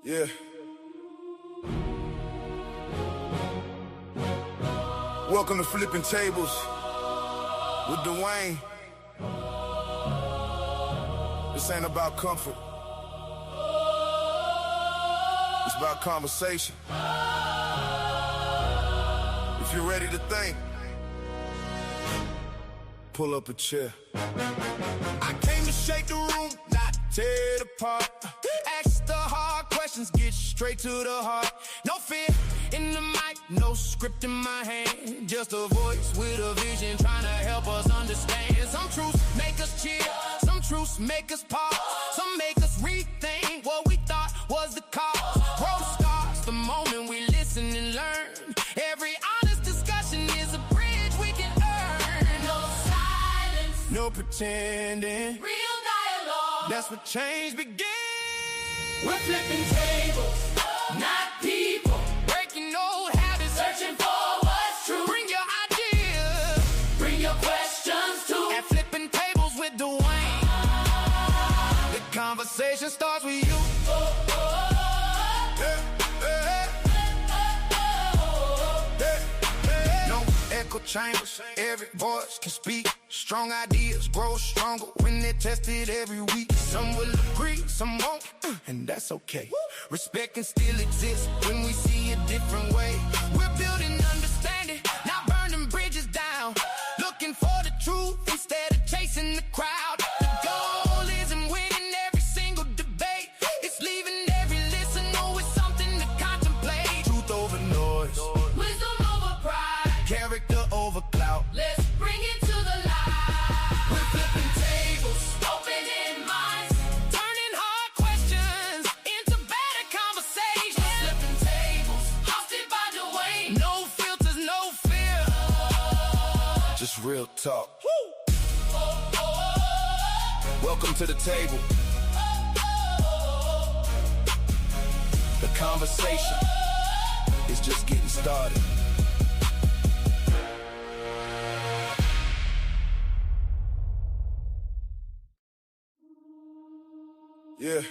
Yeah. Welcome to Flippin Tables with Dwayne. This ain't about comfort. It's about conversation. If you're ready to think, pull up a chair. I came to shake the room, not tear it apart. Ask the hard questions, get straight to the heart. No fear in the mic, no script in my hand. Just a voice with a vision trying to help us understand. Some truths make us cheer, some truths make us pause, some make us rethink what we thought was the cause. Growth starts the moment we listen and learn. Every honest discussion is a bridge we can earn. No silence, no pretending, real dialogue, that's what change begins. We're flipping tables, not people. Breaking old habits, searching for what's true. Bring your ideas, bring your questions too. At Flippin Tables with Dwayne, the conversation starts with you. No echo chambers, every voice can speak. Strong ideas grow stronger when they're tested every week. Some will agree, some won't, and that's okay. Respect can still exist when we see a different way. We're building understanding, not burning bridges down. Looking for the truth instead of chasing the crowd. The goal isn't winning every single debate. It's leaving every listener with something to contemplate. Truth over noise, wisdom over pride, character over clout. Let's bring it to the light. We're flipping tables, opening minds, turning hard questions into better conversations. Flipping tables, hosted by Dwayne. No filters, no fear, just real talk. Welcome to the table. The conversation is just getting started. Yeah.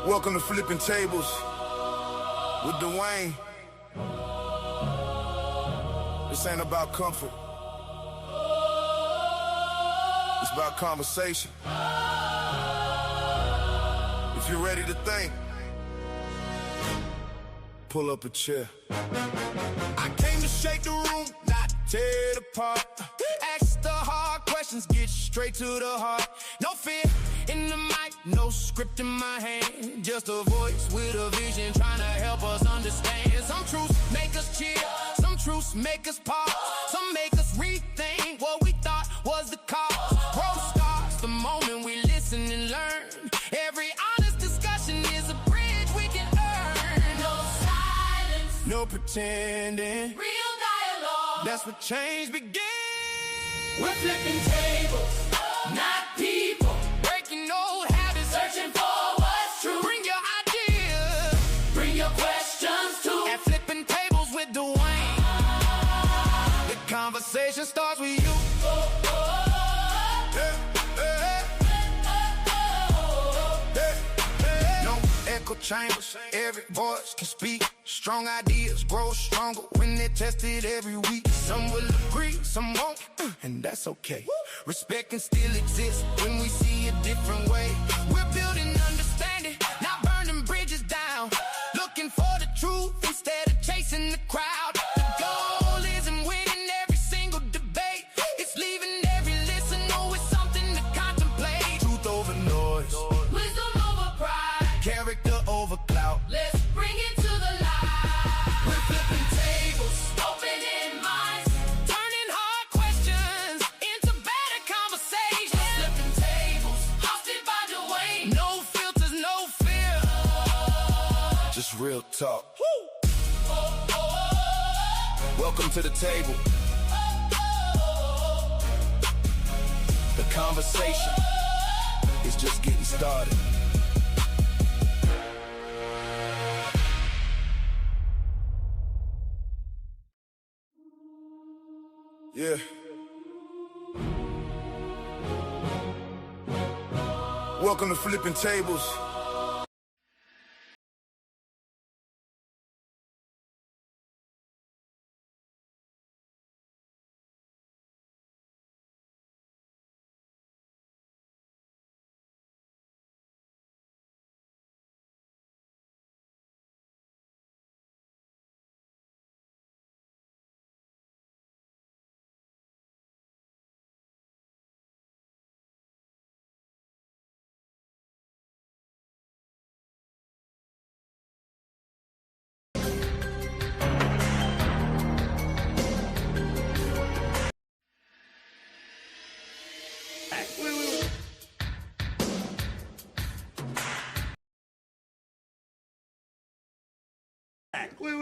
Welcome to Flippin Tables with Dwayne. This ain't about comfort. It's about conversation. If you're ready to think, pull up a chair. I came to shake the room, not tear it apart. Ask the hard questions, get straight to the heart. No fear in the mic, no script in my hand. Just a voice with a vision trying to help us understand. Some truths make us cheer, some truths make us pause, some make us rethink what we thought was the cause. Growth starts the moment we listen and learn. Every honest discussion is a bridge we can earn. No silence, no pretending, real dialogue, that's what change begins. We're flipping tables, not people. Breaking old habits, searching for what's true. Bring your ideas, bring your questions too. At Flippin Tables with Dwayne, the conversation starts with you. No echo chambers, every voice can speak. Strong ideas grow stronger when they're tested every week. Some will agree, some won't, and that's okay. Respect can still exist when we see a different way. We're building understanding, not burning bridges down. Looking for the truth instead of chasing the crowd. The goal isn't winning every single debate. It's leaving every listener with something to contemplate. Truth over noise, wisdom over pride, character over clout. Let's bring it to the light. We're flipping tables, opening minds, turning hard questions into better conversations. Flipping tables, hosted by Dwayne. No filters, no fear, just real talk. Welcome to the table. The conversation is just getting started. Yeah. Welcome to Flippin Tables. Wait.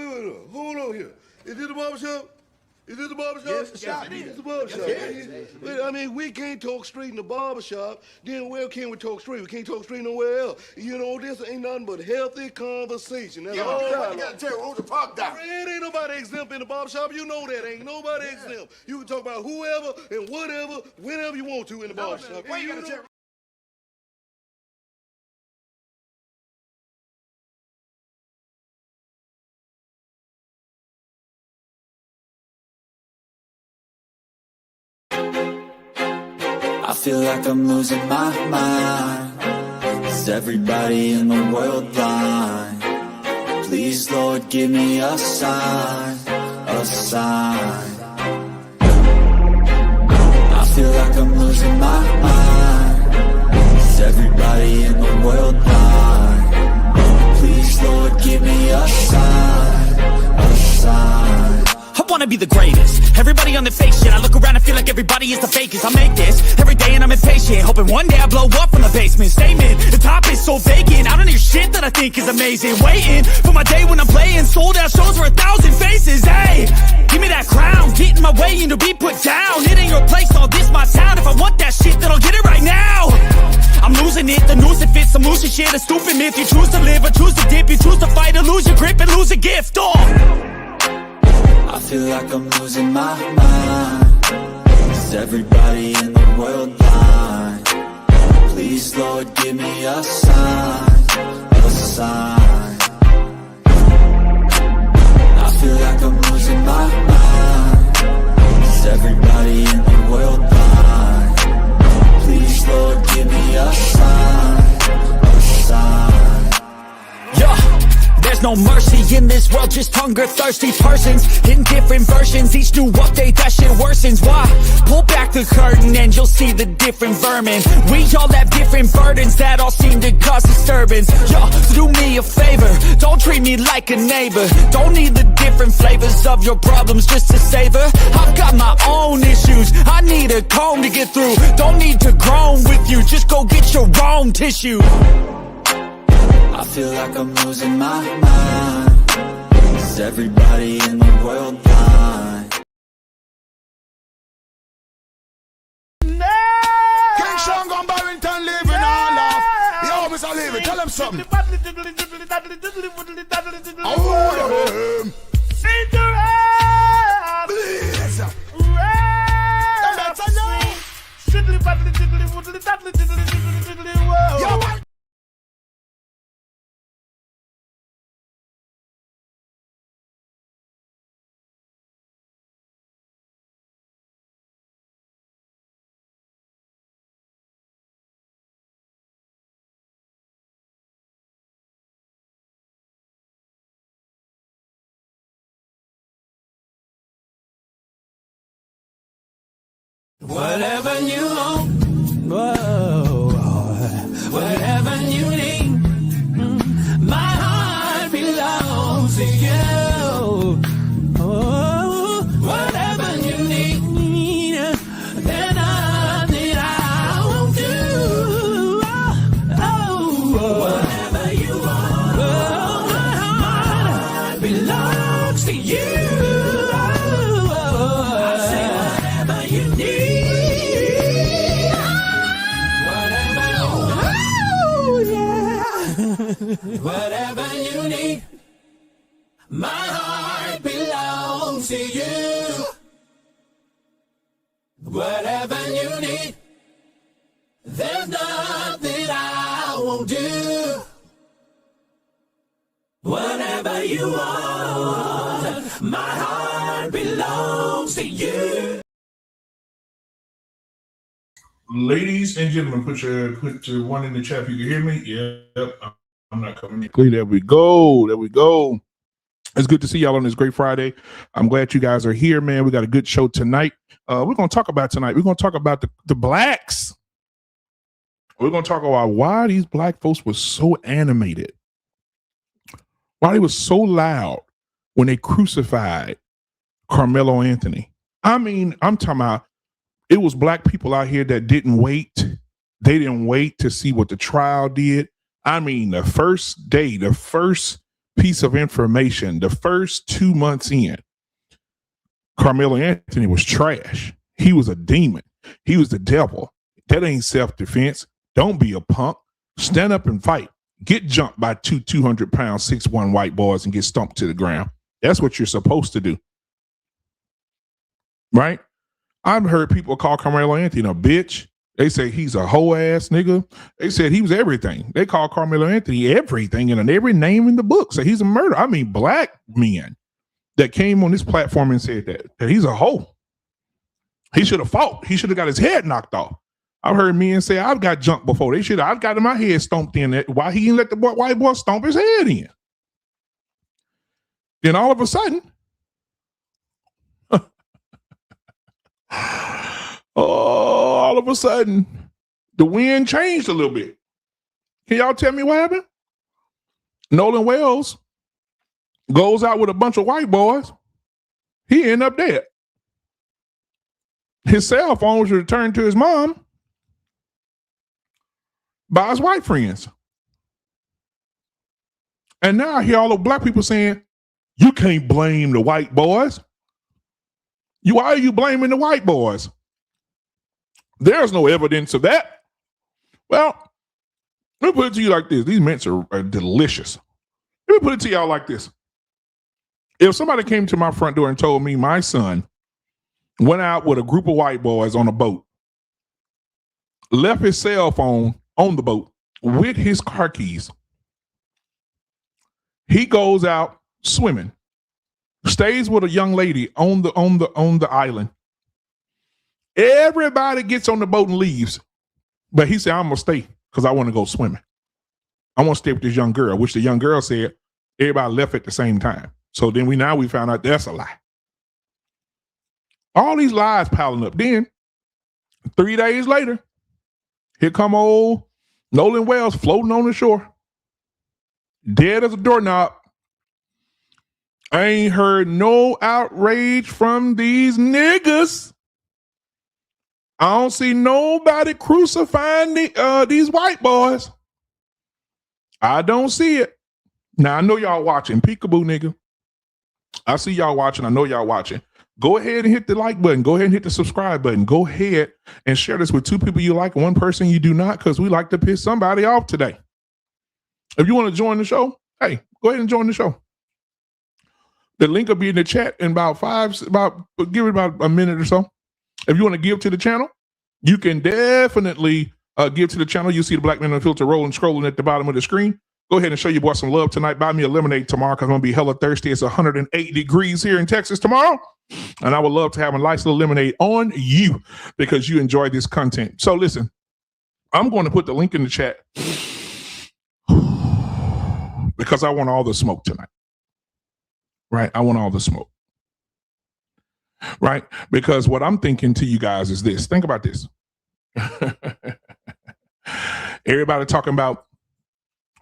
Hold on here. Is this the barbershop? Is this the barbershop? Yes, it's the barbershop. Yes. Wait, I mean, we can't talk straight in the barbershop. Then where can we talk straight? We can't talk straight nowhere else. You know, this ain't nothing but healthy conversation. That's all. You gotta tell who's the park down. It ain't nobody exempt in the barbershop. You know that. Ain't nobody exempt. You can talk about whoever and whatever, whenever you want to in the barbershop. Why you gotta tell? I feel like I'm losing my mind. Is everybody in the world blind? Please, Lord, give me a sign, a sign. I feel like I'm losing my mind. Is everybody in the world blind? Please, Lord, give me a sign, a sign. I wanna be the greatest. Everybody on the fake shit. I look around and feel like everybody is the fakest. I make this every day and I'm impatient, hoping one day I blow up from the basement. Statement, the top is so vacant. I don't hear shit that I think is amazing. Waiting for my day when I'm playing sold out shows for 1,000 faces. Hey, give me that crown, get in my way and to be put down. It ain't your place, all this my town. If I want that shit, then I'll get it right now. I'm losing it, the noose it fits. I'm losing shit, a stupid myth. You choose to live or choose to dip. You choose to fight or lose your grip and lose a gift. I feel like I'm losing my mind. Is everybody in the world blind? Please, Lord, give me a sign, a sign. I feel like I'm losing my mind. Is everybody in the world blind? Please, Lord, give me a sign, a sign. Yeah. There's no mercy in this world, just hunger-thirsty persons in different versions. Each new update, that shit worsens. Why? Pull back the curtain and you'll see the different vermin. We all have different burdens that all seem to cause disturbance. Yo, so do me a favor, don't treat me like a neighbor. Don't need the different flavors of your problems just to savor. I've got my own issues, I need a comb to get through. Don't need to groan with you, just go get your own tissue. I feel like I'm losing my mind. Is everybody in the world blind? King Sean gone Barrington living all off. Yo, Mr. Living, tell him something. Oh, Whatever you want, whoa, whatever you need, my heart belongs to you. Oh, whatever you need, there's nothing I won't do. Oh, whatever you want, my heart belongs to you. Whatever you need, my heart belongs to you. Whatever you need, there's nothing I you are. My heart belongs to you. Ladies and gentlemen, put your one in the chat if you can hear me. Yep, I'm not coming in. There we go. There we go. It's good to see y'all on this great Friday. I'm glad you guys are here, man. We got a good show tonight. We're going to talk about the blacks. We're going to talk about why these black folks were so animated. Why they were so loud when they crucified Karmelo Anthony. I mean, I'm talking about it was black people out here that didn't wait. They didn't wait to see what the trial did. I mean, the first day, the first piece of information, the first 2 months in, Karmelo Anthony was trash. He was a demon. He was the devil. That ain't self-defense. Don't be a punk. Stand up and fight. Get jumped by 200-pound, 6'1" white boys and get stomped to the ground. That's what you're supposed to do. Right? I've heard people call Karmelo Anthony a bitch. They say he's a hoe ass nigga. They said he was everything. They call Karmelo Anthony everything and every name in the book. So he's a murderer. I mean, black men that came on this platform and said that he's a hoe. He should have fought. He should have got his head knocked off. I've heard men say I've got jumped before. I've got my head stomped in. Why he didn't let the white boy stomp his head in? Then all of a sudden, all of a sudden, the wind changed a little bit. Can y'all tell me what happened? Nolan Wells goes out with a bunch of white boys. He ended up dead. His cell phone was returned to his mom by his white friends. And now I hear all the black people saying, you can't blame the white boys. Why are you blaming the white boys? There's no evidence of that. Well, let me put it to you like this. These mints are delicious. Let me put it to y'all like this. If somebody came to my front door and told me my son went out with a group of white boys on a boat, left his cell phone on the boat with his car keys, he goes out swimming, stays with a young lady on the island. Everybody gets on the boat and leaves. But he said, I'm going to stay because I want to go swimming. I want to stay with this young girl, which the young girl said everybody left at the same time. So then we found out that's a lie. All these lies piling up. Then 3 days later, here come old Nolan Wells floating on the shore. Dead as a doorknob. I ain't heard no outrage from these niggas. I don't see nobody crucifying these white boys. I don't see it. Now, I know y'all watching. Peekaboo, nigga. I see y'all watching. I know y'all watching. Go ahead and hit the like button. Go ahead and hit the subscribe button. Go ahead and share this with 2 people you like and 1 person you do not, because we like to piss somebody off today. If you want to join the show, hey, go ahead and join the show. The link will be in the chat in give it about a minute or so. If you want to give to the channel, you can definitely give to the channel. You see the Black Man Unfiltered scrolling at the bottom of the screen. Go ahead and show your boy some love tonight. Buy me a lemonade tomorrow because I'm going to be hella thirsty. It's 108 degrees here in Texas tomorrow. And I would love to have a nice little lemonade on you because you enjoy this content. So listen, I'm going to put the link in the chat because I want all the smoke tonight. Right? I want all the smoke. Right? Because what I'm thinking to you guys is this. Think about this. Everybody talking about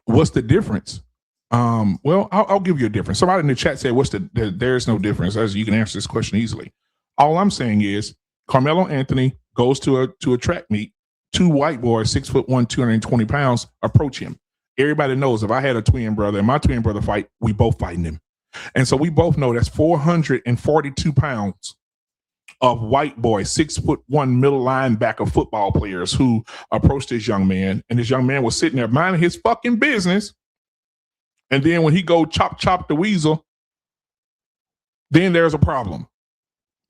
what's the difference? Well, I'll give you a difference. Somebody in the chat said, there's no difference. As you can answer this question easily. All I'm saying is Karmelo Anthony goes to a track meet. 2 white boys, 6'1", 220 pounds, approach him. Everybody knows if I had a twin brother and my twin brother fight, we both fighting him. And so we both know that's 442 pounds of white boys, 6'1" middle linebacker football players who approached this young man. And this young man was sitting there minding his fucking business. And then when he go chop the weasel, then there's a problem,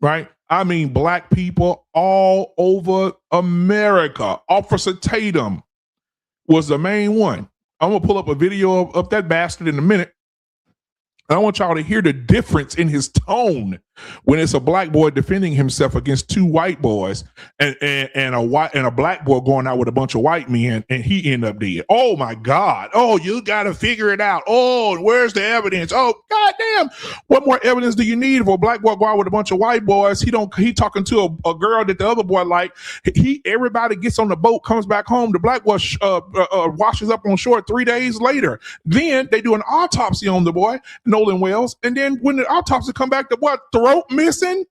right? I mean, black people all over America. Officer Tatum was the main one. I'm going to pull up a video of that bastard in a minute. And I want y'all to hear the difference in his tone when it's a black boy defending himself against two white boys and a black boy going out with a bunch of white men and he end up dead. Oh my God. Oh, you got to figure it out. Oh, where's the evidence? Oh, goddamn. What more evidence do you need for a black boy go out with a bunch of white boys? He talking to a girl that the other boy like. Everybody gets on the boat, comes back home. The black boy washes up on shore 3 days later. Then they do an autopsy on the boy, Nolan Wells. And then when the autopsy come back, the boy throat missing.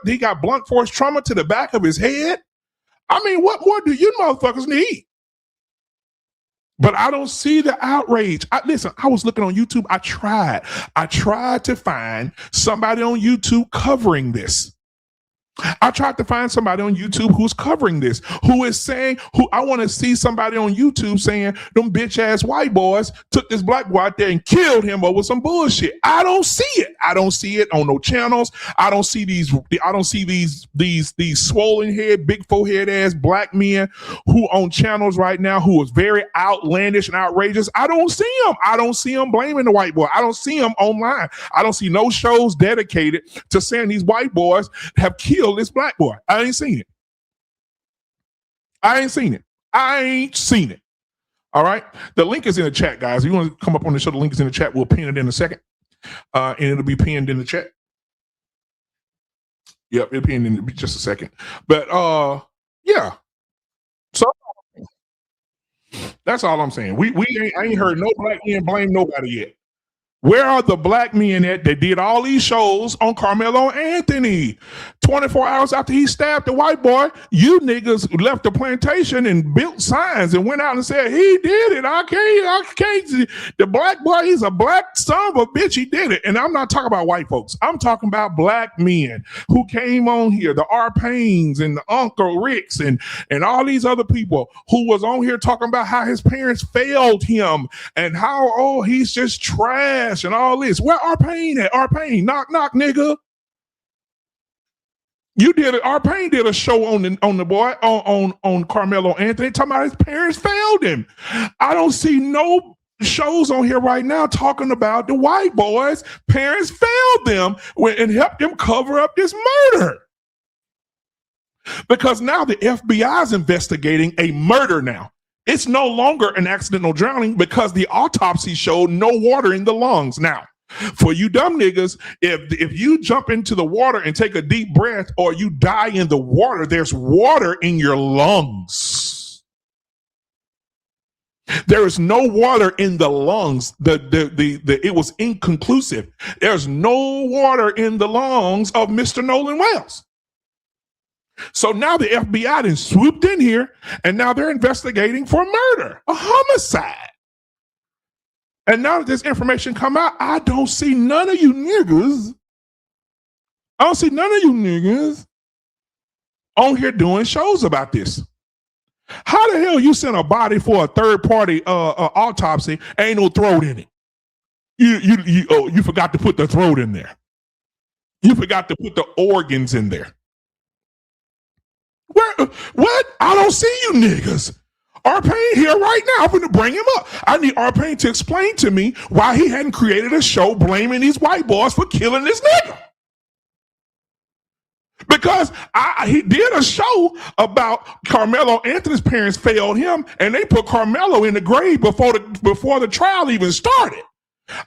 He got blunt force trauma to the back of his head. I mean, what more do you motherfuckers need? But I don't see the outrage. Listen, I was looking on YouTube. I tried to find somebody on YouTube covering this. I tried to find somebody on YouTube who's covering this, who is saying, I want to see somebody on YouTube saying them bitch ass white boys took this black boy out there and killed him over some bullshit. I don't see it. I don't see it on no channels. I don't see these swollen head, big forehead ass black men who on channels right now who is very outlandish and outrageous. I don't see them. I don't see them blaming the white boy. I don't see them online. I don't see no shows dedicated to saying these white boys have killed this black boy. I ain't seen it. All right. The link is in the chat, guys. If you want to come up on the show, the link is in the chat. We'll pin it in a second. And it'll be pinned in the chat. Yep, it'll be pinned in just a second. But yeah. So that's all I'm saying. I ain't heard no black men blame nobody yet. Where are the black men that did all these shows on Karmelo Anthony? 24 hours after he stabbed the white boy, you niggas left the plantation and built signs and went out and said, he did it. I can't. The black boy, he's a black son of a bitch. He did it. And I'm not talking about white folks. I'm talking about black men who came on here, the R. Paynes and the Uncle Ricks and all these other people who was on here talking about how his parents failed him and how, he's just trash and all this. Where R. Payne at? R. Payne, knock, knock, nigga. You did it. R. Payne did a show on the boy on Karmelo Anthony talking about his parents failed him. I don't see no shows on here right now talking about the white boys' parents failed them and helped them cover up this murder. Because now the FBI is investigating a murder now. It's no longer an accidental drowning because the autopsy showed no water in the lungs. Now, for you dumb niggas, if you jump into the water and take a deep breath or you die in the water, there's water in your lungs. There is no water in the lungs. It was inconclusive. There's no water in the lungs of Mr. Nolan Wells. So now the FBI then swooped in here and now they're investigating for murder, a homicide. And now that this information come out, I don't see none of you niggas. On here doing shows about this. How the hell you send a body for a third party autopsy? Ain't no throat in it. You forgot to put the throat in there. You forgot to put the organs in there. What? I don't see you niggas. R. Payne here right now. I'm going to bring him up. I need R. Payne to explain to me why he hadn't created a show blaming these white boys for killing this nigga. Because he did a show about Karmelo Anthony's parents failed him, and they put Karmelo in the grave before the trial even started.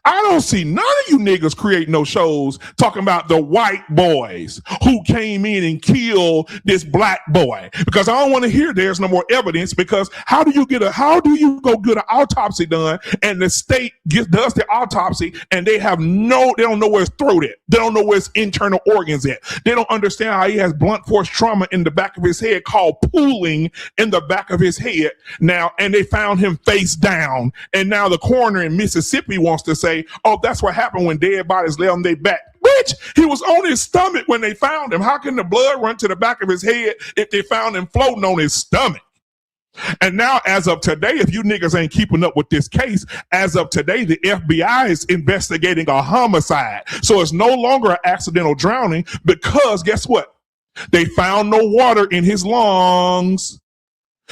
I don't see none of you niggas create no shows talking about the white boys who came in and killed this black boy, because I don't want to hear there's no more evidence. Because how do you go get an autopsy done and the state does the autopsy and they don't know where his throat at. They don't know where his internal organs at. They don't understand how he has blunt force trauma in the back of his head called pooling in the back of his head now, and they found him face down, and now the coroner in Mississippi wants to say, that's what happened when dead bodies lay on their back. Bitch, he was on his stomach when they found him. How can the blood run to the back of his head if they found him floating on his stomach? And now, as of today, if you niggas ain't keeping up with this case, as of today, the FBI is investigating a homicide. So it's no longer an accidental drowning, because guess what? They found no water in his lungs.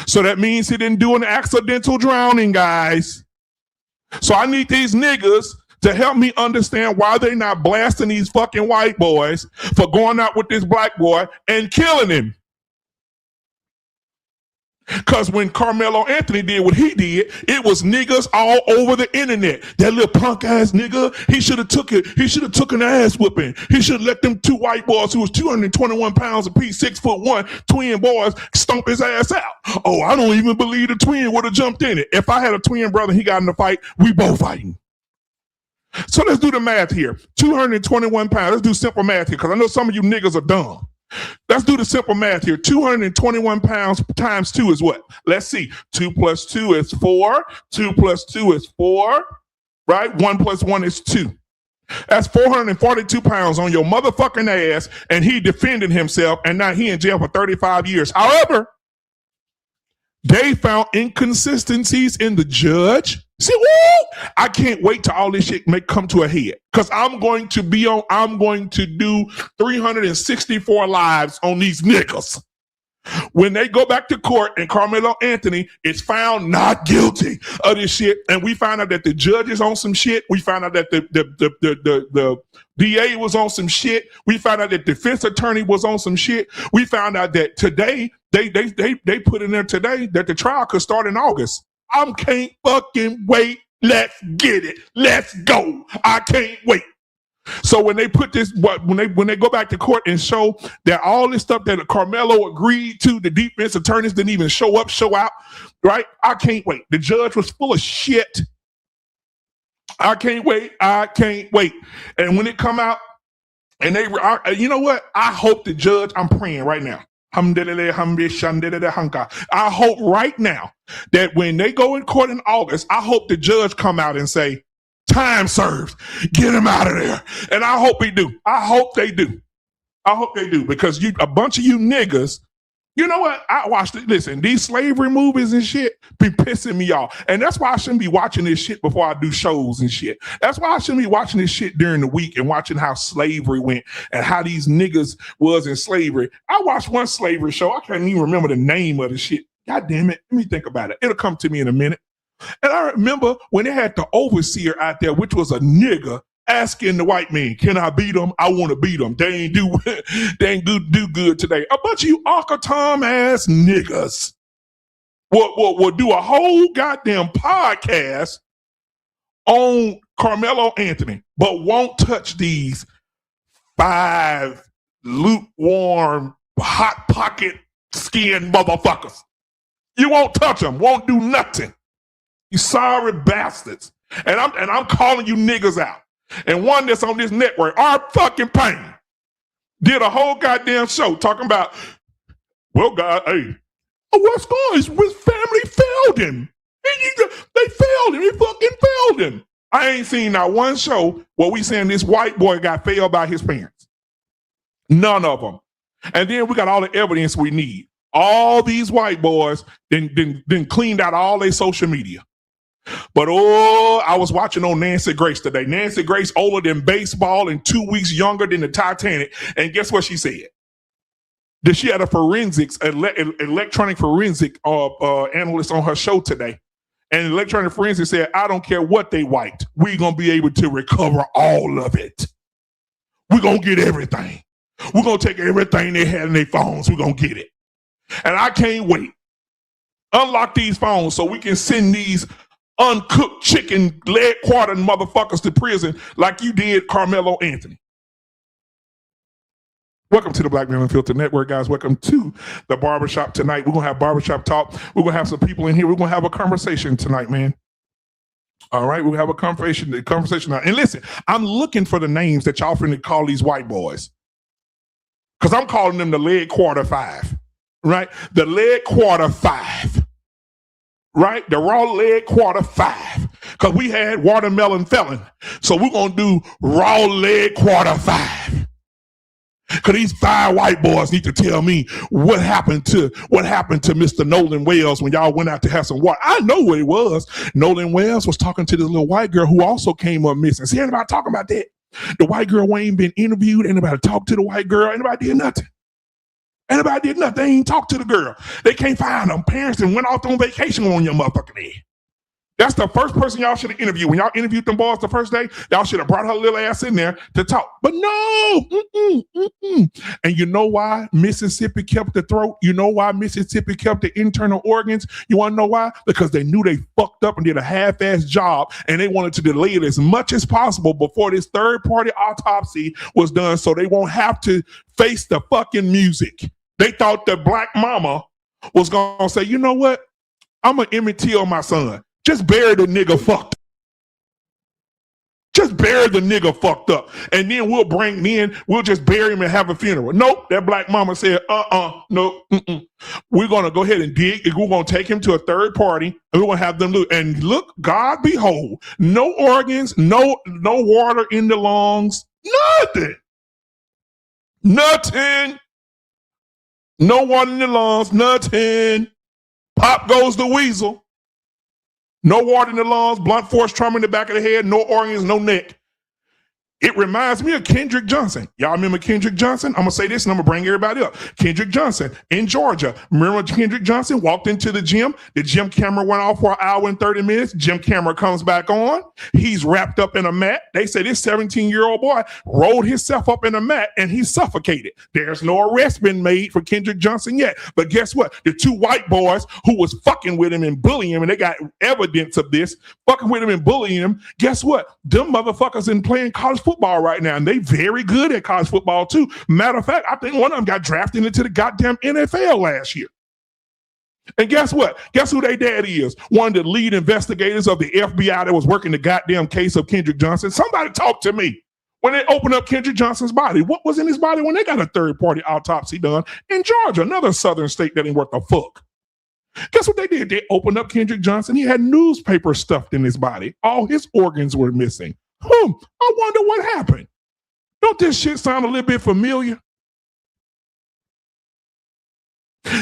So that means he didn't do an accidental drowning, guys. So I need these niggas to help me understand why they not blasting these fucking white boys for going out with this black boy and killing him. Because when Karmelo Anthony did what he did, it was niggas all over the internet. That little punk ass nigga, he should have took it. He should have took an ass whipping. He should have let them two white boys who was 221 pounds apiece, 6'1", twin boys, stomp his ass out. Oh, I don't even believe the twin would have jumped in it. If I had a twin brother, he got in the fight, we both fighting. So let's do the math here. 221 pounds. Let's do simple math here because I know some of you niggas are dumb. Let's do the simple math here. 221 pounds times 2 is what? Let's see. 2 plus 2 is 4. 2 plus 2 is 4. Right? 1 plus 1 is 2. That's 442 pounds on your motherfucking ass, and he defended himself, and now he in jail for 35 years. However, they found inconsistencies in the judge. See, woo! I can't wait till all this shit may come to a head. Because I'm going to do 364 lives on these niggas. When they go back to court and Karmelo Anthony is found not guilty of this shit, and we find out that the judge is on some shit, we find out that the DA was on some shit, we found out that the defense attorney was on some shit, we found out that today, they put in there today that the trial could start in August. I can't fucking wait. Let's get it. Let's go. I can't wait. So when they put this, when they go back to court and show that all this stuff that Karmelo agreed to, the defense attorneys didn't even show out, right? I can't wait. The judge was full of shit. I can't wait. And when it come out, and you know what? I hope the judge, I'm praying right now. I hope right now that when they go in court in August, I hope the judge come out and say, time served, get him out of there. And I hope he do. I hope they do because a bunch of you niggas, you know what? I watched it. Listen, these slavery movies and shit be pissing me off. And that's why I shouldn't be watching this shit before I do shows and shit. That's why I shouldn't be watching this shit during the week and watching how slavery went and how these niggas was in slavery. I watched one slavery show. I can't even remember the name of the shit. God damn it. Let me think about it. It'll come to me in a minute. And I remember when they had the overseer out there, which was a nigga, asking the white man, can I beat them? I want to beat them. They ain't do good today. A bunch of you Uncle Tom ass niggas will do a whole goddamn podcast on Karmelo Anthony, but won't touch these 5 lukewarm, hot pocket skin motherfuckers. You won't touch them, won't do nothing. You sorry bastards. And I'm calling you niggas out. And one that's on this network, our fucking pain, did a whole goddamn show talking about, well, God, hey, what's going on? His family failed him. They failed him. He fucking failed him. I ain't seen not one show where we saying this white boy got failed by his parents. None of them. And then we got all the evidence we need. All these white boys then cleaned out all their social media. But I was watching on Nancy Grace today. Nancy Grace older than baseball and 2 weeks younger than the Titanic. And guess what she said? That she had a electronic forensic analyst on her show today. And electronic forensic said, I don't care what they wiped. We're going to be able to recover all of it. We're going to get everything. We're going to take everything they had in their phones. We're going to get it. And I can't wait. Unlock these phones so we can send these uncooked chicken leg quarter motherfuckers to prison like you did Karmelo Anthony. Welcome to the Black Man Unfiltered Network, guys. Welcome to the barbershop tonight. We're going to have barbershop talk. We're going to have some people in here. We're going to have a conversation tonight, man. All right, we'll have a conversation now. And listen, I'm looking for the names that y'all finna call these white boys. Because I'm calling them the leg quarter 5, right? The leg quarter 5. Right? The raw leg quarter 5. Because we had watermelon felon. So we're going to do raw leg quarter 5. Because these 5 white boys need to tell me what happened to Mr. Nolan Wells when y'all went out to have some water. I know what it was. Nolan Wells was talking to this little white girl who also came up missing. See, anybody talking about that? The white girl ain't been interviewed. Anybody talked to the white girl. Anybody did nothing. Anybody did nothing. They ain't talked to the girl. They can't find them. Parents and went off on vacation on your motherfucking head. That's the first person y'all should have interviewed. When y'all interviewed them boys the first day, y'all should have brought her little ass in there to talk. But no. And you know why Mississippi kept the throat? You know why Mississippi kept the internal organs? You want to know why? Because they knew they fucked up and did a half-ass job, and they wanted to delay it as much as possible before this third-party autopsy was done so they won't have to face the fucking music. They thought the black mama was going to say, you know what? I'm going to Emmett Till my son. Just bury the nigga fucked up. Just bury the nigga fucked up. And then we'll just bury him and have a funeral. Nope. That black mama said, nope. We're going to go ahead and dig. We're going to take him to a third party and we're going to have them look. And look, God behold, no organs, no water in the lungs, nothing. No water in the lungs, nothing. Pop goes the weasel. No water in the lungs, blunt force trauma in the back of the head, no organs, no neck. It reminds me of Kendrick Johnson. Y'all remember Kendrick Johnson? I'm going to say this and I'm going to bring everybody up. Kendrick Johnson in Georgia. Remember Kendrick Johnson walked into the gym? The gym camera went off for an hour and 30 minutes. Gym camera comes back on. He's wrapped up in a mat. They say this 17-year-old boy rolled himself up in a mat and he suffocated. There's no arrest been made for Kendrick Johnson yet. But guess what? The two white boys who was fucking with him and bullying him, and they got evidence of this, fucking with him and bullying him, guess what? Them motherfuckers in playing college football right now, and they very good at college football too. Matter of fact, I think one of them got drafted into the goddamn NFL last year. And guess what? Guess who their daddy is? One of the lead investigators of the FBI that was working the goddamn case of Kendrick Johnson. Somebody talk to me. When they opened up Kendrick Johnson's body, what was in his body when they got a third-party autopsy done in Georgia, another southern state that ain't worth a fuck? Guess what they did? They opened up Kendrick Johnson. He had newspaper stuffed in his body. All his organs were missing. I wonder what happened. Don't this shit sound a little bit familiar?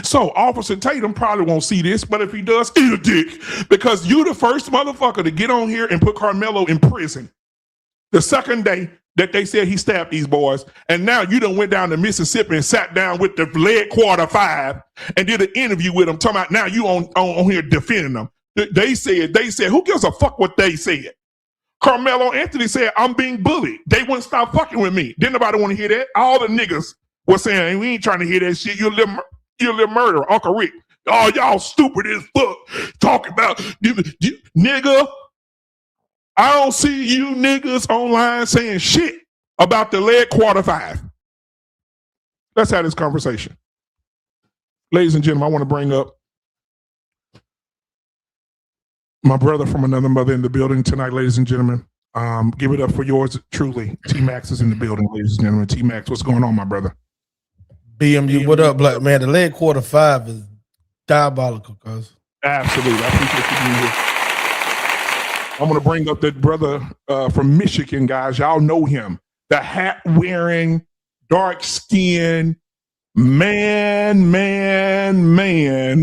So Officer Tatum probably won't see this, but if he does, eat a dick. Because you the first motherfucker to get on here and put Karmelo in prison the second day that they said he stabbed these boys. And now you done went down to Mississippi and sat down with the lead quarter 5 and did an interview with them talking about now you on here defending them. They said, who gives a fuck what they said? Karmelo Anthony said, I'm being bullied. They wouldn't stop fucking with me. Didn't nobody want to hear that. All the niggas were saying, we ain't trying to hear that shit. You're a little murderer, Uncle Rick. Oh, y'all stupid as fuck. Talking about, nigga, I don't see you niggas online saying shit about the lead quarter 5. Let's have this conversation. Ladies and gentlemen, I want to bring up my brother from another mother in the building tonight, ladies and gentlemen. Give it up for yours truly. T-Max is in the building, ladies and gentlemen. T-Max, what's going on, my brother? BMU, what up, Black Man? The lead quarter 5 is diabolical, cuz. Absolutely. I appreciate you being here. I'm going to bring up that brother from Michigan, guys. Y'all know him. The hat-wearing, dark-skinned, man,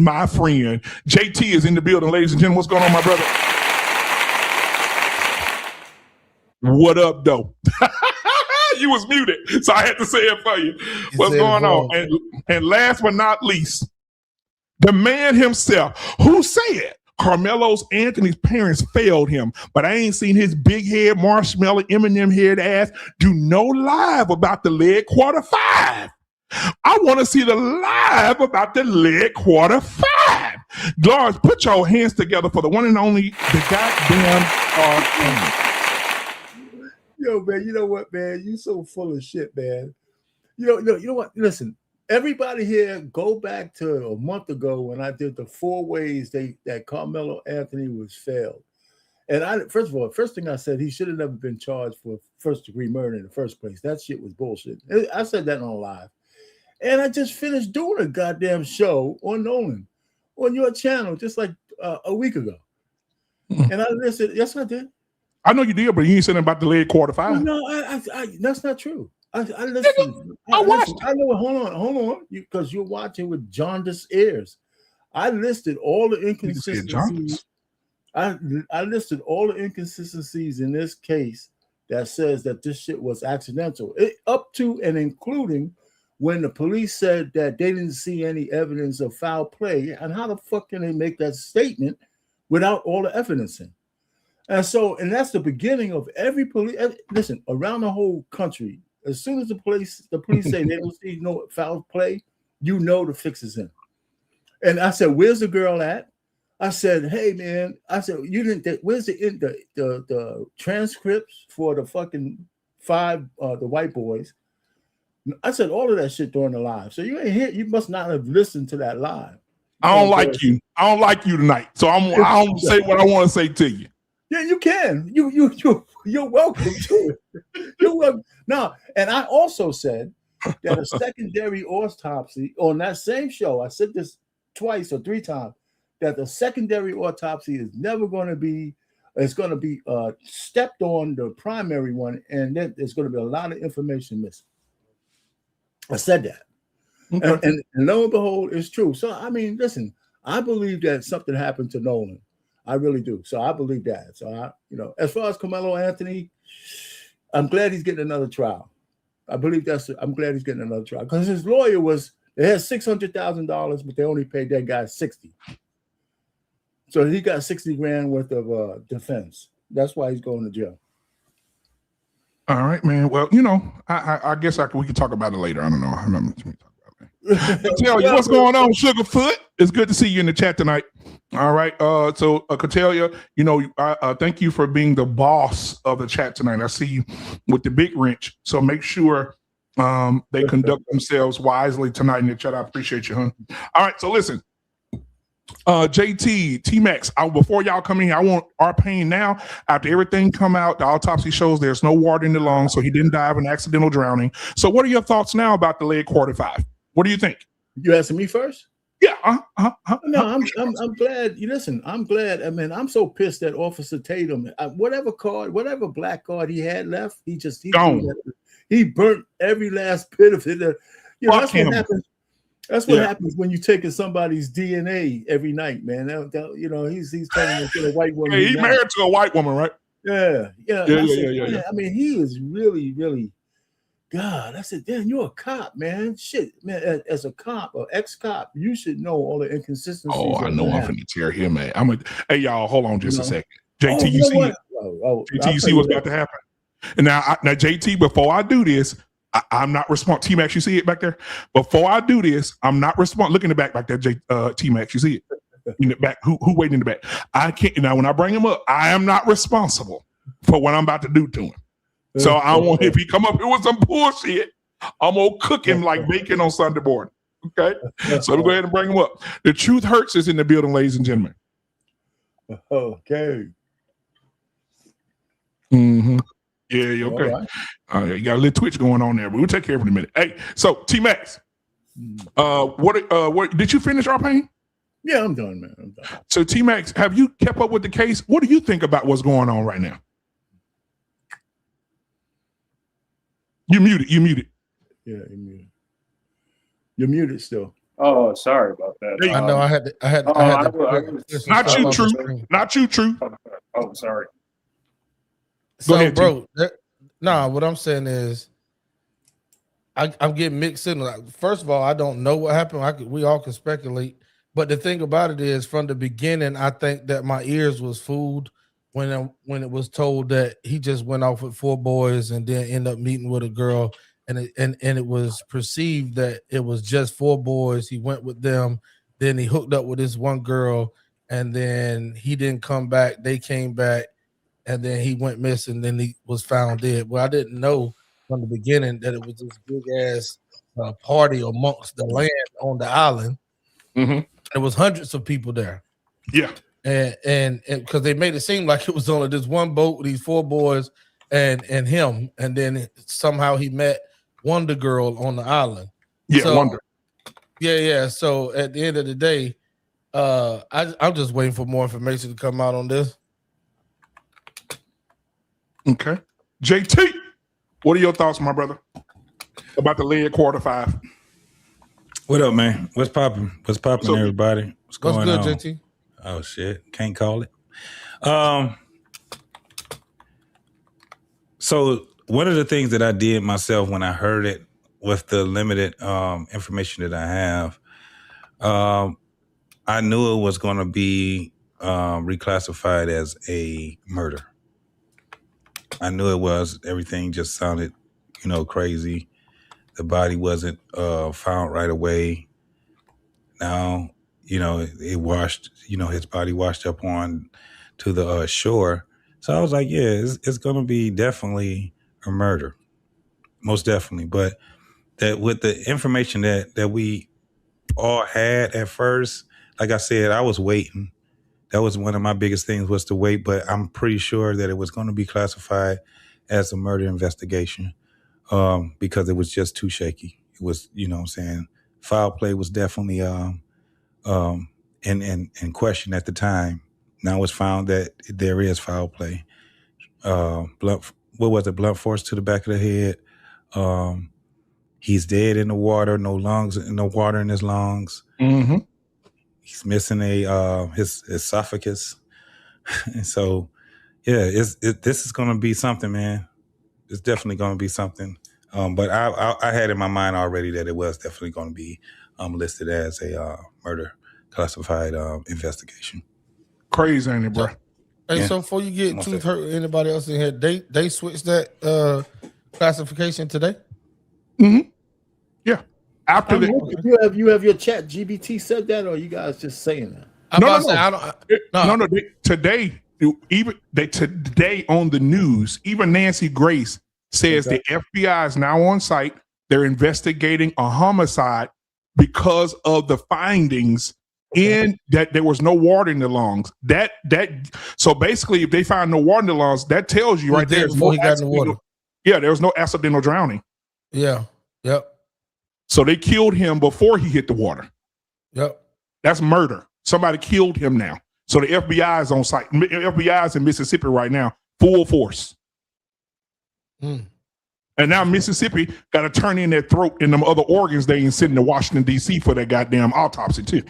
my friend. JT is in the building, ladies and gentlemen. What's going on, my brother? What up, though? You was muted, so I had to say it for you. What's going on? And last but not least, the man himself who said Karmelo Anthony's parents failed him, but I ain't seen his big head, marshmallow, Eminem head ass do no live about the lead quarter 5. I want to see the live about the lead quarter 5. Lars, put your hands together for the one and only, the goddamn Yo, man, you know what, man? You so full of shit, man. You know what? Listen, everybody here, go back to a month ago when I did the 4 ways that Karmelo Anthony was failed. And first thing I said, he should have never been charged for first-degree murder in the first place. That shit was bullshit. I said that on live. And I just finished doing a goddamn show on Nolan, on your channel, just like a week ago. And I listened. Yes, I did. I know you did, but you ain't saying about the lead quarter 5. No, that's not true. I listened. I watched. I know. Hold on, because you're watching with jaundiced ears. I listed all the inconsistencies. I listed all the inconsistencies in this case that says that this shit was accidental, up to and including when the police said that they didn't see any evidence of foul play. And how the fuck can they make that statement without all the evidence in. And that's the beginning of every police. Listen, around the whole country, as soon as the police say they don't see no foul play, you know the fix is in. And I said, "Where's the girl at?" I said, "Hey man," I said, "You didn't. Where's the transcripts for the fucking 5 the white boys?" I said all of that shit during the live. So you ain't here. You must not have listened to that live. I don't like you. I don't like you tonight. So I don't say what I want to say to you. Yeah, you can. You're welcome to it. You're welcome. No, and I also said that a secondary autopsy on that same show, I said this twice or 3 times, that the secondary autopsy is never going to be, it's going to be stepped on the primary one, and then there's going to be a lot of information missing. I said that. Okay. And lo and behold, it's true. So, I mean, listen, I believe that something happened to Nolan. I really do. So I believe that. So as far as Karmelo Anthony, I'm glad he's getting another trial. I'm glad he's getting another trial because his lawyer they had $600,000, but they only paid that guy $60,000. So he got $60,000 worth of defense. That's why he's going to jail. All right, man. Well, I guess we can talk about it later. I don't know. Tell you what's going on, Sugarfoot. It's good to see you in the chat tonight. All right. So Catellia, thank you for being the boss of the chat tonight. I see you with the big wrench. So make sure they conduct themselves wisely tonight in the chat. I appreciate you, hon. All right. So listen, JT, T-Max, before y'all come in here, I want our pain now. After everything come out, the autopsy shows there's no water in the lungs, so he didn't die of an accidental drowning. So what are your thoughts now about the lead quarter 5? What do you think? You asking me first? Yeah. No, I'm glad. Listen, I'm glad. I mean, I'm so pissed that Officer Tatum, whatever black card he had left, he burnt every last bit of it. That's what happens. That's what happens when you're taking somebody's DNA every night, man. He's turning into a white woman. Yeah, he's married to a white woman, right? Yeah. I mean, he is really, really. God, I said, damn, you're a cop, man. Shit, man. As a cop or ex-cop, you should know all the inconsistencies. Oh, I know I'm finna tear him, man. Hey, y'all, hold on just a second. JT, you see it? JT, you see what's about to happen? And now, JT, before I do this, I'm not responding. T-Max, you see it back there? Before I do this, I'm not responding. Look in the back there, T-Max, you see it? In the back, who waiting in the back? I can't. Now, when I bring him up, I am not responsible for what I'm about to do to him. So I want, if he come up here with some bullshit, I'm gonna cook him like bacon on Sunday morning. Okay, so we go ahead and bring him up. The Truth Hurts is in the building, ladies and gentlemen. Okay. Mm-hmm. Yeah. Okay. Right. You got a little twitch going on there, but we'll take care of it in a minute. Hey, so T-Max, what did you finish our pain? Yeah, I'm done, man. I'm done. So T-Max, have you kept up with the case? What do you think about what's going on right now? You muted. Yeah, you're muted. You're muted still. Oh, sorry about that. I know. I had. Not you, True. Oh, sorry. So, ahead, bro, what I'm saying is, I'm getting mixed signals. First of all, I don't know what happened. We all can speculate, but the thing about it is, from the beginning, I think that my ears was fooled when it was told that he just went off with 4 boys and then ended up meeting with a girl, and it was perceived that it was just 4 boys. He went with them, then he hooked up with this one girl, and then he didn't come back. They came back, and then he went missing. Then he was found dead. Well, I didn't know from the beginning that it was this big ass party amongst the land on the island. Mm-hmm. There was hundreds of people there. Yeah. And because they made it seem like it was only this one boat with these 4 boys and him, and then somehow he met Wonder Girl on the island. Yeah, so, Wonder. Yeah. So at the end of the day, I'm just waiting for more information to come out on this. Okay, JT, what are your thoughts, my brother, about the lead quarter 5? What up, man? What's popping? Everybody? What's going on? What's good, JT? Oh shit, can't call it. So one of the things that I did myself when I heard it with the limited information that I have, I knew it was going to be reclassified as a murder. I knew it was. Everything just sounded, crazy. The body wasn't found right away. Now, it washed. His body washed up on to the shore. So I was like, yeah, it's going to be definitely a murder, most definitely. But that with the information that we all had at first, like I said, I was waiting. That was one of my biggest things was to wait, but I'm pretty sure that it was going to be classified as a murder investigation because it was just too shaky. It was, what I'm saying, foul play was definitely in question at the time. Now it's found that there is foul play. Blunt force to the back of the head. He's dead in the water, no water in his lungs. Mm-hmm. He's missing his esophagus. And so, yeah, this is going to be something, man. It's definitely going to be something. But I had in my mind already that it was definitely going to be listed as a murder classified investigation. Crazy, ain't it, bro? Hey, yeah. So before you get Truth Hurt anybody else in here, they switched that classification today? Mm-hmm. Yeah. After you have your chat GBT said that, or you guys just saying that? No. Today on the news, even Nancy Grace says the FBI is now on site. They're investigating a homicide because of the findings in that there was no water in the lungs. So basically, if they find no water in the lungs, that tells you right there. Before he got in the water. Yeah, there was no accidental drowning. Yeah. Yep. So they killed him before he hit the water. Yep. That's murder. Somebody killed him now. So the FBI is on site. The FBI is in Mississippi right now, full force. Mm. And now Mississippi got to turn in their throat and them other organs they ain't sitting in Washington, D.C. for that goddamn autopsy too.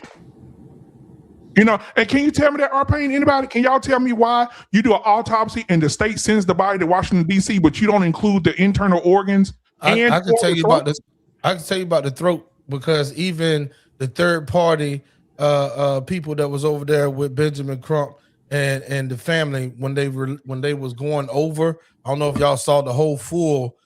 And can you tell me that, R-Pain, anybody? Can y'all tell me why you do an autopsy and the state sends the body to Washington, D.C., but you don't include the internal organs? I can tell you about this. I can tell you about the throat because even the third party people that was over there with Benjamin Crump and the family when they was going over, I don't know if y'all saw the whole full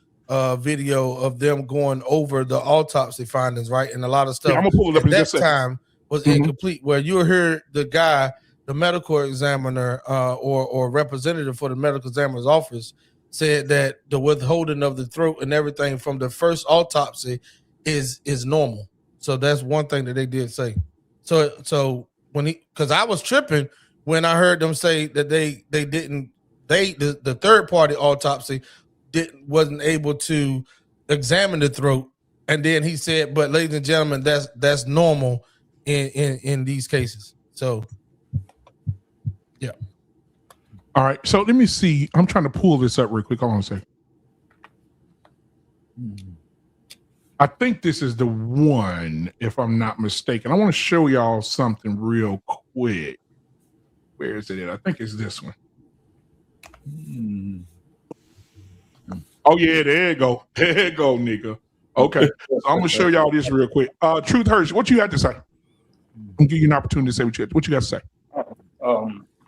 video of them going over the autopsy findings, right? And a lot of stuff I'm gonna pull it up at that time was incomplete. Where you hear the guy, the medical examiner or representative for the medical examiner's office said that the withholding of the throat and everything from the first autopsy is normal. So that's one thing that they did say. So because I was tripping when I heard them say that the third party autopsy wasn't able to examine the throat, and then he said, "But ladies and gentlemen, that's normal in these cases." So, yeah. All right. So let me see. I'm trying to pull this up real quick. Hold on a second. I think this is the one, if I'm not mistaken. I want to show y'all something real quick. Where is it? I think it's this one. Oh, yeah, there you go. There you go, nigga. Okay. So I'm going to show y'all this real quick. Truth Hurts, what you have to say? I'll give you an opportunity to say what you got to say.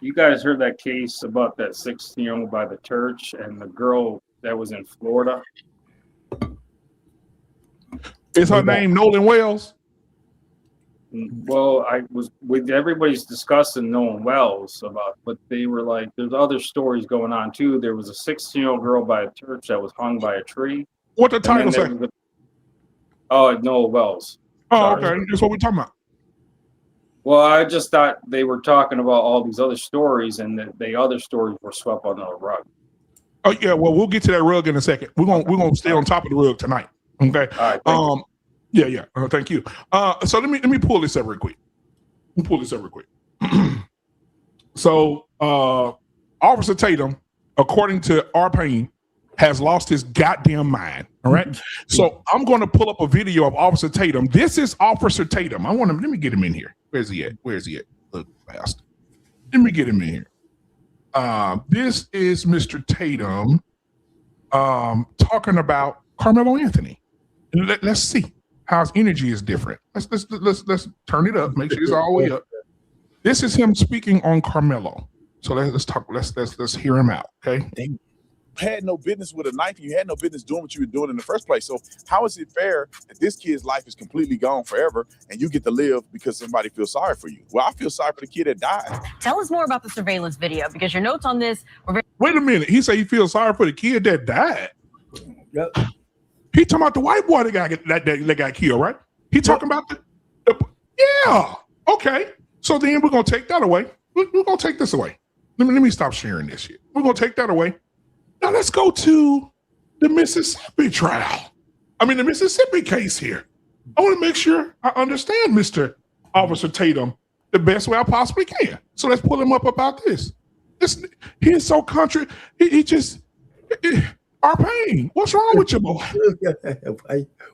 You guys heard that case about that 16-year-old by the church and the girl that was in Florida? Is her name Nolan Wells? Well, I was with everybody's discussing Nolan Wells about, but they were like, there's other stories going on too. There was a 16-year-old girl by a church that was hung by a tree. What the title say? Nolan Wells. Oh, okay. That's what we're talking about. Well, I just thought they were talking about all these other stories, and that the other stories were swept under the rug. Oh yeah, well, we'll get to that rug in a second. We're gonna stay on top of the rug tonight. Okay. All right. Yeah. Thank you. So let me pull this up real quick. So Officer Tatum, according to R-Pain, has lost his goddamn mind. All right. So I'm going to pull up a video of Officer Tatum. This is Officer Tatum. Let me get him in here. Where's he at? Look fast. Let me get him in here. This is Mr. Tatum talking about Karmelo Anthony. Let's see how his energy is different. Let's turn it up. Make sure it's all the way up. This is him speaking on Karmelo. So let's talk. Let's hear him out. Okay. They had no business with a knife. You had no business doing what you were doing in the first place. So how is it fair that this kid's life is completely gone forever and you get to live because somebody feels sorry for you? Well, I feel sorry for the kid that died. Tell us more about the surveillance video because your notes on this were very. Wait a minute. He said he feels sorry for the kid that died. Yep. He talking about the white boy that got killed, right? He talking about the yeah. Okay. So then we're gonna take that away. We're gonna take this away. Let me stop sharing this shit. We're gonna take that away. Now let's go to the Mississippi trial. I mean the Mississippi case here. I want to make sure I understand Mr. Officer Tatum the best way I possibly can. So let's pull him up about this. He is so country. He just our pain. What's wrong with you, boy?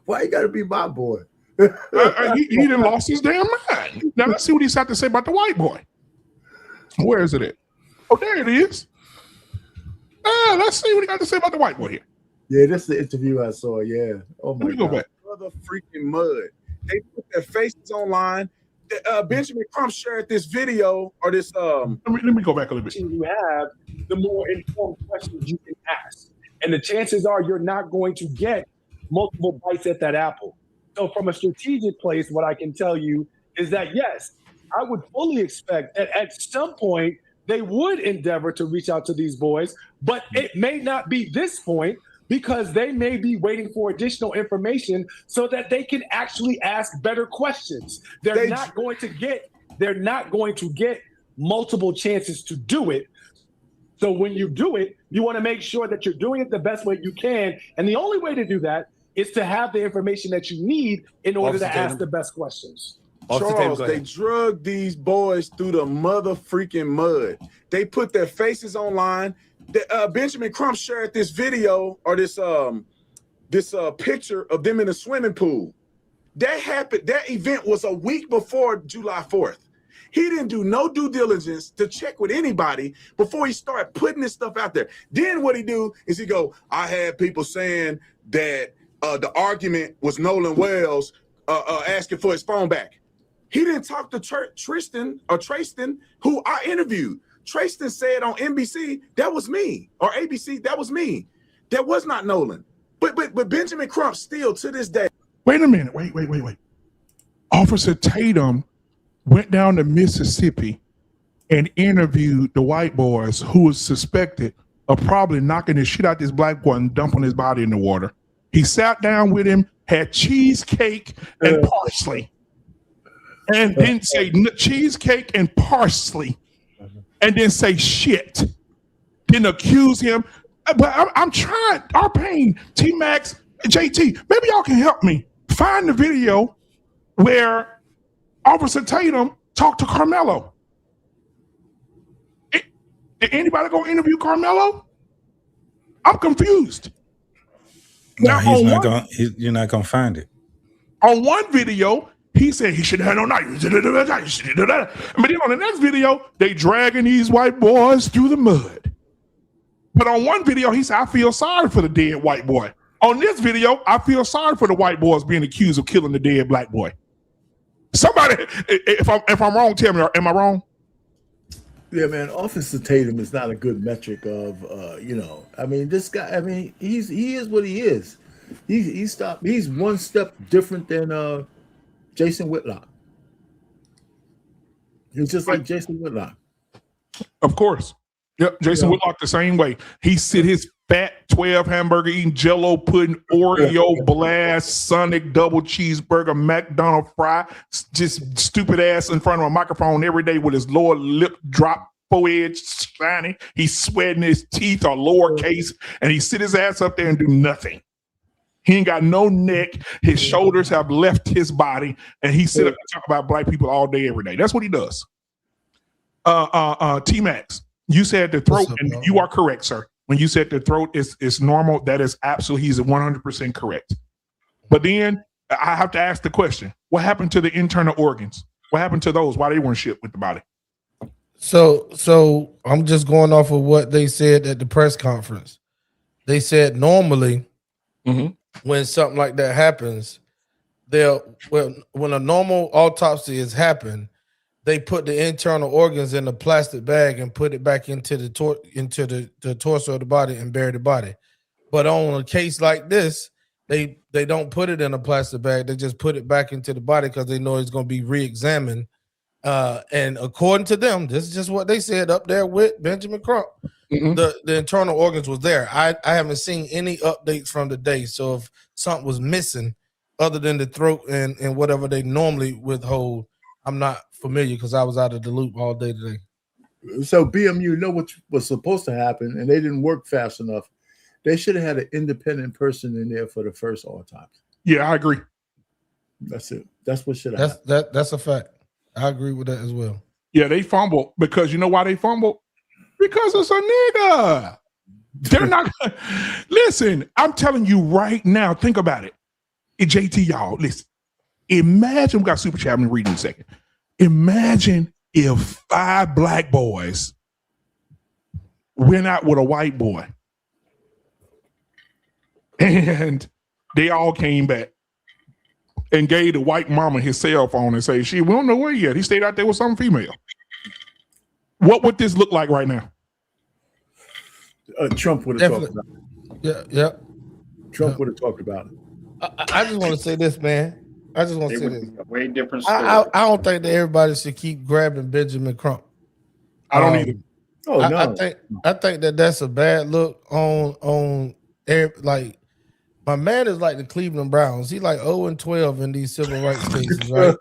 Why you gotta be my boy? He done lost his damn mind. Now let's see what he's had to say about the white boy. Where is it at? Oh, there it is. Let's see what he got to say about the white boy here. Yeah, that's the interview I saw. Yeah. Oh my Let me go back. Mother freaking mud. They put their faces online. Benjamin Crump shared this video or this. Let me go back a little bit. You have, the more informed questions you can ask, and the chances are you're not going to get multiple bites at that apple. So, from a strategic place, what I can tell you is that yes, I would fully expect that at some point they would endeavor to reach out to these boys, but it may not be this point because they may be waiting for additional information so that they can actually ask better questions. They're not going to get multiple chances to do it. So when you do it, you want to make sure that you're doing it the best way you can. And the only way to do that is to have the information that you need in order to ask the best questions. Charles, they drug these boys through the mother freaking mud. They put their faces online. Benjamin Crump shared this video or this picture of them in a swimming pool. That happened. That event was a week before July 4th. He didn't do no due diligence to check with anybody before he started putting this stuff out there. Then what he do is he go, I had people saying that the argument was Nolan Wells asking for his phone back. He didn't talk to Tristan, who I interviewed. Tristan said on NBC, that was me, or ABC, that was me. That was not Nolan. But Benjamin Crump still to this day. Wait a minute. Wait. Officer Tatum went down to Mississippi and interviewed the white boys who was suspected of probably knocking the shit out this black boy and dumping his body in the water. He sat down with him, had cheesecake and parsley. And then say cheesecake and parsley, and then say shit. Then accuse him. But I'm trying. Our pain, T-Max, JT, maybe y'all can help me find the video where Officer Tatum talked to Karmelo. Did anybody go interview Karmelo? I'm confused. No, you're not gonna find it. On one video, he said he should have had no knife. But then on the next video, they dragging these white boys through the mud. But on one video, he said, I feel sorry for the dead white boy. On this video, I feel sorry for the white boys being accused of killing the dead black boy. Somebody, if I'm wrong, tell me, am I wrong? Yeah, man, Officer Tatum is not a good metric of, I mean, this guy, I mean, he is what he is. He's one step different than Jason Whitlock. He's just like Jason Whitlock. Of course. Yep, Jason Whitlock the same way. He sit his fat 12 hamburger eating Jello pudding, Oreo blast, Sonic double cheeseburger, McDonald's fry, just stupid ass in front of a microphone every day with his lower lip drop, forehead shiny. He's sweating, his teeth are lowercase, and he sit his ass up there and do nothing. He ain't got no neck. His shoulders have left his body, and he sit up and talk about black people all day, every day. That's what he does. T-Max, you said the throat, and you are correct, sir. When you said the throat is normal, that is absolutely, he's 100% correct. But then I have to ask the question, what happened to the internal organs? What happened to those? Why they weren't shipped with the body? So I'm just going off of what they said at the press conference. They said normally when something like that happens, when a normal autopsy has happened, they put the internal organs in a plastic bag and put it back into the torso of the body and bury the body. But on a case like this, they don't put it in a plastic bag. They just put it back into the body because they know it's going to be re-examined. And according to them, this is just what they said up there with Benjamin Crump. The internal organs was there. I haven't seen any updates from the day. So if something was missing other than the throat and whatever they normally withhold, I'm not familiar because I was out of the loop all day today. So BMU know what was supposed to happen, and they didn't work fast enough. They should have had an independent person in there for the first autopsy. Yeah, I agree. That's it. That's what should have happened. That's a fact. I agree with that as well. Yeah, they fumbled because you know why they fumbled? Because it's a nigga. They're not. Listen, I'm telling you right now. Think about it. JT, y'all, listen. Imagine, we got super chat. I'm gonna read in a second. Imagine if 5 black boys went out with a white boy and they all came back and gave the white mama his cell phone and say, we don't know where yet. He stayed out there with some female. What would this look like right now? Trump would have talked about it. Yeah. Trump would have talked about it. I just want to say this, man. I just want to say this. A way different story. I don't think that everybody should keep grabbing Benjamin Crump. I don't either. Oh no. I think that's a bad look on like my man is like the Cleveland Browns. He like 0-12 in these civil rights cases, right?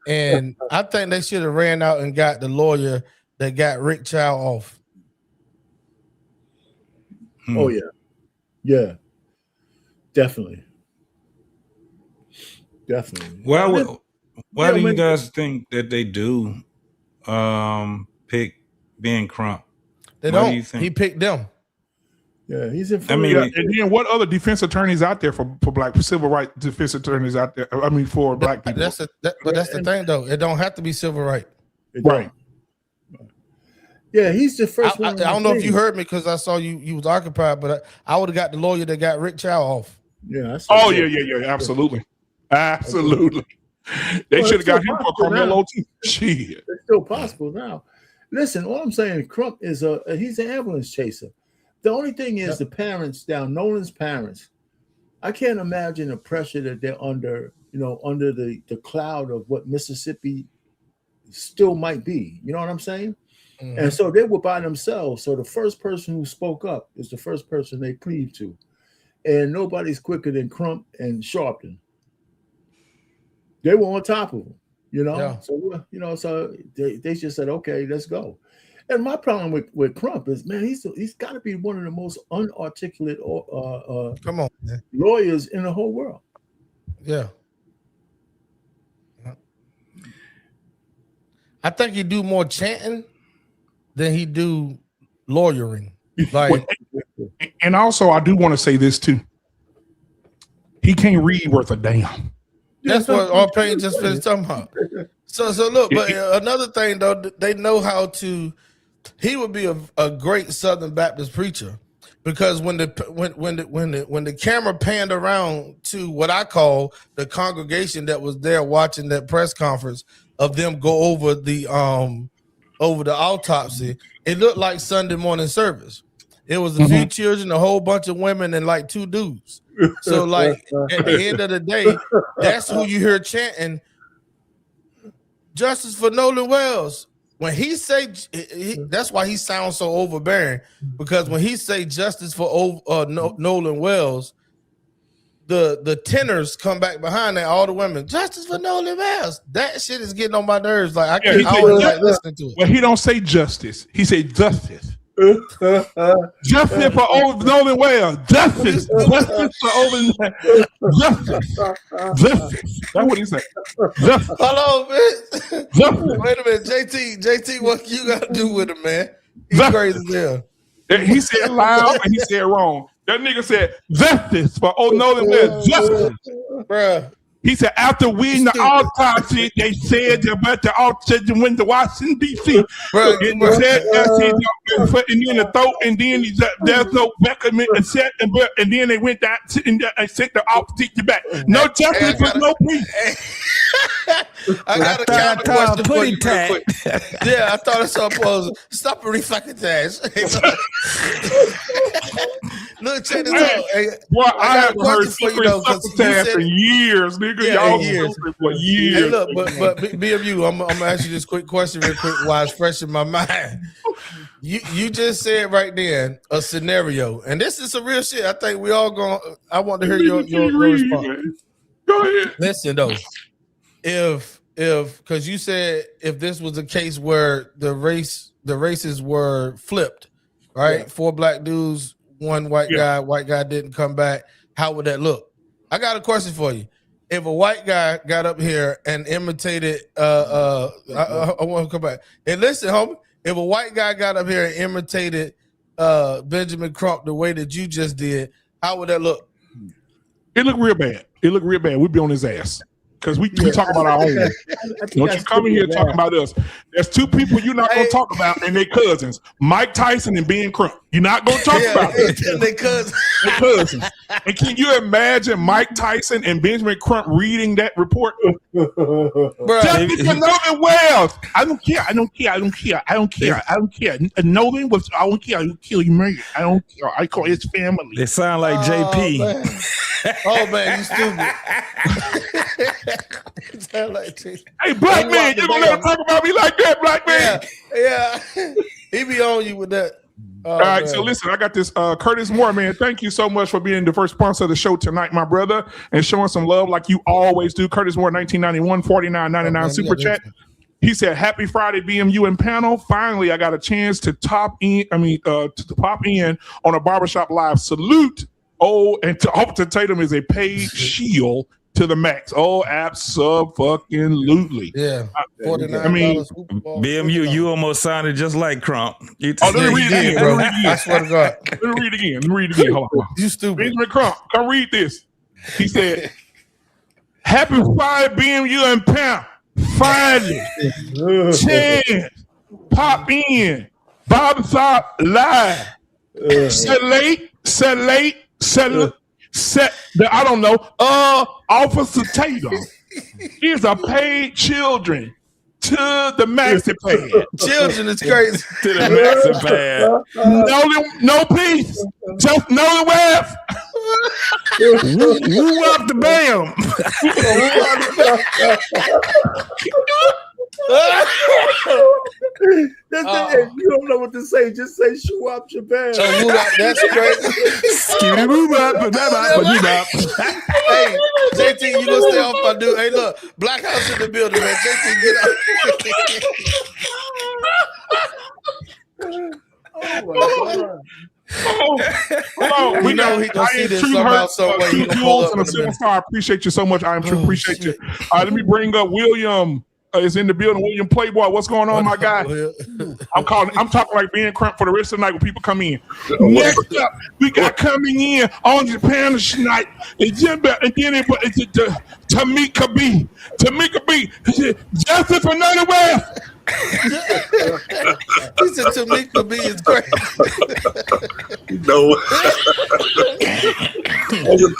and I think they should have ran out and got the lawyer that got Rick Child off. Oh yeah, definitely. Why do you guys think that they do pick Ben Crump? They Why don't. do you think? He picked them. Yeah, he's in. And then what other defense attorneys out there for black civil rights defense attorneys out there? I mean, for black people. That's the thing, though. It don't have to be civil right. Right. Yeah, he's the first one. I don't know if you heard me because I saw you was occupied, but I would have got the lawyer that got Rick Child off. Yeah. Yeah. Absolutely. They should have got him for Karmelo too. Shit. It's still possible now. Listen, all I'm saying, Crump is he's an ambulance chaser. The only thing is the parents down, Nolan's parents. I can't imagine the pressure that they're under, under the cloud of what Mississippi still might be. You know what I'm saying? Mm-hmm. And so they were by themselves. So the first person who spoke up is the first person they cleave to. And nobody's quicker than Crump and Sharpton. They were on top of him, Yeah. So they just said, okay, let's go. And my problem with Crump is, man, he's got to be one of the most unarticulate lawyers in the whole world. Yeah. I think he do more chanting than he do lawyering. Like, and also, I do want to say this too. He can't read worth a damn. That's what our pain just finished talking about. So look, but another thing though, they know how to. He would be a great Southern Baptist preacher because when the camera panned around to what I call the congregation that was there watching that press conference of them go over the autopsy, it looked like Sunday morning service. It was a few children, a whole bunch of women, and like 2 dudes. So like at the end of the day, that's who you hear chanting justice for Nolan Wells. When he say, that's why he sounds so overbearing, because when he say justice for Nolan Wells, the tenors come back behind that, all the women, justice for Nolan Wells. That shit is getting on my nerves. Like I always like listening to it. Well, he don't say justice. He say justice. Justice for Nolan Wells. Justice. Justice for Justice. Justice. That's what he said. Hold on, man. Justice. Wait a minute, JT, what you got to do with him, man? He's crazy as hell. He said loud and he said wrong. That nigga said justice for Nolan Wells. Justice, bruh. He said after winning the autopsy, they said about the autopsy went to Washington D.C. Bro, and then the throat, and then there's no beckoning and set, and then they went down and sent the opposite you back. No justice for no peace. I got a counter question for you real quick. Yeah, I thought I saw pause. Stop and refucking dash. Look, check this out. Hey, boy, I haven't heard secret succotash in years, nigga. Yeah, Y'all years. For years. Hey, look, but BMU, I'm gonna ask you this quick question real quick while it's fresh in my mind. You just said right there a scenario, and this is some real shit. I think we all going. I want to hear your response. Go ahead. Listen though, if because you said if this was a case where the races were flipped, right? Yeah. 4 black dudes, 1 white guy didn't come back. How would that look? I got a question for you. If a white guy got up here and imitated, I want to come back and listen, homie. If a white guy got up here and imitated Benjamin Crump the way that you just did, how would that look? It looked real bad. We'd be on his ass. Because we talk about our own. Don't you come in here talking about us. There's 2 people you're not going to talk about, and they cousins. Mike Tyson and Ben Crump. You're not going to talk about them. They cousins. They're cousins. And can you imagine Mike Tyson and Benjamin Crump reading that report? Justice for Nolan Wells. I don't care. Nolan was, I don't care. You kill you murder. I don't care. I call his family. They sound like JP. Man, you stupid. Hey, black man, you gonna never talk about me like that, black man? Yeah. He be on you with that. All right, so listen, I got this Curtis Moore, man. Thank you so much for being the first sponsor of the show tonight, my brother, and showing some love like you always do. Curtis Moore, 1991, $49.99 super chat. He said, "Happy Friday, BMU and panel. Finally, I got a chance to pop in on a barbershop live. Salute. Oh, and to Tatum is a paid shield to the max. Oh, abso-fucking-lutely. Yeah. $49. I mean, BMU, you almost sounded just like Crump. Let me read it again, bro. I swear to God. Let me read it again. Hold on. You stupid. Benjamin Crump, come read this. He said, "Happy Friday, BMU and Pam. Finally, chance, pop in, barbershop live. I don't know. Officer Tatum is a paid children to the maxi pad. Children is crazy. To the maxi pad. No peace. Just no web. Woo up the bam. You don't know what to say. Just say "shoo up Japan." That's crazy. Hey, JT, you gonna stay off my dude? Hey, look, Black House in the building, man. JT, get out. We know he gonna see this somehow, some way. He gonna pull up in a I appreciate you so much. I am true. Appreciate you. Let me bring up William. Is in the building. William Playboy, what's going on, my guy? I'm talking like Ben Crump for the rest of the night when people come in. Next up, we got coming in on Japan tonight. And then Tamika B. Justice for none of us. He said Tamika B is great. No.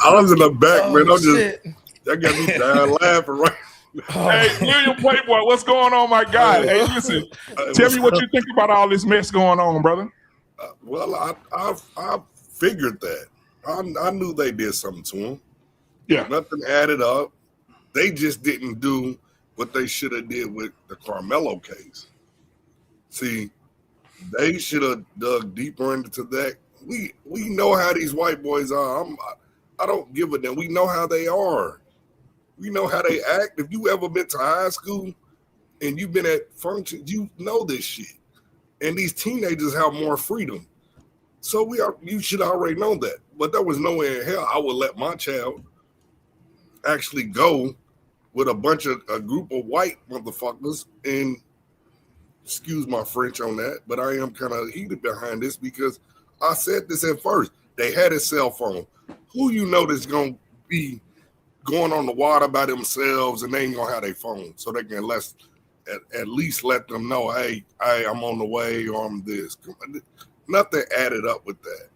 I was in the back, man. That got me dying laughing right. Hey, William Playboy, what's going on, my guy? Hey, listen, tell me what you think about all this mess going on, brother. Well, I figured that. I knew they did something to him. Yeah. Nothing added up. They just didn't do what they should have did with the Karmelo case. See, they should have dug deeper into that. We know how these white boys are. I don't give a damn. We know how they are. We know how they act. If you ever been to high school and you've been at functions, you know this shit. And these teenagers have more freedom. So you should already know that. But there was no way in hell I would let my child actually go with a group of white motherfuckers. And excuse my French on that, but I am kind of heated behind this because I said this at first. They had a cell phone. Who you know that's going to be going on the water by themselves and they ain't gonna have their phone, so they can at least let them know, hey, I'm on the way, or I'm this. Nothing added up with that.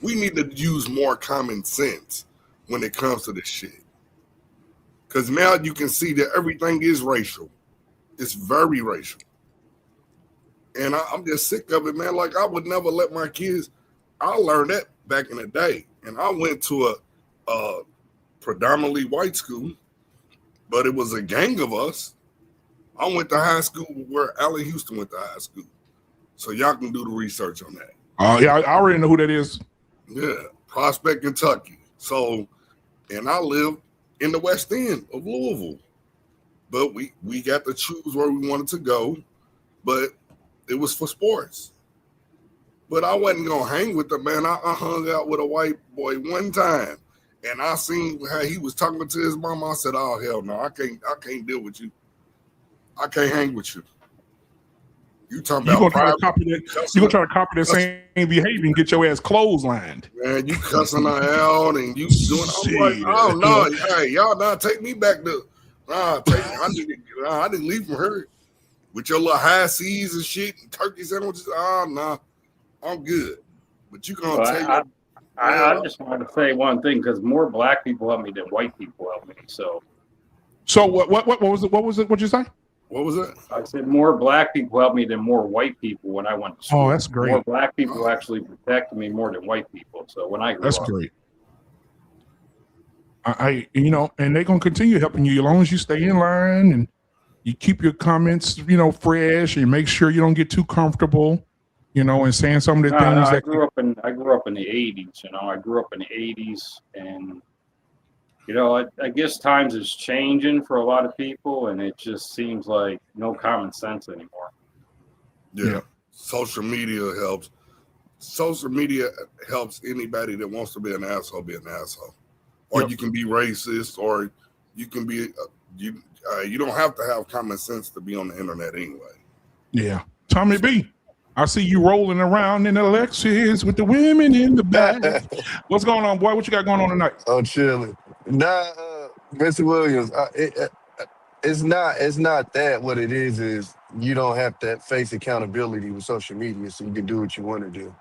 We need to use more common sense when it comes to this shit. Because now you can see that everything is racial. It's very racial. And I'm just sick of it, man. Like, I would never let my kids, I learned that back in the day. And I went to a predominantly white school, but it was a gang of us. I went to high school where Allen Houston went to high school. So y'all can do the research on that. Oh, yeah, I already know who that is. Yeah, Prospect, Kentucky. So, and I live in the West End of Louisville. But we got to choose where we wanted to go, but it was for sports. But I wasn't going to hang with them, man. I hung out with a white boy one time, and I seen how he was talking to his mom. I said, oh, hell no, I can't deal with you. I can't hang with you. You talking about You're gonna try to copy that same behavior and get your ass clotheslined. Man, you cussing her out and you doing. I'm like, oh no, hey, y'all not take me back to. I didn't leave from her with your little high seas and shit and turkey sandwiches. Oh no, I'm good. But you gonna take. I just wanted to say one thing, because more black people help me than white people help me. So what was it? What was it? What'd you say? What was it? I said more black people helped me than more white people when I went to school. Oh, that's great. More black people actually protected me more than white people. So when I grew up. That's great. And they're gonna continue helping you as long as you stay in line and you keep your comments, fresh, and make sure you don't get too comfortable, and saying some of the things. I grew up in the 80s. I grew up in the 80s, and I guess times is changing for a lot of people, and it just seems like no common sense anymore. Yeah. Social media helps. Social media helps anybody that wants to be an asshole be an asshole. Or you can be racist, or you can be you don't have to have common sense to be on the internet anyway. Yeah. Tommy B, I see you rolling around in the Lexus with the women in the back. What's going on, boy? What you got going on tonight? Oh, chilling. Nah, Mr. Williams, it's not that. What it is you don't have to face accountability with social media, so you can do what you want to do.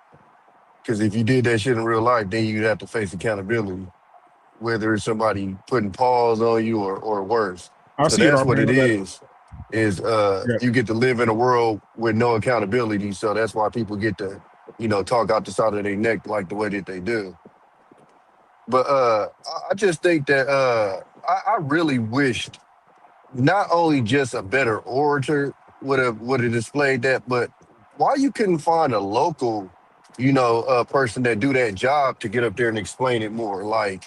Because if you did that shit in real life, then you'd have to face accountability, whether it's somebody putting paws on you or worse. So that's what it is. You get to live in a world with no accountability, so that's why people get to, talk out the side of their neck like the way that they do. But I just think that I really wished not only just a better orator would have displayed that, but why you couldn't find a local, person that do that job to get up there and explain it more. Like,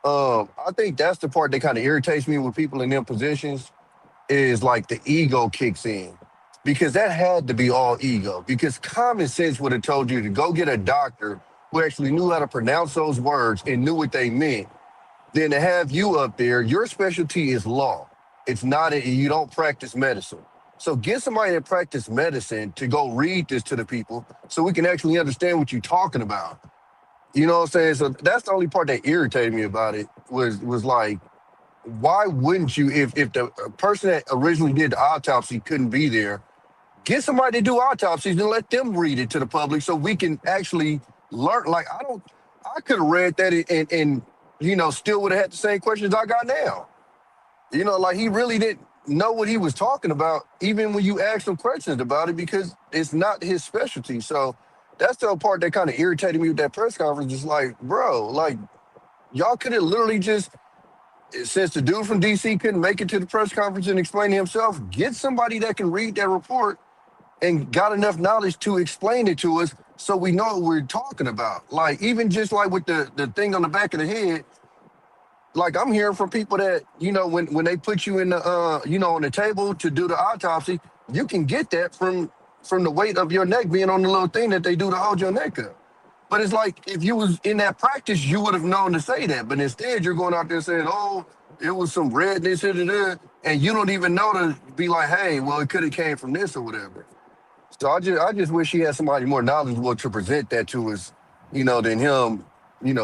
I think that's the part that kind of irritates me with people in them positions, is like the ego kicks in, because that had to be all ego, because common sense would have told you to go get a doctor who actually knew how to pronounce those words and knew what they meant. Then to have you up there, your specialty is law. It's not, you don't practice medicine. So get somebody that practice medicine to go read this to the people so we can actually understand what you're talking about. You know what I'm saying? So that's the only part that irritated me about it was like, why wouldn't you, if the person that originally did the autopsy couldn't be there, get somebody to do autopsies and let them read it to the public so we can actually learn. Like, I could have read that and still would have had the same questions I got now. Like, he really didn't know what he was talking about, even when you asked him questions about it, because it's not his specialty. So that's the part that kind of irritated me with that press conference. It's like, bro, like, y'all could have literally just, since the dude from DC couldn't make it to the press conference and explain himself, get somebody that can read that report and got enough knowledge to explain it to us so we know what we're talking about. Like, even just like with the thing on the back of the head, like, I'm hearing from people that, when they put you in the, on the table to do the autopsy, you can get that from the weight of your neck being on the little thing that they do to hold your neck up. But it's like, if you was in that practice, you would have known to say that. But instead, you're going out there saying, oh, it was some redness, and you don't even know to be like, hey, well, it could have came from this or whatever. So I just wish he had somebody more knowledgeable to present that to us, than him,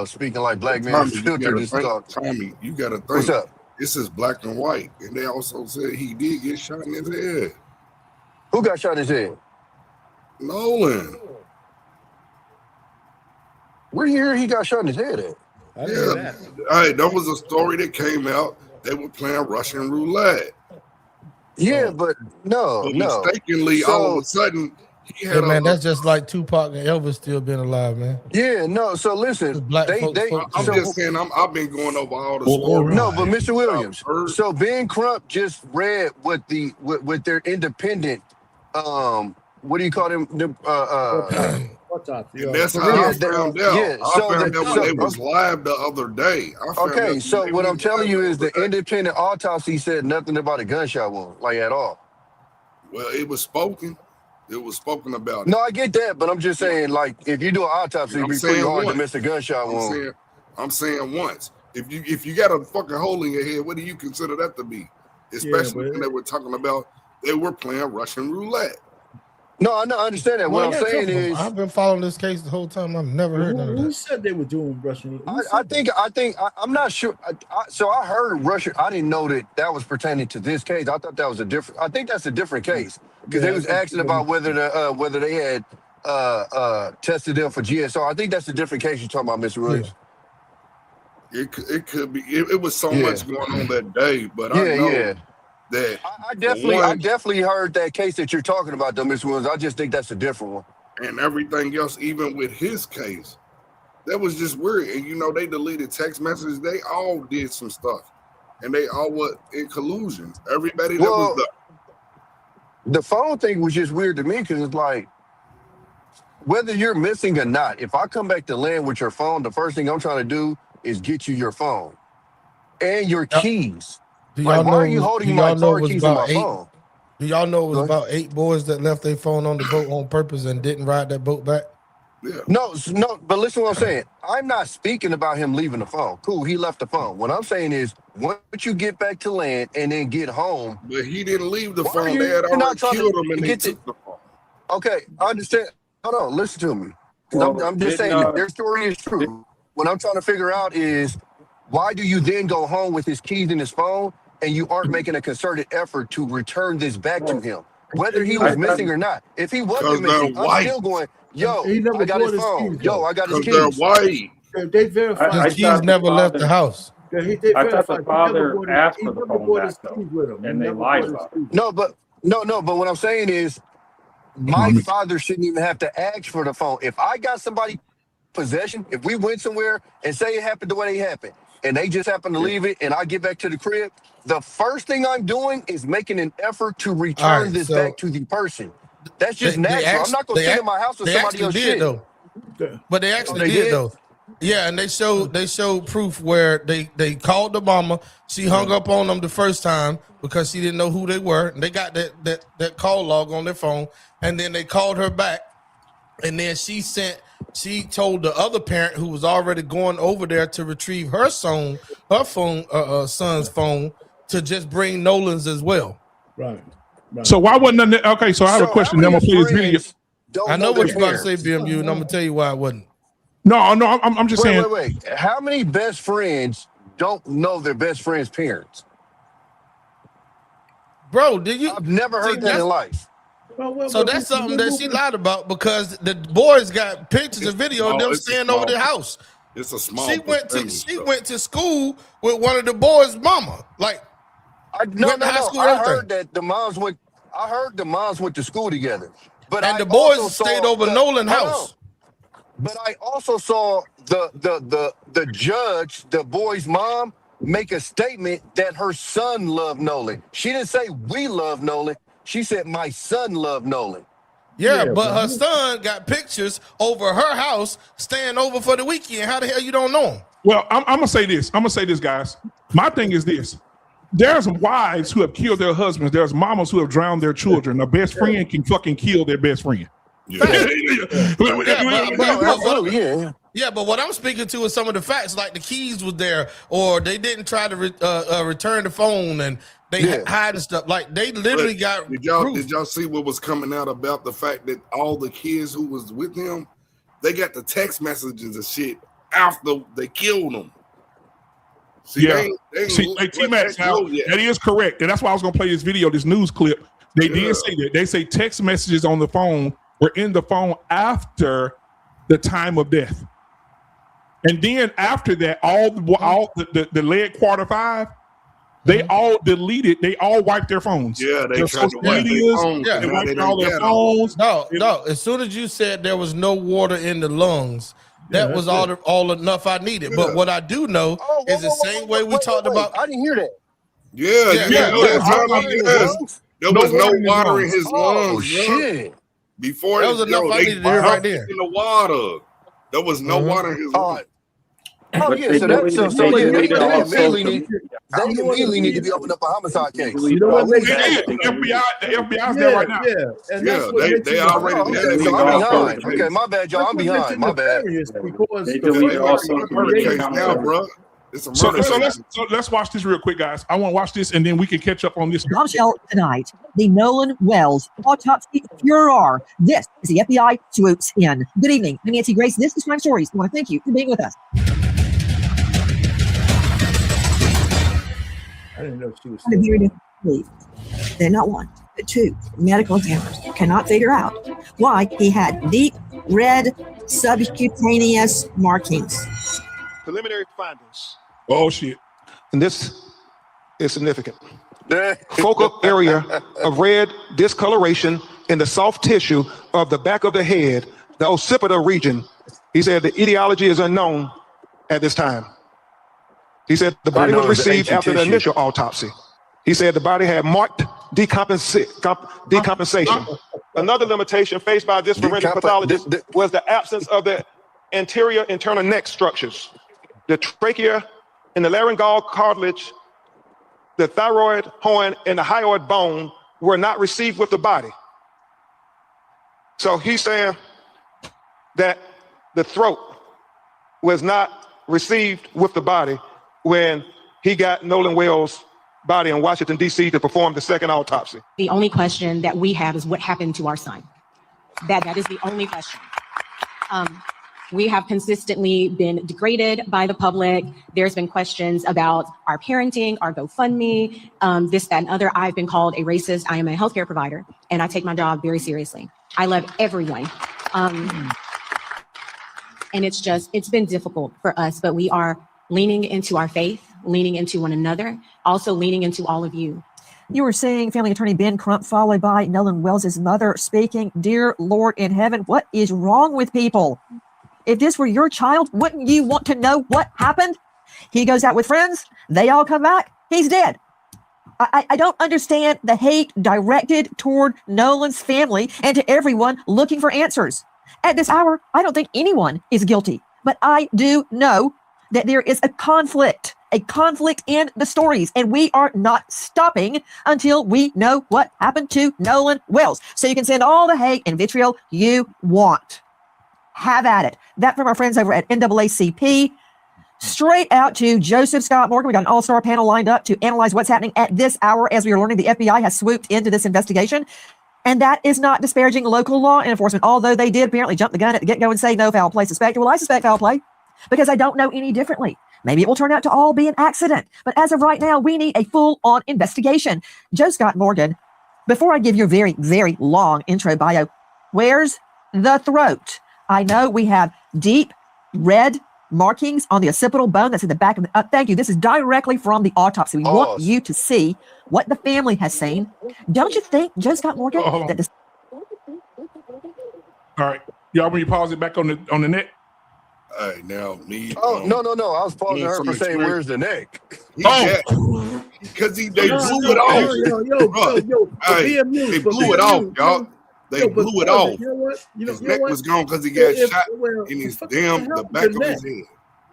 speaking like Black Man Unfiltered and stuff. Tommy, you got to think. What's up? This is black and white, and they also said he did get shot in his head. Who got shot in his head? Nolan. Where you hear he got shot in his head at? Yeah, hey, that was a story that came out. They were playing Russian roulette. Yeah, but no. Mistakenly, all of a sudden, he had man, that's just like Tupac and Elvis still being alive, man. Yeah, no. So listen, I'm just saying, I've been going over all the stories. No, but Mr. Williams. So Ben Crump just read what their independent, what do you call them? And that's how I found out. Yeah, I found out when it was live the other day. Okay, so what I'm telling you is the independent autopsy said nothing about a gunshot wound, like at all. Well, it was spoken. It was spoken about. No, I get that, but I'm just saying, like, if you do an autopsy, it'd be pretty hard to miss a gunshot wound. I'm saying once. If you got a fucking hole in your head, what do you consider that to be? Especially when they were talking about they were playing Russian roulette. No, I understand that. What I'm saying is, I've been following this case the whole time. I've never heard none of that. Who said they were doing Russian? I'm not sure. So I heard Russian. I didn't know that was pertaining to this case. I thought that was a different. I think that's a different case because they was asking about whether they had tested them for GSR. I think that's a different case you're talking about, Mr. Williams. It could be. It was so much going on that day, but I know that I definitely heard that case that you're talking about, though, Mr. Williams. I just think that's a different one. And everything else, even with his case, that was just weird. And they deleted text messages. They all did some stuff, and they all were in collusion. Everybody that was the phone thing was just weird to me because it's like, whether you're missing or not, if I come back to land with your phone, the first thing I'm trying to do is get you your phone and your keys. Like, why are you holding my car keys in my phone? Do y'all know it was about 8 boys that left their phone on the boat on purpose and didn't ride that boat back? Yeah. No, but listen to what I'm saying. I'm not speaking about him leaving the phone. Cool, he left the phone. What I'm saying is, once you get back to land and then get home. But he didn't leave the phone. They had already killed him and they took the phone. Okay, I understand. Hold on, listen to me. I'm just saying, their story is true. What I'm trying to figure out is, why do you then go home with his keys and his phone and you aren't making a concerted effort to return this back to him, whether he was missing or not? If he wasn't missing, I'm still going, yo, I got his phone. Yo, I got his keys. They're white. They verified his keys never left the house. I thought the father asked for the phone back, though, and they lied about it. No, but what I'm saying is, my father shouldn't even have to ask for the phone. If I got somebody possession, if we went somewhere and say it happened the way it happened, and they just happen to leave it, and I get back to the crib, the first thing I'm doing is making an effort to return this back to the person. That's just natural. I'm not going to sit in my house with somebody else's shit. Though. But they actually did though. Yeah, and they showed proof where they called the mama. She hung up on them the first time because she didn't know who they were. And they got that call log on their phone, and then they called her back, and then she told the other parent who was already going over there to retrieve her son's phone to just bring Nolan's as well. Right. So why wasn't that? Okay, so I have a question. I'm gonna play this video. I know what you're about to say, BMU, and I'm gonna tell you why it wasn't. No, I'm just saying. Wait. How many best friends don't know their best friend's parents? Bro, did you? I've never heard that in life. So that's something that she lied about because the boys got pictures and video of them staying over their house. It's a small. She went to school with one of the boys' mama. Like, I heard that the moms went. I heard the moms went to school together, but the boys stayed over Nolan's house. But I also saw the judge, the boy's mom, make a statement that her son loved Nolan. She didn't say we love Nolan. She said my son loved Nolan. Yeah, but her son got pictures over her house, staying over for the weekend. How the hell you don't know him? Well, I'm gonna say this. Guys. My thing is this. There's wives who have killed their husbands. There's mamas who have drowned their children. A best friend can fucking kill their best friend. Yeah, but what I'm speaking to is some of the facts, like the keys was there, or they didn't try to return the phone, and they hide and stuff. Like they literally got. Did y'all see what was coming out about the fact that all the kids who was with him, they got the text messages and shit after they killed him. See, Yeah. they ain't See, hey, T-Max, let now, that go yet. that is correct. And that's why I was going to play this video, this news clip. They did say that. They say text messages on the phone were in the phone after the time of death. And then after that, all the leg quarter five, they all deleted, they all wiped their phones. Yeah, they their tried to wipe their phones, they and now wiped they all done their got all phones. No. As soon as you said there was no water in the lungs, that was all enough I needed. But what I do know is the same way we talked about. I didn't hear that. There was no water in his lungs. Oh, bro. shit. Before That was enough I needed to hear right there. in the water. There was no water in his lungs. Oh, yeah, so they immediately need to be opening up a homicide case. You know what makes sense? The FBI's there right now. And they already there. So I'm behind. Okay, my bad, y'all. I'm behind. My bad. They deleted also murder case now, bro. It's a murder case. So let's watch this real quick, guys. I want to watch this, and then we can catch up on this. Bombshell tonight, the Nolan Wells autopsy furor. This is the FBI swoops in. Good evening. I'm Nancy Grace. This is Crime Stories. I want to thank you for being with us. I didn't know she was. They're not one, but two medical examiners cannot figure out why he had deep red subcutaneous markings. Preliminary findings. Oh, shit. And this is significant. Focal area of red discoloration in the soft tissue of the back of the head, the occipital region. He said the etiology is unknown at this time. He said the body was received after the initial autopsy. He said the body had marked decompensation. Another limitation faced by this forensic pathologist was the absence of the anterior internal neck structures. The trachea and the laryngeal cartilage, the thyroid horn, and the hyoid bone were not received with the body. So he's saying that the throat was not received with the body when he got Nolan Wells' body in Washington, D.C. to perform the second autopsy. The only question that we have is what happened to our son. That is the only question. We have consistently been degraded by the public. There's been questions about our parenting, our GoFundMe, this, that, and other. I've been called a racist. I am a healthcare provider, and I take my job very seriously. I love everyone. And it's been difficult for us, but we are leaning into our faith, leaning into one another, also leaning into all of you. You were saying family attorney Ben Crump, followed by Nolan Wells' mother, speaking, "Dear Lord in heaven, what is wrong with people? If this were your child, wouldn't you want to know what happened? He goes out with friends, they all come back, he's dead." I don't understand the hate directed toward Nolan's family and to everyone looking for answers. At this hour, I don't think anyone is guilty, but I do know that there is a conflict in the stories, and we are not stopping until we know what happened to Nolan Wells. So you can send all the hate and vitriol you want. Have at it. That from our friends over at NAACP. Straight out to Joseph Scott Morgan. We got an all-star panel lined up to analyze what's happening at this hour as we are learning the FBI has swooped into this investigation. And that is not disparaging local law enforcement, although they did apparently jump the gun at the get-go and say no foul play suspected. Well, I suspect foul play because I don't know any differently. Maybe it will turn out to all be an accident. But as of right now, we need a full-on investigation. Joe Scott Morgan, before I give you a very, very long intro bio, where's the throat? I know we have deep red markings on the occipital bone that's in the back of the, thank you. This is directly from the autopsy. We want you to see what the family has seen. Don't you think, Joe Scott Morgan, that this... All right. Y'all, when you pause it back on the net? Hey, now me. No. I was pausing her for saying, "Where's the neck?" Because they blew it off. They blew it off, y'all. They blew it off. You know what? His neck was gone because he got shot in his the back of his head.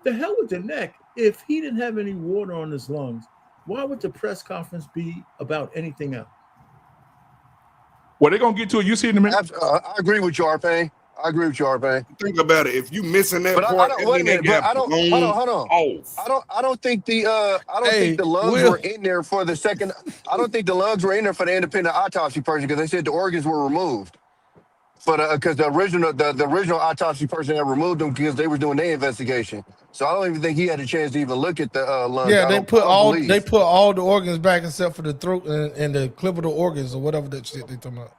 The hell with the neck. If he didn't have any water on his lungs, why would the press conference be about anything else? Well, they're going to get to it. You see it in a minute. I agree with you, Arpane. Think about it. If you missing that part, hold on. I don't think the lungs were in there for the second. I don't think the lungs were in there for the independent autopsy person because they said the organs were removed. because the original autopsy person had removed him because they were doing their investigation. So I don't even think he had a chance to even look at the lungs. Yeah, they put all the organs back except for the throat and the clitoral organs or whatever that shit they talking about.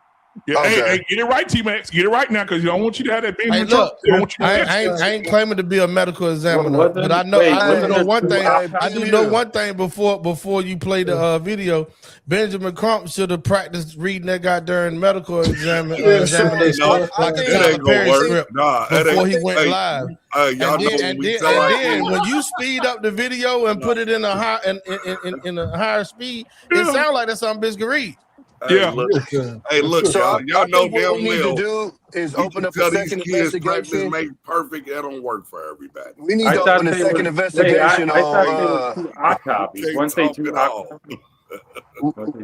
Yeah, hey, get it right, T-Max. Get it right now, because you don't want you to have that Benjamin Trump. I ain't claiming to be a medical examiner, but I know one thing. I do know one thing before you play the video. Benjamin Crump should have practiced reading that goddamn medical examination like a Tyler Perry script before he went live. And then when you speed up the video and put it in a higher speed, it sounds like that's something bitch can read. Hey, look, So y'all know I think what damn we need well. to do is you open can up a tell these second kids practice investigation. make perfect. That don't work for everybody. We need to open a second investigation I thought there was on. two autopsies. One say two autopsies.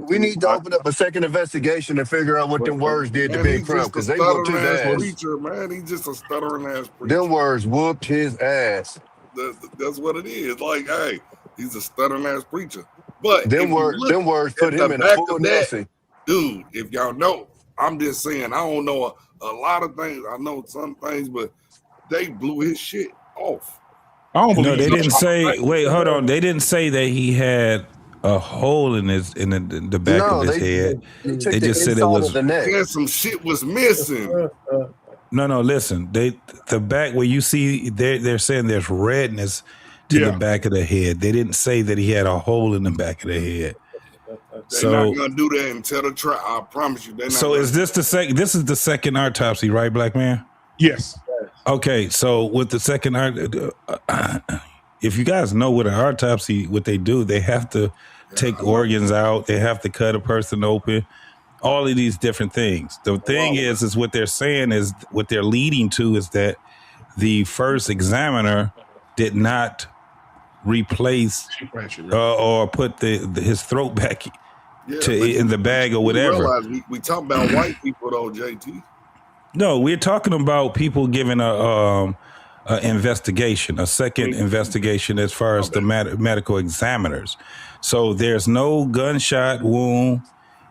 We need to open up a second investigation and figure out what them words did to Man, Big he's Crump, just a because they whooped his stuttering ass ass. preacher, man. He's just a stuttering ass preacher. Them words whooped his ass. That's what it is. Like, hey, he's a stuttering ass preacher. But Them words put him in a full Nelson. Dude, if y'all know, I'm just saying, I don't know a lot of things. I know some things, but they blew his shit off. I don't No, they didn't say. Wait, hold on. They didn't say that he had a hole in the back of his head. They just said it was. Yeah, some shit was missing. No. Listen, the back where you see they're saying there's redness to the back of the head. They didn't say that he had a hole in the back of the head. They're not gonna do that until the trial. I promise you. So is this the second? This is the second autopsy, right, Black Man? Yes. Okay, so with the second if you guys know what an autopsy, what they do, they have to take organs out. They have to cut a person open. All of these different things. The thing is what they're saying is what they're leading to is that the first examiner did not replace or put his throat back in the bag or whatever. We talk about white people though, JT. No, we're talking about people giving a investigation, a second investigation as far as the medical examiners. So there's no gunshot wound.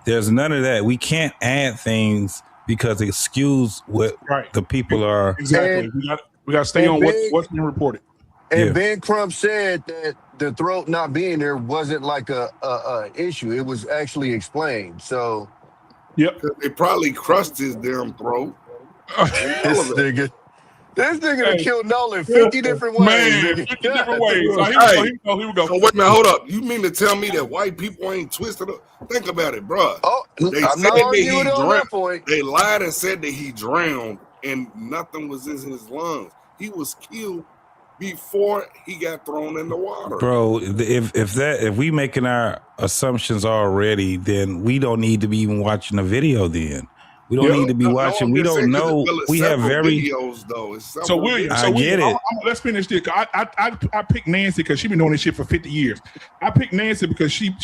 There's none of that. We can't add things because it skews what the people are. Exactly. We got to stay on what's being reported. And Ben Crump said that the throat not being there wasn't like a issue. It was actually explained. So, it probably crushed his damn throat. This nigga done killed Nolan 50 different ways. Man, 50 different ways. So here we go. So wait a minute, hold up. You mean to tell me that white people ain't twisted up? Think about it, bro. I'm not arguing on that point. They lied and said that he drowned and nothing was in his lungs. He was killed before he got thrown in the water. Bro, if we making our assumptions already, then we don't need to be even watching the video then. We don't need to be watching. We don't know. We have videos though. So William, I get it. Let's finish this. I picked Nancy because she's been doing this shit for 50 years. I picked Nancy because she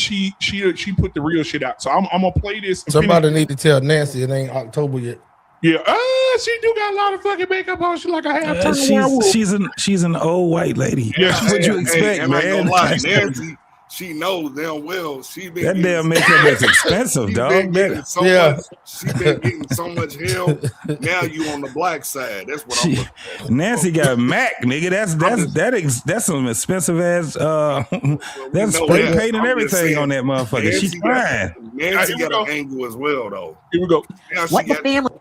put the real shit out. So I'm gonna play this. Somebody need to tell Nancy it ain't October yet. Yeah, she do got a lot of fucking makeup on. She's like a half turn werewolf. She's an old white lady. Yeah, what you expect, man? I ain't gonna lie, Nancy. She knows damn well she been that damn makeup is expensive, dog. She been getting so much hell. Now you on the black side. That's what I'm looking at. Nancy got Mac, nigga. That's some expensive ass. That's spray paint and everything on that motherfucker. She's fine. Nancy got an angle as well, though. Here we go. What the family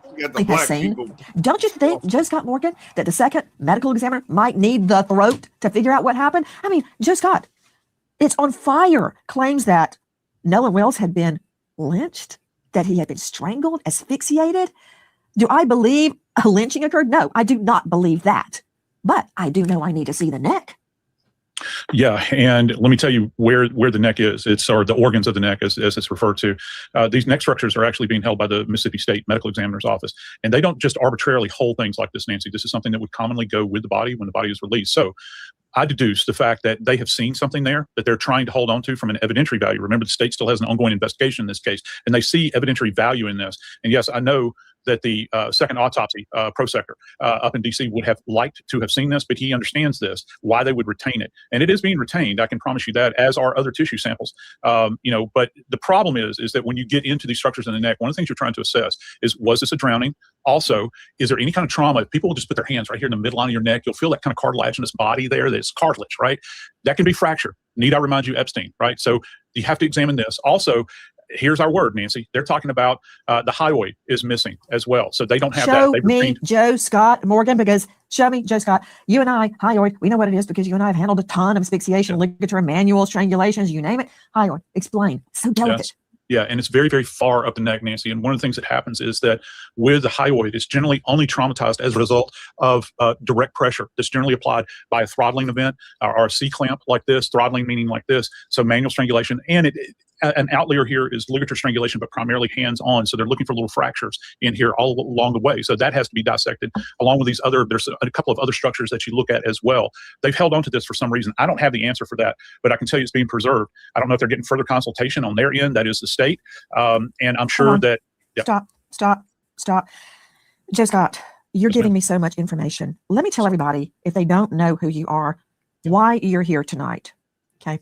has seen. Don't you think, Joe Scott Morgan, that the second medical examiner might need the throat to figure out what happened? I mean, Joe Scott, it's on fire, claims that Nolan Wells had been lynched, that he had been strangled, asphyxiated. Do I believe a lynching occurred? No, I do not believe that. But I do know I need to see the neck. Yeah, and let me tell you where the neck is. Or the organs of the neck, as it's referred to. These neck structures are actually being held by the Mississippi State Medical Examiner's Office, and they don't just arbitrarily hold things like this, Nancy. This is something that would commonly go with the body when the body is released. So I deduce the fact that they have seen something there that they're trying to hold on to from an evidentiary value. Remember, the state still has an ongoing investigation in this case, and they see evidentiary value in this. And yes, I know that the second autopsy prosector up in D.C. would have liked to have seen this, but he understands this, why they would retain it. And it is being retained, I can promise you that, as are other tissue samples. But the problem is that when you get into these structures in the neck, one of the things you're trying to assess is, was this a drowning? Also, is there any kind of trauma? If people will just put their hands right here in the midline of your neck, you'll feel that kind of cartilaginous body there, that's cartilage, right? That can be fractured. Need I remind you, Epstein, right? So you have to examine this. Also, here's our word, Nancy. They're talking about the hyoid is missing as well. So they don't have that. Show me Joe Scott Morgan, because show me Joe Scott. You and I, hyoid, we know what it is because you and I have handled a ton of asphyxiation, ligature, manual strangulations, you name it. Hyoid, explain. So delicate. Yes. Yeah, and it's very, very far up the neck, Nancy. And one of the things that happens is that with the hyoid, it's generally only traumatized as a result of direct pressure that's generally applied by a throttling event or a C-clamp like this, throttling meaning like this, so manual strangulation. And an outlier here is ligature strangulation, but primarily hands-on. So they're looking for little fractures in here all along the way. So that has to be dissected along with these other, there's a couple of other structures that you look at as well. They've held on to this for some reason. I don't have the answer for that, but I can tell you it's being preserved. I don't know if they're getting further consultation on their end, that is the state. And I'm sure that... Yeah. Stop. Joe Scott, you're giving me so much information. Let me tell everybody, if they don't know who you are, why you're here tonight. Okay.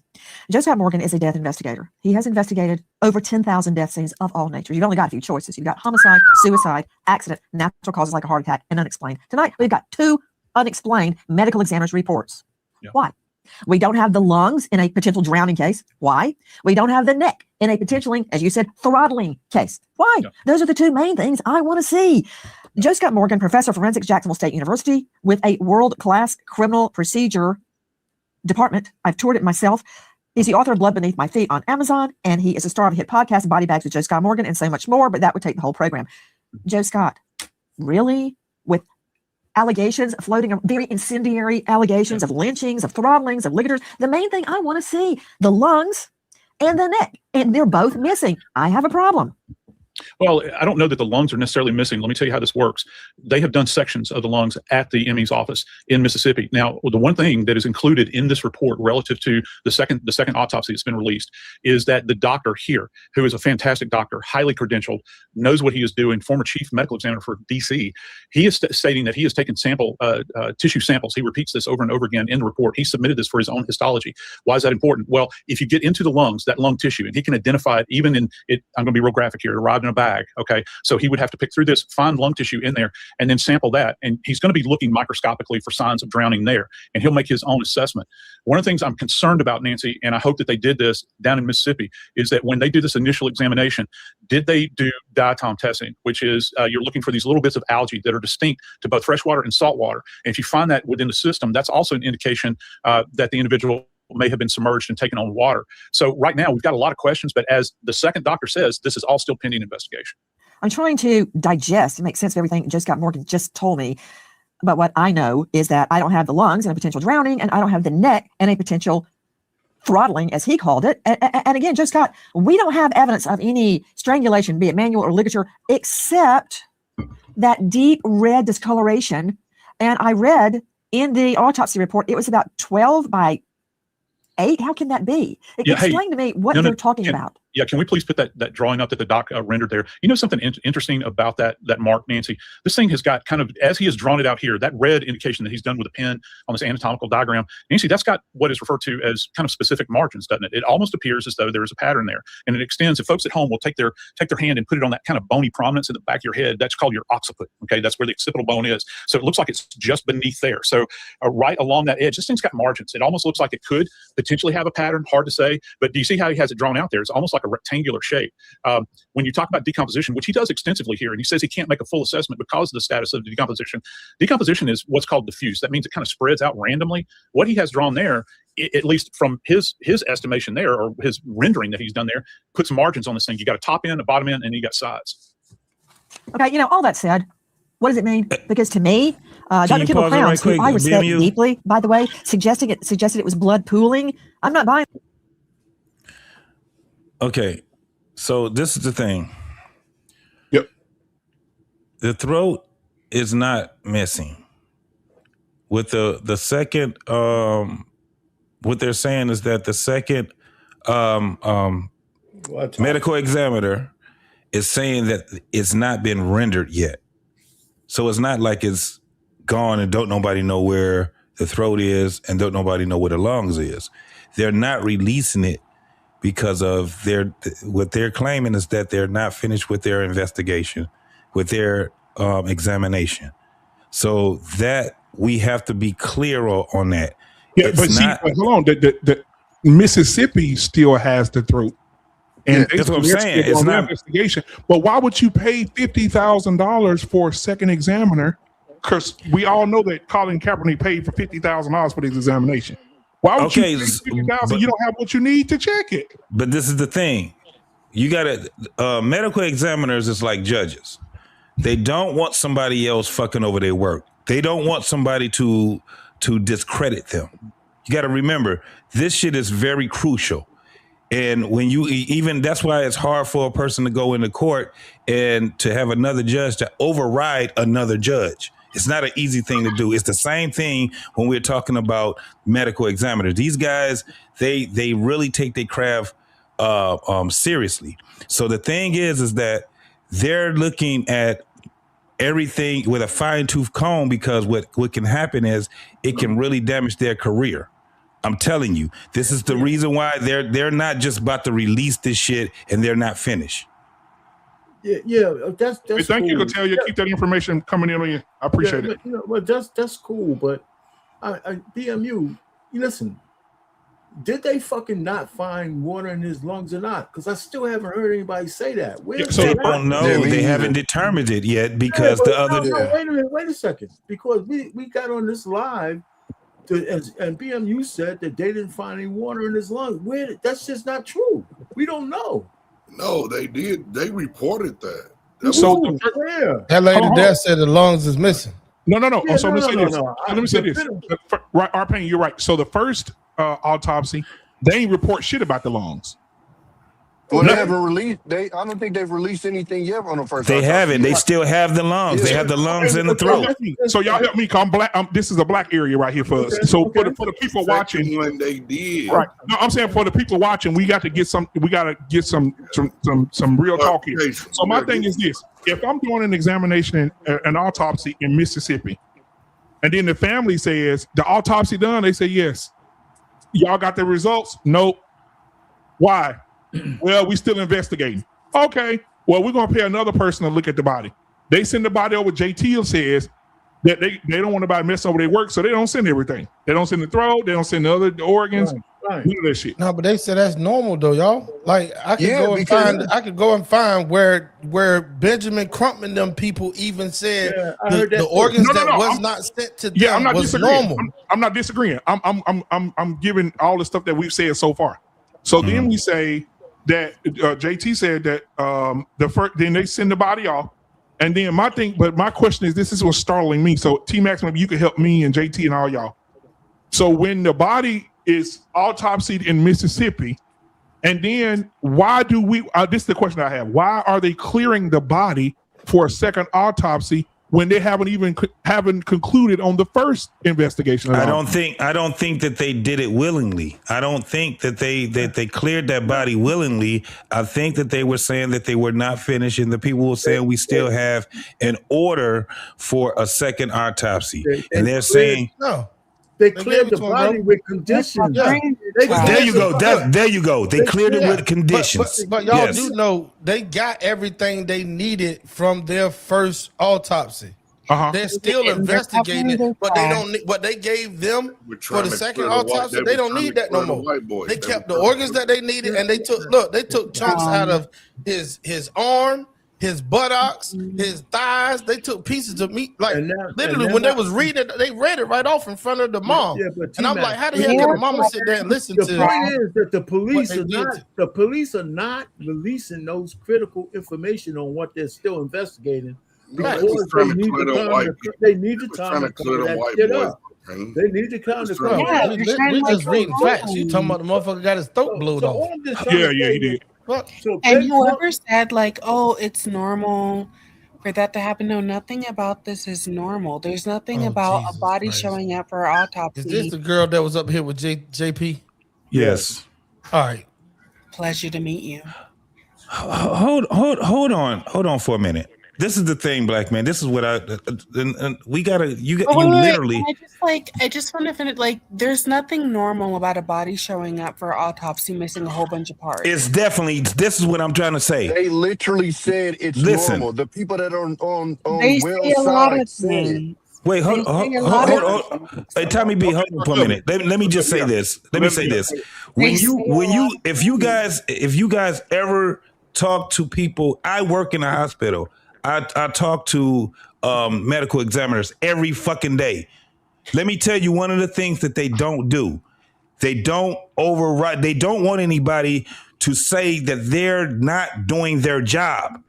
Joe Scott Morgan is a death investigator. He has investigated over 10,000 death scenes of all nature. You've only got a few choices. You've got homicide, suicide, accident, natural causes like a heart attack, and unexplained. Tonight, we've got 2 unexplained medical examiner's reports. Yeah. Why? We don't have the lungs in a potential drowning case. Why? We don't have the neck in a potentially, as you said, throttling case. Why? Yeah. Those are the 2 main things I want to see. Joe Scott Morgan, professor of forensics, Jacksonville State University, with a world-class criminal procedure department. I've toured it myself. He's the author of Blood Beneath My Feet on Amazon, and he is a star of a hit podcast, Body Bags with Joe Scott Morgan, and so much more, but that would take the whole program. Joe Scott, really? With allegations floating, very incendiary allegations of lynchings, of throttlings, of ligatures. The main thing I want to see, the lungs and the neck, and they're both missing. I have a problem. Well, I don't know that the lungs are necessarily missing. Let me tell you how this works. They have done sections of the lungs at the ME's office in Mississippi. Now, the one thing that is included in this report relative to the second autopsy that's been released is that the doctor here, who is a fantastic doctor, highly credentialed, knows what he is doing, former chief medical examiner for DC, he is stating that he has taken tissue samples. He repeats this over and over again in the report. He submitted this for his own histology. Why is that important? Well, if you get into the lungs, that lung tissue, and he can identify it even in it, I'm going to be real graphic here, it arrived in a bag. Okay. So he would have to pick through this, find lung tissue in there, and then sample that. And he's going to be looking microscopically for signs of drowning there. And he'll make his own assessment. One of the things I'm concerned about, Nancy, and I hope that they did this down in Mississippi, is that when they do this initial examination, did they do diatom testing, which is you're looking for these little bits of algae that are distinct to both freshwater and saltwater. And if you find that within the system, that's also an indication that the individual may have been submerged and taken on water. So right now we've got a lot of questions, but as the second doctor says, this is all still pending investigation. I'm trying to digest and make sense of everything Joe Scott Morgan just told me. But what I know is that I don't have the lungs and a potential drowning, and I don't have the neck and a potential throttling, as he called it. And again, Joe Scott, we don't have evidence of any strangulation, be it manual or ligature, except that deep red discoloration. And I read in the autopsy report, it was about 12 by 8. How can that be? Explain to me what you're talking about. Yeah, can we please put that drawing up that the doc rendered there? You know something interesting about that mark, Nancy? This thing has got kind of, as he has drawn it out here, that red indication that he's done with a pen on this anatomical diagram, Nancy, that's got what is referred to as kind of specific margins, doesn't it? It almost appears as though there is a pattern there, and it extends. If folks at home will take their hand and put it on that kind of bony prominence in the back of your head, that's called your occiput. Okay, that's where the occipital bone is. So it looks like it's just beneath there. So right along that edge, this thing's got margins. It almost looks like it could potentially have a pattern. Hard to say, but do you see how he has it drawn out there? It's almost like a rectangular shape. When you talk about decomposition, which he does extensively here, and he says he can't make a full assessment because of the status of the decomposition. Decomposition is what's called diffuse. That means it kind of spreads out randomly. What he has drawn there, at least from his estimation there, or his rendering that he's done there, puts margins on this thing. You got a top end, a bottom end, and you got sides. Okay, all that said, what does it mean? Because to me, Dr. Kendall Crowns, who I respect deeply, by the way, suggested it was blood pooling. I'm not buying. Okay, so this is the thing. Yep. The throat is not missing. With the second, what they're saying is that the second medical examiner is saying that it's not been rendered yet. So it's not like it's gone and don't nobody know where the throat is and don't nobody know where the lungs is. They're not releasing it because of what they're claiming is that they're not finished with their investigation, with their examination. So that we have to be clear on that. Yeah, but hold on. The Mississippi still has the throat. And that's what I'm saying. It's not investigation. But why would you pay $50,000 for a second examiner? Because we all know that Colin Kaepernick paid for $50,000 for this examination. Why would you pay $50,000? You don't have what you need to check it. But this is the thing. You got to medical examiners is like judges. They don't want somebody else fucking over their work. They don't want somebody to discredit them. You got to remember, this shit is very crucial. And when that's why it's hard for a person to go into court and to have another judge to override another judge. It's not an easy thing to do. It's the same thing when we're talking about medical examiners. These guys, they really take their craft seriously. So the thing is that they're looking at everything with a fine-tooth comb, because what can happen is it can really damage their career. I'm telling you, this is the reason why they're not just about to release this shit and they're not finished. Yeah, that's hey, thank cool. you, Cotillo. Keep that information coming in on you. I appreciate it. But that's cool. But BMU, listen, did they fucking not find water in his lungs or not? Because I still haven't heard anybody say that. They don't know. They haven't determined it yet because wait a second. Because we got on this live. And BMU said that they didn't find any water in his lungs. That's just not true. We don't know. No, they did. They reported that. That lady there said the lungs is missing. No. So let me say this. Right, Arpane, you're right. So the first autopsy, they ain't report shit about the lungs. Well, they haven't released. I don't think they've released anything yet on the first. They haven't. They still have the lungs. They have the lungs in the throat. So y'all help me. I'm black. This is a black area right here for us. So for the people watching, when they did, right? No, I'm saying for the people watching, we got to get some. We got to get some real talk here. So my thing is this: if I'm doing an examination, an autopsy in Mississippi, and then the family says the autopsy done, they say yes. Y'all got the results? Nope. Why? Well, we still investigating. Okay. Well, we're gonna pay another person to look at the body. They send the body over. JT says that they don't want anybody messing over their work, so they don't send everything. They don't send the throat. They don't send the other organs. Right. None of that shit. No, but they said that's normal though, y'all. Like I could go and find where Benjamin Crump and them people even said the organs was not sent to them was normal. I'm not disagreeing. I'm giving all the stuff that we've said so far. So then we say that JT said that then they send the body off, and then my question is this is what's startling me. So T-Max, maybe you can help me and JT and all y'all. So when the body is autopsied in Mississippi, and then why do we? This is the question I have. Why are they clearing the body for a second autopsy when they haven't concluded on the first investigation? I don't think that they did it willingly. I don't think that they cleared that body willingly. I think that they were saying that they were not finished, and the people were saying we still have an order for a second autopsy, and they're saying no. They cleared the body with conditions. There you go. There you go. They cleared it with conditions. But y'all do know they got everything they needed from their first autopsy. They're still investigating it, but they don't. What they gave them for the second autopsy, they don't need that no more. They kept the organs that they needed, and they took chunks out of his arm, his buttocks, his thighs. They took pieces of meat. Like literally, when they was reading it, they read it right off in front of the mom. And I'm like, how the hell can the mama sit there and listen to? The point is that the police are not releasing those critical information on what they're still investigating. Because they need the time to cover that shit up. They need to come to cover. Yeah, we just reading facts. You talking about the motherfucker got his throat blew off? Yeah, he did. And whoever said like, oh, it's normal for that to happen, no, nothing about this is normal. There's nothing about a body showing up for autopsy. Is this the girl that was up here with JP? Yes. All right. Pleasure to meet you. Hold on for a minute. This is the thing, Black Man. This is what we gotta. You literally. I just want to finish. Like, there's nothing normal about a body showing up for autopsy missing a whole bunch of parts. It's definitely. This is what I'm trying to say. They literally said it's normal. The people that are on Will's side said it. Wait, hold on. Hey, Tommy B, hold on for a minute. Let me just say this. Let me say this. If you guys ever talk to people, I work in a hospital. I talk to medical examiners every fucking day. Let me tell you one of the things that they don't do. They don't override. They don't want anybody to say that they're not doing their job.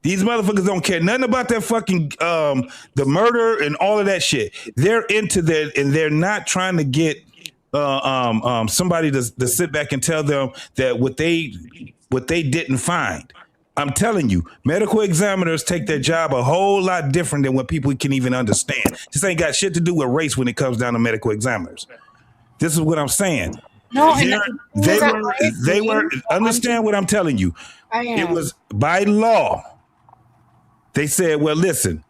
These motherfuckers don't care nothing about that fucking the murder and all of that shit. They're into that, and they're not trying to get somebody to sit back and tell them that what they didn't find. I'm telling you, medical examiners take their job a whole lot different than what people can even understand. This ain't got shit to do with race when it comes down to medical examiners. This is what I'm saying. No, they were understand what I'm telling you. It was by law. They said, well, listen,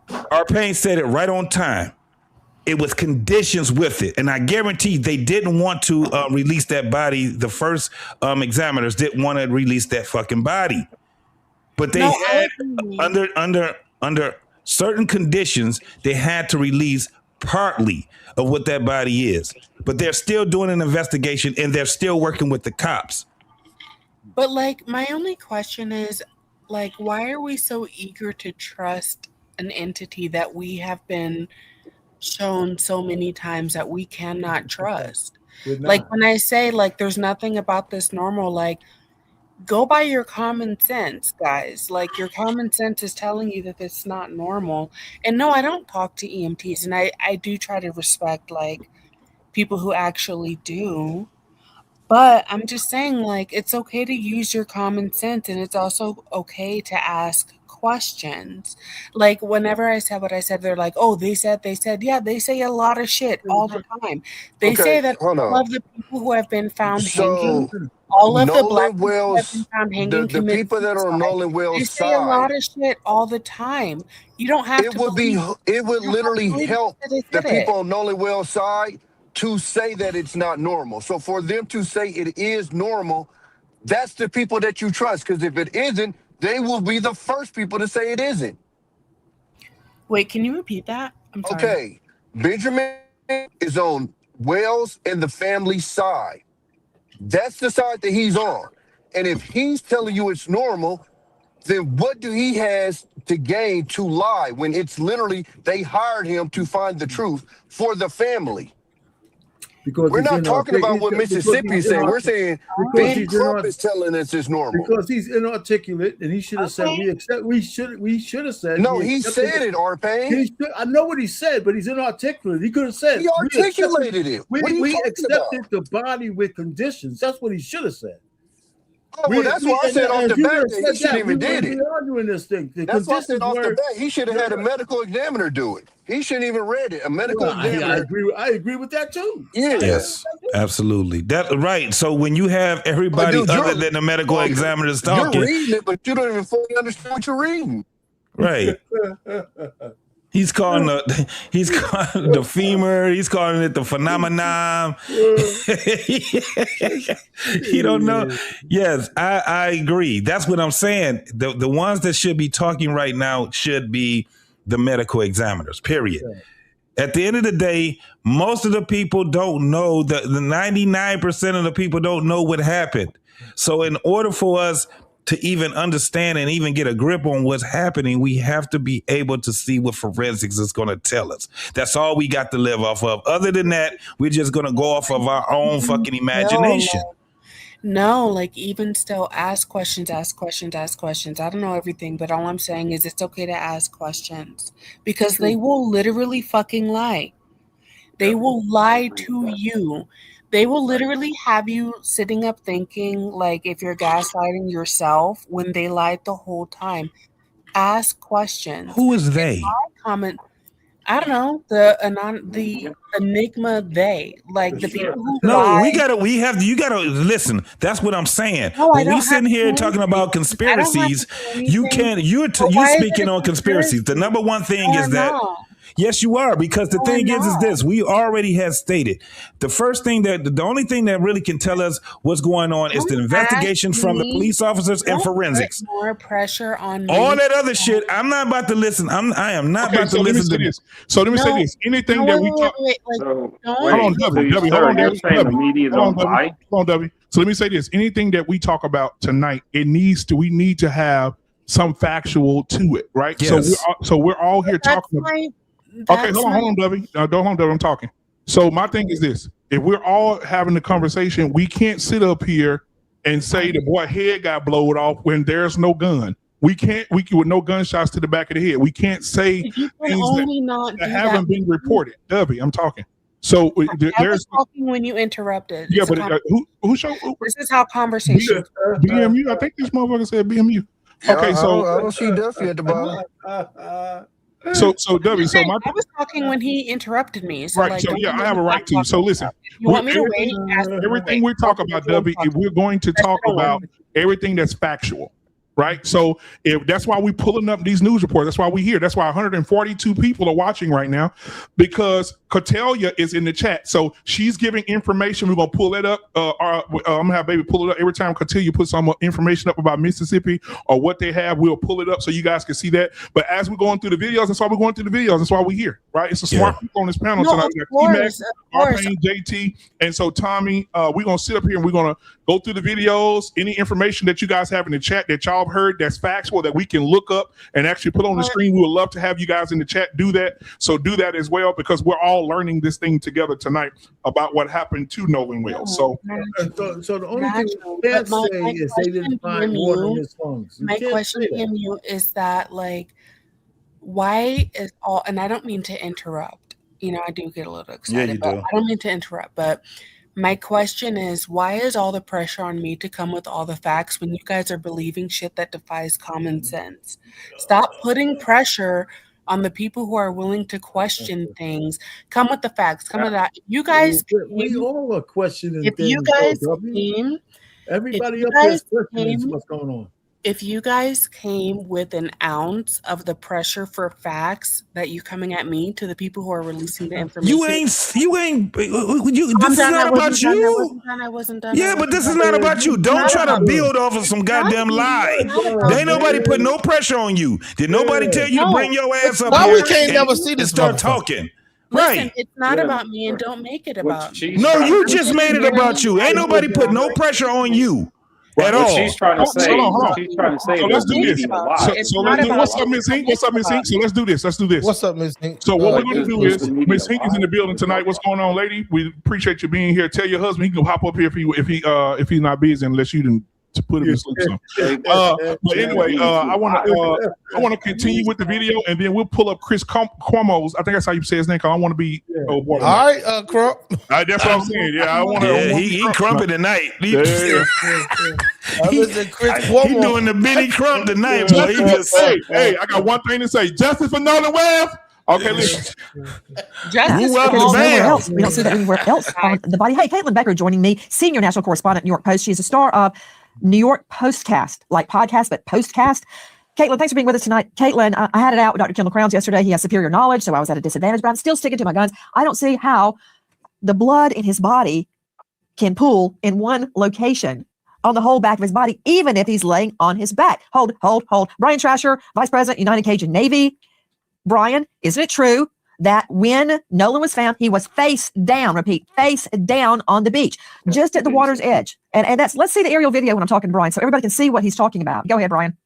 Arpain said it right on time. It was conditions with it. And I guarantee they didn't want to release that body. The first examiners didn't want to release that fucking body. But they had under certain conditions, they had to release partly of what that body is. But they're still doing an investigation and they're still working with the cops. But like, my only question is, like, why are we so eager to trust an entity that we have been shown so many times that we cannot trust? Like, when I say, like, there's nothing about this normal, like, go by your common sense, guys. Like, your common sense is telling you that it's not normal. And no, I don't talk to EMTs, and I do try to respect, like, people who actually do. But I'm just saying, like, it's okay to use your common sense, and it's also okay to ask questions. Like, whenever I said what I said, they're like, oh, they said, yeah, they say a lot of shit all the time. They say that all of the people who have been found hanging, all of the black people who have been found hanging, the people that are on Nolan Wells' they say a lot of shit all the time. You don't have it would literally help the people on Nolan Wells' side to say that it's not normal. So for them to say it is normal, that's the people that you trust. Because if it isn't, they will be the first people to say it isn't. Wait, can you repeat that? I'm sorry. Okay. Benjamin is on Wells and the family side. That's the side that he's on. And if he's telling you it's normal, then what do he has to gain to lie when it's literally they hired him to find the truth for the family? Because we're not talking about what Mississippi said. We're saying Ben Crump is telling us it's normal. Because he's inarticulate, and he should have said we should have said. No, he said it, Arpain. I know what he said, but he's inarticulate. He could have said he articulated it. We accepted the body with conditions. That's what he should have said. Oh, well, that's why I said off the bat that he shouldn't even did it. Arguing this thing. That's why I said off the bat he should have had a medical examiner do it. He shouldn't even read it. A medical examiner. I agree with that too. Yeah. Yes, absolutely. That right. So when you have everybody other than the medical examiners talking, you're reading it, but you don't even fully understand what you're reading. Right. He's calling the femur. He's calling it the phenomenon. You don't know. Yes, I agree. That's what I'm saying. The ones that should be talking right now should be the medical examiners, period. Yeah. At the end of the day, most of the people don't know. The 99% of the people don't know what happened. So in order for us to even understand and even get a grip on what's happening, we have to be able to see what forensics is going to tell us. That's all we got to live off of. Other than that, we're just going to go off of our own fucking imagination. No, like, even still, ask questions. I don't know everything, but all I'm saying is it's okay to ask questions because they will literally fucking lie. They will lie to you. They will literally have you sitting up thinking, like, if you're gaslighting yourself when they lied the whole time. Ask questions. Who is they? I don't know, the enigma they, like the people who No, buy. you gotta listen. That's what I'm saying. No, I When we don't have sitting to here do talking anything. about conspiracies, you can't. You're why is it speaking a on conspiracies. The number one thing No, is I'm that. not. Yes, you are, because the No, I'm thing is not. this: we already have stated the only thing that really can tell us what's going on is the Don't investigation ask from the me- police officers and don't forensics. Put more pressure on me. All that other shit, I'm not about to listen. I am not Okay, about to so let me listen say to this. So let me say this. Anything that we talk. Like, So Hold on, wait, W. sir, Hold on, you're W. saying the media Hold on, don't W. lie? Hold on, W. So let me say this. Anything that we talk about tonight, we need to have some factual to it, right? Yes. So we're all here talking about. Okay, hold on, W. Don't hold on, W. I'm talking. So my thing is this: if we're all having the conversation, we can't sit up here and say the boy head got blowed off when there's no gun. We can't. With no gunshots to the back of the head. We can't say You can things only not that do haven't that. been reported. W. I'm talking. So I there's was talking when you interrupted. yeah, It's a but who showed this is how conversations. BMU? I think this motherfucker said BMU. Okay, so I don't see Duffy at the bottom. so W. So my I was talking when he interrupted me. So right. like, So don't yeah, make I have a me right to. talk So listen, you want me to wait? everything we talk about, W. If we're going to talk about everything that's factual. Right. So if that's why we're pulling up these news reports, that's why we're here. That's why 142 people are watching right now, because Catelia is in the chat. So she's giving information. We're gonna pull it up. I'm gonna have baby pull it up every time Catelia puts some information up about Mississippi or what they have. We'll pull it up so you guys can see that. But as we're going through the videos, that's why we're going through the videos. That's why we're here. Right. It's a smart people on this panel No, tonight. of We got course, T-Mac, of course. Arpane, JT, and so Tommy. We're gonna sit up here and we're gonna go through the videos. Any information that you guys have in the chat that y'all heard that's factual that we can look up and actually put on the screen, we would love to have you guys in the chat do that. So do that as well, because we're all learning this thing together tonight about what happened to Nolan Wells. So the only thing we can't say is they didn't find water in his lungs. You My can't question say to that. you is that, like, why is all, and I don't mean to interrupt, I do get a little excited, you but do. I don't mean to interrupt, but my question is, why is all the pressure on me to come with all the facts when you guys are believing shit that defies common sense? Stop putting pressure on the people who are willing to question things. Come with the facts. Come with that. You guys, We all are questioning if things. you guys W. came, Everybody if up you there is guys questioning came- what's going on. if you guys came with an ounce of the pressure for facts that you coming at me to the people who are releasing the information, You ain't. This I'm is done, not I about wasn't done, I you. wasn't done, I wasn't done, I Yeah, but wasn't this is done. not about you. Don't Not try to about me. build off of some It's not goddamn me. lie. It's not about Ain't nobody me. put no pressure on you. Did nobody tell you to No. bring your ass up Why here we can't and, never see and this start motherfucker? talking? Listen, Right. it's not Yeah. about me, and don't make it about me. No, you I'm just made it very about you. Ain't nobody put no happy. pressure on you at What all. she's trying to say, hold on. what she's trying to say So is let's the do this. media So, lies. It's so not let's do. about What's me. up, Miss Ink? What's up, Miss Ink? So let's do this. Let's do this. What's up, Miss Ink? So what we're Like, gonna do does is the media Miss Ink is in the lie? building tonight. What's going on, lady? We appreciate you being here. Tell your husband he can hop up here if he's not busy, unless you didn't to put him to sleep. But anyway, I want to continue with the video, and then we'll pull up Chris Cuomo's. I think that's how you say his name. Cause I want to be. All right, Crump. That's what I'm saying. Yeah, I want to. Yeah, he crumping tonight. Yeah. He doing the Benny Crump tonight, boy. He just Hey, I got one thing to say. Justice for Nolan Wells. Okay, listen. Justice up because the nowhere band. else. We don't see that anywhere else on the body. Hey, Caitlin Becker joining me, senior national correspondent, New York Post. She's a star of New York Postcast, like podcast, but Postcast. Caitlin, thanks for being with us tonight. Caitlin, I had it out with Dr. Kendall Crowns yesterday. He has superior knowledge, so I was at a disadvantage, but I'm still sticking to my guns. I don't see how the blood in his body can pool in one location on the whole back of his body, even if he's laying on his back. Hold. Brian Trasher, Vice President, United Cajun Navy. Brian, isn't it true that when Nolan was found, he was face down, repeat, face down on the beach, just at the water's edge? And that's, let's see the aerial video when I'm talking to Brian so everybody can see what he's talking about. Go ahead, Brian.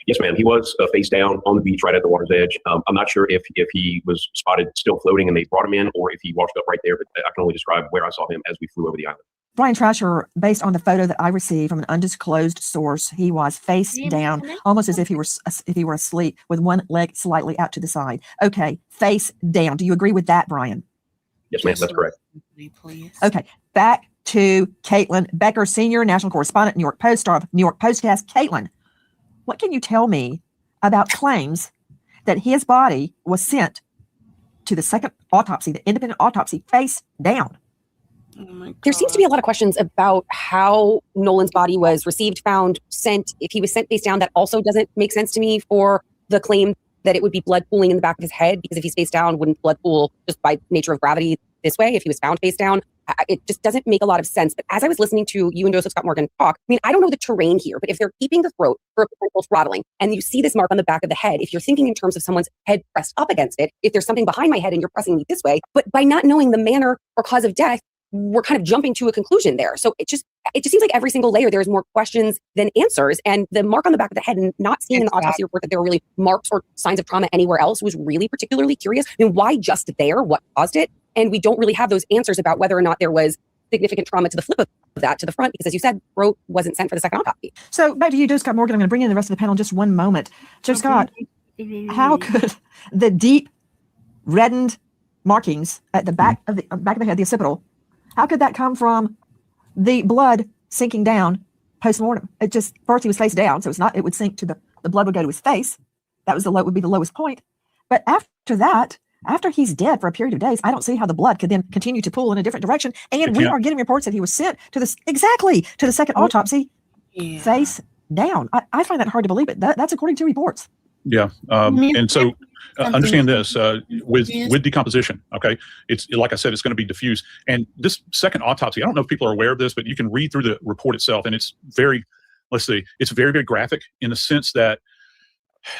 Yes, ma'am. He was face down on the beach right at the water's edge. I'm not sure if he was spotted still floating and they brought him in, or if he washed up right there, but I can only describe where I saw him as we flew over the island. Brian Trasher, based on the photo that I received from an undisclosed source, he was face down, almost as if he were asleep, with one leg slightly out to the side. Okay, face down. Do you agree with that, Brian? Yes, ma'am. That's correct. Please. Okay, back to Caitlin Becker, senior national correspondent, New York Post, star of New York Postcast. Caitlin, what can you tell me about claims that his body was sent to the second autopsy, the independent autopsy, face down. There seems to be a lot of questions about how Nolan's body was received, found, sent. If he was sent face down, that also doesn't make sense to me for the claim that it would be blood pooling in the back of his head, because if he's face down, wouldn't blood pool just by nature of gravity this way if he was found face down? It just doesn't make a lot of sense. But as I was listening to you and Joseph Scott Morgan talk, I mean, I don't know the terrain here, but if they're keeping the throat for a potential throttling and you see this mark on the back of the head, if you're thinking in terms of someone's head pressed up against it, if there's something behind my head and you're pressing me this way, but by not knowing the manner or cause of death, we're kind of jumping to a conclusion there. So it just seems like every single layer, there's more questions than answers. And the mark on the back of the head and not seeing in the autopsy report that there were really marks or signs of trauma anywhere else was really particularly curious. I mean, why just there? What caused it? And we don't really have those answers about whether or not there was significant trauma to the flip of that to the front, because as you said, throat wasn't sent for the second autopsy. So back to you, Joe Scott Morgan. I'm going to bring in the rest of the panel in just one moment. Joe Scott, how could the deep reddened markings at the back of the head, the occipital, how could that come from the blood sinking down post-mortem? It just, first he was face down, so it would sink to the blood would go to his face. That would be the lowest point. But after that, after he's dead for a period of days, I don't see how the blood could then continue to pool in a different direction. And we are getting reports that he was sent to the second autopsy face down. I find that hard to believe, but that's according to reports. Yeah. And so understand this, with decomposition, okay, it's like I said, it's going to be diffuse. And this second autopsy, I don't know if people are aware of this, but you can read through the report itself, and it's very, it's very, very graphic in the sense that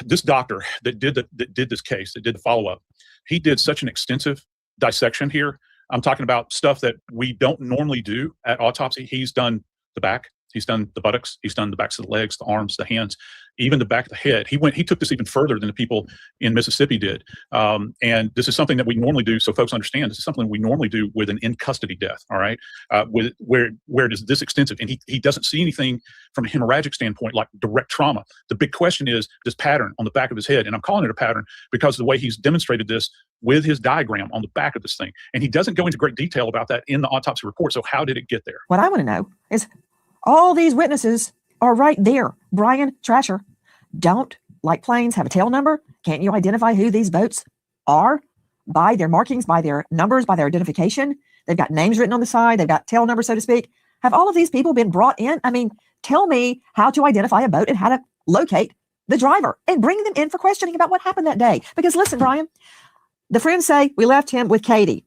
this doctor that did this case, that did the follow-up, he did such an extensive dissection here. I'm talking about stuff that we don't normally do at autopsy. He's done the back. He's done the buttocks. He's done the backs of the legs, the arms, the hands, even the back of the head. He took this even further than the people in Mississippi did. And this is something that we normally do. So folks understand, this is something we normally do with an in custody death. All right. Where it is this extensive, and he doesn't see anything from a hemorrhagic standpoint, like direct trauma. The big question is this pattern on the back of his head. And I'm calling it a pattern because of the way he's demonstrated this with his diagram on the back of this thing. And he doesn't go into great detail about that in the autopsy report. So how did it get there? What I want to know is, all these witnesses are right there. Brian Trasher, don't, like planes, have a tail number? Can't you identify who these boats are by their markings, by their numbers, by their identification? They've got names written on the side. They've got tail numbers, so to speak. Have all of these people been brought in? I mean, tell me how to identify a boat and how to locate the driver and bring them in for questioning about what happened that day. Because listen, Brian, the friends say we left him with Katie.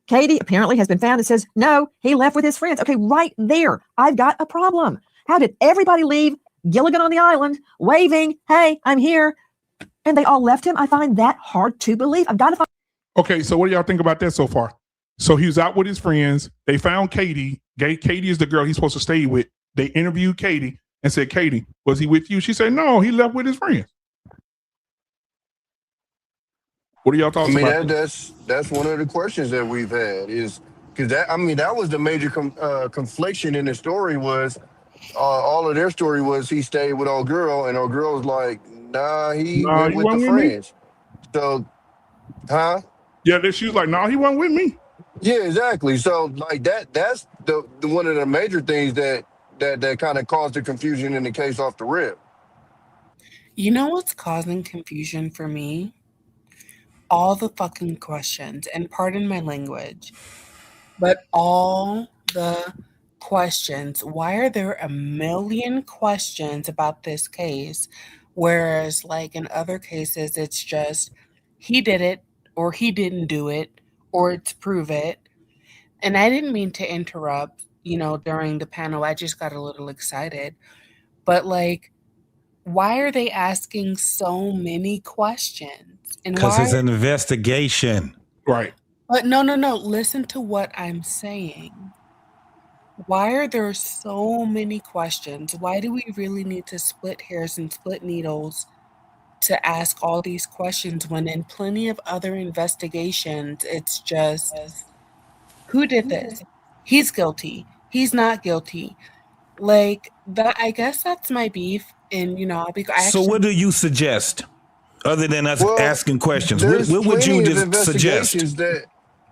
Katie apparently has been found and says, no, he left with his friends. Okay, right there, I've got a problem. How did everybody leave Gilligan on the island waving, hey, I'm here, and they all left him? I find that hard to believe. I've got to find. Okay, so what do y'all think about that so far? So he was out with his friends. They found Katie. Katie is the girl he's supposed to stay with. They interviewed Katie and said, Katie, was he with you? She said, no, he left with his friends. What are y'all talking about? That's one of the questions that we've had, is because that was the major confliction in the story. Was all of their story was he stayed with old girl, and old girl was like, nah, he went with the friends. So, huh? Yeah, she was like, nah, he wasn't with me. Yeah, exactly. So like that's the one of the major things that kind of caused the confusion in the case off the rip. You know what's causing confusion for me? All the fucking questions, and pardon my language, but all the questions. Why are there a million questions about this case? Whereas like in other cases, it's just he did it or he didn't do it or it's prove it. And I didn't mean to interrupt, during the panel. I just got a little excited. But like, why are they asking so many questions? Because it's an investigation. Right. But no. Listen to what I'm saying. Why are there so many questions? Why do we really need to split hairs and split needles to ask all these questions when in plenty of other investigations, it's just, who did this? He's guilty. He's not guilty. Like, that. I guess that's my beef. And, So what do you suggest? Other than us asking questions, what would you suggest?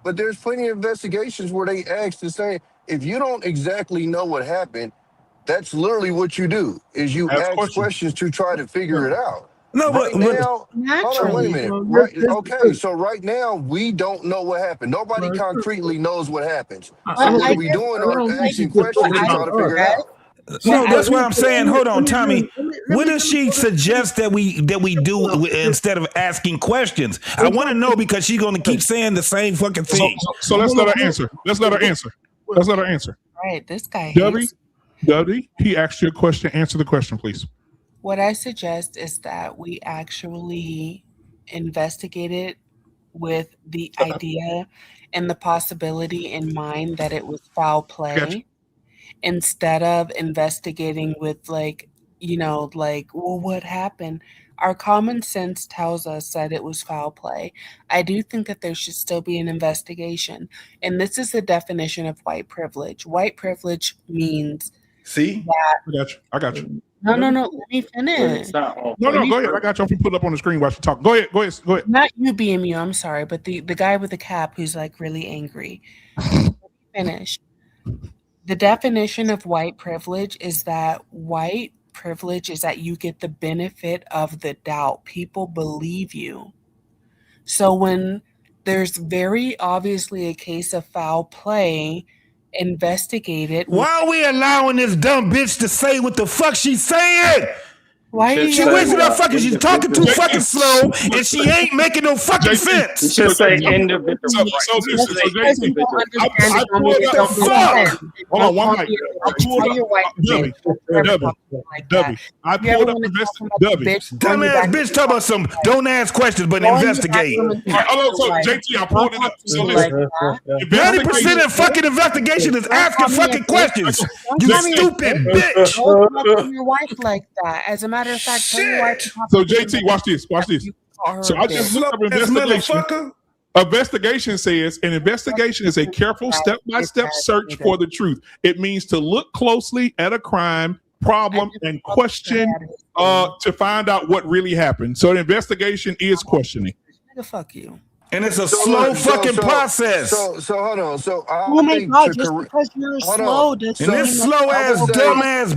But there's plenty of investigations where they ask the same. If you don't exactly know what happened, that's literally what you do, is you ask questions to try to figure it out. No, right now, hold on, wait a minute. Well, Right, let's- okay, so right now we don't know what happened. Nobody concretely knows what happens. But So what I are we guess doing? what Are I asking what questions to I try to figure it out. No, that's what why I- I'm saying. Hold on, Tommy. What does she suggest that we do instead of asking questions? I want to know because she's going to keep saying the same fucking thing. So let's let her answer. Let's let her answer. Let's let her answer. Right, this guy Dubby, he asked you a question. Answer the question, please. What I suggest is that we actually investigate it with the idea and the possibility in mind that it was foul play instead of investigating with like, well, what happened? Our common sense tells us that it was foul play. I do think that there should still be an investigation. And this is the definition of white privilege. White privilege means See? that I got you. No, let me finish. No, go ahead. I got you. I'm gonna put it up on the screen while you talk. Go ahead. Not you, BMU. I'm sorry, but the guy with the cap who's like really angry. Finish. The definition of white privilege is that you get the benefit of the doubt. People believe you. So when there's very obviously a case of foul play, investigate it. Why are we allowing this dumb bitch to say what the fuck she's saying? Why are you She wasting her fucking, she's talking too fucking slow and she ain't making no fucking sense. You should say individual rights. So I pulled up fuck. Hold on, one mic. I pulled up Dubby. I pulled up Dubby. Dumbass bitch talk about some don't ask questions but investigate. Hold on, so JT, I pulled it up. So listen, 90% of fucking investigation is asking fucking questions. You stupid bitch. Don't talk to your wife like that. As a matter of fact, tell your wife to talk So to JT, watch this. So I just looked up investigation. Investigation says an investigation is a careful step-by-step search for the truth. It means to look closely at a crime, problem, and question to find out what really happened. So an investigation is questioning. Nigga, fuck you. And it's a slow fucking process. So hold on. So I Oh my think God, to just correct. because you're Hold slow on. doesn't And mean this that- slow ass, would say- dumb ass.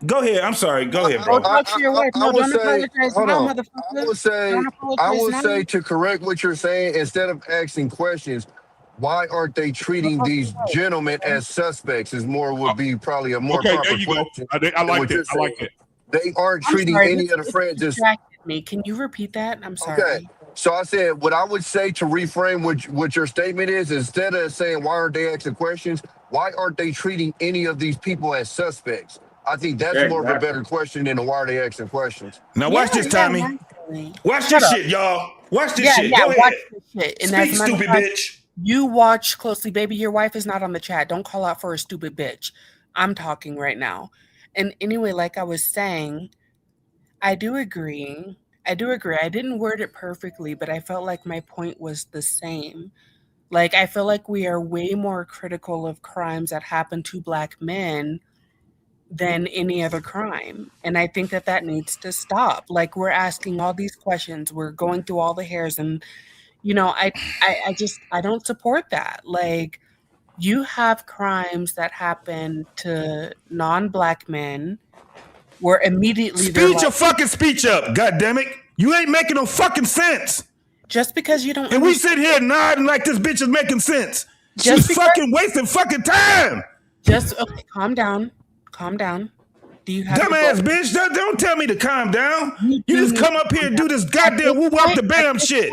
Go ahead. I'm sorry. Go ahead, bro. Go talk to your wife. No, I would don't say, apologize hold now, on. motherfucker. I would say, Don't apologize now. to correct what you're saying, instead of asking questions, why aren't they treating these gentlemen as suspects? Is more would be probably a more Okay, proper there you go. question. I than like what that. you're I like saying. that. They aren't I'm treating sorry, any this of the friends as distracted me. Can you repeat that? I'm sorry. okay. So I said, what I would say to reframe what your statement is, instead of saying why aren't they asking questions, why aren't they treating any of these people as suspects? I think that's more of a better question than why are they asking questions. Now watch this, Tommy. Watch this shit, y'all. Watch this shit. Go watch ahead. this shit. And Speak, as a matter of stupid fact, bitch. You watch closely, baby. Your wife is not on the chat. Don't call out for a stupid bitch. I'm talking right now. And anyway, like I was saying, I do agree. I didn't word it perfectly, but I felt like my point was the same. Like, I feel like we are way more critical of crimes that happen to Black men than any other crime. And I think that needs to stop. Like, we're asking all these questions. We're going through all the hairs. And, I don't support that. Like, you have crimes that happen to non-Black men where immediately Speed your fucking speech up, goddammit. You ain't making no fucking sense. Just because you don't. And we sit here nodding like this bitch is making sense. She's fucking wasting fucking time. Okay, calm down. Do you have dumbass bitch? Don't tell me to calm down. You just come up here and do this goddamn woo wop the bam shit.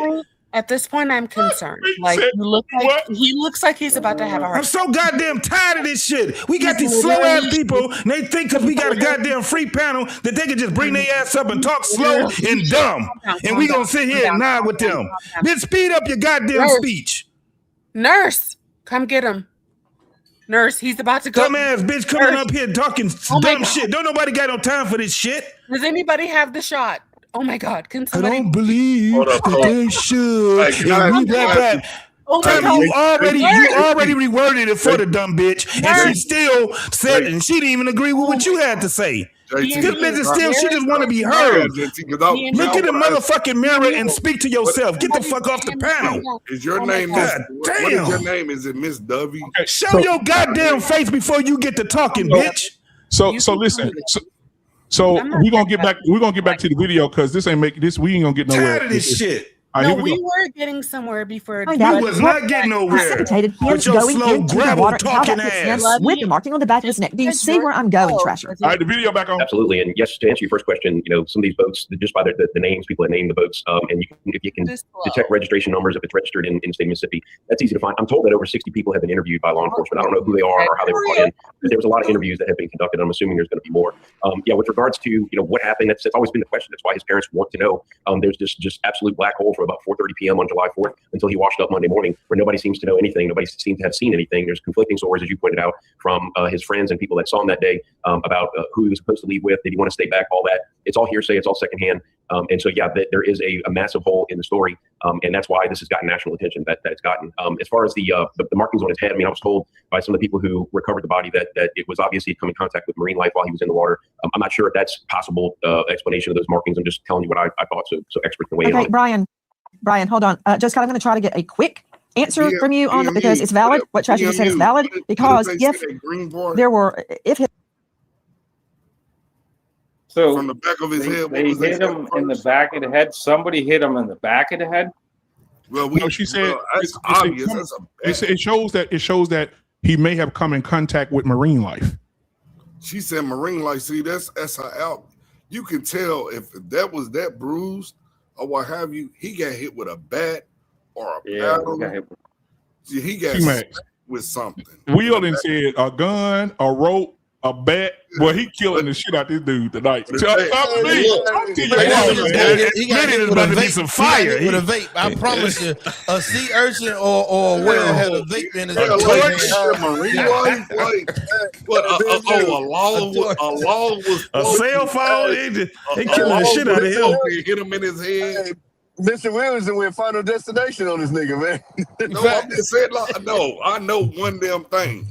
At this point, I'm concerned. Like, he looks like he's about to have a heart. I'm so goddamn tired of this shit. We got these slow ass people, and they think because we got a goddamn free panel that they can just bring their ass up and talk slow and dumb. And we gonna sit here and nod with them. Then speed up your goddamn speech. Nurse, come get him. Nurse, he's about to go. Dumbass bitch coming up here talking dumb shit. Don't nobody got no time for this shit. Does anybody have the shot? Oh my God! Can I somebody? don't believe that they should. Oh my God. You already reworded it for the dumb bitch, and she still said, and she didn't even agree with what you had to say. This bitch is still, she just want to be heard. Look in the motherfucking mirror and speak to yourself. Get the fuck off the panel. Is your name? God What is your name? Is it Miss Dovey? Show your goddamn face before you get to talking, bitch. So listen. So we're gonna get back. We're gonna get back to the video because this ain't make this. We ain't gonna get nowhere. Tired of this shit. No, we were getting somewhere before. Find out was not getting nowhere. precipitated him With your going slow into the gravel water, and how that talking puts him ass. with the marking on the back of his neck. Do you see where I'm going, Trasher? All right, the video back on. Absolutely, and yes, to answer your first question, some of these boats, just by the names, people that name the boats, and if you can detect registration numbers, if it's registered in the state of Mississippi, that's easy to find. I'm told that over 60 people have been interviewed by law enforcement. I don't know who they are or how they were brought in, but there was a lot of interviews that have been conducted. I'm assuming there's going to be more. With regards to what happened, that's always been the question. That's why his parents want to know. There's this just absolute black hole from about 4:30 p.m. on July 4th until he washed up Monday morning, where nobody seems to know anything. Nobody seems to have seen anything. There's conflicting stories, as you pointed out, from his friends and people that saw him that day about who he was supposed to leave with. Did he want to stay back? All that. It's all hearsay. It's all secondhand. And so, there is a massive hole in the story, and that's why this has gotten national attention that it's gotten. As far as the markings on his head, I mean, I was told by some of the people who recovered the body that it was obviously come in contact with marine life while he was in the water. I'm not sure if that's possible explanation of those markings. I'm just telling you what I thought, so experts can weigh in on it. Brian, hold on. Jessica, I'm going to try to get a quick answer from you on it because it's valid. What Trasher just said is valid because if there were, So from the back of his head, they hit him in the back of the head. Somebody hit him in the back of the head. Well, she said that's obvious. It shows that he may have come in contact with marine life. She said marine life. See, that's her out. You can tell if that was that bruised or what have you. He got hit with a bat or a paddle. He got hit with something. Will and said a gun, a rope, a bat. Well, he killing the shit out this dude tonight. He got hit with a vape. I promise you, a sea urchin or a whale had a vape in his hand. A cell phone. They killing the shit out of him. Hit him in his head. Mr. Williams went Final Destination on this nigga, man. No, I'm just saying, no, I know one damn thing.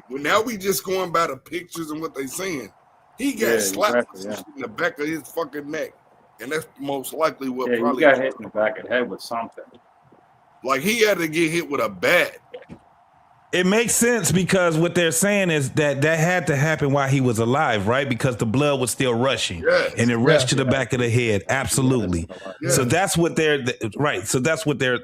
Now we just going by the pictures and what they saying. He got slapped in the back of his fucking neck, and that's most likely what probably he got hit in the back of the head with something. Like he had to get hit with a bat. It makes sense because what they're saying is that had to happen while he was alive, right? Because the blood was still rushing, and it rushed to the back of the head. Absolutely. So that's what they're right. So that's what they're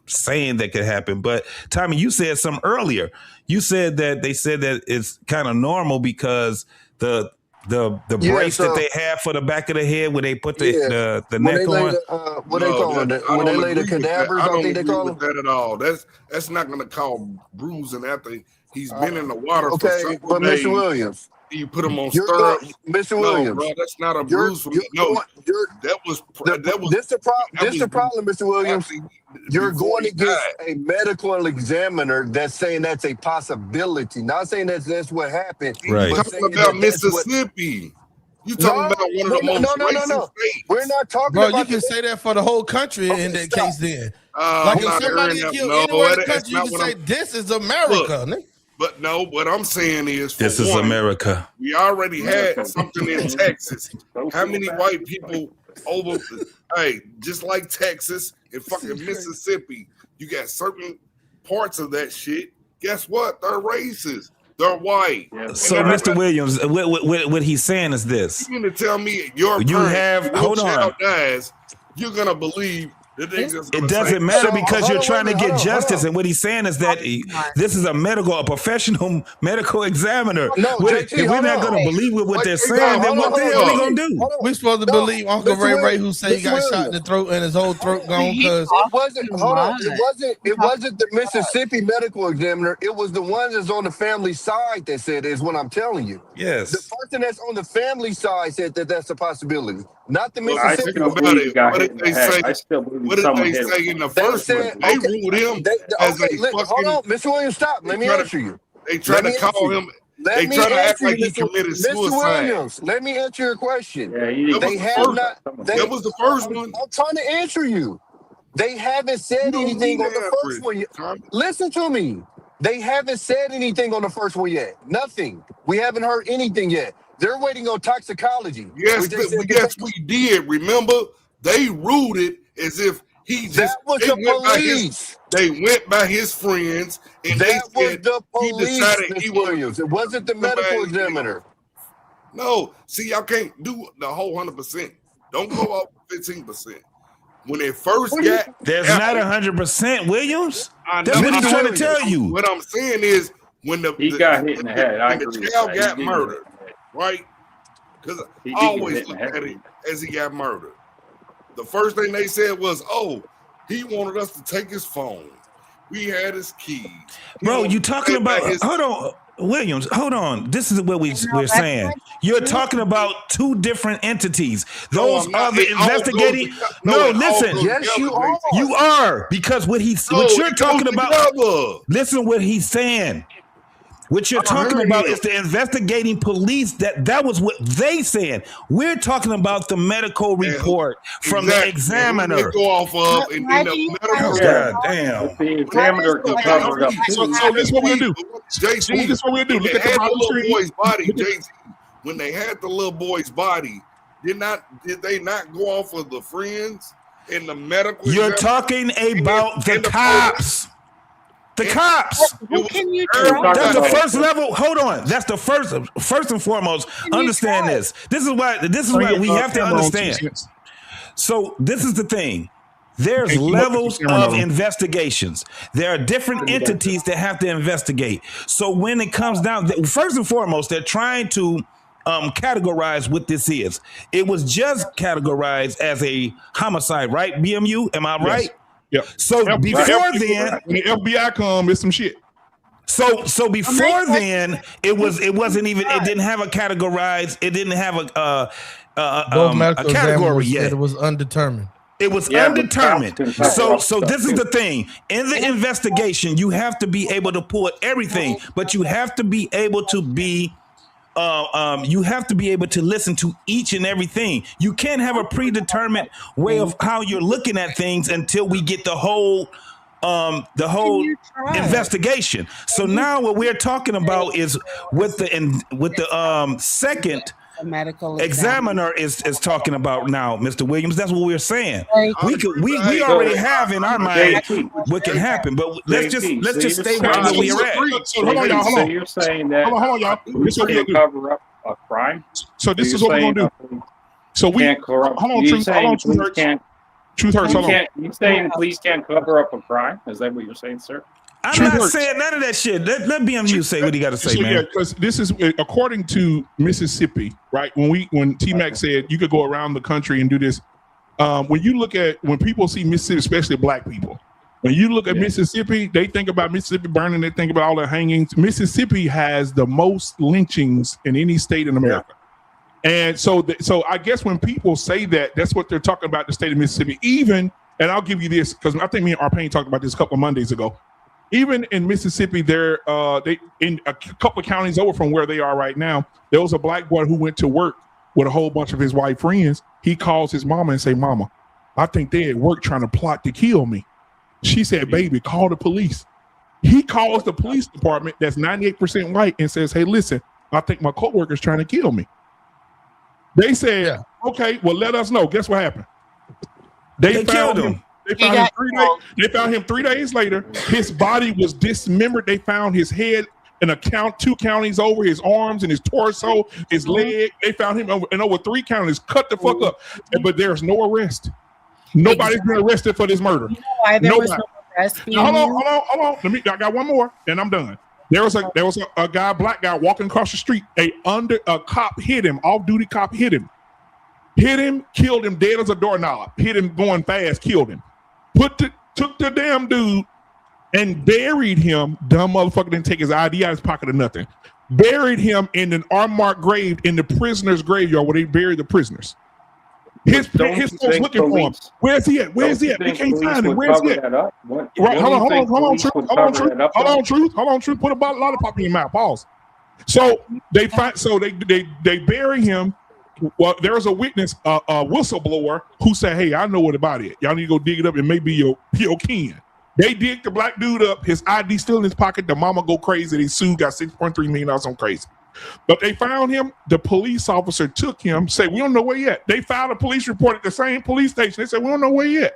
saying that could happen. But Tommy, you said something earlier. You said that they said that it's kind of normal because the brace that they have for the back of the head where they put the neck on. What they call it? When they lay the cadavers, I don't think they call it that at all. That's not going to call bruising after he's been in the water for okay, several but days. Mr. Williams, you put him on stirrups. Mr. Williams, no, bro, that's not a bruise from that was this the problem, Mr. Williams. You're going against a medical examiner that's saying that's a possibility, not saying that's what happened. Right. You're talking about Mississippi. You talking about one of the most racist states. We're not talking Bro, about you can say that for the whole country in that case then. I'm Like if not somebody hearing killed that. anywhere in the that's country, you not can what say this is America. Look, but no, what I'm saying is This is America. We already had something in Texas. How many white people over just like Texas and fucking Mississippi, you got certain parts of that shit. Guess what? They're racist. They're white. So, Mr. Williams, what he's saying is this. You mean to tell me your child dies, you're gonna believe that they just it doesn't matter because you're trying to get justice, and what he's saying is that this is a professional medical examiner. If we're not going to believe what they're saying, then what the hell are we going to do? We're supposed to believe Uncle Ray who said he got shot in the throat and his whole throat gone because it wasn't the Mississippi medical examiner. It was the one that's on the family side that said is what I'm telling you. Yes. The person that's on the family side said that that's a possibility. Not the I Mississippi. still believe he got hit in the head. I still believe What did someone they hit say him. in the first one? They ruled him as a fucking... Hold on, Mr. Williams, stop. Let me answer you. They tried to call him... They tried to act like he committed suicide. Mr. Williams, let me answer your question. That was the first one. I'm trying to answer you. They haven't said anything on the first one yet. Listen to me. They haven't said anything on the first one yet. Nothing. We haven't heard anything yet. They're waiting on toxicology. Yes, we did. Remember, they ruled it as if he just they went by his friends and that they was said the police, he decided Ms. he Williams. It wasn't the medical examiner. No, see, y'all can't do the whole 100%. Don't go up 15%. When it first got, there's not 100%, Williams. That's what he's trying to tell you. What I'm saying is, when he got hit in the head, I when agree. the child with got that. murdered, right? Because I always looked at it as he got murdered. The first thing they said was, "Oh, he wanted us to take his phone. We had his keys." Bro, you talking about? Hold on. Williams, hold on. This is what we're saying. You're talking about two different entities. Those are the investigating. No, listen. Yes, you are. You are, because what you're talking about. Listen, what he's saying. What you're talking about is the investigating police. That was what they said. We're talking about the medical report from the examiner. They go off of in the medical. God damn. The examiner can cover it up. So this is what we'll do. This is what we'll do. Look at the little boy's body, JC. When they had the little boy's body, did they not go off of the friends in the medical? You're talking about the cops. The cops. Who can you trust? That's the first level. Hold on. That's the first and foremost. Understand this. This is why we have to understand. So this is the thing. There's levels of investigations. There are different entities that have to investigate. So when it comes down, first and foremost, they're trying to categorize what this is. It was just categorized as a homicide, right? BMU, am I right? Yeah. So before then, when the FBI come, it's some shit. So before then, it wasn't even. It didn't have a categorized. It didn't have a category yet. It was undetermined. It was undetermined. So this is the thing. In the investigation, you have to be able to pull everything, but you have to be able to be. You have to be able to listen to each and everything. You can't have a predetermined way of how you're looking at things until we get the whole investigation. So now what we're talking about is with the second medical examiner is talking about now, Mr. Williams. That's what we're saying. We already have in our mind what can happen, but let's just stay right where we're at. So you're saying that hold on, y'all. This can't cover up a crime? So this is what we're gonna do. So we hold on, Truth Hurts. Hold on. You saying police can't cover up a crime? Is that what you're saying, sir? I'm not saying none of that shit. Let BMU say what he got to say, man. Yeah, because this is according to Mississippi, right? When T-Mac said you could go around the country and do this, when people see Mississippi, especially black people, when you look at Mississippi, they think about Mississippi burning, they think about all the hangings. Mississippi has the most lynchings in any state in America. And so I guess when people say that, that's what they're talking about, the state of Mississippi. Even, and I'll give you this, because I think me and Arpane talked about this a couple of Mondays ago. Even in Mississippi, they in a couple of counties over from where they are right now, there was a black boy who went to work with a whole bunch of his white friends. He calls his mama and say, "Mama, I think they at work trying to plot to kill me." She said, "Baby, call the police." He calls the police department that's 98% white and says, "Hey, listen, I think my coworker's trying to kill me." They said, "Okay, well, let us know." Guess what happened? They found him. They found him 3 days later. His body was dismembered. They found his head in two counties over, his arms and his torso, his leg. They found him in over 3 counties, cut the fuck up. But there's no arrest. Nobody's been arrested for this murder. You know why there was no arrest? Hold on. I got one more, and I'm done. There was a guy, black guy, walking across the street. A cop hit him. Off-duty cop hit him. Hit him, killed him, dead as a doorknob. Hit him going fast, killed him. Took the damn dude and buried him. Dumb motherfucker didn't take his ID out of his pocket or nothing. Buried him in an unmarked grave in the prisoners' graveyard where they buried the prisoners. His folks looking for him. Where's he at? Where's he at? We can't find him. Where's he at? Right, hold on, Truth. Put a lollipop in your mouth. Pause. So they bury him. Well, there was a witness, a whistleblower, who said, "Hey, I know what about it. Y'all need to go dig it up and maybe your kin." They dig the black dude up. His ID still in his pocket. The mama go crazy. They sued, got $6.3 million on crazy. But they found him. The police officer took him. Said, "We don't know where yet." They filed a police report at the same police station. They said, "We don't know where yet.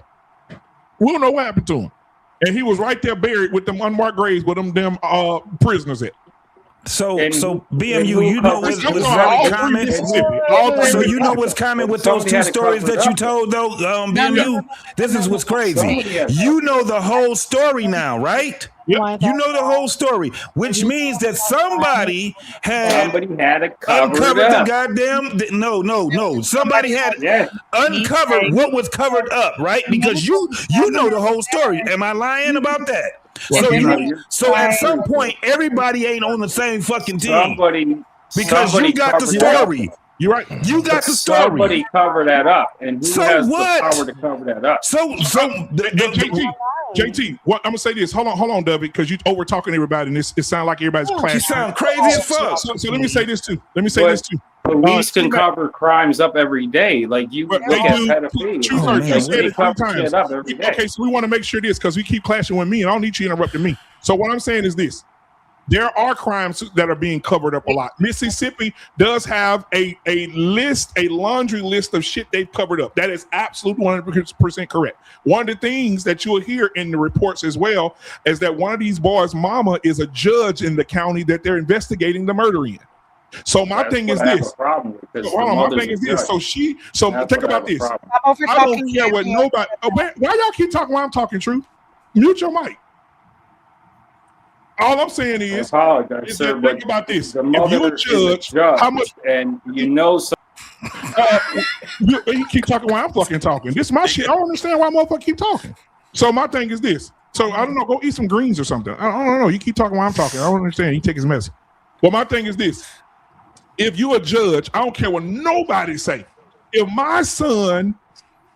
We don't know what happened to him." And he was right there buried with them unmarked graves with them prisoners at. So And BMU, who you know covers what's it? very common. So you know what's common with those Somebody two had to stories cover it that you up. told though, BMU. This is what's crazy. Somebody had to You know the whole story now, right? Yep. You know the whole story, which means that somebody had to cover uncovered it the up. goddamn. No. Somebody had uncovered what was covered up, right? Because you know the whole story. Am I lying about that? So at some point, everybody ain't on the same fucking team. Because somebody you got the covered that up. story. You're right. You got the story. Somebody cover that up, and who So has what? the power to cover that up? JT, what I'm gonna say this. Hold on, David, because you over talking everybody, and it sounds like everybody's clashing. You sound crazy as fuck. So let me say this too. Police can cover crimes up every day, like you look They at do. pedophilia. You said it cover 3 times. shit up every day. Okay, so we want to make sure this because we keep clashing with me, and I don't need you interrupting me. So what I'm saying is this. There are crimes that are being covered up a lot. Mississippi does have a laundry list of shit they've covered up. That is absolutely 100% correct. One of the things that you'll hear in the reports as well is that one of these boys' mama is a judge in the county that they're investigating the murder in. So my thing is this. My thing is this. So think about this. I don't care what nobody. Why y'all keep talking while I'm talking truth? Mute your mic. All I'm saying is, think about this. If you're a judge, how much? And you know, you keep talking while I'm fucking talking. This is my shit. I don't understand why motherfuckers keep talking. So my thing is this. So I don't know. Go eat some greens or something. I don't know. You keep talking while I'm talking. I don't understand. You take his message. Well, my thing is this. If you're a judge, I don't care what nobody say. If my son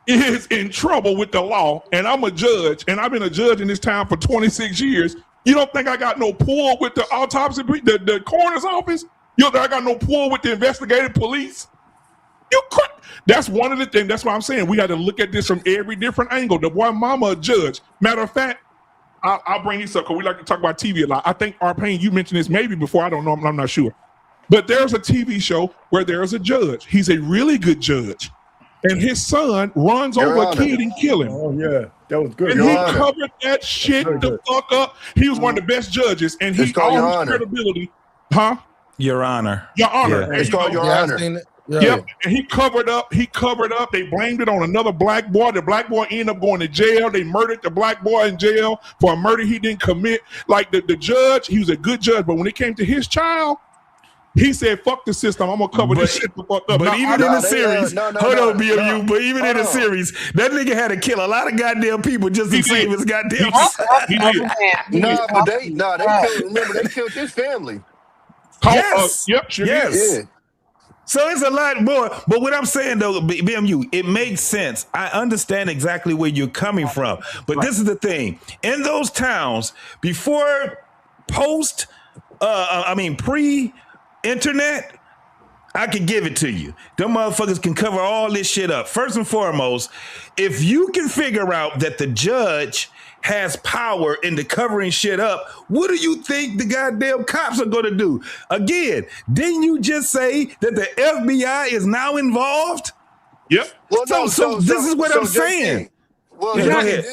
is in trouble with the law and I'm a judge and I've been a judge in this town for 26 years, you don't think I got no pull with the autopsy, the coroner's office? You don't think I got no pull with the investigative police? That's one of the things. That's why I'm saying we got to look at this from every different angle. The boy mama a judge. Matter of fact, I'll bring this up because we like to talk about TV a lot. I think Arpain, you mentioned this maybe before. I don't know. I'm not sure. But there's a TV show where there's a judge. He's a really good judge. And his son runs over a kid and kill him. Oh, yeah. That was good. And he covered that shit the fuck up. He was one of the best judges. And he all his credibility. Huh? Your Honor. Your Honor. Yeah. It's called Your Honor. Yep. And he covered up. They blamed it on another black boy. The black boy ended up going to jail. They murdered the black boy in jail for a murder he didn't commit. Like the judge, he was a good judge. But when it came to his child, he said, fuck the system. I'm going to cover this shit the fuck up. But even in the series, hold on, BMU, but even in the series, that nigga had to kill a lot of goddamn people just to save his goddamn son. He did. They killed his family. Yes. Yep, sure yes. Yeah. So it's a lot more. But what I'm saying, though, BMU, it makes sense. I understand exactly where you're coming from. But this is the thing. In those towns, pre-internet, I can give it to you. Them motherfuckers can cover all this shit up. First and foremost, if you can figure out that the judge has power into covering shit up, what do you think the goddamn cops are going to do? Again, didn't you just say that the FBI is now involved? Yep. Well, so this is what I'm saying. Well, yeah, go ahead.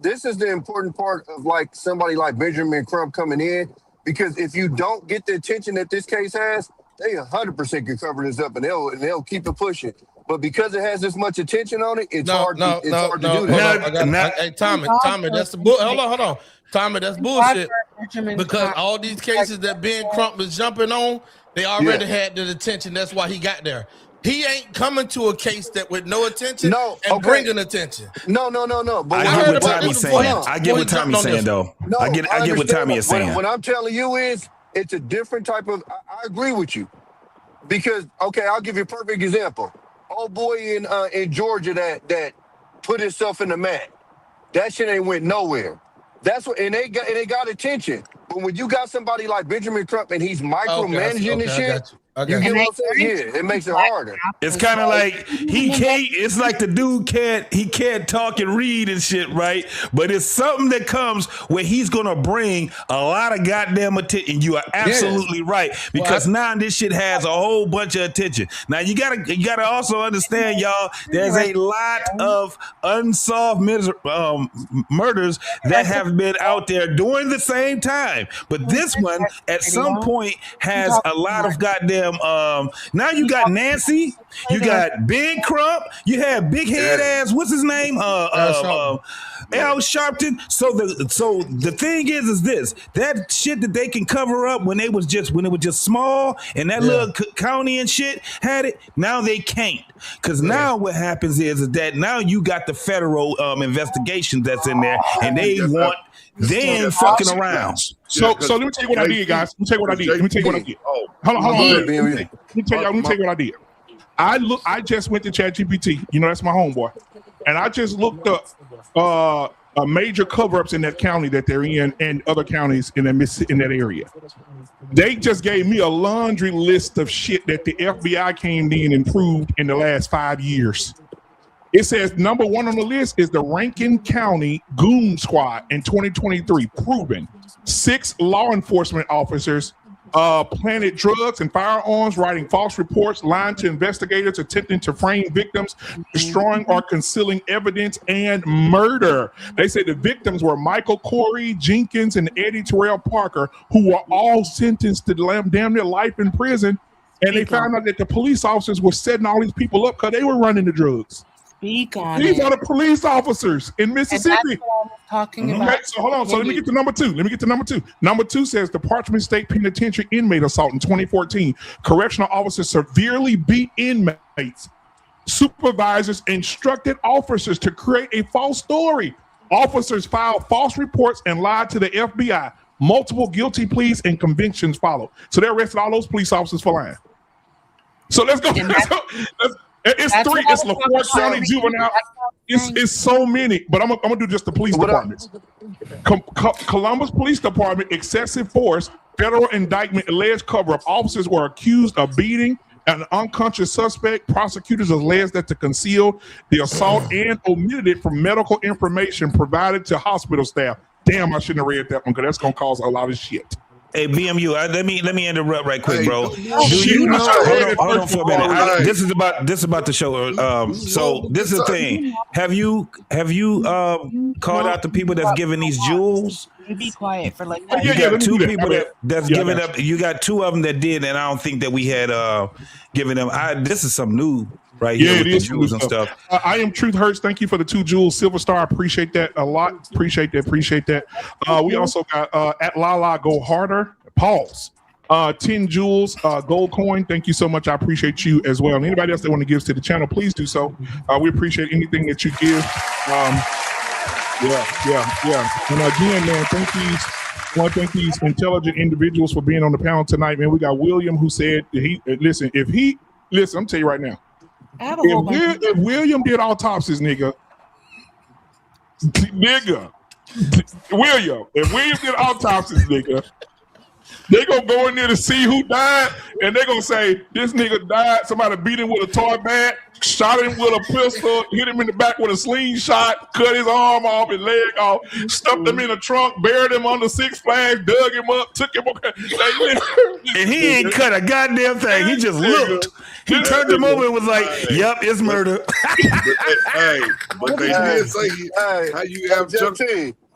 This is the important part of like somebody like Benjamin Crump coming in, because if you don't get the attention that this case has, they 100% can cover this up and they'll keep it pushing. But because it has this much attention on it, it's hard to do that. Hey, Tommy, that's the bull. Hold on. Tommy, that's bullshit. Because all these cases that Ben Crump was jumping on, they already had the attention. That's why he got there. He ain't coming to a case that with no attention bringing attention. No. But I get what Tommy's saying. I get what Tommy's saying, though. I get what Tommy is saying. What I'm telling you is, it's a different type of. I agree with you, because I'll give you a perfect example. Old boy in Georgia that put himself in the mat. That shit ain't went nowhere. That's what, and they got attention. But when you got somebody like Benjamin Crump and he's micromanaging this shit, You get what I'm saying? Yeah, it makes it harder. It's kind of like he can't. It's like the dude can't talk and read and shit, right? But it's something that comes where he's gonna bring a lot of goddamn attention. You are absolutely right, because now this shit has a whole bunch of attention. Now you gotta also understand, y'all. There's a lot of unsolved murders that have been out there during the same time, but this one at some point has a lot of goddamn. Now you got Nancy, you got Big Crump, you have big head ass. What's his name? Al Sharpton. So the thing is this: that shit that they can cover up when it was just small and that little county and shit had it. Now they can't, because now what happens is that now you got the federal investigation that's in there, and they ain't fucking around. So let me tell you what I did, guys. Let me tell you what I did. Hold on. Let me tell you what I did. I just went to ChatGPT. You know, that's my homeboy. And I just looked up major cover-ups in that county that they're in and other counties in that area. They just gave me a laundry list of shit that the FBI came in and proved in the last 5 years. It says number one on the list is the Rankin County Goon Squad in 2023, proven 6 law enforcement officers planted drugs and firearms, writing false reports, lying to investigators, attempting to frame victims, destroying or concealing evidence, and murder. They say the victims were Michael Corey Jenkins and Eddie Terrell Parker, who were all sentenced to damn near life in prison. And they found out that the police officers were setting all these people up because they were running the drugs. Speak on These are the police officers in Mississippi. And that's what I was talking about. Okay, so hold on. So let me get to number two. Number 2 says the Parchment State Penitentiary inmate assault in 2014. Correctional officers severely beat inmates. Supervisors instructed officers to create a false story. Officers filed false reports and lied to the FBI. Multiple guilty pleas and convictions followed. So they arrested all those police officers for lying. So let's go. It's 3. It's LaForce County Juvenile. It's so many, but I'm gonna do just the police departments. Columbus Police Department, excessive force, federal indictment, alleged cover-up. Officers were accused of beating an unconscious suspect. Prosecutors alleged that to conceal the assault and omitted it from medical information provided to hospital staff. Damn, I shouldn't have read that one because that's gonna cause a lot of shit. Hey, BMU, let me interrupt right quick, bro. Do you know? Hold on for a minute. This is about the show. So this is the thing. Have you called out the people that's giving these jewels? You be quiet for like. You got 2 people that's giving up. You got 2 of them that did, and I don't think that we had given them. This is some new. Right here with the jewels and stuff. I am Truth Hurts. Thank you for the 2 jewels, Silver Star. I appreciate that a lot. Appreciate that. We also got at Lala Go Harder. Pause. 10 jewels, gold coin. Thank you so much. I appreciate you as well. And anybody else that want to give to the channel, please do so. We appreciate anything that you give. Yeah. And again, man, I want to thank these intelligent individuals for being on the panel tonight, man. We got William who said listen, I'm telling you right now. If William did autopsies, William, if William did autopsies, they gonna go in there to see who died, and they gonna say this nigga died. Somebody beat him with a toy bat, shot him with a pistol, hit him in the back with a slingshot, cut his arm off, his leg off, stuffed him in a trunk, buried him under 6 Flags, dug him up, took him. And he ain't cut a goddamn thing. He just looked. He turned him over and was like, "Yep, it's murder." But they did say how you have Chuck.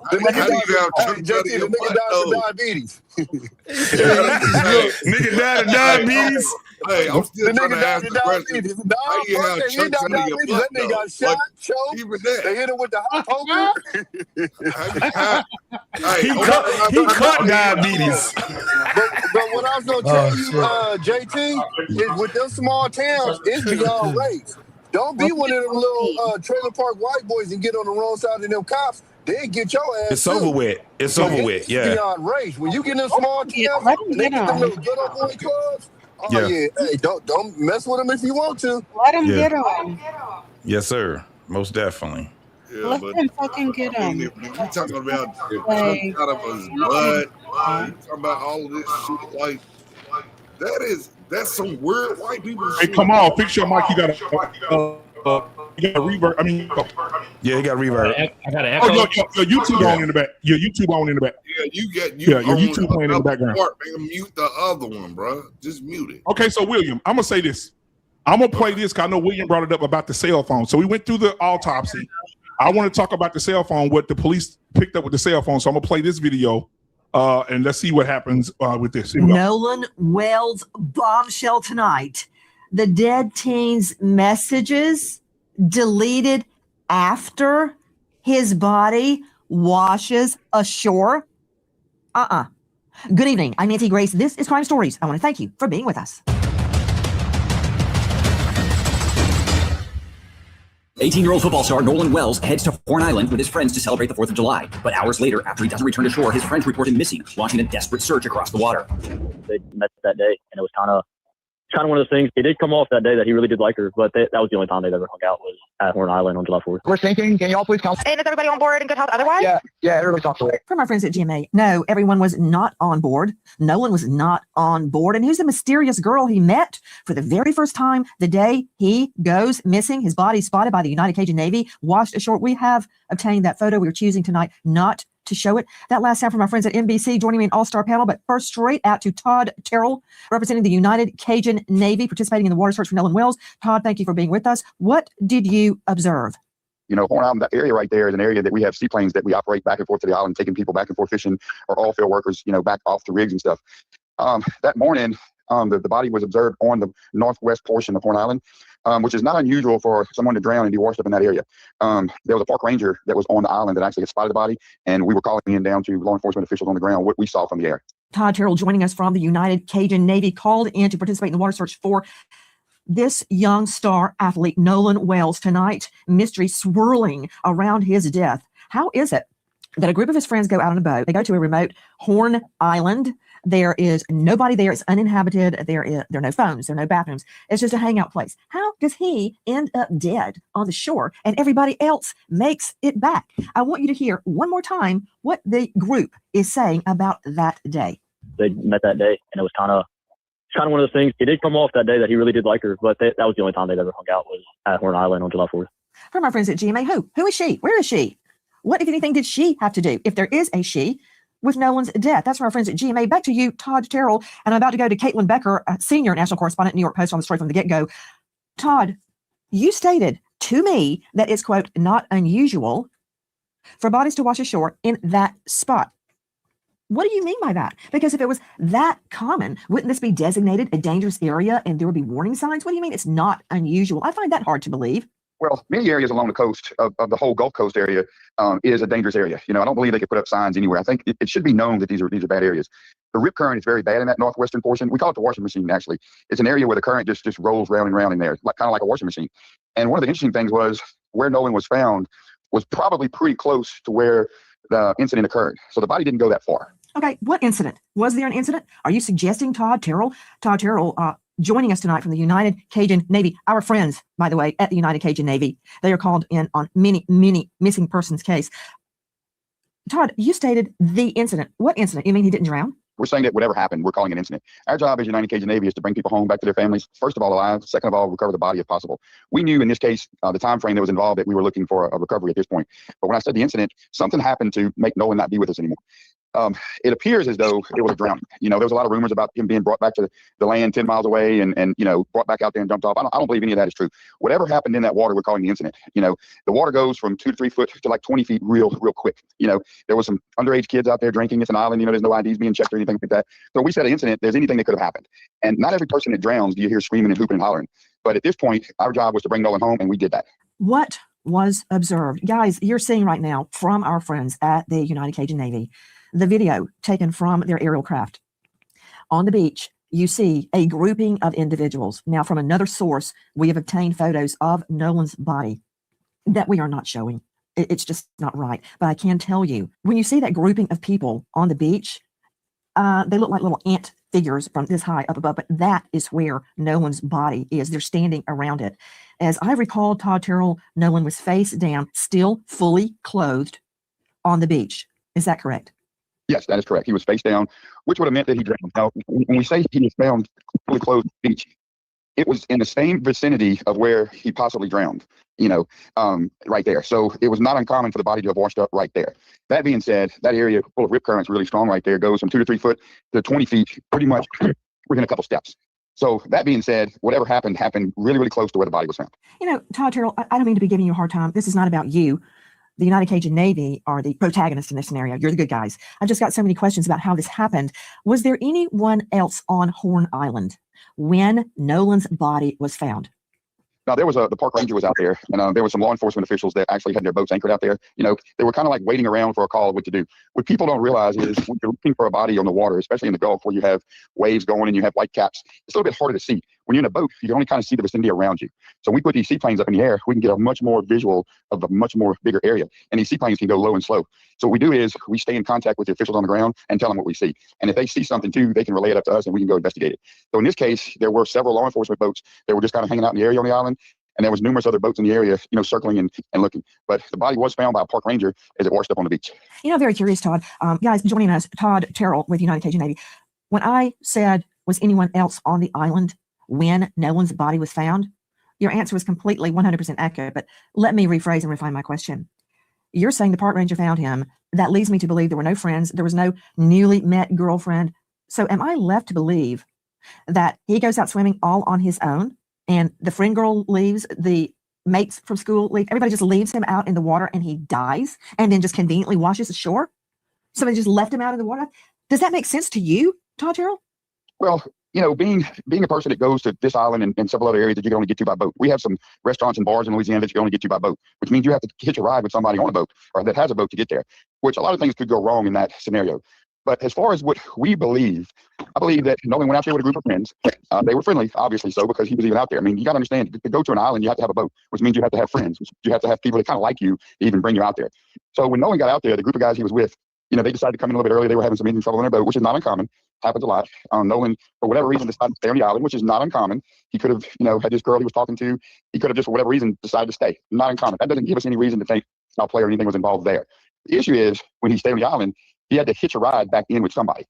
The nigga died of diabetes. Nigga died of diabetes. Hey, I'm still trying to ask the question. How you have chunks under your butt, that nigga got shot, choked. Even that. They hit him with the hot poker. He caught diabetes. But what I was gonna tell you, JT, is with them small towns, it's beyond race. Don't be one of them little trailer park white boys and get on the wrong side of them cops. They get your ass. It's over with. It's over with. Yeah. Beyond race. When you get in them small towns, they get them little good old boy clubs. Oh yeah. Hey, don't mess with them if you want to. Let them get on. Yes, sir. Most definitely. Yeah, let them fucking get on. If you talking about out of his blood, you talking about all of this shit, like that is That's some weird white people Hey, shit. come on, fix your mic. You got a reverb. I mean, yeah, you got reverb. I got an oh, echo. your YouTube on in the back. Your YouTube on in the back. Yeah, you get your YouTube playing in the background. Part, man, mute the other one, bro. Just mute it. Okay, so William, I'm gonna say this. I'm gonna play this because I know William brought it up about the cell phone. So we went through the autopsy. I want to talk about the cell phone, what the police picked up with the cell phone. So I'm gonna play this video, and let's see what happens with this. Here we go. Nolan Wells bombshell tonight. The dead teen's messages deleted after his body washes ashore. Good evening. I'm Nancy Grace. This is Crime Stories. I want to thank you for being with us. 18-year-old football star Nolan Wells heads to Horn Island with his friends to celebrate the 4th of July. But hours later, after he doesn't return to shore, his friends report him missing, launching a desperate search across the water. They met that day, and it was kind of one of those things. It did come off that day that he really did like her, but that was the only time they'd ever hung out was at Horn Island on July 4th. We're thinking, can y'all please count? And is everybody on board and good health otherwise? Yeah, everybody talks away. From our friends at GMA, no, everyone was not on board. Nolan was not on board. And who's the mysterious girl he met for the very first time the day he goes missing? His body spotted by the United Cajun Navy, washed ashore. We have obtained that photo. We're choosing tonight not to show it. That last sound from our friends at NBC joining me in all-star panel, but first straight out to Todd Terrell, representing the United Cajun Navy, participating in the water search for Nolan Wells. Todd, thank you for being with us. What did you observe? You know, Horn Island, that area right there is an area that we have seaplanes that we operate back and forth to the island, taking people back and forth fishing, or oil field workers, you know, back off the rigs and stuff. That morning, the body was observed on the northwest portion of Horn Island, which is not unusual for someone to drown and be washed up in that area. There was a park ranger that was on the island that actually had spotted the body, and we were calling in down to law enforcement officials on the ground what we saw from the air. Todd Terrell joining us from the United Cajun Navy, called in to participate in the water search for this young star athlete, Nolan Wells. Tonight, mystery swirling around his death. How is it that a group of his friends go out on a boat? They go to a remote Horn Island. There is nobody there. It's uninhabited. There are no phones. There are no bathrooms. It's just a hangout place. How does he end up dead on the shore and everybody else makes it back? I want you to hear one more time what the group is saying about that day. They met that day, and it was kind of one of those things. It did come off that day that he really did like her, but that was the only time they'd ever hung out was at Horn Island on July 4th. From our friends at GMA, who is she? Where is she? What, if anything, did she have to do, if there is a she, with Nolan's death? That's from our friends at GMA. Back to you, Todd Terrell. And I'm about to go to Caitlin Becker, senior national correspondent, New York Post, on the story from the get-go. Todd, you stated to me that it's, quote, not unusual for bodies to wash ashore in that spot. What do you mean by that? Because if it was that common, wouldn't this be designated a dangerous area and there would be warning signs? What do you mean it's not unusual? I find that hard to believe. Well, many areas along the coast of the whole Gulf Coast area is a dangerous area. You know, I don't believe they could put up signs anywhere. I think it should be known that these are bad areas. The rip current is very bad in that northwestern portion. We call it the washing machine, actually. It's an area where the current just rolls round and round in there, kind of like a washing machine. And one of the interesting things was where Nolan was found was probably pretty close to where the incident occurred. So the body didn't go that far. Okay, what incident? Was there an incident? Are you suggesting Todd Terrell, joining us tonight from the United Cajun Navy? Our friends, by the way, at the United Cajun Navy, they are called in on many missing persons case. Todd, you stated the incident. What incident? You mean he didn't drown? We're saying that whatever happened, we're calling an incident. Our job as United Cajun Navy is to bring people home back to their families. First of all, alive. Second of all, recover the body if possible. We knew in this case, the time frame that was involved, that we were looking for a recovery at this point. But when I said the incident, something happened to make Nolan not be with us anymore. It appears as though it was a drowning. You know, there was a lot of rumors about him being brought back to the land 10 miles away and you know, brought back out there and dumped off. I don't believe any of that is true. Whatever happened in that water, we're calling the incident. You know, the water goes from 2 to 3 foot to like 20 feet real quick. You know, there was some underage kids out there drinking. It's an island, you know, there's no IDs being checked or anything like that. So we said an incident, there's anything that could have happened. And not every person that drowns do you hear screaming and hooping and hollering. But at this point, our job was to bring Nolan home, and we did that. What was observed? Guys, you're seeing right now from our friends at the United Cajun Navy the video taken from their aerial craft. On the beach, you see a grouping of individuals. Now, from another source, we have obtained photos of Nolan's body that we are not showing. It's just not right. But I can tell you, when you see that grouping of people on the beach, they look like little ant figures from this high up above, but that is where Nolan's body is. They're standing around it. As I recall, Todd Terrell, Nolan was face down, still fully clothed on the beach. Is that correct? Yes, that is correct. He was face down, which would have meant that he drowned. Now, when we say he was found fully clothed on the beach, it was in the same vicinity of where he possibly drowned, right there. So it was not uncommon for the body to have washed up right there. That being said, that area full of rip currents really strong right there, goes from 2 to 3 foot to 20 feet, pretty much within a couple steps. So that being said, whatever happened really, really close to where the body was found. Todd Terrell, I don't mean to be giving you a hard time. This is not about you. The United Cajun Navy are the protagonists in this scenario. You're the good guys. I've just got so many questions about how this happened. Was there anyone else on Horn Island when Nolan's body was found? Now, there was the park ranger was out there, and there were some law enforcement officials that actually had their boats anchored out there. They were kind of like waiting around for a call of what to do. What people don't realize is when you're looking for a body on the water, especially in the Gulf where you have waves going and you have white caps, it's a little bit harder to see. When you're in a boat, you can only kind of see the vicinity around you. So we put these seaplanes up in the air, we can get a much more visual of a much more bigger area. And these seaplanes can go low and slow. So what we do is we stay in contact with the officials on the ground and tell them what we see. And if they see something too, they can relay it up to us and we can go investigate it. So in this case, there were several law enforcement boats that were just kind of hanging out in the area on the island. And there was numerous other boats in the area, circling and looking. But the body was found by a park ranger as it washed up on the beach. Very curious, Todd. Guys, joining us, Todd Terrell with United Cajun Navy. When I said, was anyone else on the island when Nolan's body was found? Your answer was completely 100% accurate. But let me rephrase and refine my question. You're saying the park ranger found him. That leads me to believe there were no friends. There was no newly met girlfriend. So am I left to believe that he goes out swimming all on his own? And the friend girl leaves, the mates from school leave, everybody just leaves him out in the water and he dies and then just conveniently washes ashore? Somebody just left him out in the water? Does that make sense to you, Todd Terrell? Well, being a person that goes to this island and several other areas that you can only get to by boat. We have some restaurants and bars in Louisiana that you can only get to by boat, which means you have to hitch a ride with somebody on a boat or that has a boat to get there, which a lot of things could go wrong in that scenario. But as far as what we believe, I believe that Nolan went out there with a group of friends. They were friendly, obviously so, because he was even out there. I mean, you got to understand, to go to an island, you have to have a boat, which means you have to have friends. You have to have people that kind of like you to even bring you out there. So when Nolan got out there, the group of guys he was with, they decided to come in a little bit early. They were having some engine trouble in their boat, which is not uncommon. Happens a lot. Nolan, for whatever reason, decided to stay on the island, which is not uncommon. He could have, had this girl he was talking to. He could have just, for whatever reason, decided to stay. Not uncommon. That doesn't give us any reason to think foul play or anything was involved there. The issue is, when he stayed on the island, he had to hitch a ride back in with somebody.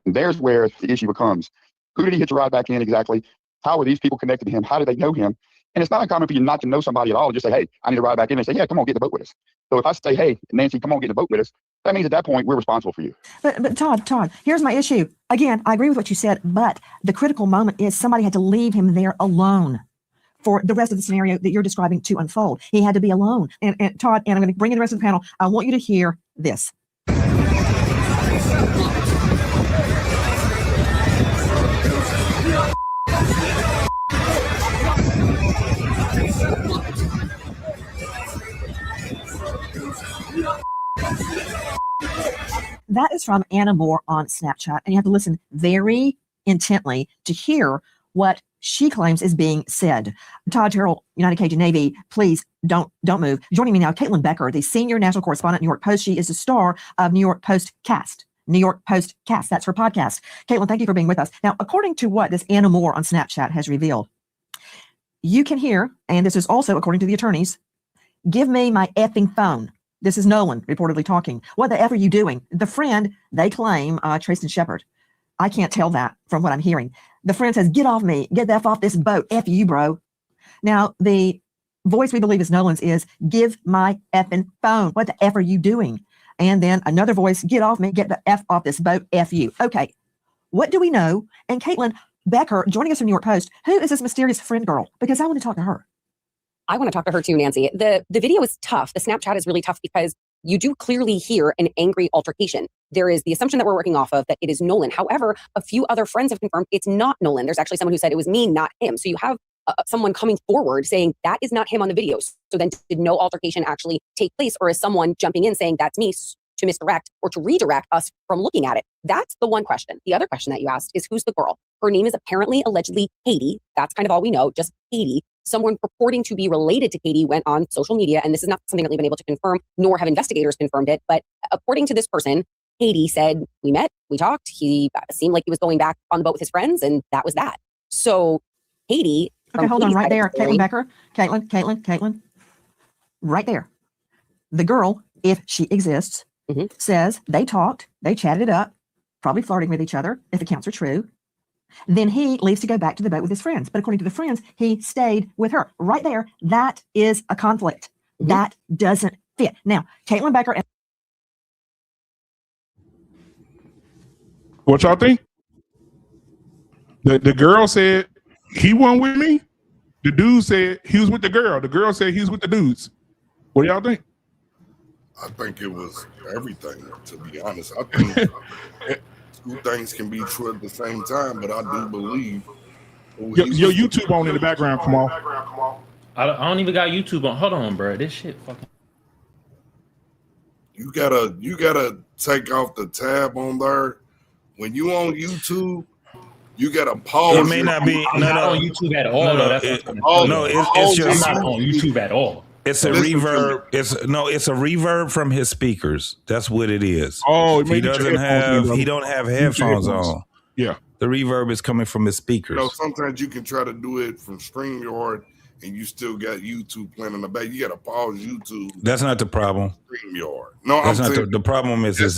And there's where the issue becomes. Who did he hitch a ride back in exactly? How were these people connected to him? How did they know him? And it's not uncommon for you not to know somebody at all. Just say, hey, I need a ride back in. And say, yeah, come on, get in the boat with us. So if I say, hey, Nancy, come on, get in the boat with us, that means at that point, we're responsible for you. But Todd, here's my issue. Again, I agree with what you said, but the critical moment is somebody had to leave him there alone for the rest of the scenario that you're describing to unfold. He had to be alone. And Todd, and I'm going to bring in the rest of the panel. I want you to hear this. That is from Anna Moore on Snapchat, and you have to listen very intently to hear what she claims is being said. Todd Terrell, United Cajun Navy, please don't move. Joining me now, Caitlin Becker, the senior national correspondent at New York Post. She is the star of New York Post Cast. New York Post Cast, that's her podcast. Caitlin, thank you for being with us. Now, according to what this Anna Moore on Snapchat has revealed, you can hear, and this is also according to the attorneys, give me my effing phone. This is Nolan reportedly talking. What the F are you doing? The friend, they claim, Tristan Shepard. I can't tell that from what I'm hearing. The friend says, get off me. Get the F off this boat. F you, bro. Now, the voice we believe is Nolan's is, give my effing phone. What the F are you doing? And then another voice, get off me. Get the F off this boat. F you. Okay. What do we know? And Caitlin Becker, joining us from New York Post, who is this mysterious friend girl? Because I want to talk to her. I want to talk to her too, Nancy. The video is tough. The Snapchat is really tough because you do clearly hear an angry altercation. There is the assumption that we're working off of that it is Nolan. However, a few other friends have confirmed it's not Nolan. There's actually someone who said it was me, not him. So you have someone coming forward saying that is not him on the video. So then did no altercation actually take place, or is someone jumping in saying that's me to misdirect or to redirect us from looking at it? That's the one question. The other question that you asked is, who's the girl? Her name is apparently, allegedly, Katie. That's kind of all we know, just Katie. Someone purporting to be related to Katie went on social media, and this is not something that we've been able to confirm, nor have investigators confirmed it. But according to this person, Katie said, we met, we talked, he seemed like he was going back on the boat with his friends, and that was that. So Katie... Okay, hold on right there. Caitlin Becker. Caitlin. Right there. The girl, if she exists, says they talked, they chatted it up, probably flirting with each other, if accounts are true. Then he leaves to go back to the boat with his friends. But according to the friends, he stayed with her. Right there, that is a conflict. That doesn't fit. Now, Caitlin Becker and What y'all think? The girl said he wasn't with me. The dude said he was with the girl. The girl said he's with the dudes. What do y'all think? I think it was everything, to be honest. I think two things can be true at the same time, but I do believe. Your YouTube on in the background, come on. I don't even got YouTube on. Hold on, bro. This shit fucking. You gotta take off the tab on there. When you on YouTube, you gotta pause. It may not be not on YouTube at all. It's just not on YouTube at all. It's a reverb. It's a reverb from his speakers. That's what it is. Oh, he don't have headphones on. Yeah, the reverb is coming from his speakers. Sometimes you can try to do it from StreamYard, and you still got YouTube playing in the back. You gotta pause YouTube. That's not the problem. StreamYard. No, that's not the problem. Is his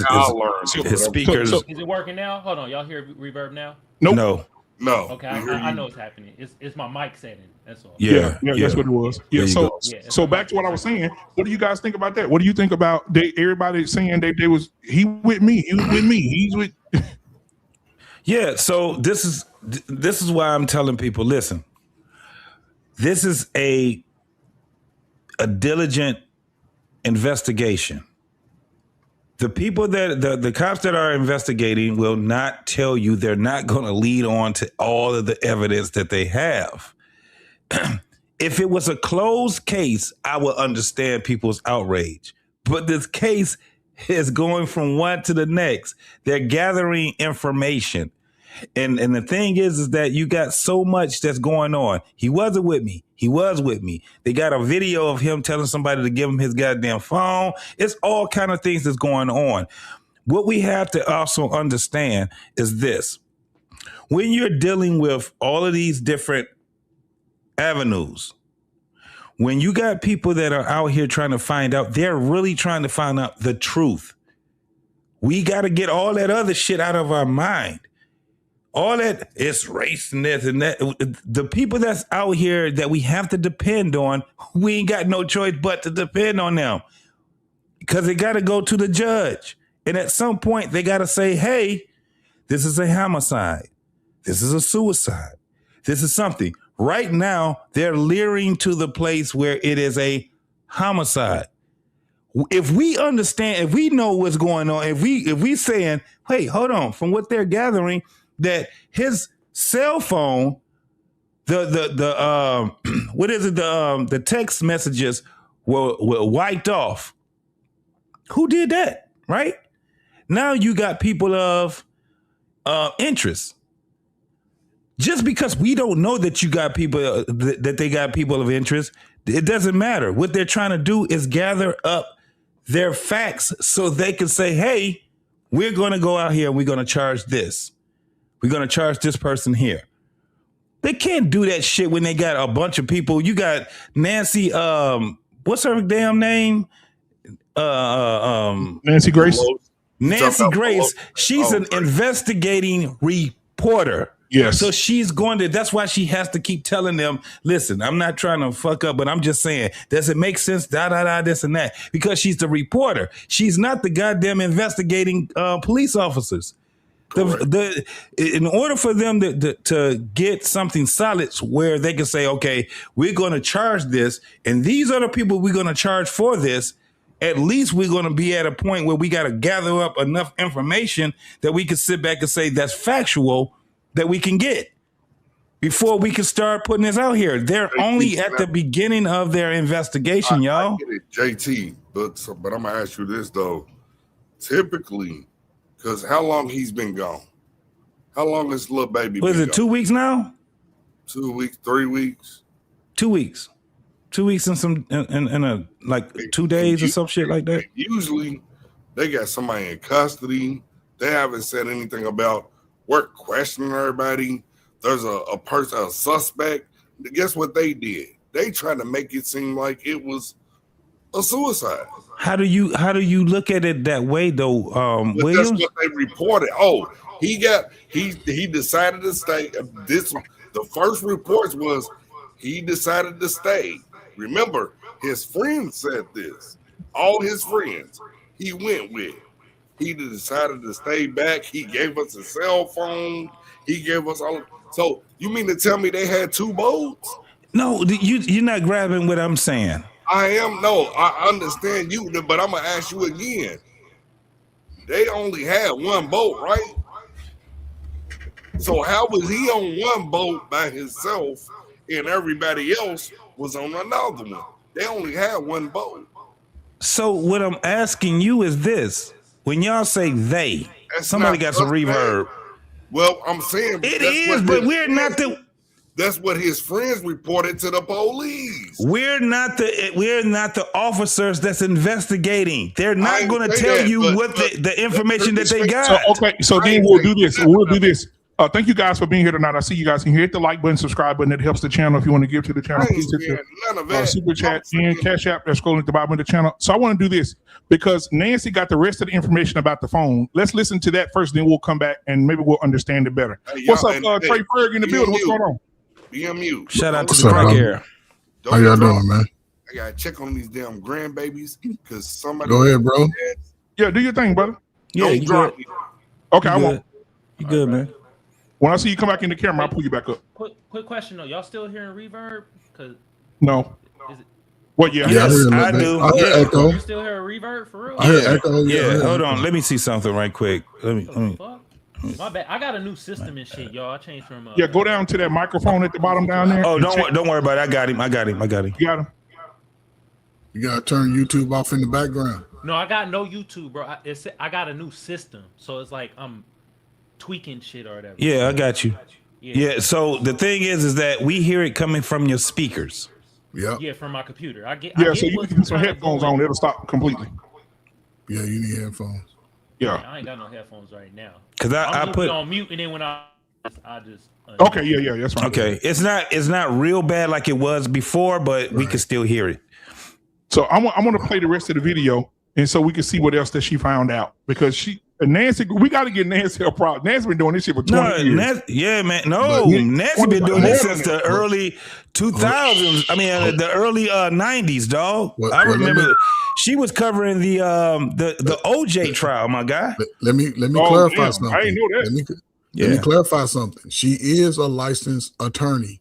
speakers? Is it working now? Hold on, y'all hear reverb now? Nope. No. Okay, I know what's happening. It's my mic setting. That's all. Yeah, that's what it was. Yeah. So back to what I was saying. What do you guys think about that? What do you think about everybody saying they was he with me? He was with me. He's with. Yeah. So this is why I'm telling people. Listen, this is a diligent investigation. The people that the cops that are investigating will not tell you. They're not going to lead on to all of the evidence that they have. If it was a closed case, I would understand people's outrage. But this case is going from one to the next. They're gathering information. And the thing is that you got so much that's going on. He wasn't with me. He was with me. They got a video of him telling somebody to give him his goddamn phone. It's all kind of things that's going on. What we have to also understand is this. When you're dealing with all of these different avenues, when you got people that are out here trying to find out, they're really trying to find out the truth. We got to get all that other shit out of our mind. All that, it's race and this and that. The people that's out here that we have to depend on, we ain't got no choice but to depend on them because they got to go to the judge. And at some point, they got to say, hey, this is a homicide. This is a suicide. This is something. Right now, they're leering to the place where it is a homicide. If we understand, if we know what's going on, if we saying, hey, hold on, from what they're gathering, that his cell phone, the text messages were wiped off. Who did that? Right? Now you got people of interest. Just because we don't know that you got people that they got people of interest, it doesn't matter. What they're trying to do is gather up their facts so they can say, hey, we're going to go out here and we're going to charge this. We're going to charge this person here. They can't do that shit when they got a bunch of people. You got Nancy, what's her damn name? Nancy Grace. Nancy Grace. She's an investigating reporter. Yes. So she's going to, that's why she has to keep telling them, listen, I'm not trying to fuck up, but I'm just saying, does it make sense? This and that. Because she's the reporter. She's not the goddamn investigating police officers. In order for them to get something solid where they can say, okay, we're going to charge this, and these are the people we're going to charge for this, at least we're going to be at a point where we got to gather up enough information that we can sit back and say that's factual that we can get before we can start putting this out here. They're only at the beginning of their investigation, y'all. I get it, JT, but I'm going to ask you this, though. Typically, because how long he's been gone? How long has little baby been gone? 2 weeks now? 2 weeks, 3 weeks? 2 weeks. 2 weeks and some in a like 2 days or some shit like that. Usually they got somebody in custody. They haven't said anything about we're questioning everybody. There's a person, a suspect. Guess what they did? They tried to make it seem like it was a suicide. How do you look at it that way though, But Williams? that's what they reported. Oh, he decided to stay. The first reports was he decided to stay. Remember, his friends said this. All his friends he went with. He decided to stay back. He gave us a cell phone. He gave us all. So you mean to tell me they had two boats? No, you're not grabbing what I'm saying. I am. No, I understand you, but I'm gonna ask you again. They only had one boat, right? So how was he on one boat by himself and everybody else was on another one? They only had one boat. So what I'm asking you is this: when y'all say they, somebody got some reverb. Well, I'm saying it is, but we're not the. That's what his friends reported to the police. We're not the officers that's investigating. They're not going to tell you what the information that they got. So then we'll do this. We'll do this. Thank you guys for being here tonight. I see you guys can hit the like button, subscribe button. It helps the channel. If you want to give to the channel, please hit the super chat and cash app that's scrolling at the bottom of the channel. So I want to do this because Nancy got the rest of the information about the phone. Let's listen to that first, then we'll come back and maybe we'll understand it better. Hey, what's up, Trey Ferg in the building? What's going on? BMU. Shout out to the crack air. How y'all doing, man? I gotta check on these damn grandbabies because somebody. Go ahead, bro. Yeah, do your thing, brother. Yeah, you good. Okay, I won't. You good, man. When I see you come back in the camera, I'll pull you back up. Quick question though, y'all still hearing reverb? Cause no. What? Yeah. Yes, I do. I hear echo. You still hear reverb for real? I hear echo. Yeah. Hold on. Let me see something right quick. Let me. My bad. I got a new system and shit, y'all. I changed from. Yeah, go down to that microphone at the bottom down there. Oh, don't worry about it. I got him. You got him. You gotta turn YouTube off in the background. No, I got no YouTube, bro. I got a new system, so it's like I'm tweaking shit or whatever. Yeah, I got you. Yeah. So the thing is that we hear it coming from your speakers. Yeah, from my computer. I get so you can put some headphones on. It'll stop completely. Yeah, you need headphones. Yeah. I ain't got no headphones right now. Cause I put it on mute, and then when I just. Okay, yeah, that's right. Okay, it's not real bad like it was before, but we can still hear it. So I'm gonna play the rest of the video, and so we can see what else that she found out because Nancy, we got to get Nancy a problem. Nancy been doing this shit for 20 years. Yeah, man. No, Nancy been doing this since the early 2000s. I mean, the early 90s, dog. I remember she was covering the OJ trial, my guy. Let me clarify something. I didn't know that. Let me clarify something. She is a licensed attorney.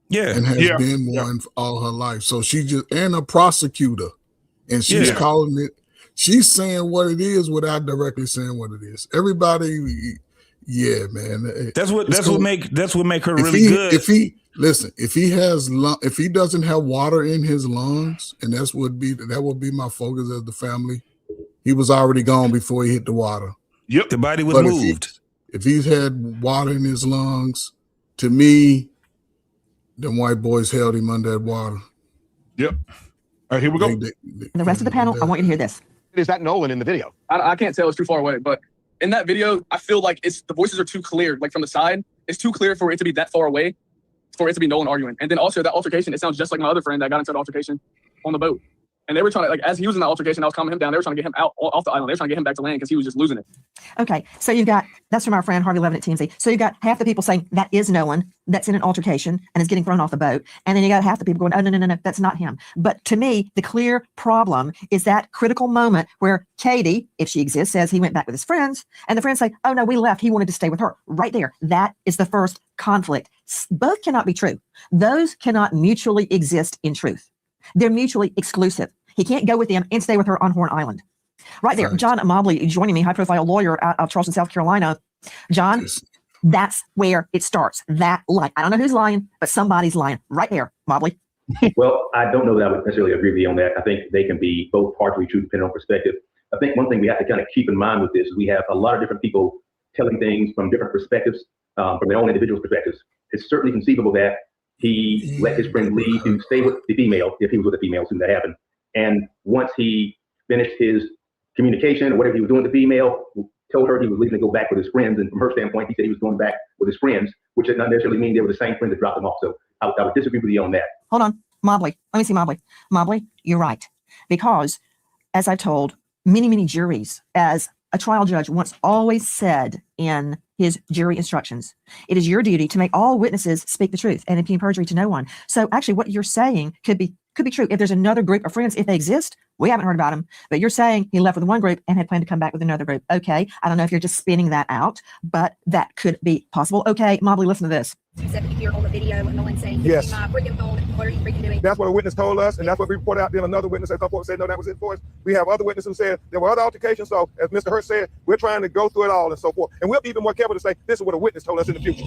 Yeah. And has been one for all her life. So and a prosecutor. And she's calling it. She's saying what it is without directly saying what it is. Everybody, man. That's what make her really good. If he doesn't have water in his lungs, and that would be my focus as the family. He was already gone before he hit the water. Yep, the body was moved. If he's had water in his lungs, to me, them white boys held him under that water. Yep. All right, here we go. The rest of the panel, I want you to hear this. Is that Nolan in the video? I can't tell. It's too far away. But in that video, I feel like the voices are too clear. Like from the side, it's too clear for it to be that far away, for it to be Nolan arguing. And then also that altercation, it sounds just like my other friend that got into the altercation on the boat. And they were trying to, as he was in the altercation, I was calming him down. They were trying to get him out off the island. They were trying to get him back to land because he was just losing it. Okay, so you've got, that's from our friend Harvey Levin at TMZ. So you've got half the people saying that is Nolan, that's in an altercation and is getting thrown off the boat. And then you got half the people going, oh, no, that's not him. But to me, the clear problem is that critical moment where Katie, if she exists, says he went back with his friends. And the friends say, oh, no, we left. He wanted to stay with her. Right there. That is the first conflict. Both cannot be true. Those cannot mutually exist in truth. They're mutually exclusive. He can't go with them and stay with her on Horn Island. Right there. John Mobley joining me, high-profile lawyer out of Charleston, South Carolina. John, that's where it starts. That lie. I don't know who's lying, but somebody's lying. Right there, Mobley. Well, I don't know that I would necessarily agree with you on that. I think they can be both partially true depending on perspective. I think one thing we have to kind of keep in mind with this is we have a lot of different people telling things from different perspectives, from their own individual perspectives. It's certainly conceivable that he let his friend leave to stay with the female, if he was with a female, soon that happened. And once he finished his communication or whatever he was doing with the female, told her he was leaving to go back with his friends. And from her standpoint, he said he was going back with his friends, which did not necessarily mean they were the same friends that dropped him off. So I would disagree with you on that. Hold on, Mobley. Let me see Mobley. Mobley, you're right. Because as I've told many, many juries, as a trial judge once always said in his jury instructions, it is your duty to make all witnesses speak the truth and impugn perjury to no one. So actually what you're saying could be true. If there's another group of friends, if they exist, we haven't heard about him, but you're saying he left with one group and had planned to come back with another group. Okay. I don't know if you're just spinning that out, but that could be possible. Okay, Mobley, listen to this. Except if you're on the video and no one's saying, yes, freaking phone, what are you freaking doing? That's what a witness told us, and that's what we reported out. Then another witness at some point said, no, that was enforced. We have other witnesses who said there were other altercations. So as Mr. Hurst said, we're trying to go through it all and so forth. And we'll be even more careful to say, this is what a witness told us in the future.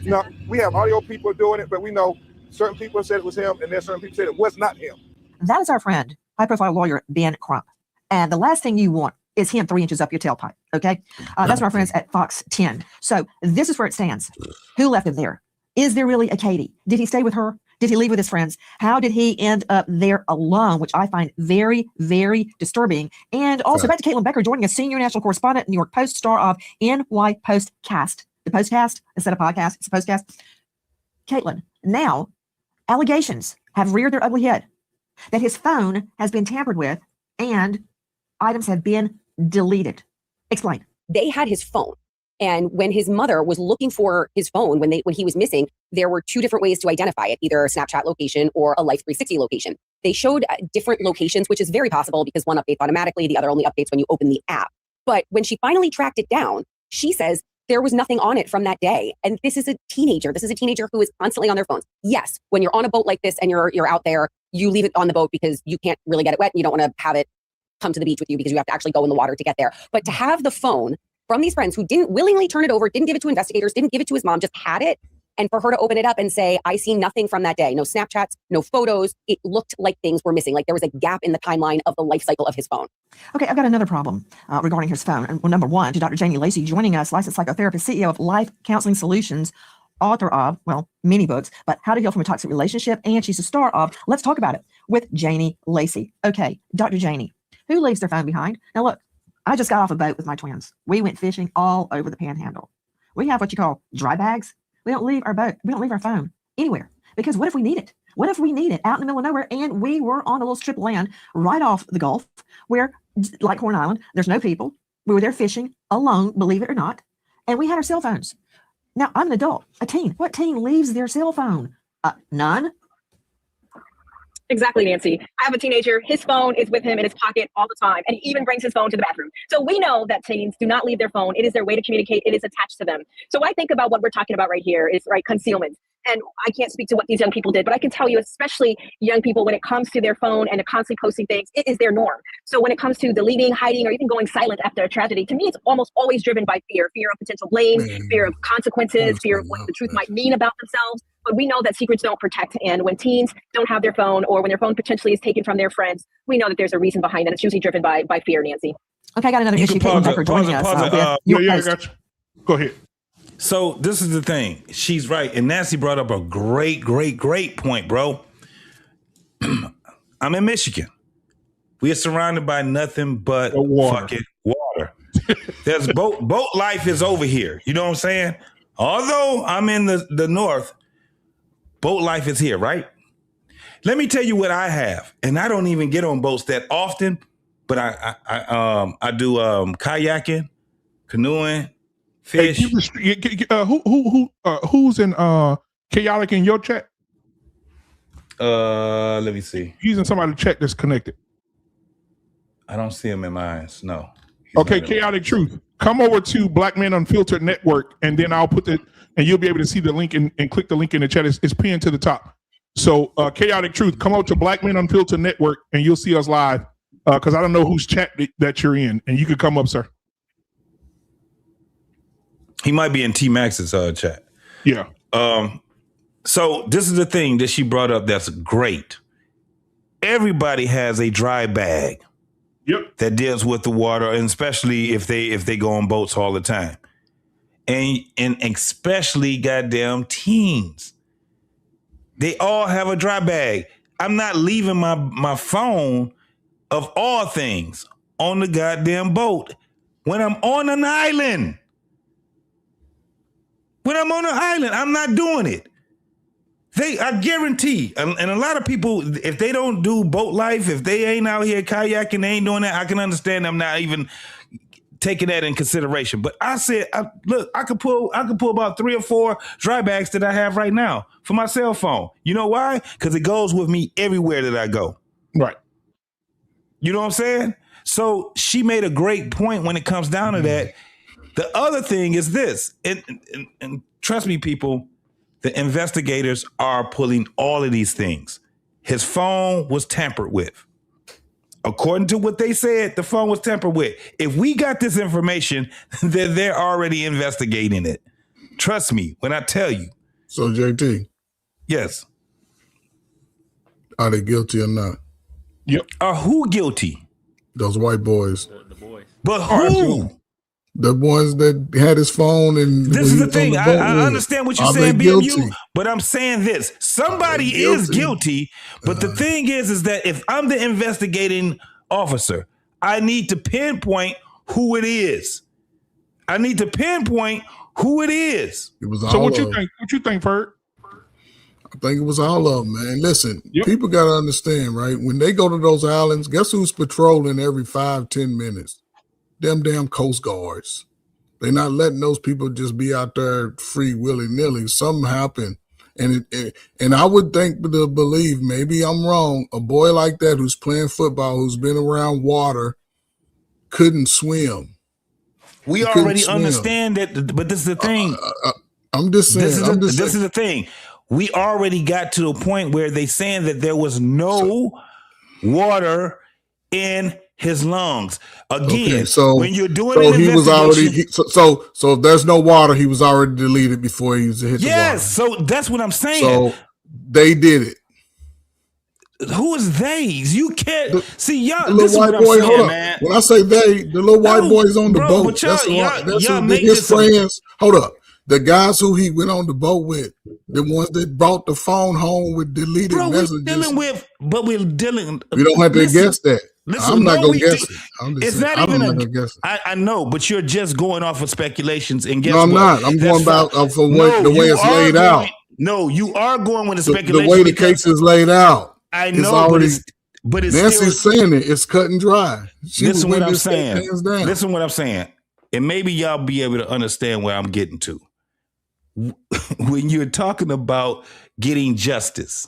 No, we have audio people doing it, but we know certain people said it was him, and there's certain people said it was not him. That is our friend, high-profile lawyer Ben Crump. And the last thing you want is him 3 inches up your tailpipe, okay? That's my friends at Fox 10. So this is where it stands. Who left him there? Is there really a Katie? Did he stay with her? Did he leave with his friends? How did he end up there alone, which I find very, very disturbing. And also back to Caitlin Becker, joining us, senior national correspondent, New York Post, star of NY Postcast. The Postcast instead of podcast, it's a Postcast. Caitlin, now allegations have reared their ugly head that his phone has been tampered with and items have been deleted. Explain. They had his phone. And when his mother was looking for his phone, when he was missing, there were 2 different ways to identify it, either a Snapchat location or a Life 360 location. They showed different locations, which is very possible because one updates automatically, the other only updates when you open the app. But when she finally tracked it down, she says there was nothing on it from that day. And this is a teenager. This is a teenager who is constantly on their phones. Yes, when you're on a boat like this and you're out there, you leave it on the boat because you can't really get it wet and you don't want to have it come to the beach with you because you have to actually go in the water to get there. But to have the phone from these friends who didn't willingly turn it over, didn't give it to investigators, didn't give it to his mom, just had it, and for her to open it up and say, I see nothing from that day, no Snapchats, no photos, it looked like things were missing, like there was a gap in the timeline of the life cycle of his phone. Okay, I've got another problem regarding his phone. And well, number one, to Dr. Jamie Lacey, joining us, licensed psychotherapist, CEO of Life Counseling Solutions, author of, well, many books, but How to Heal from a Toxic Relationship, and she's a star of Let's Talk About It with Jamie Lacey. Okay, Dr. Jamie, who leaves their phone behind? Now look, I just got off a boat with my twins. We went fishing all over the Panhandle. We have what you call dry bags. We don't leave our boat. We don't leave our phone anywhere because what if we need it? What if we need it out in the middle of nowhere? And we were on a little strip of land right off the Gulf where, like Horn Island, there's no people. We were there fishing alone, believe it or not. And we had our cell phones. Now, I'm an adult, a teen. What teen leaves their cell phone? None. Exactly, Nancy. I have a teenager. His phone is with him in his pocket all the time, and he even brings his phone to the bathroom. So we know that teens do not leave their phone. It is their way to communicate. It is attached to them. So what I think about what we're talking about right here is, right, concealment. And I can't speak to what these young people did, but I can tell you, especially young people, when it comes to their phone and constantly posting things, it is their norm. So when it comes to deleting, hiding, or even going silent after a tragedy, to me, it's almost always driven by fear of potential blame, fear of consequences, fear of what the truth might mean about themselves. But we know that secrets don't protect. And when teens don't have their phone, or when their phone potentially is taken from their friends, we know that there's a reason behind that. It's usually driven by fear, Nancy. Okay, I got another issue. Pause it. Yeah, I got you. Go ahead. So this is the thing. She's right. And Nancy brought up a great point, bro. I'm in Michigan. We are surrounded by nothing but fucking water. There's boat life is over here. You know what I'm saying? Although I'm in the north, boat life is here, right? Let me tell you what I have. And I don't even get on boats that often, but I do kayaking, canoeing, fish. Hey, who's in chaotic in your chat? Let me see. Using somebody to check that's connected. I don't see him in mine. No. Okay, Chaotic Truth. Come over to Black Man Unfiltered Network, and then I'll put and you'll be able to see the link and click the link in the chat. It's pinned to the top. So Chaotic Truth, come over to Black Man Unfiltered Network, and you'll see us live. Because I don't know whose chat that you're in, and you can come up, sir. He might be in T Max's chat. Yeah. So this is the thing that she brought up that's great. Everybody has a dry bag. Yep. That deals with the water, and especially if they go on boats all the time. And especially goddamn teens. They all have a dry bag. I'm not leaving my phone, of all things, on the goddamn boat when I'm on an island. When I'm on an island, I'm not doing it. I guarantee, and a lot of people, if they don't do boat life, if they ain't out here kayaking, they ain't doing that, I can understand them not even taking that in consideration. But I said, look, I could pull about 3 or 4 dry bags that I have right now for my cell phone. You know why? Because it goes with me everywhere that I go. Right. You know what I'm saying? So she made a great point when it comes down to that. The other thing is this, and trust me, people, the investigators are pulling all of these things. His phone was tampered with. According to what they said, the phone was tampered with. If we got this information, then they're already investigating it. Trust me when I tell you. So, JT. Yes. Are they guilty or not? Yep. Are who guilty? Those white boys. The boys. But who? The ones that had his phone and this is the thing. I understand what you're saying, BMU, but I'm saying this. Somebody is guilty, but the thing is that if I'm the investigating officer, I need to pinpoint who it is. I need to pinpoint who it is. It was so what you think? What you think, Ferg? I think it was all of them, man. Listen, people got to understand, right? When they go to those islands, guess who's patrolling every 5-10 minutes? Them damn Coast Guards. They're not letting those people just be out there free willy-nilly. Something happened. And I would think to believe, maybe I'm wrong, a boy like that who's playing football, who's been around water, couldn't swim. We already understand that, but this is the thing. I'm just saying. This is the thing. We already got to a point where they saying that there was no water in his lungs. Again, so when you're doing so an he was already investigation, so if there's no water, he was already deleted before he was hit the water. Yes, so that's what I'm saying. So they did it. Who is they? You can't see y'all. The little white boy, hold on. When I say they, the little white boys on the boat. That's his friends. Hold up. The guys who he went on the boat with, the ones that brought the phone home with deleted messages. We're dealing. We don't have to guess that. Listen, I'm not gonna guess it. It's not even. I know, but you're just going off of speculations. And guess what? I'm not. I'm going about the way it's laid out. No, you are going with the speculation. The way the case is laid out. I know, it's already, but it's Nancy's still, saying it. It's cut and dry. Listen what I'm saying. Listen what I'm saying. And maybe y'all be able to understand where I'm getting to. When you're talking about getting justice,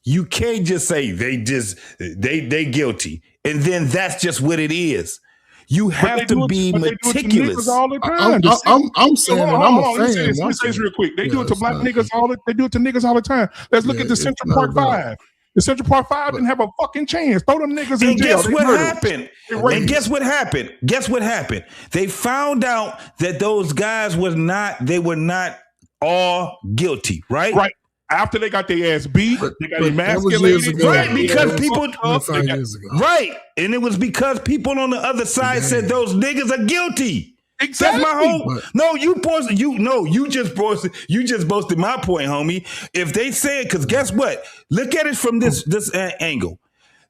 you can't just say they guilty, and then that's just what it is. You have to be meticulous. All the time. I'm saying, and I'm a fan. Let me say this real quick. They do it to black niggas They do it to niggas all the time. Let's look at the Central Park 5. The Central Park 5 didn't have a fucking chance. Throw them niggas in jail. Guess what happened? And guess what happened? Guess what happened? They found out that those guys were not all guilty, right? Right. After they got their ass beat, they got emasculated. Right, because people right. And it was because people on the other side said those niggas are guilty. Exactly. That's my whole. You just boasted my point, homie. If they say it, because guess what? Look at it from this angle.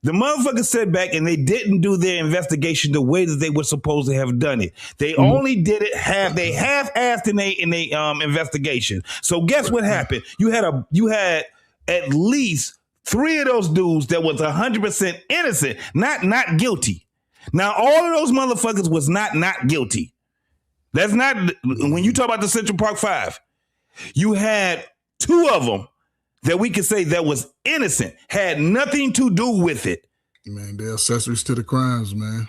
The motherfuckers sat back and they didn't do their investigation the way that they were supposed to have done it. They only did it half-assed in a investigation. So guess what happened? You had at least 3 of those dudes that was 100% innocent, not guilty. Now all of those motherfuckers was not guilty. That's not when you talk about the Central Park 5. You had 2 of them that we could say that was innocent, had nothing to do with it. Man, they're accessories to the crimes, man.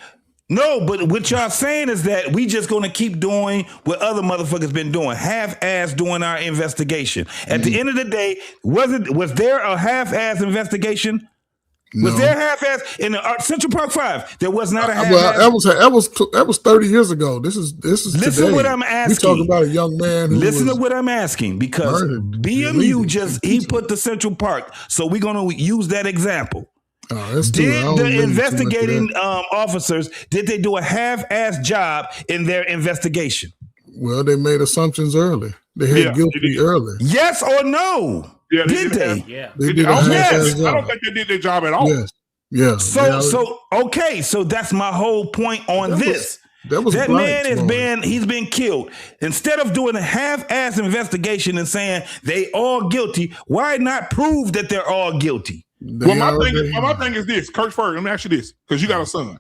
No, but what y'all saying is that we just gonna keep doing what other motherfuckers been doing, half-ass doing our investigation. At the end of the day, was there a half-ass investigation? No. Was there half-ass in the Central Park 5? There was not a half-ass. Well, that was 30 years ago. This is Listen today. What I'm asking. We talking about a young man who Listen to what I'm asking, because BMU he put the Central Park, so we're gonna use that example. Did the investigating officers, did they do a half-ass job in their investigation? Well, they made assumptions early. They had guilty early. Yes or no? Yeah, did they? Yeah. They did I don't think they did their job at all. Yes. Yeah. So that's my whole point on this. That man he's been killed. Instead of doing a half-ass investigation and saying they all guilty, why not prove that they're all guilty? Well, my thing is this, Kirk Ferg, let me ask you this, because you got a son.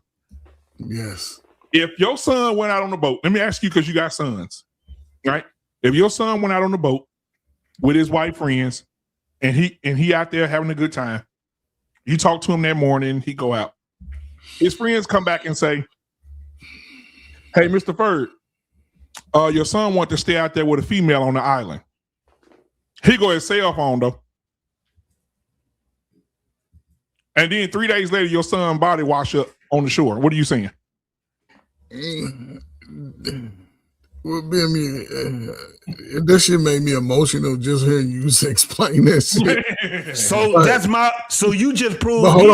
Yes. If your son went out on the boat, let me ask you, because you got sons, right? If your son went out on the boat with his white friends and he out there having a good time, you talk to him that morning, he go out. His friends come back and say, hey, Mr. Ferg, your son want to stay out there with a female on the island. He go his cell phone though. And then 3 days later, your son body wash up on the shore. What are you saying? Well, that shit made me emotional just hearing you explain that shit. So you just proved hold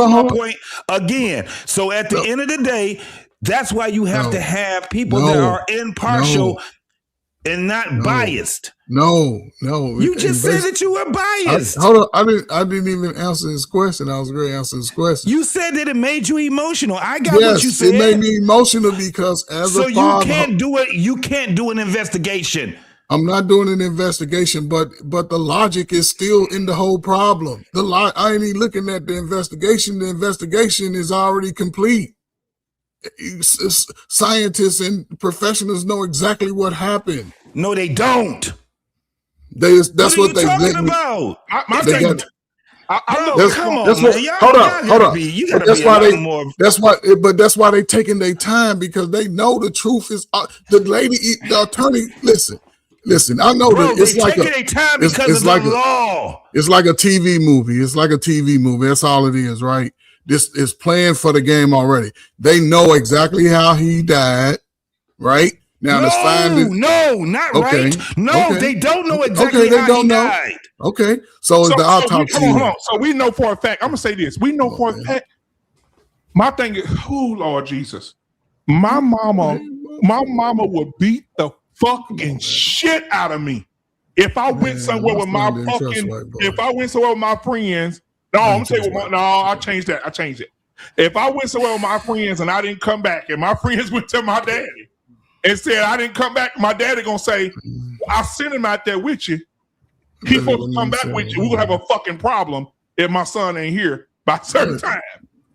on. my point again. So at the end of the day, that's why you have to have people that are impartial and not biased. No. You just said that you were biased. Hold on. I didn't even answer his question. I was going to answer his question. You said that it made you emotional. I got what you said. It made me emotional because as a father, you can't do it. You can't do an investigation. I'm not doing an investigation, but the logic is still in the whole problem. I ain't even looking at the investigation. The investigation is already complete. Scientists and professionals know exactly what happened. No, they don't. That's what what they talking about. Come on, hold on. That's why they taking their time, because they know the truth is the attorney. Listen. I know that it's like a law. It's like a TV movie. It's like a TV movie. That's all it is, right? This is playing for the game already. They know exactly how he died, right? Now right. No, they don't know exactly how he died. Okay, so the autopsy. Hold on. So we know for a fact. I'm gonna say this. We know for a fact. My thing is, oh Lord Jesus, my mama would beat the fucking shit out of me if I went somewhere with my friends. No, I'm gonna tell you what. I changed that. I changed it. If I went somewhere with my friends and I didn't come back, and my friends went to my daddy and said I didn't come back, my daddy gonna say, I sent him out there with you. He's supposed to come back with you. We're gonna have a fucking problem if my son ain't here by a certain time.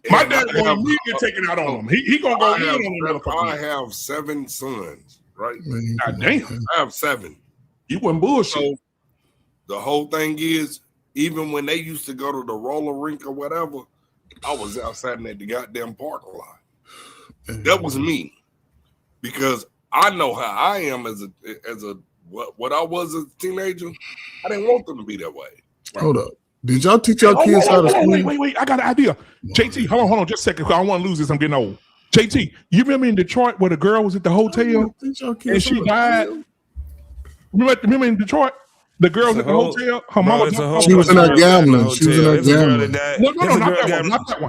My dad's gonna immediately take it out on him. He gonna go in on him. I have 7 sons, right? God damn. I have 7. You wasn't bullshit. So the whole thing is, even when they used to go to the roller rink or whatever, I was outside at the goddamn parking lot. That was me, because I know how I am as a what I was as a teenager. I didn't want them to be that way. Right? Hold up. Did y'all teach your kids how to swim? Wait. I got an idea. JT, hold on just a second. I don't want to lose this. I'm getting old. JT, you remember in Detroit where the girl was at the hotel and she died? Remember in Detroit? The girl was at the hotel. Her mama. She was in her gambling. She was in her gambling. No,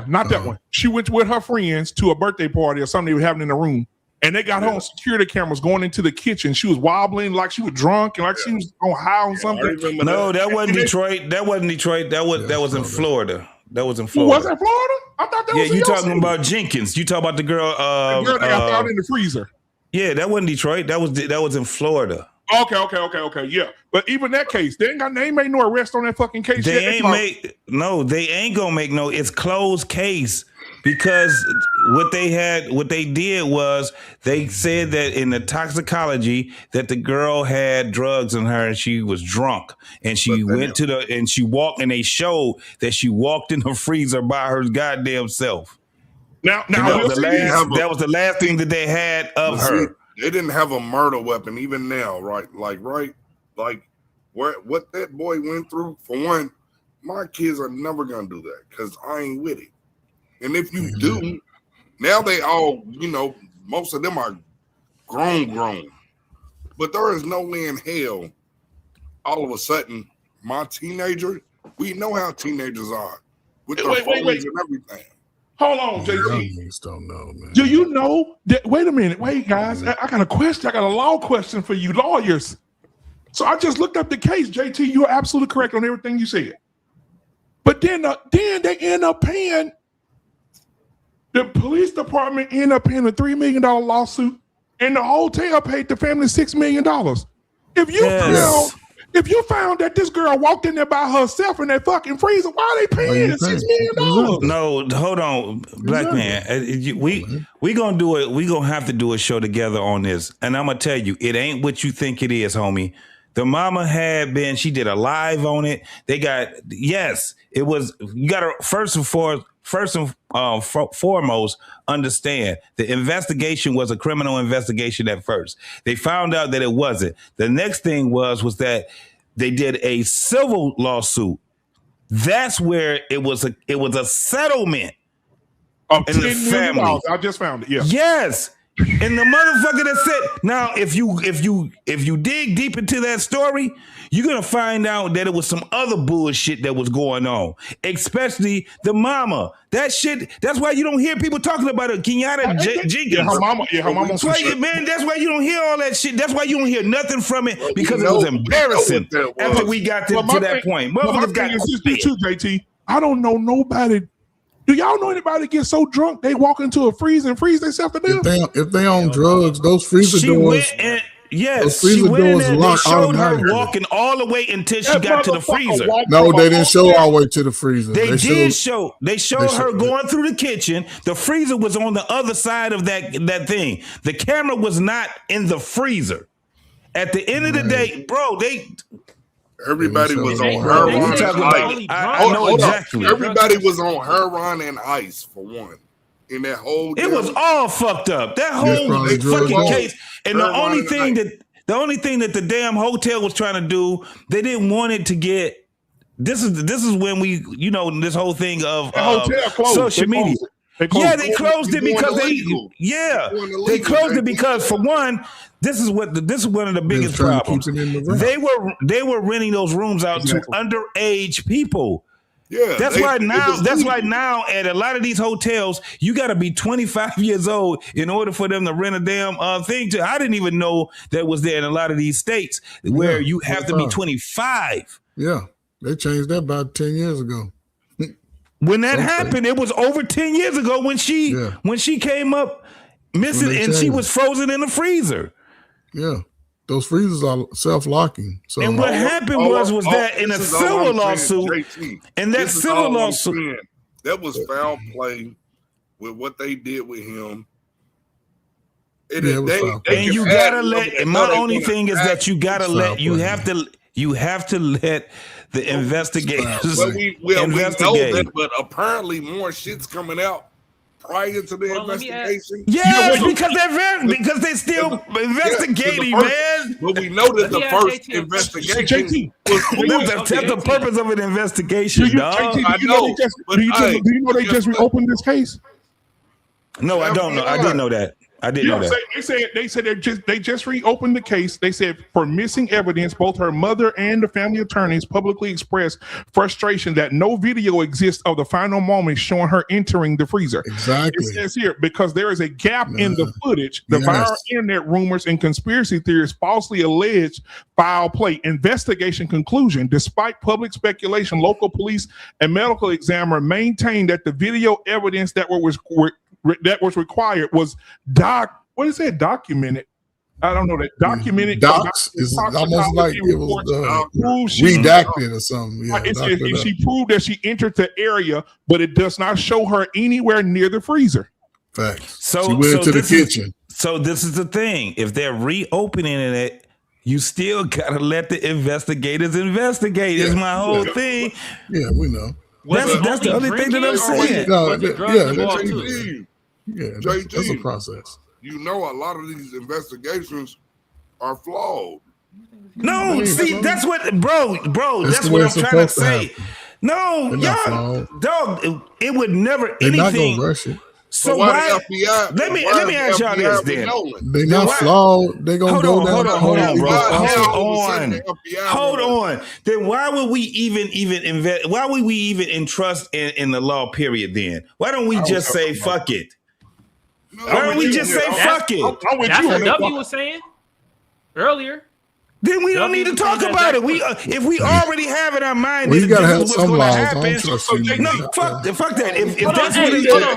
not that one. She went with her friends to a birthday party or something they were having in the room, and they got her on security cameras going into the kitchen. She was wobbling like she was drunk and like she was on high on something. No, that wasn't Detroit. That wasn't Detroit. That was in Florida. That was in Florida. Was that Florida? I thought that was. Yeah, you talking about Jenkins? You talking about the girl? The girl that got found in the freezer. Yeah, that wasn't Detroit. That was in Florida. Okay. Yeah, but even that case, they ain't made no arrest on that fucking case. They ain't gonna make no. It's closed case, because what they did was they said that in the toxicology that the girl had drugs in her and she was drunk, and she went to she walked, and they showed that she walked in the freezer by her goddamn self. Now that was the last thing that they had of her. They didn't have a murder weapon even now, right? Like what that boy went through. For one, my kids are never gonna do that because I ain't with it. And if you do, now they all, most of them are grown. But there is no way in hell, all of a sudden, my teenager, we know how teenagers are with their phones and everything. Hold on, JT. Don't know, man. Do you know that? Wait a minute. Wait, guys. I got a question. I got a law question for you lawyers. So I just looked up the case, JT. You're absolutely correct on everything you said. But then they end up paying The police department ended up paying a $3 million lawsuit, and the hotel paid the family $6 million. If you found that this girl walked in there by herself in that fucking freezer, why are they paying $6 million? No, hold on, Black Man. We gonna do it. We gonna have to do a show together on this, and I'm gonna tell you, it ain't what you think it is, homie. The mama had been. She did a live on it. They got it was. You got to first and foremost understand the investigation was a criminal investigation at first. They found out that it wasn't. The next thing was that they did a civil lawsuit. That's where it was a settlement of in the $10 million. family. I just found it. Yeah. Yes. And the motherfucker that said, now if you dig deep into that story, you're gonna find out that it was some other bullshit that was going on, especially the mama. That shit. That's why you don't hear people talking about it. Kenyatta Jenkins. Yeah, her mama. That's why that's why you don't hear all that shit. That's why you don't hear nothing from it, because it was embarrassing after we got to that point. Motherfuckers got too, JT. I don't know nobody. Do y'all know anybody get so drunk they walk into a freezer and freeze themselves to death? If they on drugs, those freezer doors. She went in there. They showed her walking all the way until she got to the freezer. No, they didn't show all the way to the freezer. They showed her going through the kitchen. The freezer was on the other side of that thing. The camera was not in the freezer. At the end of the day, bro, everybody was on heroin and ice. I know exactly. Everybody was on heroin and ice for one. In that whole, it was all fucked up. That whole fucking case. And the only thing that the damn hotel was trying to do, they didn't want it to get. This is when we, this whole thing of social media. They closed it because they closed it because, for one, this is one of the biggest problems. They were renting those rooms out to underage people. Yeah, that's why now at a lot of these hotels, you got to be 25 years old in order for them to rent a damn thing. I didn't even know that was there in a lot of these states where you have to be 25. Yeah, they changed that about 10 years ago. When that happened, it was over 10 years ago when she came up missing and she was frozen in the freezer. Yeah. Those freezers are self-locking. So, and what happened was that in a civil lawsuit, and that civil lawsuit, that was foul play with what they did with him. And you gotta let. And my only thing is that you gotta let. You have to let the investigators investigate. We know that, but apparently more shit's coming out prior to the investigation. Yes, because they're still investigating, man. But we know that the first investigation that's the purpose of an investigation, dog. Do you know they just reopened this case? No, I don't know. I didn't know that. I didn't know that. They said they just reopened the case. They said for missing evidence, both her mother and the family attorneys publicly expressed frustration that no video exists of the final moment showing her entering the freezer. Exactly. It says here, because there is a gap in the footage, the viral internet rumors and conspiracy theories falsely alleged foul play. Investigation conclusion. Despite public speculation, local police and medical examiner maintained that the video evidence that was required was documented. I don't know that documented. Docs is almost like it was redacted or something. Yeah, she proved that she entered the area, but it does not show her anywhere near the freezer. Facts. So she went into the kitchen. So this is the thing: if they're reopening it, you still gotta let the investigators investigate. Is my whole thing. Yeah, we know. That's the only thing that I'm saying. That's a process. You know, a lot of these investigations are flawed. No, see, that's what, bro. That's what I'm trying to say. No, y'all, dog. It would never They're anything. Not gonna rush it. So why? Let me ask y'all this then. They're not flawed. They're gonna go down. Hold on. Then why would we even invest? Why would we even entrust in the law? Period. Then why don't we just say fuck it? Why don't we just say fuck it? That's what W was saying earlier. Then we don't need to talk about it. We if we already have in our mind Well, that you gotta this have is what's some going to laws. I happen. don't trust you. No, fuck that. If Hold that's on, what hey, it hold is,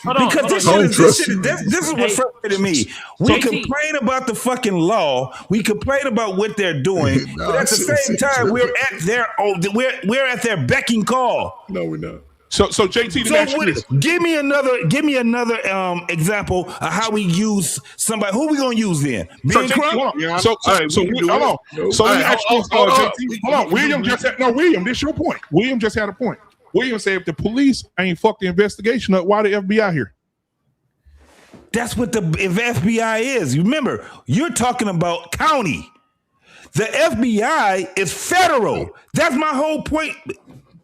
on, because this Don't shit trust is you. this is what Hey, frustrated me. We JT. complain about the fucking law. We complain about what they're doing, Nah, but at the shit, same time, true. we're at their becking call. No, we're not. So JT, let me ask you this. Give me another example of how we use somebody. Who we gonna use then? So Being JT, Crump? hold on. Yeah, So hold on. Nope. So let me ask you this, hold on. JT. Hold on. William just had William. This your point. William just had a point. William said if the police ain't fucked the investigation up, why the FBI here? That's what the FBI is. You remember, you're talking about county. The FBI is federal. That's my whole point.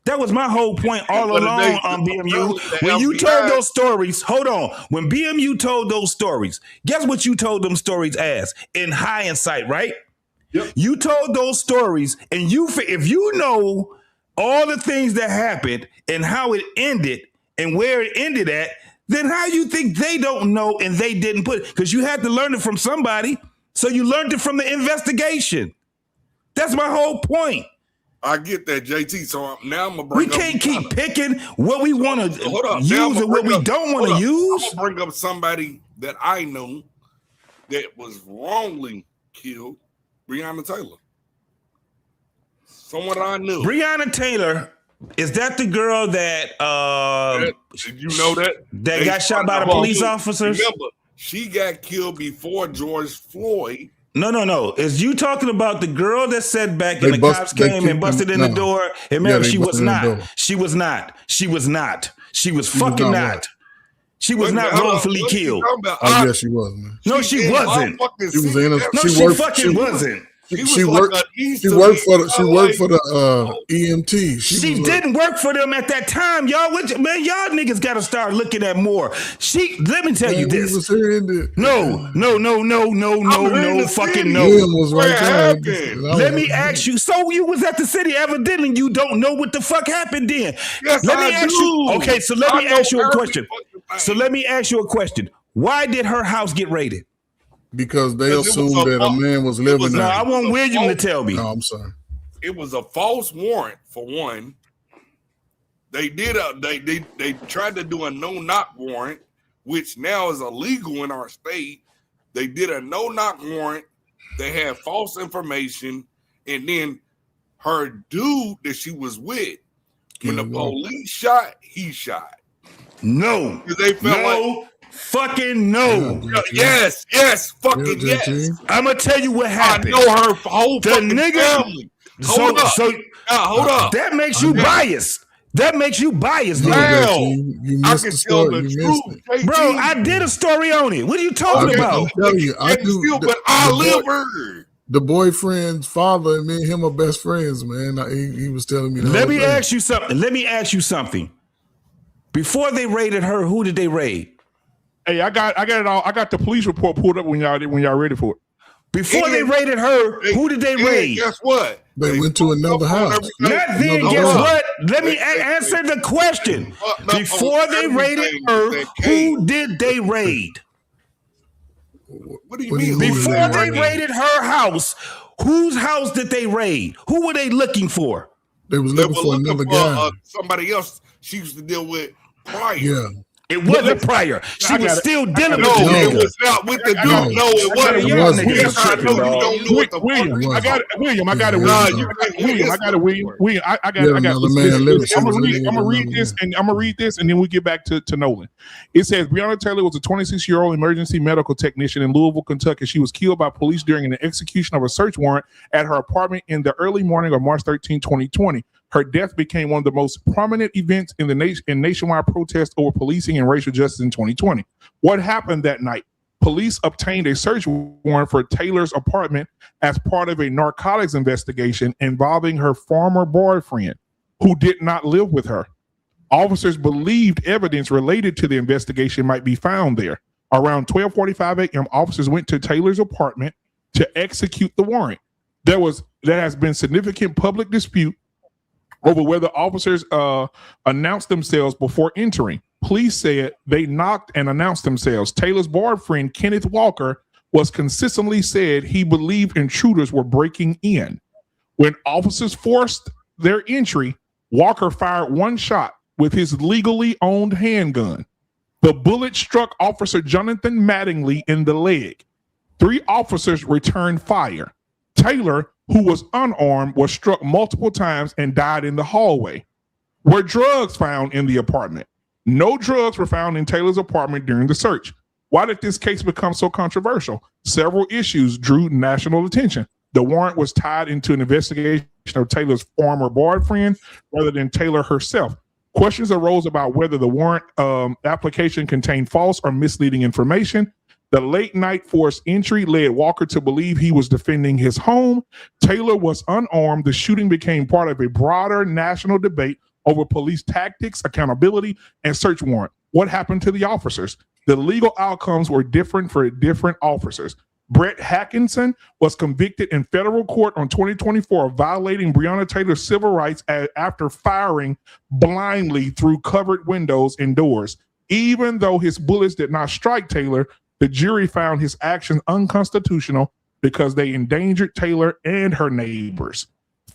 That was my whole point all along on BMU. When you told those stories, hold on. When BMU told those stories, guess what you told them stories as? In hindsight, right? Yep. You told those stories, and if you know all the things that happened and how it ended and where it ended at, then how you think they don't know and they didn't put it? Because you had to learn it from somebody, so you learned it from the investigation. That's my whole point. I get that, JT. So now I'm gonna bring. We can't keep picking what we want to use and what we don't want to use. I'm gonna bring up somebody that I know that was wrongly killed, Breonna Taylor. Someone I knew. Breonna Taylor, is that the girl that did you know that? That got shot by the police officers? Remember, she got killed before George Floyd. No. Is you talking about the girl that sat back and the cops came and busted in the door? And remember, she was not. She was not. She was not. She was fucking not. She was not wrongfully killed. Oh, yes, she was, man. No, she wasn't. She was in. No, she fucking wasn't. She worked for the EMT. She didn't work for them at that time, y'all. Man, y'all niggas got to start looking at more. Let me tell you this. No, fucking no. Was right there. Let me ask you. So you was at the city. Evidently, you don't know what the fuck happened then. Yes, let me I ask do. you. Okay, so let me ask you a question. So let me ask you a question. Why did her house get raided? Because they assumed that a man was living there. No, I want William to tell me. No, I'm sorry. It was a false warrant for one. They they tried to do a no-knock warrant, which now is illegal in our state. They did a no-knock warrant. They had false information, and then her dude that she was with, when the police shot, he shot. No, they felt like. Fucking no. Yes, fucking yes. I'm gonna tell you what happened. I know her whole fucking nigga. family. Hold up. That makes you biased. That makes you biased. Well, you I missed can the tell story. the You truth, missed it. Bro, I did a story on it. What are you talking about? I'll tell you, I do. But I live her. The boyfriend's father and me and him are best friends, man. He was telling me. Let me ask you something. Before they raided her, who did they raid? Hey, I got it all. I got the police report pulled up when y'all ready for it. Before they raided her, who did they raid? Guess what? They went to another house. Not then. Guess what? Let me answer the question. Before they raided her, who did they raid? What do you mean? Before they raided her house, whose house did they raid? Who were they looking for? They was looking for another guy. Somebody else she used to deal with prior. Yeah. It wasn't prior. She was still dealing with it was not with the dude. No, it wasn't. William, I got it. William, I got it. William, I got it. I'm gonna read this, and then we get back to Nolan. It says Breonna Taylor was a 26-year-old emergency medical technician in Louisville, Kentucky. She was killed by police during an execution of a search warrant at her apartment in the early morning of March 13, 2020. Her death became one of the most prominent events in nationwide protest over policing and racial justice in 2020. What happened that night? Police obtained a search warrant for Taylor's apartment as part of a narcotics investigation involving her former boyfriend, who did not live with her. Officers believed evidence related to the investigation might be found there. Around 12:45 a.m., officers went to Taylor's apartment to execute the warrant. There has been significant public dispute over whether officers announced themselves before entering. Police said they knocked and announced themselves. Taylor's boyfriend, Kenneth Walker, was consistently said he believed intruders were breaking in. When officers forced their entry, Walker fired one shot with his legally owned handgun. The bullet struck Officer Jonathan Mattingly in the leg. 3 officers returned fire. Taylor, who was unarmed, was struck multiple times and died in the hallway. Were drugs found in the apartment? No drugs were found in Taylor's apartment during the search. Why did this case become so controversial? Several issues drew national attention. The warrant was tied into an investigation of Taylor's former boyfriend rather than Taylor herself. Questions arose about whether the warrant application contained false or misleading information. The late night forced entry led Walker to believe he was defending his home. Taylor was unarmed. The shooting became part of a broader national debate over police tactics, accountability, and search warrant. What happened to the officers? The legal outcomes were different for different officers. Brett Hackinson was convicted in federal court on 2024 of violating Breonna Taylor's civil rights after firing blindly through covered windows and doors. Even though his bullets did not strike Taylor, the jury found his actions unconstitutional because they endangered Taylor and her neighbors.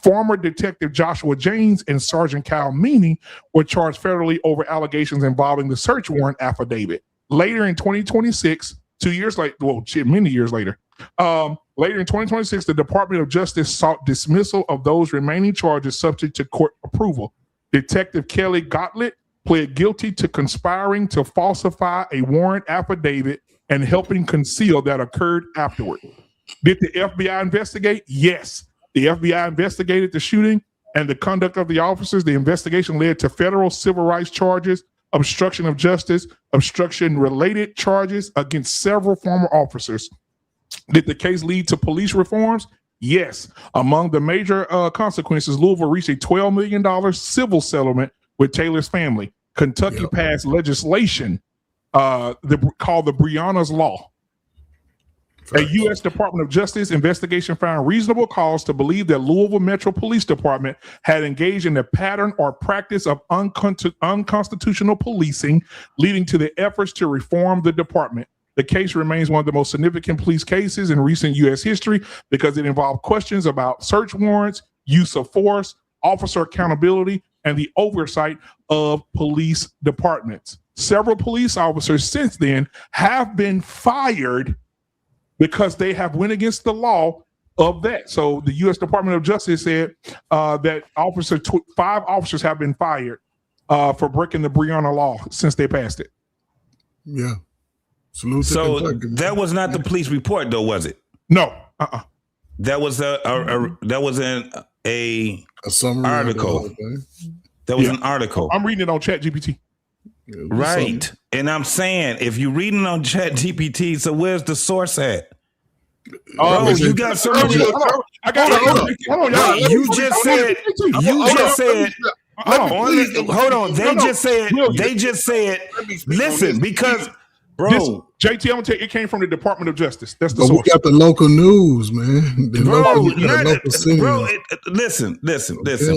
Former Detective Joshua James and Sergeant Kyle Meany were charged federally over allegations involving the search warrant affidavit. Later in 2026, 2 years later, many years later, later in 2026, the Department of Justice sought dismissal of those remaining charges subject to court approval. Detective Kelly Gottlieb pled guilty to conspiring to falsify a warrant affidavit and helping conceal that occurred afterward. Did the FBI investigate? Yes. The FBI investigated the shooting and the conduct of the officers. The investigation led to federal civil rights charges, obstruction of justice, obstruction-related charges against several former officers. Did the case lead to police reforms? Yes. Among the major consequences, Louisville reached a $12 million civil settlement with Taylor's family. Kentucky passed legislation called the Breonna's Law. A U.S. Department of Justice investigation found reasonable cause to believe that Louisville Metro Police Department had engaged in a pattern or practice of unconstitutional policing, leading to the efforts to reform the department. The case remains one of the most significant police cases in recent U.S. history because it involved questions about search warrants, use of force, officer accountability, and the oversight of police departments. Several police officers since then have been fired because they have went against the law of that. So the U.S. Department of Justice said that 5 officers have been fired for breaking the Breonna Law since they passed it. Yeah. Salute so Kentucky, that was not the police report, though, was it? No. That was an summary article. That was an article. I'm reading it on ChatGPT. Right. And I'm saying, if you're reading on ChatGPT, so where's the source at? Bro, you got so many. I got it. Hold on, y'all. You just said. Hold on. They just said. Listen, because, bro, JT, I'm gonna tell you, it came from the Department of Justice. That's the but source. we got the local news, man. Listen.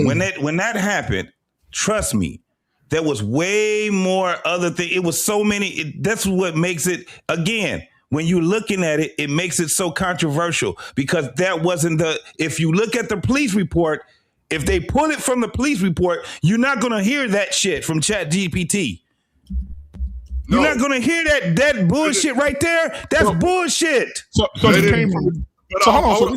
When that happened, trust me, there was way more other things. It was so many. That's what makes it, again, when you're looking at it, it makes it so controversial because that wasn't if you look at the police report, if they pull it from the police report, you're not going to hear that shit from ChatGPT. You're not going to hear that bullshit right there. That's bullshit. So it came from. So hold on.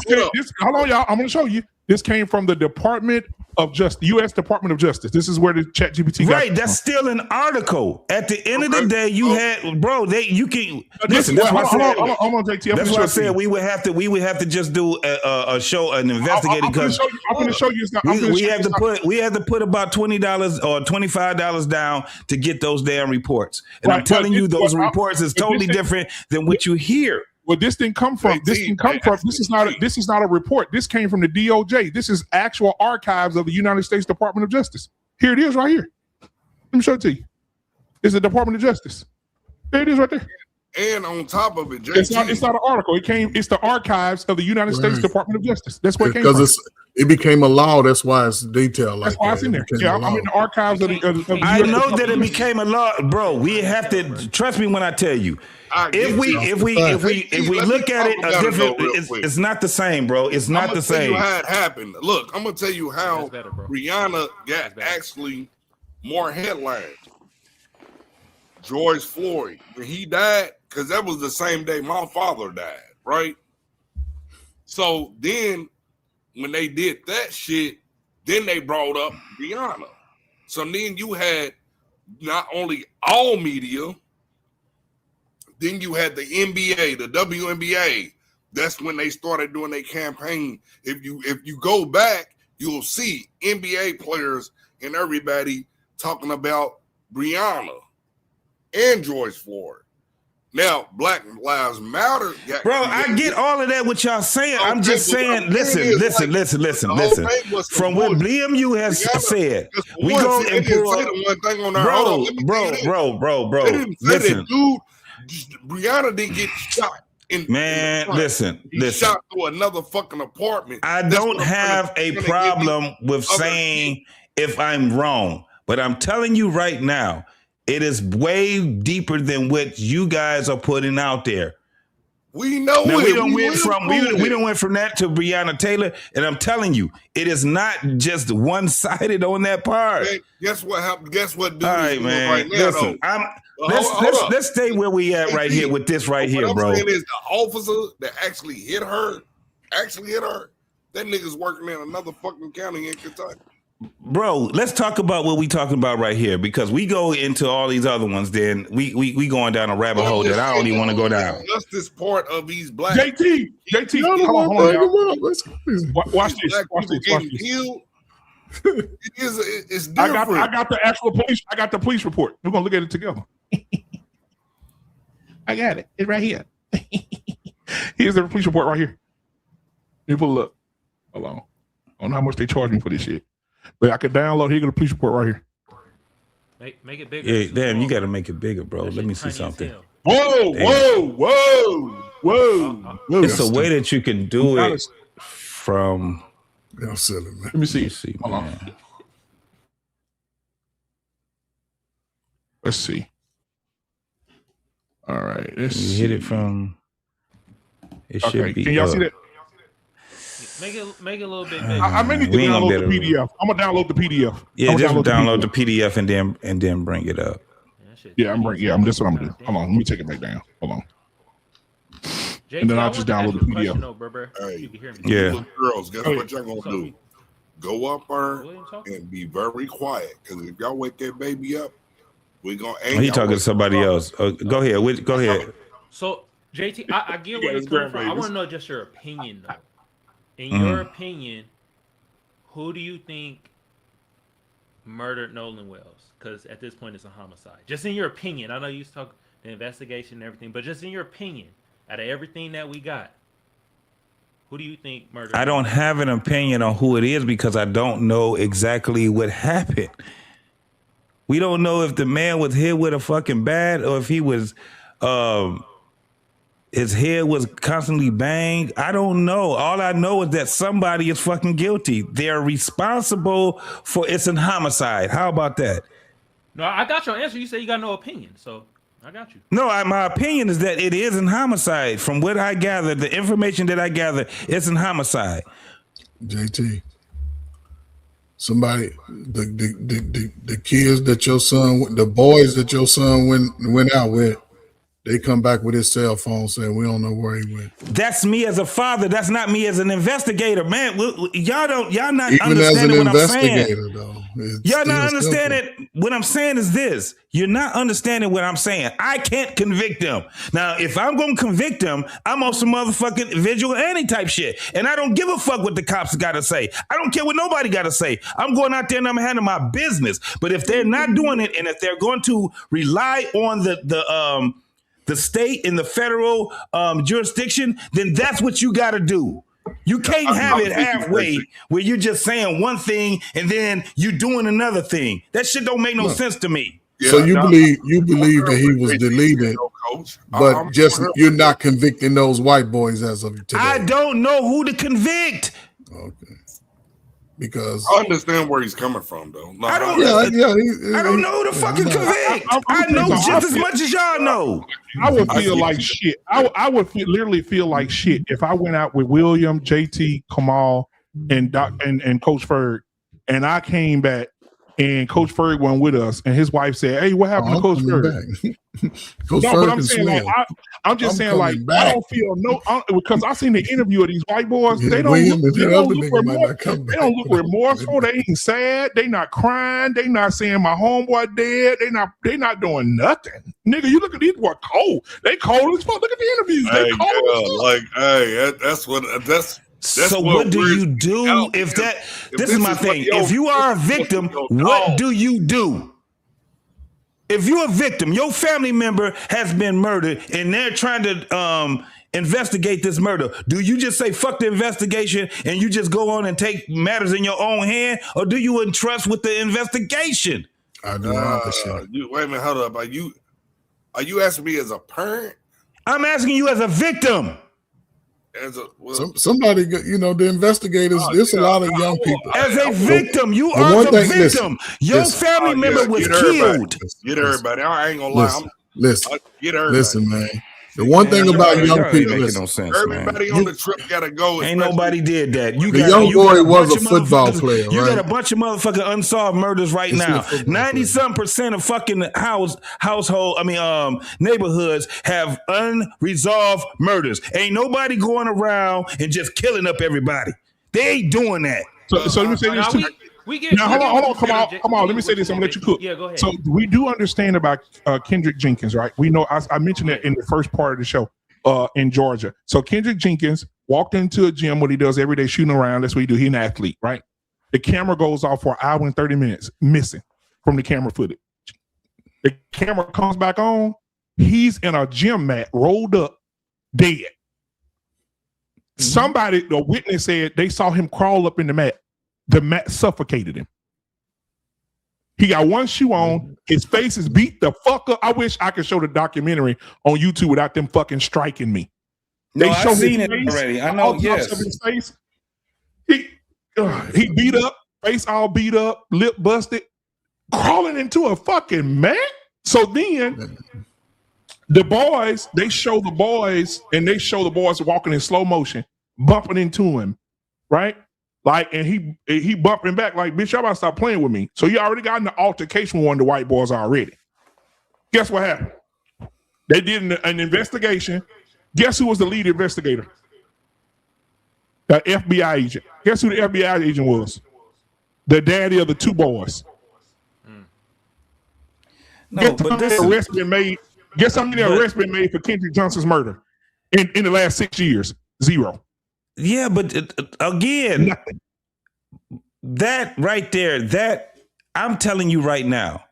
Hold on, y'all. I'm going to show you. This came from the Department of Justice, U.S. Department of Justice. This is where the ChatGPT got right. That's still an article. At the end of the day, you had, bro. You can listen. Hold on, JT. That's why I said we would have to just do a show, an investigating. Because I'm going to show you. We had to put about $20 or $25 down to get those damn reports. And I'm telling you, those reports is totally different than what you hear. Well, this didn't come from. This is not a report. This came from the DOJ. This is actual archives of the United States Department of Justice. Here it is, right here. Let me show it to you. It's the Department of Justice. There it is, right there. And on top of it, it's not an article. It's the archives of the United States Department of Justice. That's where it came from. Because It became a law. That's why it's detailed like That's why it's in there. Yeah, I'm in the archives of the. I know that it became a law, bro. We have to trust me when I tell you. If we look at it a different, it's not the same, bro. It's not the same. I'm gonna tell you how it happened. Look, I'm gonna tell you how Rihanna got actually more headlines. George Floyd, when he died, because that was the same day my father died, right? So then when they did that shit, then they brought up Rihanna. So then you had not only all media, then you had the NBA, the WNBA. That's when they started doing their campaign. If you go back, you'll see NBA players and everybody talking about Rihanna and George Floyd. Now, Black Lives Matter. Bro, I get all of that, what y'all saying. I'm just saying, listen. From what BMU has said, we go and pull. Bro. They didn't say that, dude. Rihanna didn't get shot. Listen. Shot through another fucking apartment. I don't have a problem with saying if I'm wrong, but I'm telling you right now, it is way deeper than what you guys are putting out there. We know now, it. We don't went from that to Breonna Taylor, and I'm telling you, it is not just one-sided on that part. Hey, guess what happened? Guess what? All right, man. Right now, listen, let's stay where we at right here with this right here, bro. What I'm saying is the officer that actually hit her, that nigga's working in another fucking county in Kentucky. Bro, let's talk about what we talking about right here, because we go into all these other ones, then we going down a rabbit hole that I don't even want to go down. Justice part of these black JT, hold on, y'all. Watch this. It's different. I got the actual police. I got the police report. We're gonna look at it together. I got it. It's right here. Here's the police report right here. Let me pull it up. Hold on. I don't know how much they charge me for this shit. But I could download. Here, go the police report right here. Make it bigger. Yeah, damn, you got to make it bigger, bro. Let me see something. Whoa. It's a way that you can do it from. Y'all silly, man. Let me see. Hold on. Let's see. All right. You hit it from. It should be. Can y'all see that? Make it a little bit bigger. I may need to download the PDF. I'm gonna download the PDF. Yeah, just download the PDF and then bring it up. That's what I'm gonna do. Hold on, let me take it back down. Hold on. And then I'll just download the PDF. Yeah. Girls, guess what y'all gonna do? Go up there and be very quiet, because if y'all wake that baby up, we gonna. He talking to somebody else. Go ahead. Go ahead. So JT, I get where it's coming from. I want to know just your opinion though. In your opinion, who do you think murdered Nolan Wells? Because at this point, it's a homicide. Just in your opinion. I know you talk the investigation and everything, but just in your opinion, out of everything that we got, who do you think murdered? I don't have an opinion on who it is because I don't know exactly what happened. We don't know if the man was hit with a fucking bat or if he was... his head was constantly banged. I don't know. All I know is that somebody is fucking guilty. They're responsible for it's a homicide. How about that? No, I got your answer. You say you got no opinion, so I got you. No, my opinion is that it is a homicide. From what I gather, the information that I gather, it's a homicide. JT, somebody, the kids that your son, the boys that your son went out with, they come back with his cell phone saying we don't know where he went. That's me as a father. That's not me as an investigator, man. Y'all not even understanding what I'm saying. Though, y'all not understanding what I'm saying is this. You're not understanding what I'm saying. I can't convict them. Now, if I'm going to convict them, I'm on some motherfucking vigilante type shit. And I don't give a fuck what the cops got to say. I don't care what nobody got to say. I'm going out there and I'm handling my business. But if they're not doing it and if they're going to rely on the state and the federal jurisdiction, then that's what you got to do. You can't have it halfway where you're just saying one thing and then you doing another thing. That shit don't make no sense to me. So you believe that he was deleted, but just you're not convicting those white boys as of today. I don't know who to convict. Okay. because I understand where he's coming from, though. No, I don't know who to fucking convict. I know just as much as y'all know. I would feel like shit. I would literally feel like shit if I went out with William, JT, Kamal, and Coach Ferg, and I came back and Coach Ferg wasn't with us, and his wife said, "Hey, what happened to Coach Ferg?" Coach No, Ferg but I'm saying like I'm just saying like I don't feel because I seen the interview of these white boys. Yeah, They don't William look, and that other nigga might not come they back. don't look remorseful. They ain't sad. They not crying. They not saying my homeboy dead. They not doing nothing. Nigga, you look at these boys cold. They cold as fuck. Look at the interviews. They cold as fuck. So what do you do if that? This is my thing. If you are a victim, what do you do? If you're a victim, your family member has been murdered, and they're trying to investigate this murder. Do you just say fuck the investigation and you just go on and take matters in your own hand, or do you entrust with the investigation? I do opposite. Wait a minute, hold up. Are you asking me as a parent? I'm asking you as a victim. Somebody, the investigators. There's a lot of young people. As a victim, you are the victim. Your family member was killed. Get everybody. I ain't gonna lie. Listen, man. The one thing about young people, no sense, everybody on the trip gotta go. Ain't nobody did that. The young boy was a football player, right? You got a bunch of motherfucking unsolved murders right now. 90-some% of fucking neighborhoods have unresolved murders. Ain't nobody going around and just killing up everybody. They ain't doing that. So let me say this too. Hold on, come on. Let me say this. I'm gonna let you cook. Yeah, go ahead. So we do understand about Kendrick Jenkins, right? We know. I mentioned that in the first part of the show in Georgia. So Kendrick Jenkins walked into a gym, what he does every day, shooting around. That's what he do. He's an athlete, right? The camera goes off for an hour and 30 minutes, missing from the camera footage. The camera comes back on. He's in a gym mat, rolled up, dead. Somebody, the witness said they saw him crawl up in the mat. The mat suffocated him. He got one shoe on. His face is beat the fuck up. I wish I could show the documentary on YouTube without them fucking striking me. They show seen it already. I know. Yes. His face. He beat up, face all beat up, lip busted, crawling into a fucking mat. So then the boys, they show the boys walking in slow motion, bumping into him, right? Like, and he bumping back like, bitch, y'all about to stop playing with me. So you already got in the altercation with one of the white boys already. Guess what happened? They did an investigation. Guess who was the lead investigator? The FBI agent. Guess who the FBI agent was? The daddy of the two boys. No, but this arrest been made. Guess how many arrests been made for Kendrick Johnson's murder in the last 6 years? 0. Yeah, but again, that right there, that I'm telling you right now,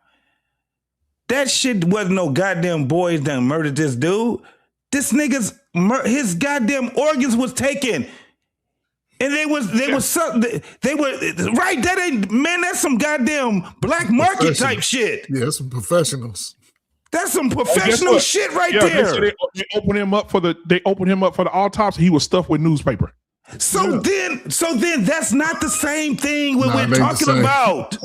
that shit wasn't no goddamn boys that murdered this dude. This nigga's his goddamn organs was taken, and they were right. That ain't, man. That's some goddamn black market type shit. Yeah, some professionals. That's some professional shit right there. They opened him up for the autopsy. He was stuffed with newspaper. So then that's not the same thing we're talking about.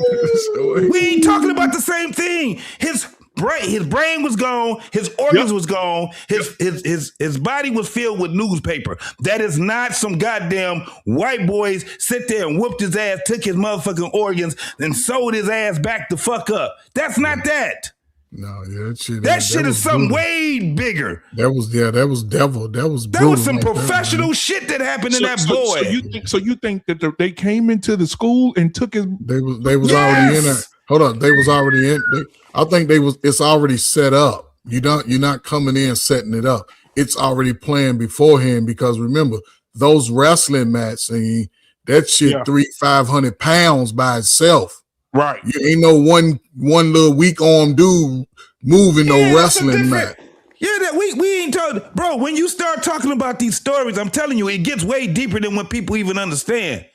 We ain't talking about the same thing. His brain was gone. His organs was gone. His body was filled with newspaper. That is not some goddamn white boys sit there and whooped his ass, took his motherfucking organs, and sewed his ass back the fuck up. That's not that. No, yeah, that shit is something way bigger. That was devil. That was some professional shit that happened to that boy. So you think that they came into the school and took his? They was already in there. Hold on, they was already in. I think it's already set up. You're not coming in setting it up. It's already planned beforehand, because remember those wrestling mats and that shit 300-500 pounds by itself. Right. You ain't no one little weak arm dude moving no wrestling mat. Yeah, that we ain't told, bro. When you start talking about these stories, I'm telling you, it gets way deeper than what people even understand.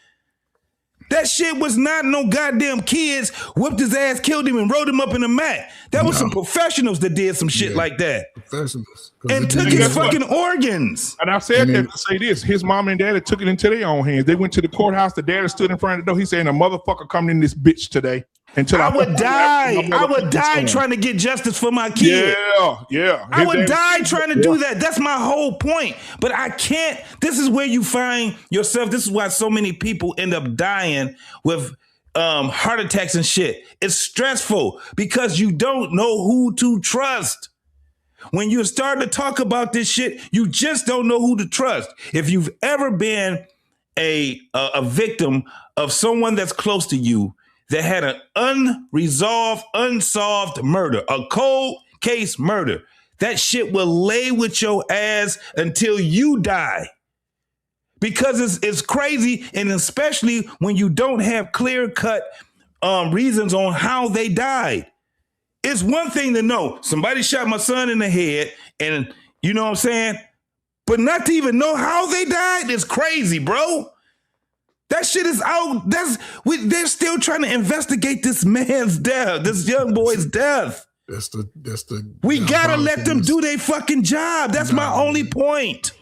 That shit was not no goddamn kids whipped his ass, killed him, and wrote him up in a mat. That was some professionals that did some shit like that. Professionals. And took his fucking organs. And I said that to say this. His mom and daddy took it into their own hands. They went to the courthouse. The daddy stood in front of the door. He saying, a motherfucker coming in this bitch today. Until I would die. I would die trying to get justice for my kid. Yeah. I would die trying to do that. That's my whole point. But I can't. This is where you find yourself. This is why so many people end up dying with heart attacks and shit. It's stressful because you don't know who to trust. When you start to talk about this shit, you just don't know who to trust. If you've ever been a victim of someone that's close to you that had an unsolved murder, a cold case murder, that shit will lay with your ass until you die. Because it's crazy, and especially when you don't have clear-cut reasons on how they died. It's one thing to know somebody shot my son in the head, and you know what I'm saying? But not to even know how they died is crazy, bro. That shit is out. They're still trying to investigate this man's death, this young boy's death. We gotta let them do their fucking job. That's my only point.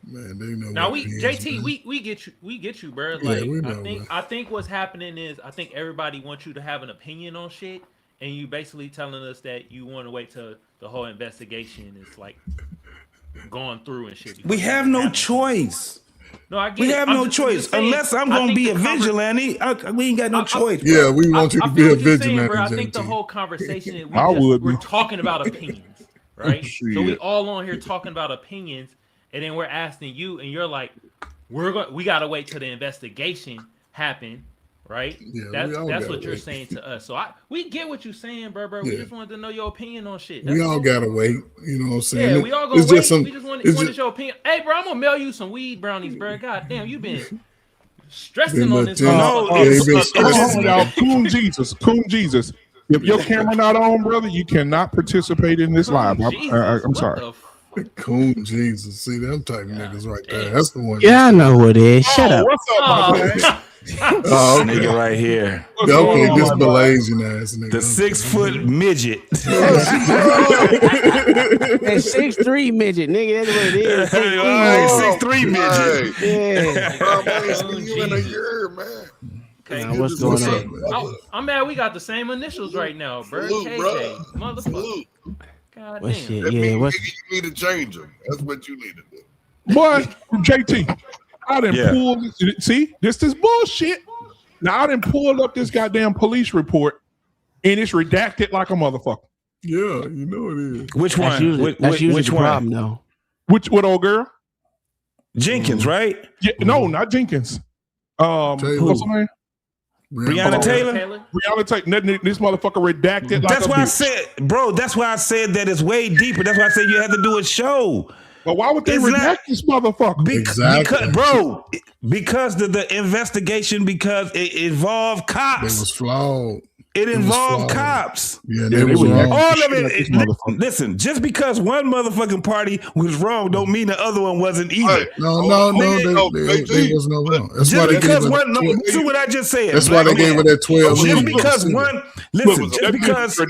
Man, they know. Now JT, we get you, bro. Like we know, I think what's happening is I think everybody wants you to have an opinion on shit, and you basically telling us that you want to wait till the whole investigation is like gone through and shit. We have no choice. No, I get we it. have no choice unless I'm going to be a vigilante. We ain't got no choice. Bro. Yeah, we want you to be a vigilante. Bro. I think the whole conversation we're talking about opinions, right? So we all on here talking about opinions, and then we're asking you, and you're like, we got to wait till the investigation happen, right? Yeah, that's what you're saying to us. So we get what you're saying, bro. We just wanted to know your opinion on shit. We all gotta wait. You know what I'm saying? Yeah, we all gonna wait. We just wanted your opinion. Hey, bro, I'm gonna mail you some weed brownies, bro. God damn, you been stressing on this. Coon Jesus. If your camera not on, brother, you cannot participate in this live. I'm sorry. Coon Jesus. See them type of niggas right there. That's the one. Yeah, I know who it is. Shut up. What's up, my man? Nigga right here. Okay, this Malaysian ass nigga. The 6 foot midget. That 6'3" midget, nigga. That's what it is. 6'3" midget. Yeah. Bro, I ain't seen you in a year, man. What's going on? I'm mad we got the same initials right now, bro. KJ, motherfucker. God what damn. shit? That Yeah, means what's you need to change them. That's what you need to do. Boy, JT, I done pulled this. See, this is bullshit. Now I done pulled up this goddamn police report, and it's redacted like a motherfucker. Yeah, you know it is. Which one? That's usually which the one? problem, though. What old girl? Jenkins, right? Yeah, no, not Jenkins. What's her name? Breonna Taylor. Breonna Taylor. This motherfucker redacted. That's like why I said, bro. That's why I said that it's way deeper. That's why I said you have to do a show. But why would they redact this motherfucker? Because, bro, because the investigation, because it involved cops. It was flawed. It involved cops. Yeah, they was wrong. All of it. Listen, just because one motherfucking party was wrong, don't mean the other one wasn't either. No, they was no wrong. That's why they gave it. See what I just said. That's why they gave it that 12. Just because one. Listen, just because.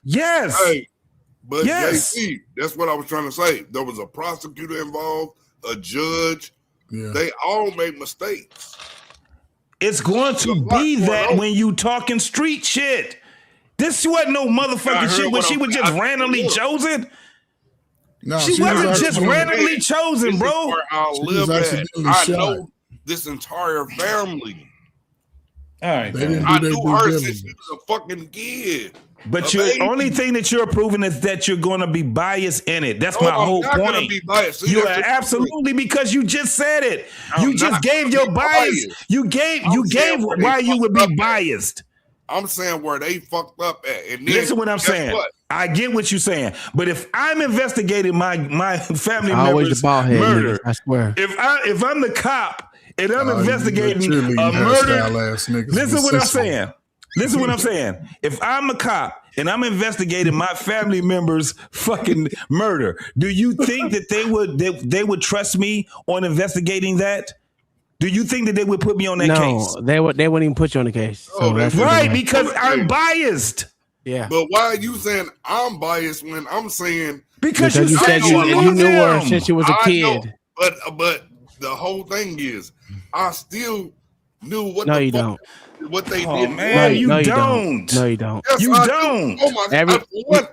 Yes. Hey, but JC, that's what I was trying to say. There was a prosecutor involved, a judge. Yeah. They all made mistakes. It's going to be that when you talking street shit. This wasn't no motherfucking shit when she was just randomly chosen. No, she wasn't just randomly chosen, bro. I live at. I know this entire family. All right, I knew her since she was a fucking kid. But the only thing that you're proving is that you're going to be biased in it. That's my whole point. You are absolutely, because you just said it. You just gave your bias. You gave why you would be biased. I'm saying where they fucked up at. And then, listen what I'm saying. What? I get what you're saying. But if I'm investigating my family always members' the ball head, murder, niggas, I swear. If I'm the cop and I'm investigating a murder, listen what I'm saying. Listen what I'm saying. If I'm a cop and I'm investigating my family members' fucking murder, do you think that they would trust me on investigating that? Do you think that they would put me on that case? No, they wouldn't even put you on the case. So that's right, because I'm biased. Yeah. But why are you saying I'm biased when I'm saying because you said you knew her since you was a kid. But the whole thing is, I still knew what. No, you don't. What they Oh, did. man, you don't. No, you don't. Yes, You I don't. Do. Oh my!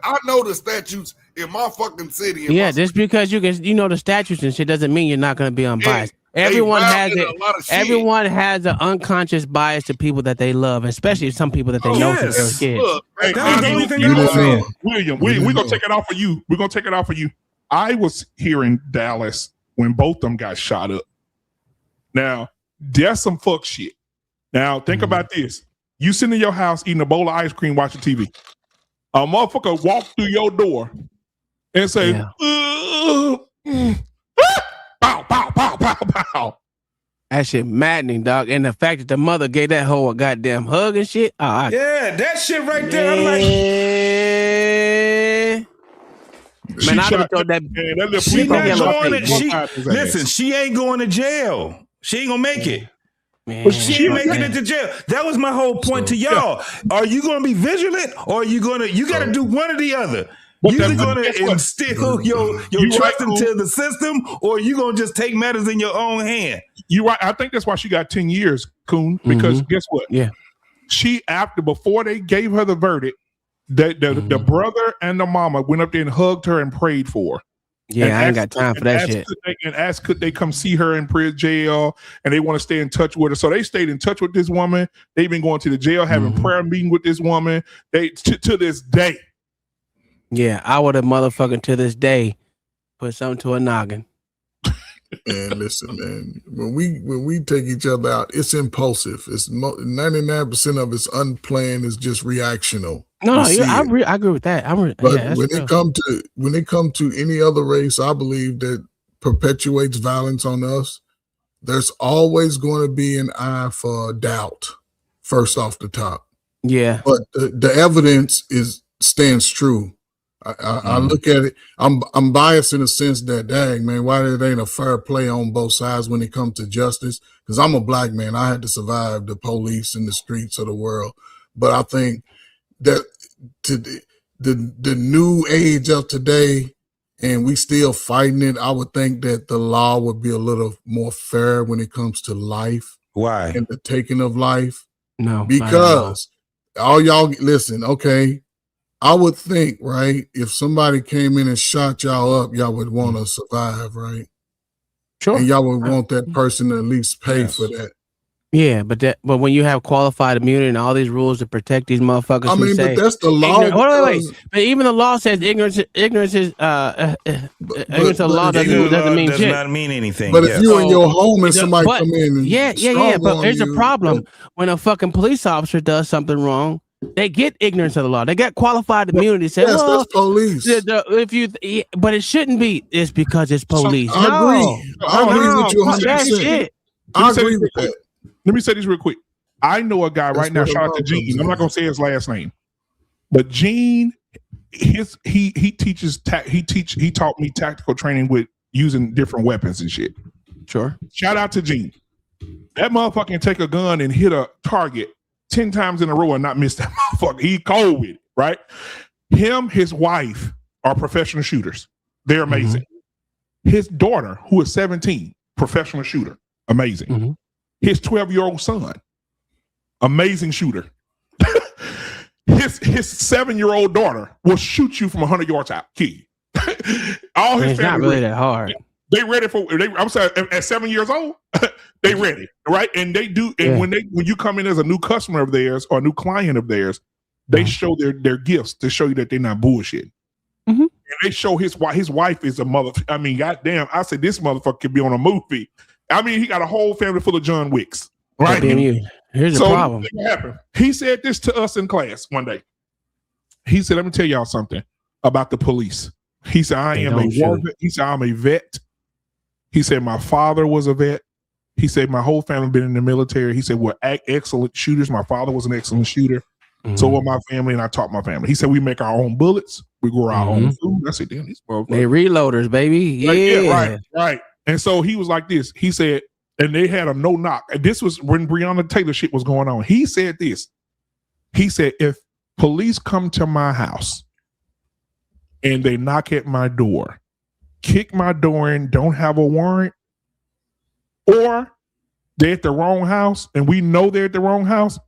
I know the statutes in my fucking city. Yeah, just because you know the statutes and shit doesn't mean you're not going to be unbiased. Everyone has it. Everyone has an unconscious bias to people that they love, especially some people that they know since they were kids. Look, That's the only thing I'm saying. William, we're gonna take it off for you. We're gonna take it off for you. I was here in Dallas when both of them got shot up. Now, there's some fuck shit. Now, think about this. You sitting in your house eating a bowl of ice cream, watching TV. A motherfucker walk through your door and say, pow, pow, pow, pow, pow. That shit maddening, dog. And the fact that the mother gave that hoe a goddamn hug and shit. Yeah, that shit right there. I'm like, man, I don't throw that. She not going to, listen, she ain't going to jail. She ain't gonna make it. Man, but she ain't making it to jail. That was my whole point to y'all. Are you gonna be vigilant, or are you gotta do one or the other? You either gonna instill your trust into the system, or you gonna just take matters in your own hand. You right. I think that's why she got 10 years, Coon. Because guess what? Yeah. Before they gave her the verdict, the brother and the mama went up there and hugged her and prayed for her. Yeah, I ain't got time for that shit. Could they come see her in prison jail, and they want to stay in touch with her. So they stayed in touch with this woman. They've been going to the jail, having prayer meeting with this woman. They to this day. Yeah, I would have motherfucking to this day put something to a noggin. And listen, man, when we take each other out, it's impulsive. It's 99% of it's unplanned. It's just reactional. No, I agree with that. But when it come to any other race, I believe that perpetuates violence on us. There's always going to be an eye for doubt. First off the top, yeah. But the evidence stands true. I look at it. I'm biased in the sense that, dang man, why it ain't a fair play on both sides when it comes to justice? Because I'm a black man. I had to survive the police in the streets of the world. But I think that to the new age of today, and we still fighting it, I would think that the law would be a little more fair when it comes to life. Why? And the taking of life. No, because all y'all listen, okay. I would think, right, if somebody came in and shot y'all up, y'all would want to survive, right? Sure. And y'all would want that person to at least pay for that. Yeah, but when you have qualified immunity and all these rules to protect these motherfuckers, I mean, but that's the law. Wait. But even the law says ignorance is ignorance of the law doesn't mean shit. Does not mean anything. But if you're in your home and somebody come in, and but there's a problem when a fucking police officer does something wrong. They get ignorance of the law. They got qualified immunity. Say, yes, that's police. But it shouldn't be. It's because it's police. I agree. I agree with you 100%. I agree with that. Let me say this real quick. I know a guy right now. Shout out to Gene. I'm not gonna say his last name, but Gene, he taught me tactical training with using different weapons and shit. Sure. Shout out to Gene. That motherfucker can take a gun and hit a target 10 times in a row and not miss that motherfucker. He cold with it, right? Him, his wife are professional shooters. They're amazing. His daughter, who is 17, professional shooter, amazing. His 12-year-old son, amazing shooter. his 7-year-old daughter will shoot you from 100 yards out, kid. All his it's not really that hard. They ready for. I'm sorry. At 7 years old, they ready, right? And they do. And when you come in as a new customer of theirs or a new client of theirs, they show their gifts to show you that they're not bullshit. And they show his wife is a mother. I mean, goddamn! I said this motherfucker could be on a movie. I mean, he got a whole family full of John Wicks, right? Here's the problem. He said this to us in class one day. He said, "Let me tell y'all something about the police." He said, He said, "I'm a vet." He said, my father was a vet. He said, my whole family been in the military. He said, we're excellent shooters. My father was an excellent shooter. So were my family, and I taught my family. He said, we make our own bullets. We grow our own food. I said, damn, these motherfuckers. They reloaders, baby. Yeah. Right. And so he was like this. He said, and they had a no knock. And this was when Breonna Taylor shit was going on. He said this. He said, if police come to my house and they knock at my door, kick my door in, don't have a warrant, or they're at the wrong house and we know they're at the wrong house,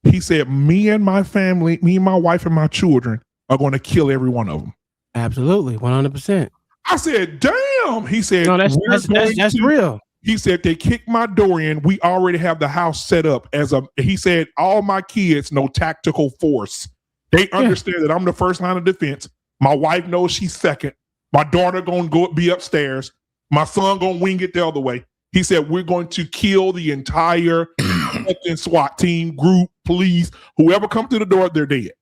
he said, me and my family, me and my wife and my children are going to kill every one of them. Absolutely, 100%. I said, damn. He said, no, that's real. He said, they kicked my door in. We already have the house set up as a, he said, all my kids know tactical force. They understand that I'm the first line of defense. My wife knows she's second. My daughter going to go be upstairs. My son going to wing it the other way. He said, we're going to kill the entire SWAT team, group, police, whoever come through the door, they're dead.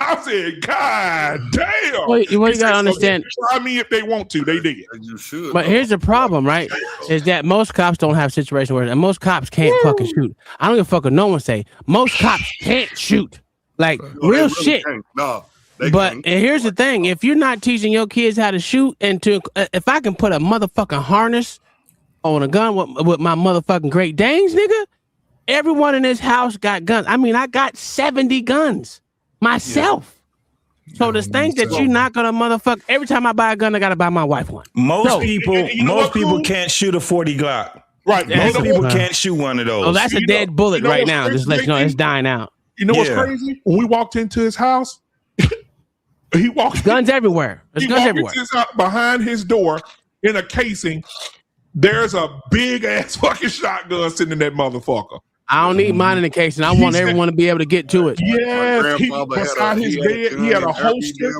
I said, God damn. Well, you got to understand. Try me if they want to. They did. You should. But here's the problem, right? Is that most cops don't have situations where, and most cops can't fucking shoot. I don't give a fuck what no one say. Most cops can't shoot. Like, real shit. No. And here's the thing. If you're not teaching your kids how to shoot, and to, if I can put a motherfucking harness on a gun with my motherfucking Great Danes, nigga, everyone in this house got guns. I mean, I got 70 guns myself. So to think that you're not gonna motherfuck, every time I buy a gun, I gotta buy my wife one. Most people can't shoot a 40 Glock. Right. Most people can't shoot one of those. Oh, that's a dead bullet right now. Just let you know it's dying out. You know what's crazy? When we walked into his house, he walked guns everywhere. There's guns everywhere. Into his house, behind his door in a casing, there's a big ass fucking shotgun sitting in that motherfucker. I don't need mine in the casing. I want everyone to be able to get to it. Yes, beside his bed, he had a holster.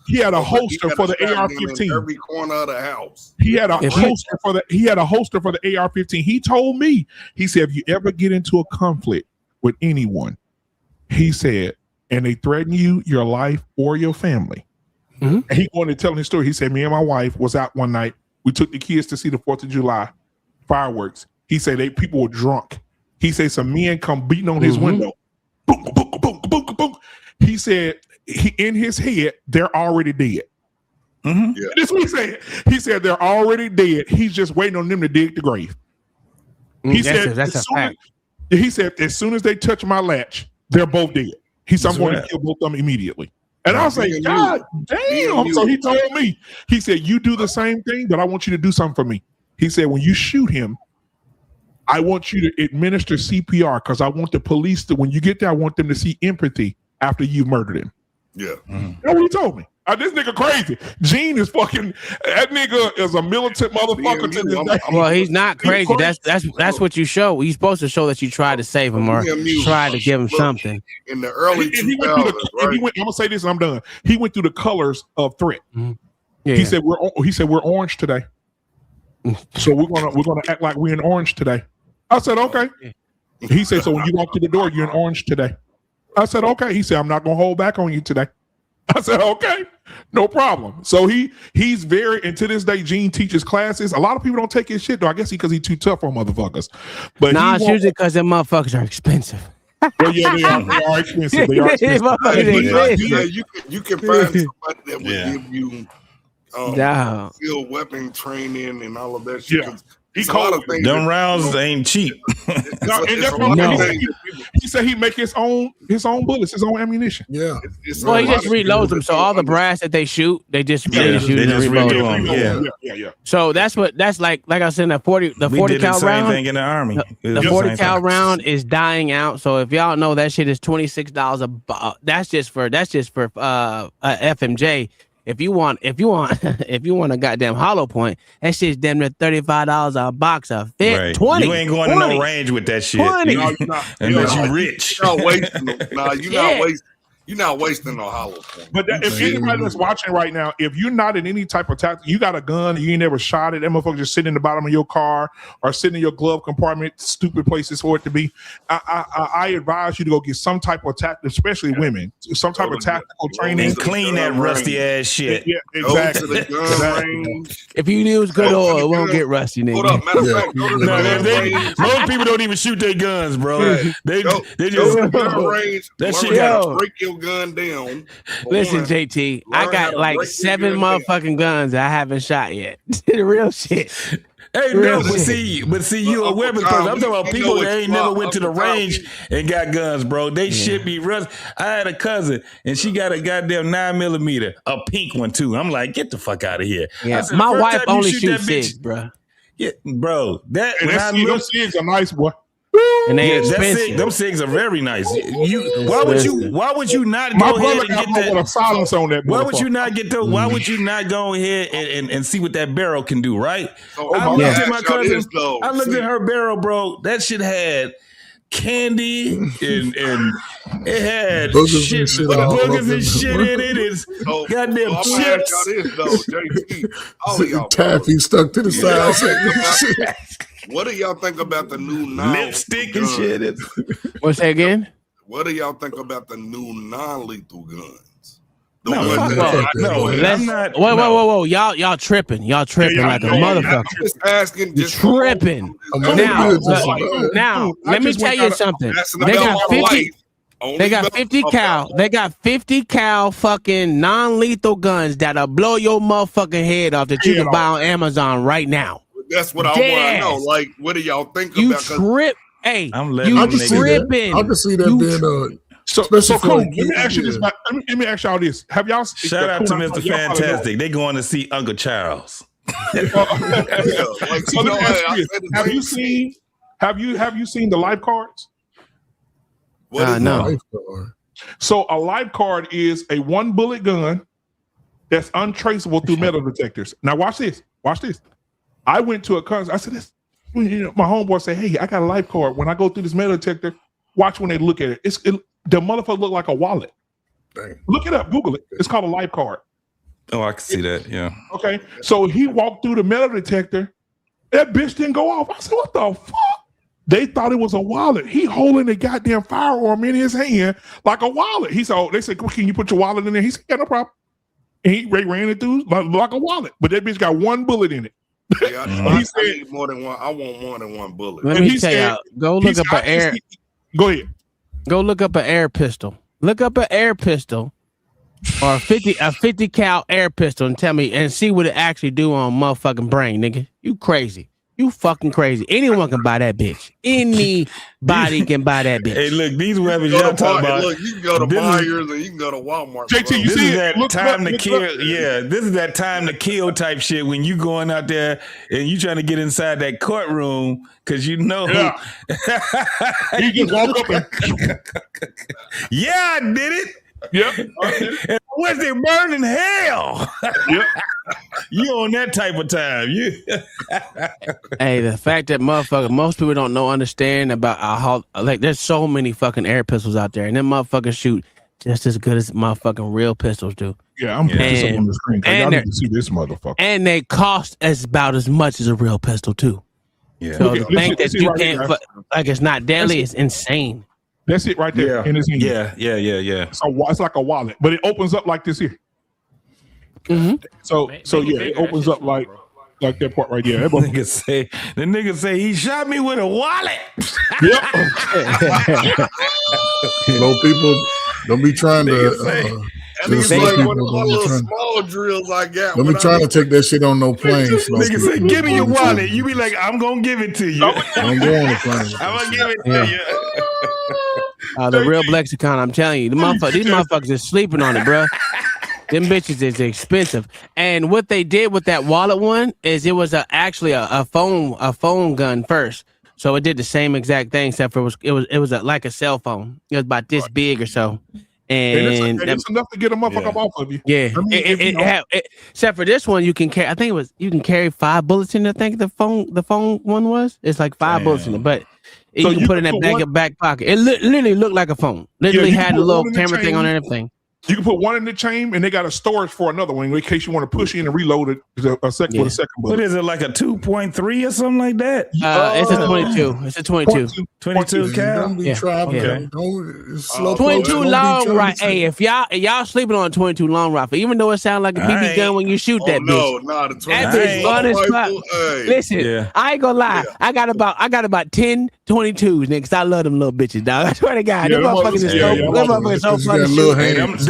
He had a holster for the AR-15. Every corner of the house. He had a holster for the AR-15. He told me, he said, if you ever get into a conflict with anyone, he said, and they threaten you, your life or your family. And he wanted to tell his story. He said, me and my wife was out one night. We took the kids to see the 4th of July fireworks. He said people were drunk. He said some men come beating on his window. Boom, boom, boom, boom, boom, boom. He said in his head, they're already dead. That's what he said. He said they're already dead. He's just waiting on them to dig the grave. He said that's a fact. He said as soon as they touch my latch, they're both dead. He said I'm going to kill both of them immediately. And I was like, God damn. So he told me, he said, you do the same thing, but I want you to do something for me. He said, when you shoot him, I want you to administer CPR because I want the police to, when you get there, I want them to see empathy after you've murdered him. Yeah. That's what he told me. This nigga crazy. Gene is fucking, that nigga is a militant motherfucker to this day. Well, he's not crazy. That's what you show. You're supposed to show that you try to save him or try to give him something. In the early 2000s, I'm gonna say this and I'm done. He went through the colors of threat. He said we're orange today. So we're gonna act like we're in orange today. I said, okay. He said, so when you walk through the door, you're in orange today. I said, okay. He said, I'm not going to hold back on you today. I said, okay, no problem. So he's very, and to this day, Gene teaches classes. A lot of people don't take his shit, though. I guess because he's too tough on motherfuckers. But it's usually because them motherfuckers are expensive. Well, yeah, they are expensive. They are expensive. You can find somebody that would give you field weapon training and all of that shit. Yeah. He called them rounds ain't cheap. He said he make his own bullets, his own ammunition. Yeah. Well, he just reloads them. So all the brass that they shoot, they just shoot and reload them. Yeah. So that's like I said, the 40 cal round. Thing in the army. The 40 cal round is dying out. So if y'all know that shit is $26 a that's just for FMJ. If you want a goddamn hollow point, that shit's damn near $35 a box of fit. Right. 20. You ain't going to no range with that shit. 20. Unless you rich. You're not wasting no hollow point. But if anybody that's watching right now, if you're not in any type of tactic, you got a gun, you ain't never shot it, that motherfucker just sitting in the bottom of your car or sitting in your glove compartment, stupid places for it to be. I advise you to go get some type of tactic, especially women, some type of tactical training. And clean that rusty ass shit. Yeah, exactly. Go to the gun range. If you use good oil, it won't get rusty, nigga. Hold up, matter of fact, go to the gun range. Most people don't even shoot their guns, bro. They just go to the gun range. That shit got break your gun down. Listen, JT, I got like 7 motherfucking guns that I haven't shot yet. The real shit. Hey, no, but see, you a weapons person. I'm talking about people that ain't never went to the range and got guns, bro. They should be rust. I had a cousin, and she got a goddamn 9mm, a pink one too. I'm like, get the fuck out of here. Yeah, said, my wife only shoots SIGs, bro. Yeah, bro. That and those SIGs are nice, boy. And they expensive. Them SIGs are very nice. Why would you not go ahead and get that? A silence on that. Why would you not get those? Why would you not go ahead and see what that barrel can do? Right? I looked at my cousin. I looked at her barrel, bro. That shit had candy and it had boogers and shit in it. It's goddamn chips. Taffy stuck to the side. What do y'all think about the new lipstick and shit? What's that again? What do y'all think about the new non-lethal guns? No, I'm not. Whoa! Y'all tripping like a motherfucker. I'm just asking. You're tripping. Now, let me tell you something. They got 50. They got 50 cal. They got 50 cal fucking non-lethal guns that'll blow your motherfucking head off that you can buy on Amazon right now. That's what I want to know. Like, what do y'all think about? You trip. Hey, you tripping. I can see that being so cool. Let me ask you this. Let me ask y'all this. Have y'all shout out to Mr. Fantastic? They going to see Uncle Charles. Have you seen the life cards? No. So a life card is a 1-bullet gun that's untraceable through metal detectors. Now watch this. I went to a concert. I said, my homeboy said, hey, I got a life card. When I go through this metal detector, watch when they look at it. The motherfucker look like a wallet. Dang. Look it up. Google it. It's called a life card. Oh, I can see that. Yeah. Okay. So he walked through the metal detector. That bitch didn't go off. I said, what the fuck? They thought it was a wallet. He holding the goddamn firearm in his hand like a wallet. They said, well, can you put your wallet in there? He said, yeah, no problem. And he ran it through like a wallet. But that bitch got 1 bullet in it. Yeah, I need more than one. I want more than 1 bullet. Let me tell you, go look up an air. Go ahead. Go look up an air pistol. Look up an air pistol or a 50 cal air pistol and tell me and see what it actually do on motherfucking brain, nigga. You crazy. You fucking crazy. Anyone can buy that bitch. Anybody can buy that bitch. Hey, look, these weapons y'all talking about. Look, you can go to Myers and you can go to Walmart. JT, this is that time to kill. Yeah, this is that time to kill type shit when you going out there and you trying to get inside that courtroom because you know. Yeah. You just walk up and. Yeah, I did it. Yep. And was they burning hell? Yep. You on that type of time. Hey, the fact that most people don't understand about how there's so many fucking air pistols out there, and them motherfuckers shoot just as good as motherfucking real pistols do. Yeah, I'm putting this up on the screen because y'all need to see this motherfucker. And they cost about as much as a real pistol too. Yeah. So to think that you can't like it's not deadly is insane. That's it right there. Yeah. Yeah. So it's like a wallet, but it opens up like this here. Mm-hmm. So it opens up like that part right there. The nigga say he shot me with a wallet. Yep. People don't be trying to. It's like one of my little small drills I got. Don't be trying to take that shit on no plane. Nigga say, give me your wallet. You be like, I'm gonna give it to you. I'm going to plane. I'm gonna give it to you. The real lexicon, I'm telling you, these motherfuckers are sleeping on it, bro. Them bitches is expensive. And what they did with that wallet one is it was actually a phone gun first. So it did the same exact thing, except for it was like a cell phone. It was about this big or so. And it's enough to get a motherfucker off of you. Yeah. Except for this one, you can carry. I think you can carry 5 bullets in it. I think the phone one was. It's like 5 bullets in it, but you can put it in that back pocket. It literally looked like a phone. Literally had a little camera thing on it and everything. You can put one in the chain, and they got a storage for another one in case you want to push in and reload it with a second bullet. What is it, like a 2.3 or something like that? It's a 22. It's a 22. 22 cal. Don't be traveling. Okay. Slow 22 long rifle. Hey, if y'all sleeping on a 22 long rifle, even though it sounds like a BB gun when you shoot that bitch. No, the 22 that bitch fun as fuck. Listen, I ain't gonna lie. I got about 10 22s, niggas. I love them little bitches, dog. I swear to God, them motherfuckers is so funny.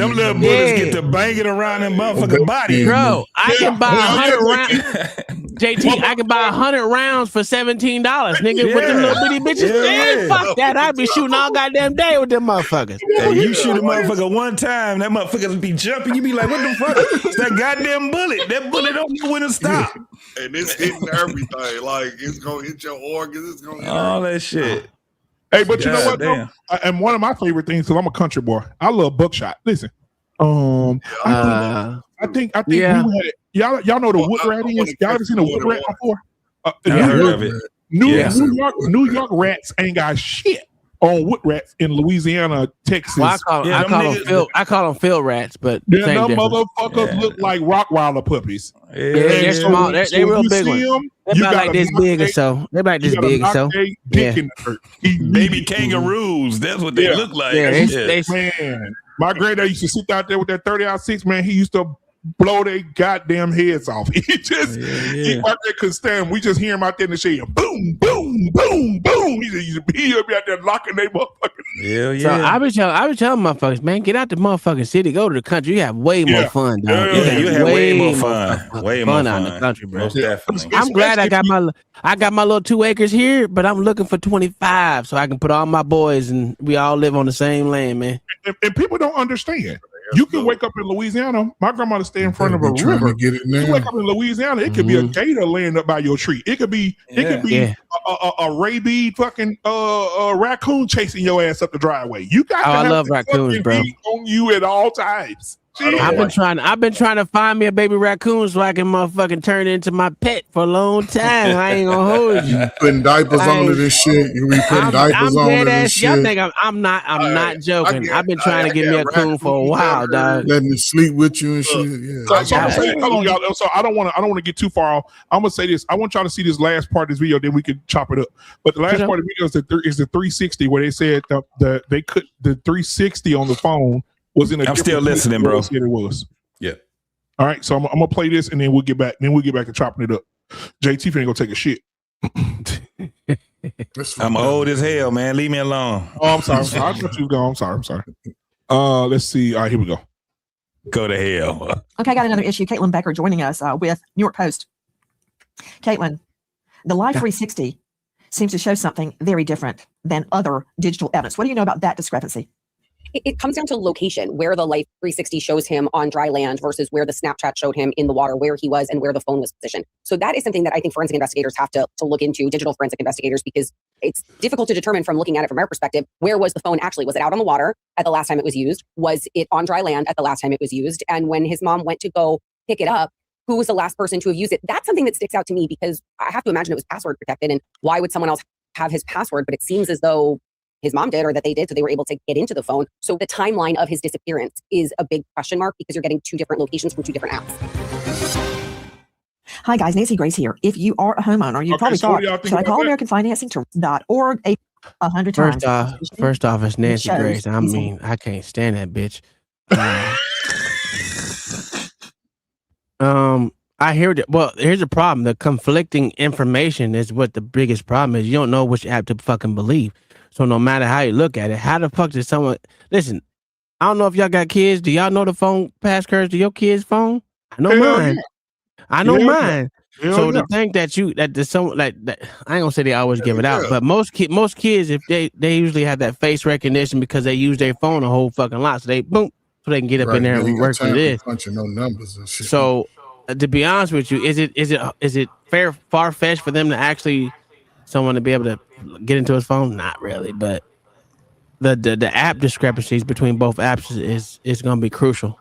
Them little bullets get to banging around them motherfucking body. Bro, I can buy 100 rounds. JT, I can buy 100 rounds for $17, nigga, with them little bitty bitches. Man, fuck that. I'd be shooting all goddamn day with them motherfuckers. Hey, you shoot a motherfucker one time, that motherfucker be jumping. You be like, what the fuck? It's that goddamn bullet. That bullet don't know when to stop. And it's hitting everything. Like, it's going to hit your organs. It's going to hit all that shit. Hey, but you know what, though? And one of my favorite things, because I'm a country boy, I love buckshot. Listen, I think we had it. Y'all know the wood rat is? Y'all ever seen a wood rat before? heard of it. New York rats ain't got shit on wood rats in Louisiana, Texas. Well, I call them field rats, but them motherfuckers look like Rottweiler puppies. They're small. They're real big ones. They're about like this big or so. They're about this big or so. Baby kangaroos. That's what they look like. Man, my granddad used to sit out there with that 30-06, man. He used to blow their goddamn heads off. He just he out there couldn't stand. We just hear him out there in the shade. Boom, boom, boom, boom. He be out there locking their motherfuckers. Yeah. So I be telling motherfuckers, man, get out the motherfucking city, go to the country. You have way more fun, dog. You have way more fun. Way more fun out in the country, bro. Most definitely. I'm glad I got my little 2 acres here, but I'm looking for 25 so I can put all my boys and we all live on the same land, man. And people don't understand. You can wake up in Louisiana. My grandmother stay in front of a river. You wake up in Louisiana, it could be a gator laying up by your tree. It could be a rabid fucking raccoon chasing your ass up the driveway. You got to have I love raccoons, bro. On you at all times. I've been trying to find me a baby raccoon so I can motherfucking turn it into my pet for a long time. I ain't gonna hold you. Putting diapers on it and shit. You be putting diapers on it and shit. Y'all think I'm not joking. I've been trying to get me a coon for a while, dog. Letting it sleep with you and shit. Yeah. So hold on, y'all. So I don't want to get too far off. I'm gonna say this. I want y'all to see this last part of this video, then we can chop it up. But the last part of the video is the 360, where they said they could the 360 on the phone was in a. I'm still listening, bro. It was. Yeah. All right, so I'm gonna play this and then we'll get back. Then we'll get back to chopping it up. JT finna go take a shit. I'm old as hell, man. Leave me alone. Oh, I'm sorry. I thought you was gone. I'm sorry. Let's see. All right, here we go. Go to hell. Okay, I got another issue. Caitlin Becker joining us with New York Post. Caitlin, the Live 360 seems to show something very different than other digital evidence. What do you know about that discrepancy? It comes down to location, where the Life 360 shows him on dry land versus where the Snapchat showed him in the water, where he was and where the phone was positioned. So that is something that I think forensic investigators have to look into, digital forensic investigators, because it's difficult to determine from looking at it from our perspective, where was the phone actually? Was it out on the water at the last time it was used? Was it on dry land at the last time it was used? And when his mom went to go pick it up, who was the last person to have used it? That's something that sticks out to me because I have to imagine it was password protected. And why would someone else have his password? But it seems as though his mom did, or that they did, so they were able to get into the phone. So the timeline of his disappearance is a big question mark because you're getting 2 different locations from 2 different apps. Hi guys, Nancy Grace here. If you are a homeowner, you probably thought, should I call AmericanFinancing.org 100 times? First off, it's Nancy Grace. I mean, I can't stand that bitch. I hear that. Well, here's the problem. The conflicting information is what the biggest problem is. You don't know which app to fucking believe. So no matter how you look at it, how the fuck did someone listen? I don't know if y'all got kids. Do y'all know the phone passcodes to your kid's phone? I know mine. I know mine. So to think that there's someone like that, I ain't gonna say they always give it out, but most kids, if they usually have that face recognition because they use their phone a whole fucking lot, so they boom, so they can get up in there and work with this. Punching no numbers and shit. So to be honest with you, is it far fetched for them to actually someone to be able to get into his phone? Not really, but the app discrepancies between both apps is going to be crucial.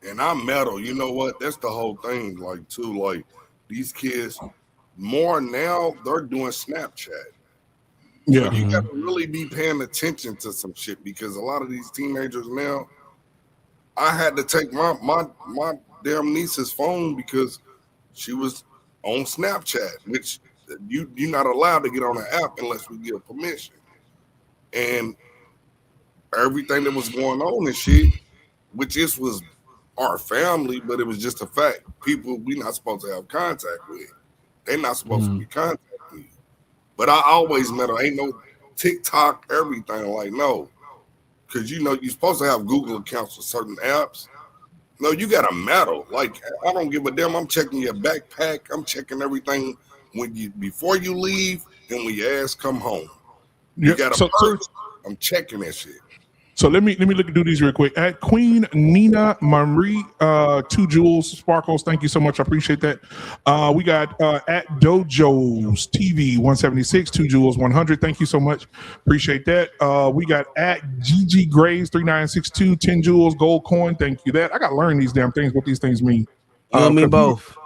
And I'm metal. You know what? That's the whole thing. Like too, like these kids more now they're doing Snapchat. Yeah, so you got to really be paying attention to some shit because a lot of these teenagers now. I had to take my damn niece's phone because she was on Snapchat, which you're not allowed to get on the app unless we give permission. And everything that was going on and shit, which this was our family, but it was just a fact. People we not supposed to have contact with. They're not supposed to be contacting you. But I always met her. Ain't no TikTok, everything. Like, no. Because, you're supposed to have Google accounts for certain apps. No, you got a medal. Like, I don't give a damn. I'm checking your backpack. I'm checking everything before you leave and when your ass come home. You got a purse. I'm checking that shit. So let me do these real quick. At Queen Nina Marie, 2 jewels, sparkles. Thank you so much. I appreciate that. We got at Dojo's TV 176, 2 jewels, 100. Thank you so much. Appreciate that. We got at GG Graves 3962, 10 jewels, gold coin. Thank you. That I got to learn these damn things. What these things mean. You and me both.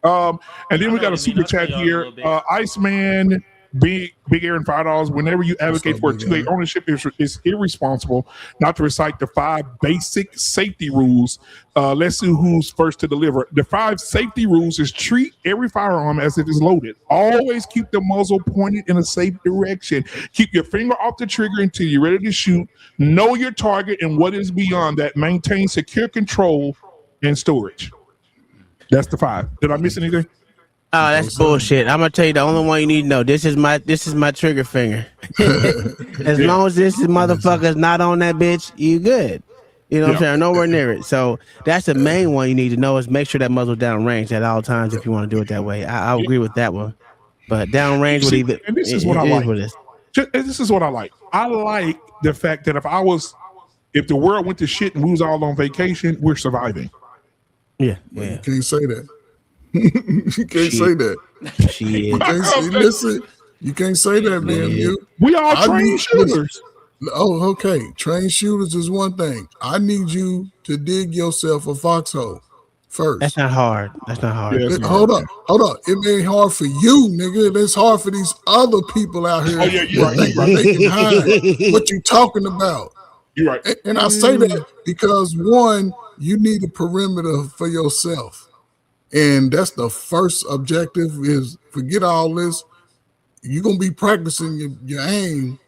And then we got a super chat here. Iceman. Big Aaron, $5. Whenever you advocate for a 2A ownership, it's irresponsible not to recite the 5 basic safety rules. Let's see who's first to deliver. The 5 safety rules is treat every firearm as if it's loaded. Always keep the muzzle pointed in a safe direction. Keep your finger off the trigger until you're ready to shoot. Know your target and what is beyond that. Maintain secure control and storage. That's the 5. Did I miss anything? Oh, that's bullshit. I'm gonna tell you the only one you need to know. This is my trigger finger. As long as this motherfucker's not on that bitch, you good. You know what I'm saying? Nowhere near it. So that's the main one you need to know is make sure that muzzle down range at all times if you want to do it that way. I agree with that one. But down range would either. And this is what I like. This is what I like. I like the fact that if the world went to shit and we was all on vacation, we're surviving. Yeah. You can't say that. You can't say that. Listen, you can't say that, man. We all trained shooters. Oh, okay. Trained shooters is one thing. I need you to dig yourself a foxhole first. That's not hard. Yeah, hold on. It ain't hard for you, nigga. It's hard for these other people out here. Oh, yeah, you're right. They can hide what you talking about. You're right. And I say that because one, you need a perimeter for yourself. And that's the first objective is forget all this. You're going to be practicing your aim,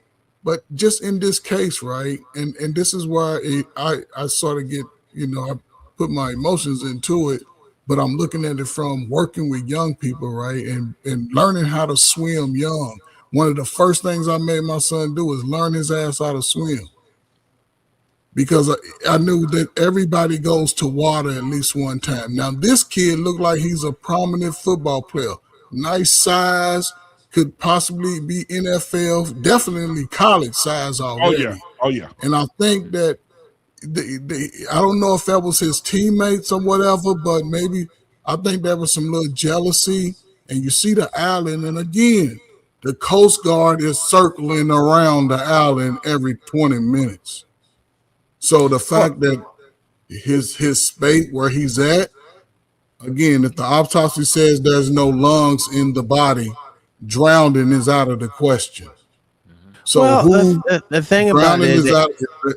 but just in this case, right? And this is why I sort of get, I put my emotions into it, but I'm looking at it from working with young people, right? And learning how to swim young. One of the first things I made my son do is learn his ass how to swim. Because I knew that everybody goes to water at least one time. Now, this kid looked like he's a prominent football player. Nice size, could possibly be NFL, definitely college size already. Oh, yeah. And I think that, I don't know if that was his teammates or whatever, but maybe I think there was some little jealousy. And you see the island, and again, the Coast Guard is circling around the island every 20 minutes. So the fact that his space where he's at, again, if the autopsy says there's no lungs in the body, drowning is out of the question. So the thing about it is,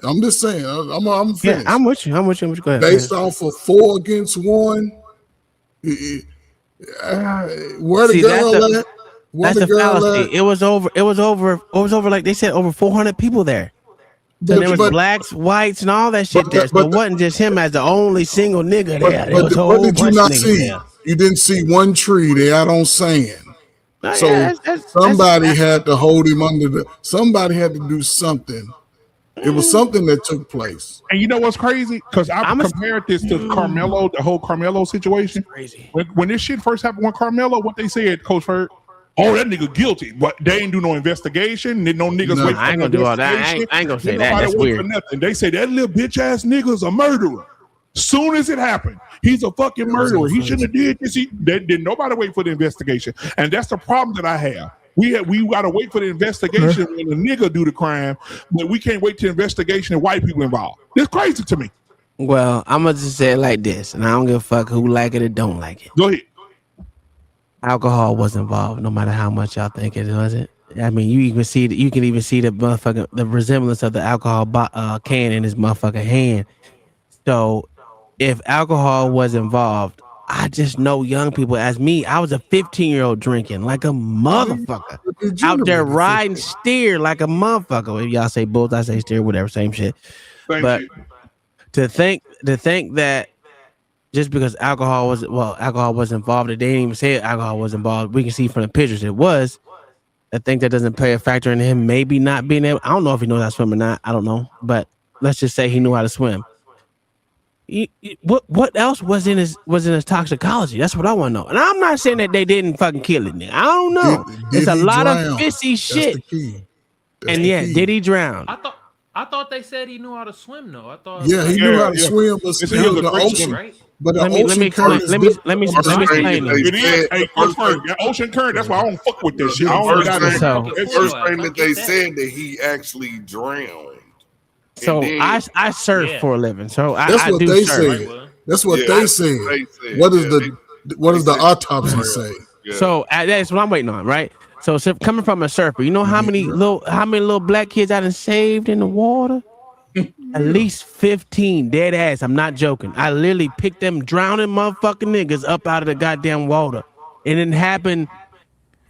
I'm just saying, I'm finished. Yeah, I'm with you. Go ahead. Based off of 4 against 1, where the girl at? That's the fallacy. It was over. Like they said, over 400 people there. So there was blacks, whites, and all that shit there. So it wasn't just him as the only single nigga there. But what did you not see? You didn't see one tree there out on sand. So somebody had to hold him under somebody had to do something. It was something that took place. And you know what's crazy? Because I compared this to Karmelo, the whole Karmelo situation. Crazy. When this shit first happened with Karmelo, what they said, Coach Ferg, oh, that nigga guilty. But they ain't do no investigation. No niggas wait for I ain't gonna do all that. I ain't gonna say that. That's weird. They say that little bitch ass nigga's a murderer. Soon as it happened, he's a fucking murderer. He shouldn't have did this. Did nobody wait for the investigation? And that's the problem that I have. We gotta wait for the investigation when the nigga do the crime, but we can't wait to investigation and white people involved. It's crazy to me. Well, I'm gonna just say it like this, and I don't give a fuck who like it or don't like it. Go ahead. Alcohol was involved, no matter how much y'all think it wasn't. I mean, you can even see the motherfucking the resemblance of the alcohol can in his motherfucking hand. So, if alcohol was involved, I just know young people. As me, I was a 15-year-old drinking like a motherfucker, out there riding steer like a motherfucker. If y'all say bulls, I say steer, whatever, same shit. But to think that just because alcohol was involved, they didn't even say alcohol was involved. We can see from the pictures it was. I think that doesn't play a factor in him maybe not being able. I don't know if he knows how to swim or not. I don't know, but let's just say he knew how to swim. what else was in his toxicology? That's what I want to know. And I'm not saying that they didn't fucking kill it, nigga. I don't know. It's a lot drown? of fishy shit. That's the key. And yeah, did he drown? I thought they said he knew how to swim though. I thought he knew how to swim, but still the ocean. Right? But the let me explain. Let me explain. It is a that ocean current. That's why I don't fuck with this shit. I don't got it. First thing that they said that he actually drowned. So I surf for a living. So that's I what do they surf. said. That's what they said. What does the autopsy say? So that's what I'm waiting on, right? So coming from a surfer, you know how many little black kids I done saved in the water? At least 15, dead ass. I'm not joking. I literally picked them drowning motherfucking niggas up out of the goddamn water. And it happened,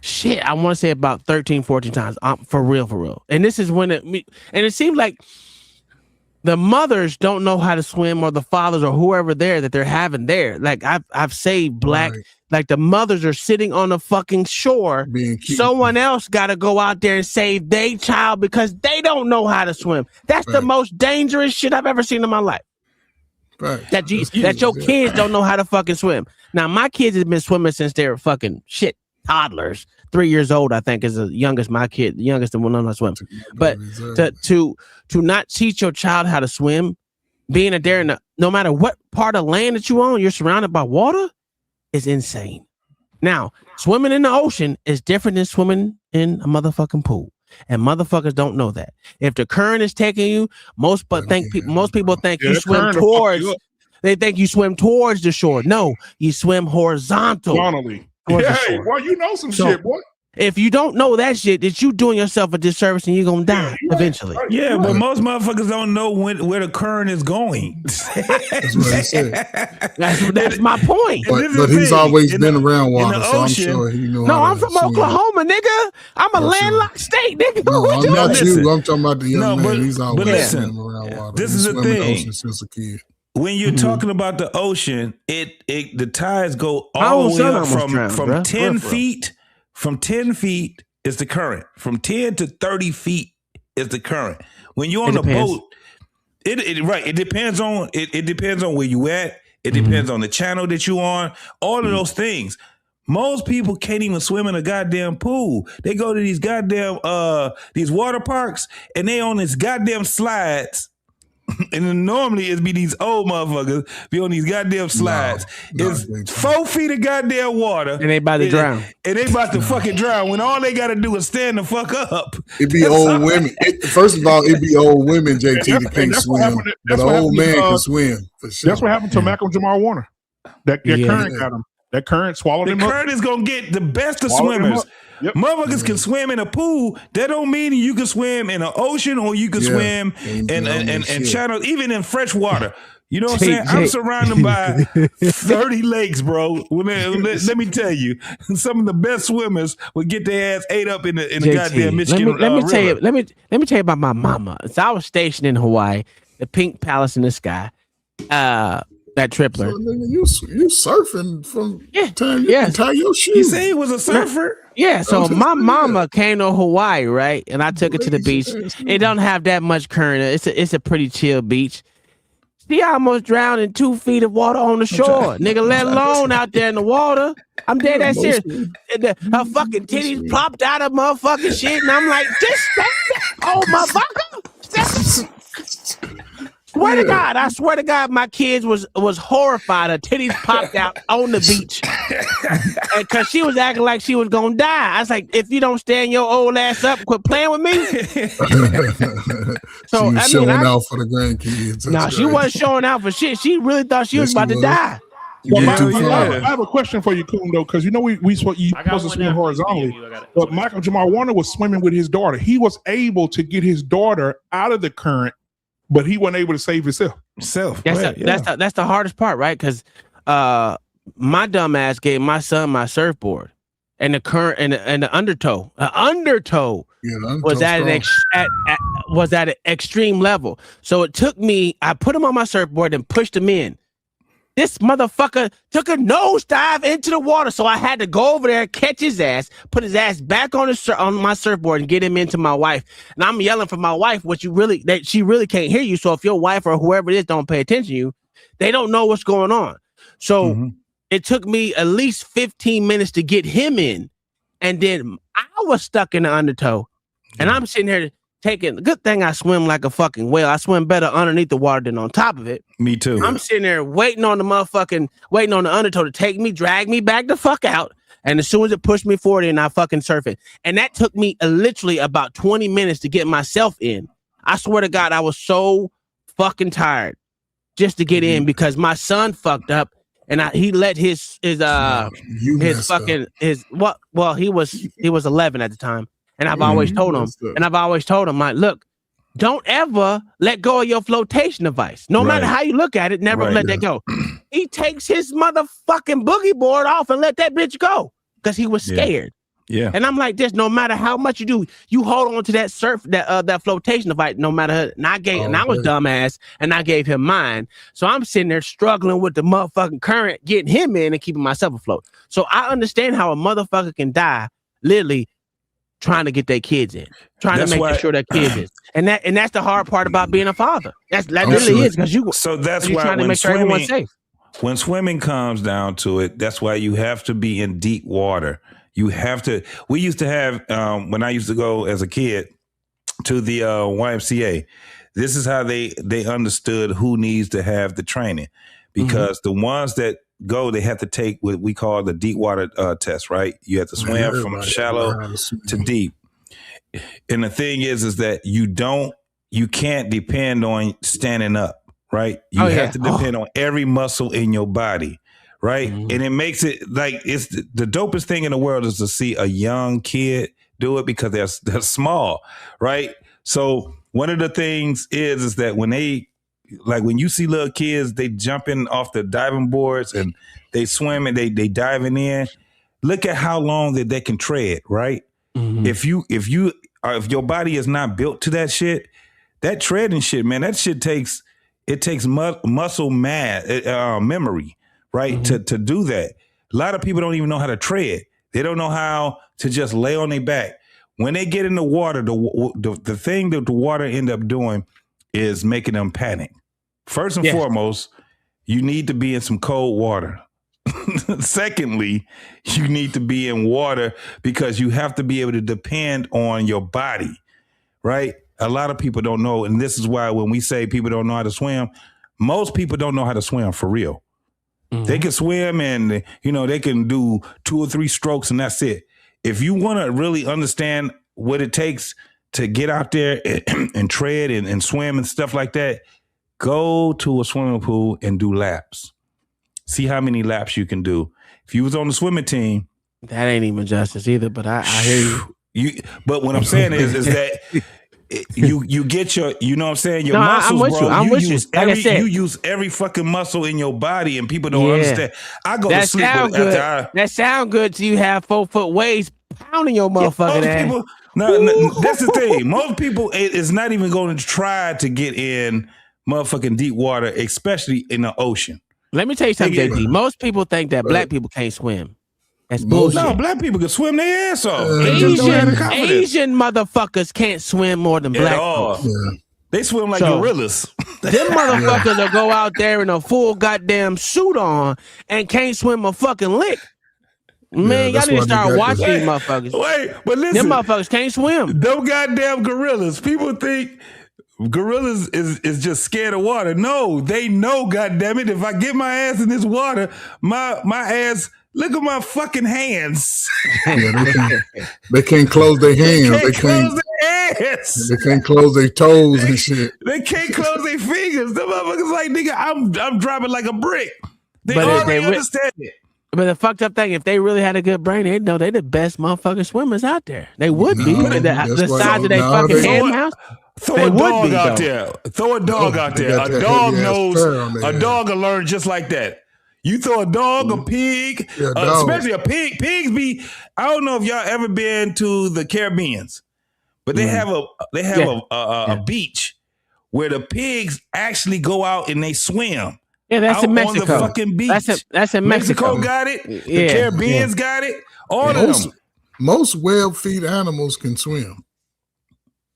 shit, I want to say about 13, 14 times. For real. And this is when it seems like the mothers don't know how to swim, or the fathers or whoever there that they're having there. Like I've saved black, like the mothers are sitting on the fucking shore. Someone else got to go out there and save their child because they don't know how to swim. That's the most dangerous shit I've ever seen in my life. That your kids don't know how to fucking swim. Now my kids have been swimming since they were fucking toddlers. 3 years old, I think, is the youngest. My kid, the youngest, the one on swim. But to not teach your child how to swim, being there in no matter what part of land that you own, you're surrounded by water, is insane. Now, swimming in the ocean is different than swimming in a motherfucking pool, and motherfuckers don't know that. If the current is taking you, most people think you swim towards. They think you swim towards the shore. No, you swim horizontally. Hey, well, you know some shit, boy. If you don't know that shit, that you doing yourself a disservice and you're gonna die eventually. Yeah, but most motherfuckers don't know where the current is going. That's what I said. That's my point. But he's always been around water, so I'm sure he knows. No, I'm from Oklahoma, nigga. I'm a landlocked state, nigga. No, I'm not you. I'm talking about the young man. He's always been around water. This is the thing. Since a kid. When you're talking about the ocean, the tides go all the way up from 10 feet. From 10 feet is the current. From 10 to 30 feet is the current. When you're on the boat, it depends on it depends on where you at. It depends on the channel that you on. All of those things. Most people can't even swim in a goddamn pool. They go to these goddamn these water parks and they on these goddamn slides. And then normally it'd be these old motherfuckers be on these goddamn slides. It's 4 feet of goddamn water. And they about to drown. And they about to fucking drown when all they gotta do is stand the fuck up. It'd be old women. First of all, it'd be old women, JT, that can't swim. But an old man can swim, for sure. That's what happened to Malcolm Jamal Warner. That current got him. That current swallowed him up. The current is gonna get the best of swimmers. Yep. Motherfuckers can swim in a pool. That don't mean you can swim in an ocean or you can swim in channels, even in fresh water. You know what I'm saying? I'm surrounded by 30 lakes, bro. Let me tell you, some of the best swimmers would get their ass ate up in the goddamn Michigan let me tell you. river. Let me tell you about my mama. So I was stationed in Hawaii, the Pink Palace in the Sky. That tripler. So, nigga, you surfing from time you tie your shoes. You say he was a surfer? Yeah, so my mama came to Hawaii, right? And I took her to the beach. It don't have that much current. It's a pretty chill beach. She almost drowned in 2 feet of water on the shore, nigga, let alone out there in the water. I'm dead that serious. Her fucking titties plopped out of motherfucking shit, and I'm like, just step back, oh motherfucker. I swear to God, my kids was horrified. Her titties popped out on the beach, and cause she was acting like she was gonna die. I was like, if you don't stand your old ass up, quit playing with me. So she was showing out for the grandkids. No, she wasn't showing out for shit. She really thought she was about to die. Well, I have a question for you, Kuhn, though, because you know you supposed to swim horizontally. But Michael Jamal Warner was swimming with his daughter. He was able to get his daughter out of the current, but he wasn't able to save himself. That's the hardest part, right? Because my dumb ass gave my son my surfboard, and the current and the undertow. Was at an extreme level. So it took me. I put him on my surfboard and pushed him in. This motherfucker took a nosedive into the water, so I had to go over there, catch his ass, put his ass back on my surfboard, and get him into my wife. And I'm yelling for my wife, she really can't hear you. So if your wife or whoever it is don't pay attention to you, They don't know what's going on. So it took me at least 15 minutes to get him in. And then I was stuck in the undertow. And I'm sitting here taking, good thing I swim like a fucking whale. I swim better underneath the water than on top of it. Me too. I'm sitting there waiting on the undertow to take me, drag me back the fuck out. And as soon as it pushed me forward in, I fucking surf it. And that took me literally about 20 minutes to get myself in. I swear to God, I was so fucking tired just to get in because my son fucked up and he let he was 11 at the time. And I've always told him, like, look, don't ever let go of your flotation device. No matter how you look at it, never let that go. He takes his motherfucking boogie board off and let that bitch go because he was scared. Yeah. And I'm like this, no matter how much you do, you hold on to that that flotation device, no matter. And I was dumbass and I gave him mine. So I'm sitting there struggling with the motherfucking current, getting him in and keeping myself afloat. So I understand how a motherfucker can die literally trying to get their kids in, trying to make sure their kids is. And that's the hard part about being a father. That really is because that's why trying to make sure everyone's safe. When swimming comes down to it, that's why you have to be in deep water. You have to. We used to have when I used to go as a kid to the YMCA. This is how they understood who needs to have the training, because the ones that go, they have to take what we call the deep water test. Right, you have to swim from shallow to deep. And the thing is that you can't depend on standing up. Right, you have to depend on every muscle in your body. Right. And it makes it like it's the dopest thing in the world is to see a young kid do it because they're small. Right. So one of the things is that when when you see little kids, they jumping off the diving boards and they swim and they diving in. Look at how long that they can tread. Right. If your body is not built to that shit, that treading shit, man, that shit takes muscle memory. Right. To do that. A lot of people don't even know how to tread. They don't know how to just lay on their back. When they get in the water, the thing that the water end up doing is making them panic. First and foremost, you need to be in some cold water. Secondly, you need to be in water because you have to be able to depend on your body. Right. A lot of people don't know. And this is why when we say people don't know how to swim, most people don't know how to swim for real. They can swim and, they can do 2 or 3 strokes and that's it. If you want to really understand what it takes to get out there and tread and swim and stuff like that, go to a swimming pool and do laps. See how many laps you can do. If you was on the swimming team. That ain't even justice either, but I hear you. But what I'm saying is that you get your, what I'm saying? Your muscles, I'm with bro. You. I'm with you. Like I said, you use every fucking muscle in your body and people don't understand. I go to sleep that sound good till you have 4 foot waves pounding your motherfucking ass. People, no, that's the thing. Most people is not even going to try to get in motherfucking deep water, especially in the ocean. Let me tell you something, JT. Most people think that black people can't swim. That's bullshit. No, black people can swim their ass off. Asian motherfuckers can't swim more than black folks. Yeah. They swim like gorillas. Them motherfuckers will go out there in a full goddamn suit on and can't swim a fucking lick. Man, y'all need to start watching these motherfuckers. Wait, but listen. Them motherfuckers can't swim. Them goddamn gorillas. People think gorillas is just scared of water. No, they know, goddammit, if I get my ass in this water, my ass... Look at my fucking hands. They can't close their hands. They can't close their ass. They can't close their toes and shit. They can't close their fingers. The motherfuckers like, nigga, I'm dropping like a brick. They already understand it. But the fucked up thing, if they really had a good brain, they'd know they the best motherfucking swimmers out there. They would be. The size of their fucking head mouse. Throw a dog out there. Throw a dog out there. A dog knows. A dog will learn just like that. You throw a dog, a pig, especially a pig. Pigs be. I don't know if y'all ever been to the Caribbeans, but they have a beach where the pigs actually go out and they swim. Yeah, that's in Mexico. On the fucking beach. That's in Mexico. Mexico got it. The Caribbeans got it. All of them. Most well-feed animals can swim.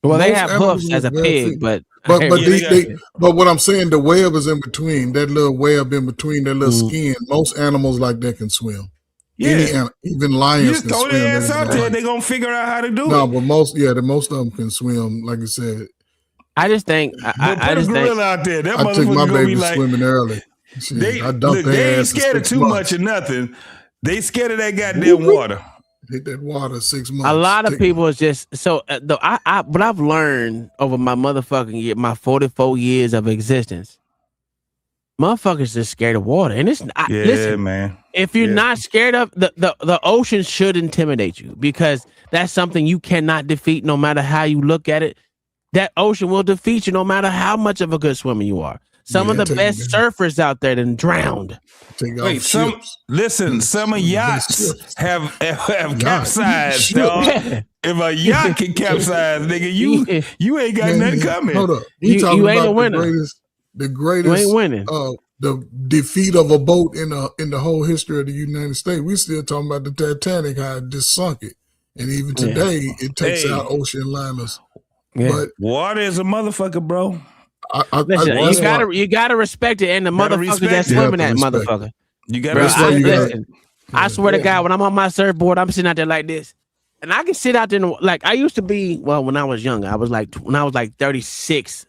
Well, they most have animals hoofs as with a webbed pig, feet. but But yeah, but what I'm saying, the web is in between. That little web in between that little skin. Most animals like that can swim. Yeah. Even You lions just can throw swim. their ass out there, they're gonna figure out how to do No, it. but most of them can swim. Like I said, I just think But put a gorilla out there, that I took my motherfucker gonna be baby like, swimming early. Shit, they I dumped look, their they ain't ass in scared of 6 too months. much or nothing. They scared of that goddamn water. Hit that water 6 months. a lot of people is just so. What I've learned over my motherfucking year, my 44 years of existence, motherfuckers just scared of water, and it's Yeah, listen, man. if you're not scared of the ocean, should intimidate you because that's something you cannot defeat, no matter how you look at it. That ocean will defeat you, no matter how much of a good swimmer you are. Some of the best surfers out there then drowned. Wait, some of yachts have capsized, dog. If a yacht can capsize, nigga, you ain't got nothing coming. Hold up, we talking you ain't about a winner. the greatest. You ain't winning. The defeat of a boat in the whole history of the United States. We still talking about the Titanic, how it just sunk it, and even today it takes out ocean liners. Yeah. But water is a motherfucker, bro. Listen, you gotta respect it, and the motherfuckers that swim in that motherfucker. You gotta listen. I swear to God, when I'm on my surfboard, I'm sitting out there like this, and I can sit out there like I used to be. Well, when I was younger, when I was like 36,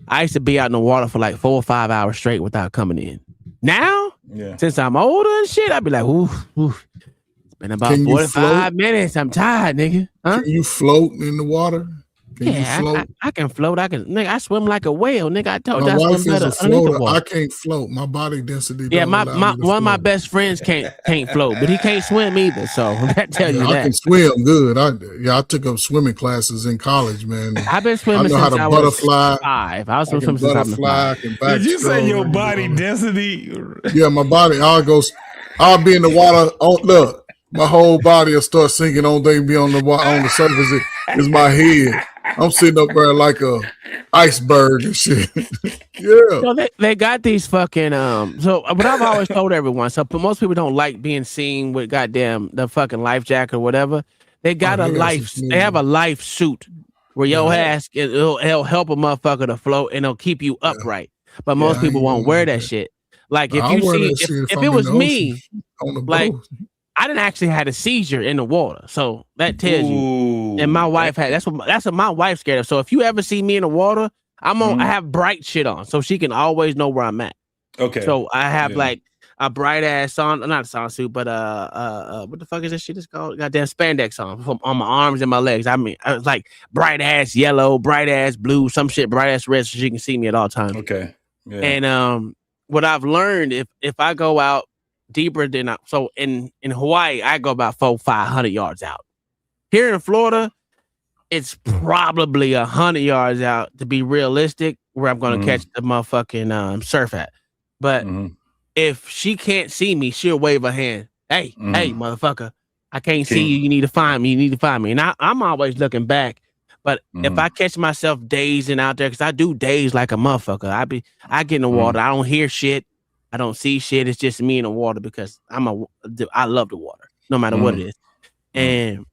I used to be out in the water for like 4 or 5 hours straight without coming in. Now, since I'm older and shit, I'd be like, ooh. It's been about 45 minutes. I'm tired, nigga. Huh? Can you float in the water? I can float. Nigga, I swim like a whale, nigga. I told you my I wife swim is better a underneath the floater. water. I can't float. My body density. Yeah, don't allow me to one of my float. best friends can't float, but he can't swim either. So that tells you I that. can swim good. I took up swimming classes in college, man. I've been swimming I know since how I to was butterfly. 5. I was swimming since I was 5. Did you say your body density? Yeah, my body. I'll be in the water. Look, my whole body will start sinking. Only thing be on the surface is my head. I'm sitting up there like a iceberg and shit. Yeah. So they got these fucking So what I've always told everyone. So most people don't like being seen with goddamn the fucking life jacket or whatever. They got They have a life suit where your ass it'll help a motherfucker to float and it'll keep you upright. But most people won't wear that shit. Like if you see if it was me, like I didn't actually had a seizure in the water, so that tells you. And my wife had that's what my wife's scared of. So if you ever see me in the water, I have bright shit on, so she can always know where I'm at. Okay. So I have like a bright ass not a sauna suit, but what the fuck is this shit? It's called goddamn spandex on my arms and my legs. I mean, I was like bright ass yellow, bright ass blue, some shit, bright ass red, so she can see me at all times. Okay. Yeah. And what I've learned if I go out deeper than in Hawaii, I go about 400-500 yards out. Here in Florida, it's probably 100 yards out to be realistic, where I'm gonna catch the motherfucking surf at. But if she can't see me, she'll wave her hand. Hey, motherfucker, I can't see you. You need to find me. You need to find me. And I'm always looking back. But if I catch myself dazing out there, because I do daze like a motherfucker, I get in the water. I don't hear shit. I don't see shit. It's just me in the water because I love the water, no matter what it is. And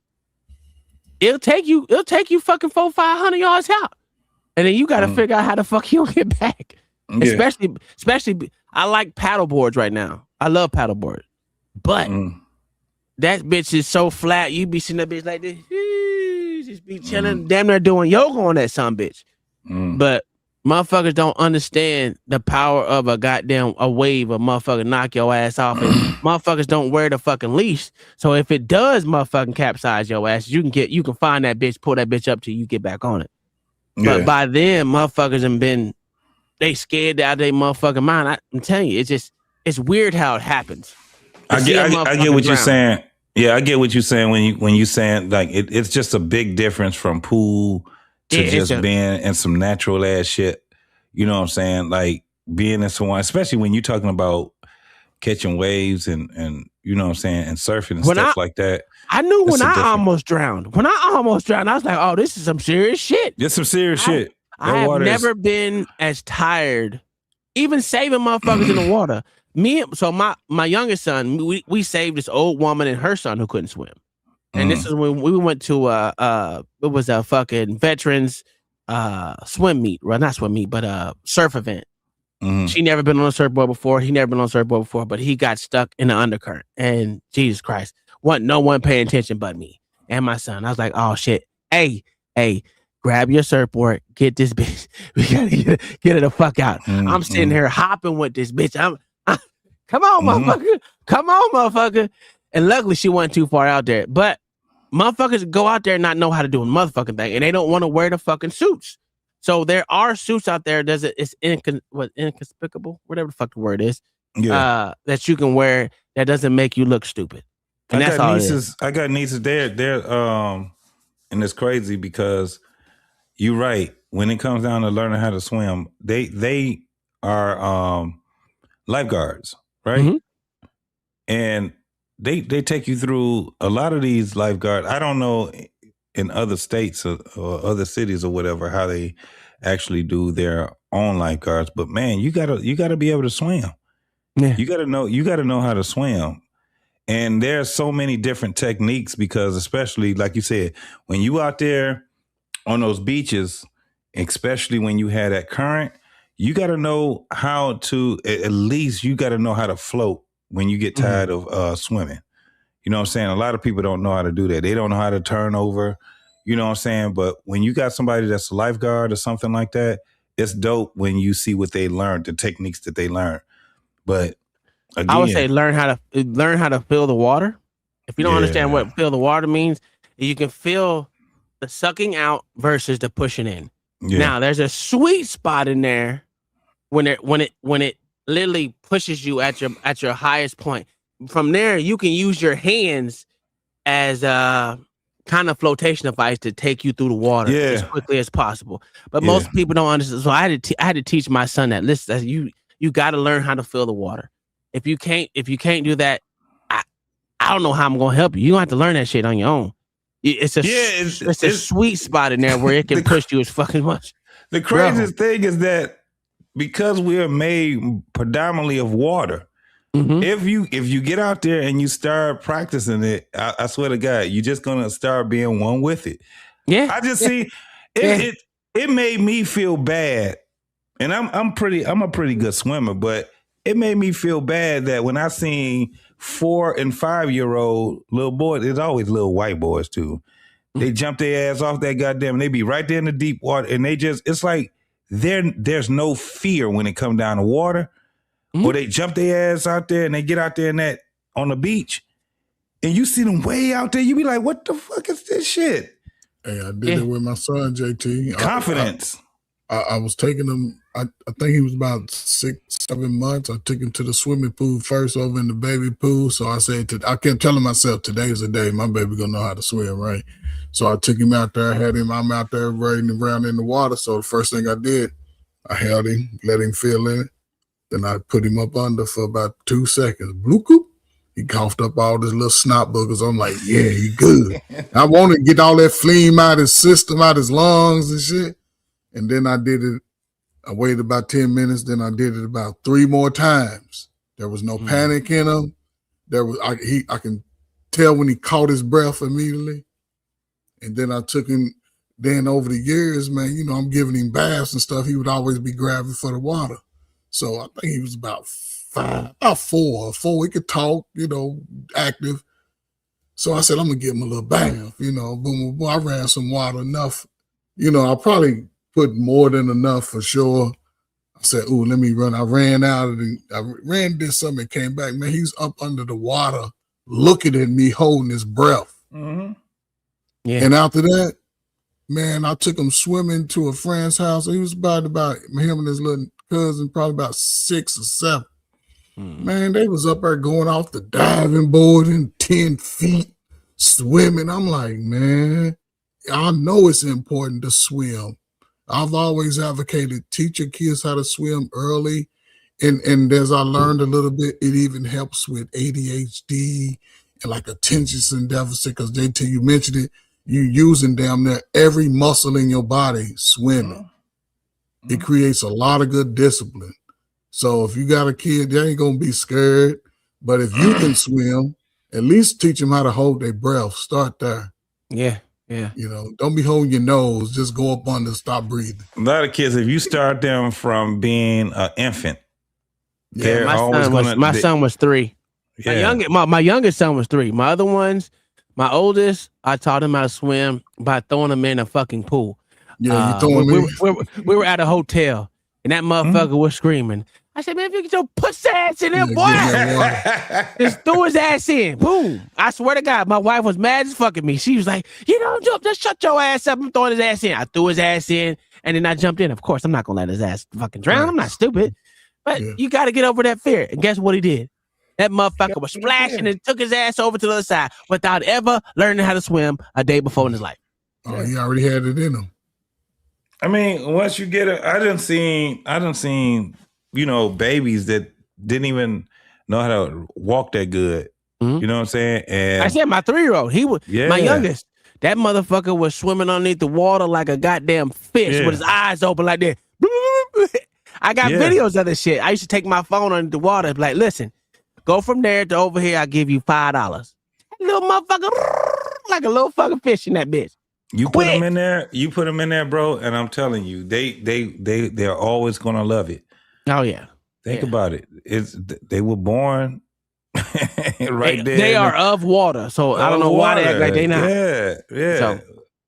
it'll take you fucking 400-500 yards out. And then you got to figure out how the fuck you'll get back. Yeah. Especially, I like paddle boards right now. I love paddle boards. But that bitch is so flat, you be sitting that bitch like this. Just be chilling, damn near doing yoga on that son bitch. But motherfuckers don't understand the power of a wave, a motherfucker knock your ass off. And motherfuckers don't wear the fucking leash. So if it does motherfucking capsize your ass, you can find that bitch, pull that bitch up till you get back on it. Yeah. But by then, motherfuckers they scared out of their motherfucking mind. I'm telling you, it's weird how it happens. I get what you're saying. Yeah, I get what you're saying when you saying like it's just a big difference from pool to just being in some natural ass shit. You know what I'm saying? Like being in someone, especially when you're talking about catching waves and you know what I'm saying, and surfing and stuff like that. I knew when I almost drowned. When I almost drowned, I was like, oh, this is some serious shit. This some serious shit. I have never been as tired, even saving motherfuckers in the water. My youngest son, we saved this old woman and her son who couldn't swim. And this is when we went to it was a fucking veterans swim meet, well, not swim meet, but surf event. She never been on a surfboard before. He never been on a surfboard before, but he got stuck in the undercurrent. And Jesus Christ, no one paying attention but me and my son. I was like, oh shit. Hey, grab your surfboard, get this bitch. We gotta get it the fuck out. I'm sitting here hopping with this bitch. Come on, motherfucker. Come on, motherfucker. And luckily she wasn't too far out there. But motherfuckers go out there and not know how to do a motherfucking thing. And they don't want to wear the fucking suits. So there are suits out there it's inconspicuous, whatever the fuck the word is, that you can wear that doesn't make you look stupid. And that's all nieces, I got nieces, they're and it's crazy because you're right. When it comes down to learning how to swim, they are lifeguards, right? And they take you through a lot of these lifeguards. I don't know in other states or other cities or whatever how they actually do their own lifeguards, but man, you gotta be able to swim. Yeah, you gotta know how to swim. And there's so many different techniques because, especially like you said, when you out there on those beaches, especially when you had that current, you got to know how to, at least you got to know how to float when you get tired of swimming. You know what I'm saying? A lot of people don't know how to do that. They don't know how to turn over. You know what I'm saying? But when you got somebody that's a lifeguard or something like that, it's dope when you see what they learned, the techniques that they learned. But again, I would say learn how to feel the water. If you don't understand what feel the water means, you can feel the sucking out versus the pushing in. Yeah. Now there's a sweet spot in there when it literally pushes you at your highest point. From there, you can use your hands as a kind of flotation device to take you through the water as quickly as possible. But most people don't understand. So I had to teach my son that. Listen, you got to learn how to feel the water. If you can't do that, I don't know how I'm gonna help you. You don't have to learn that shit on your own. It's a sweet spot in there where it can push you as fucking much. The craziest thing is that because we are made predominantly of water, if you get out there and you start practicing it, I swear to God, you're just gonna start being one with it. Yeah, I just see it made me feel bad, and I'm a pretty good swimmer, but it made me feel bad that when I seen 4 and 5 year old little boys, there's always little white boys too. They jump their ass off that goddamn, and they be right there in the deep water, and it's like there's no fear when it come down to water. Or they jump their ass out there and they get out there on the beach, and you see them way out there, you be like, what the fuck is this shit? Hey, I did it with my son, JT. Confidence. I was taking him, I think he was about 6-7 months. I took him to the swimming pool first over in the baby pool. So I said, I kept telling myself, today's the day my baby gonna know how to swim, right? So I took him out there, I'm out there riding around in the water. So the first thing I did, I held him, let him feel in it. Then I put him up under for about 2 seconds. Bloop. He coughed up all this little snot boogers. I'm like, yeah, he good. I want to get all that phlegm out his system, out his lungs and shit. And then I did it. I waited about 10 minutes. Then I did it about 3 more times. There was no panic in him. I can tell when he caught his breath immediately. And then I took him. Then over the years, man, I'm giving him baths and stuff. He would always be grabbing for the water. So I think he was about 4. He could talk, active. So I said, I'm going to give him a little bath, boom. I ran some water enough. I probably put more than enough for sure. I said, ooh, let me run. I ran out and did something and came back. Man, he's up under the water looking at me, holding his breath. Mm-hmm. Yeah. And after that, man, I took him swimming to a friend's house. He was about him and his little cousin, probably about 6 or 7. Man, they was up there going off the diving board in 10 feet, swimming. I'm like, man, I know it's important to swim. I've always advocated teach your kids how to swim early. And as I learned a little bit, it even helps with ADHD and like attention deficit, because JT, you mentioned it, you using damn near every muscle in your body swimming. It creates a lot of good discipline. So if you got a kid, they ain't gonna be scared. But if you can swim, At least teach them how to hold their breath. Start there. Yeah. Don't be holding your nose. Just go up under, stop breathing. A lot of kids, if you start them from being an infant, they're my always son was 3. Yeah. My youngest son was 3. My other ones, my oldest, I taught him how to swim by throwing him in a fucking pool. Yeah, you throwing me. We were at a hotel and that motherfucker was screaming. I said, man, if you get your pussy ass in there, boy, just threw his ass in. Boom. I swear to God, my wife was mad as fuck at me. She was like, you don't jump, just shut your ass up. I'm throwing his ass in. I threw his ass in and then I jumped in. Of course, I'm not going to let his ass fucking drown. Right. I'm not stupid. But you got to get over that fear. And guess what he did? That motherfucker was splashing and took his ass over to the other side without ever learning how to swim a day before in his life. Oh, he already had it in him. I mean, once you get it, I done seen, babies that didn't even know how to walk that good. Mm-hmm. You know what I'm saying? And I said my 3-year-old, he was my youngest. That motherfucker was swimming underneath the water like a goddamn fish with his eyes open like that. I got videos of this shit. I used to take my phone under the water and be like, listen, go from there to over here, I'll give you $5. Little motherfucker, like a little fucking fish in that bitch. You put them in there, bro, and I'm telling you, they're always gonna love it. Oh yeah. Think about it. They were born right there. They are of water, so I don't know why they act like they not. Yeah. So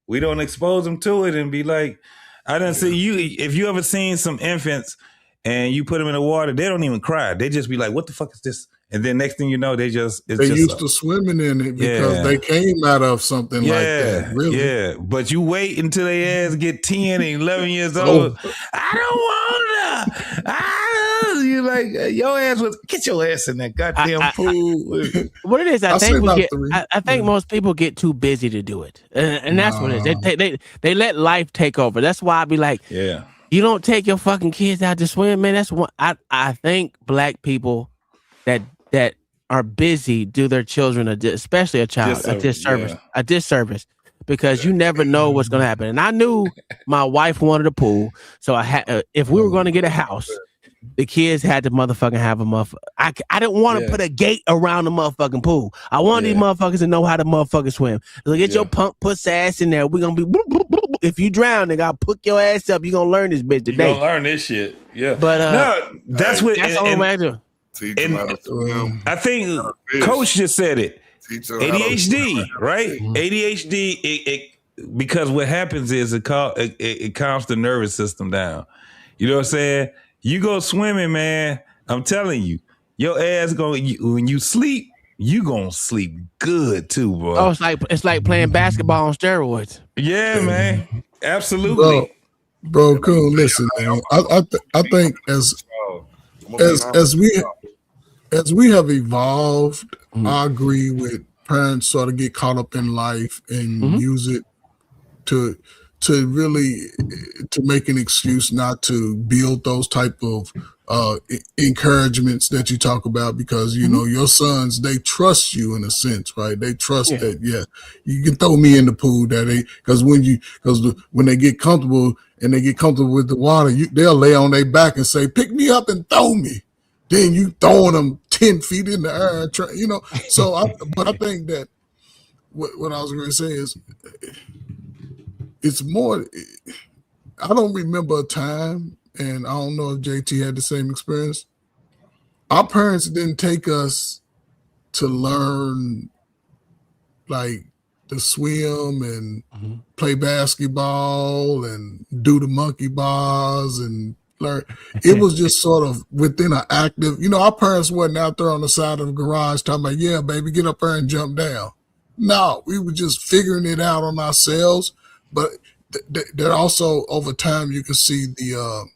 we don't expose them to it and be like, I done see you. If you ever seen some infants and you put them in the water, they don't even cry. They just be like, "What the fuck is this?" And then next thing you know, they used to swimming in it because they came out of something like that. Really? Yeah. But you wait until they ass get 10 and 11 years old. I don't wanna. You like your ass was get your ass in that goddamn pool. What it is, I think most people get too busy to do it, and that's what it is. They let life take over. That's why I be like, you don't take your fucking kids out to swim, man. That's what I think black people that are busy do their children, especially a child, a disservice, because you never know what's going to happen. And I knew my wife wanted a pool, so I had. If we were going to get a house, the kids had to motherfucking have a motherfucker. I didn't want to put a gate around the motherfucking pool. I wanted these motherfuckers to know how to motherfucking swim. So get your punk pussy ass in there. We're gonna be. If you drown, nigga, I'll put your ass up. You gonna learn this bitch today. You gonna learn this shit. Yeah. But no, that's what. That's the only way I do. And I think Coach just said it. ADHD, right? ADHD. It because what happens is it calms the nervous system down. You know what I'm saying? You go swimming, man. I'm telling you, your ass when you sleep, you gonna sleep good too, bro. Oh, it's like playing basketball on steroids. Yeah, man. Absolutely, bro. Cool. Listen, man. I think as we have evolved, I agree with parents sort of get caught up in life and use it to really to make an excuse not to build those type of encouragements that you talk about, because you know your sons, they trust you in a sense, right? They trust that you can throw me in the pool, daddy, because when they get comfortable with the water, they'll lay on their back and say, pick me up and throw me. Then you throwing them 10 feet in the air, so I think that what I was going to say is it's more. I don't remember a time, and I don't know if JT had the same experience. Our parents didn't take us to learn like to swim and play basketball and do the monkey bars and learn. It was just sort of within an active, our parents wasn't out there on the side of the garage talking about, yeah, baby, get up there and jump down. No, we were just figuring it out on ourselves. But there also, over time, you can see the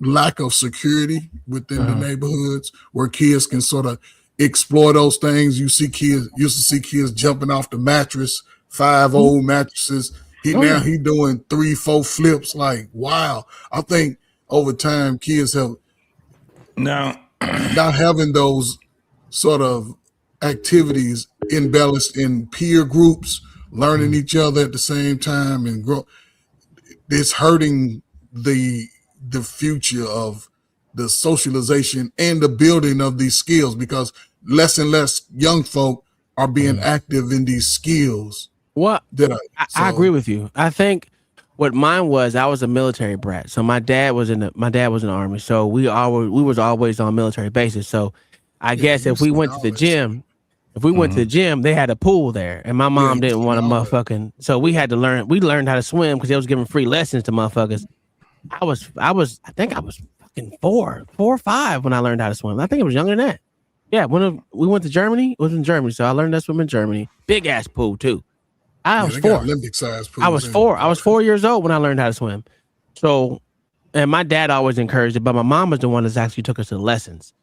lack of security within the neighborhoods where kids can sort of explore those things. You used to see kids jumping off the mattress, 5 old mattresses. He doing 3-4 flips. Like, wow. I think over time, kids have not having those sort of activities embellished in peer groups, learning each other at the same time and grow. It's hurting the future of the socialization and the building of these skills, because less and less young folk are being active in these skills. What? I agree with you. I think what mine was, I was a military brat. So my dad was in the army. So we was always on military bases. So I guess if we went to the gym, they had a pool there, and my mom didn't want to motherfucking. So we had to learn. We learned how to swim because they was giving free lessons to motherfuckers. I think I was fucking 4 or 5 when I learned how to swim. I think it was younger than that. Yeah, when we went to Germany, it was in Germany. So I learned how to swim in Germany. Big ass pool too. I was 4. Olympic size pools. I was 4. I was 4 years old when I learned how to swim. So, and my dad always encouraged it, but my mom was the one that actually took us to lessons.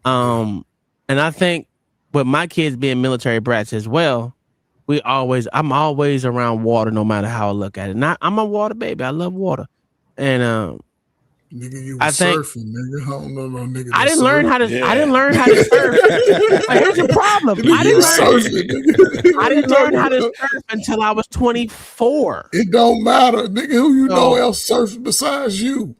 And I think with my kids being military brats as well, I'm always around water no matter how I look at it. I'm a water baby. I love water. And nigga, you I was think surfing, nigga. I don't know no nigga. I didn't learn how to surf. But here's the problem. I didn't learn how to surf until I was 24. It don't matter, nigga. Who you know else surfing besides you?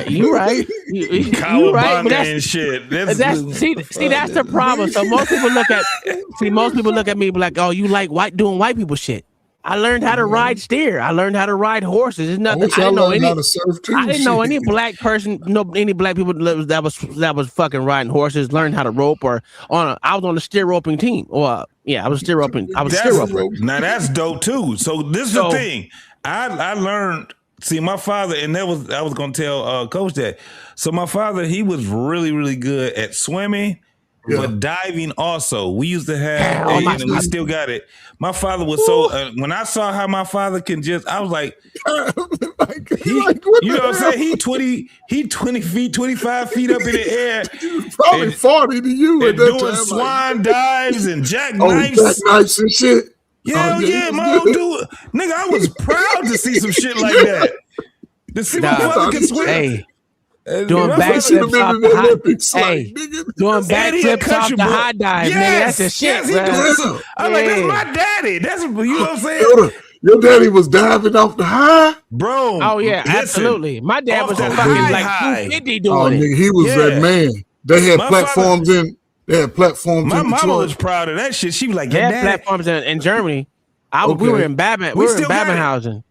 You right. You right. But and shit. That's the problem. So most people look at me like, oh, you like doing white people shit. I learned how to ride steer. I learned how to ride horses. It's nothing. I didn't know any. How to surf too, I didn't know any black person. Any black people that was fucking riding horses. Learned how to rope I was on the steer roping team. I was steer roping. Now that's dope too. So this is the thing. I learned. See, my father, and I was gonna tell Coach that. So my father, he was really, really good at swimming. Yeah. But diving also, we used to have, and we still got it. My father was when I saw how my father can I was like, you know what I'm saying? He 20 feet, 25 feet up in the air. Probably 40 to you. And doing swan dives and jackknifes. Jackknifes and shit. Yeah, my old dude. Nigga, I was proud to see some shit like that. To see my father can swim. Hey. Doing backflips off the high dive, nigga. That's the shit, bro. I'm like, that's my daddy. That's, you know what I'm saying? Your daddy was diving off the high? Bro. Oh, yeah, absolutely. My dad was fucking like 250 doing it. Nigga, he was that man. They had platforms in. They had platforms my in mama Detroit. was proud of that shit. She was like, they had platforms in Germany. We were in Babenhausen.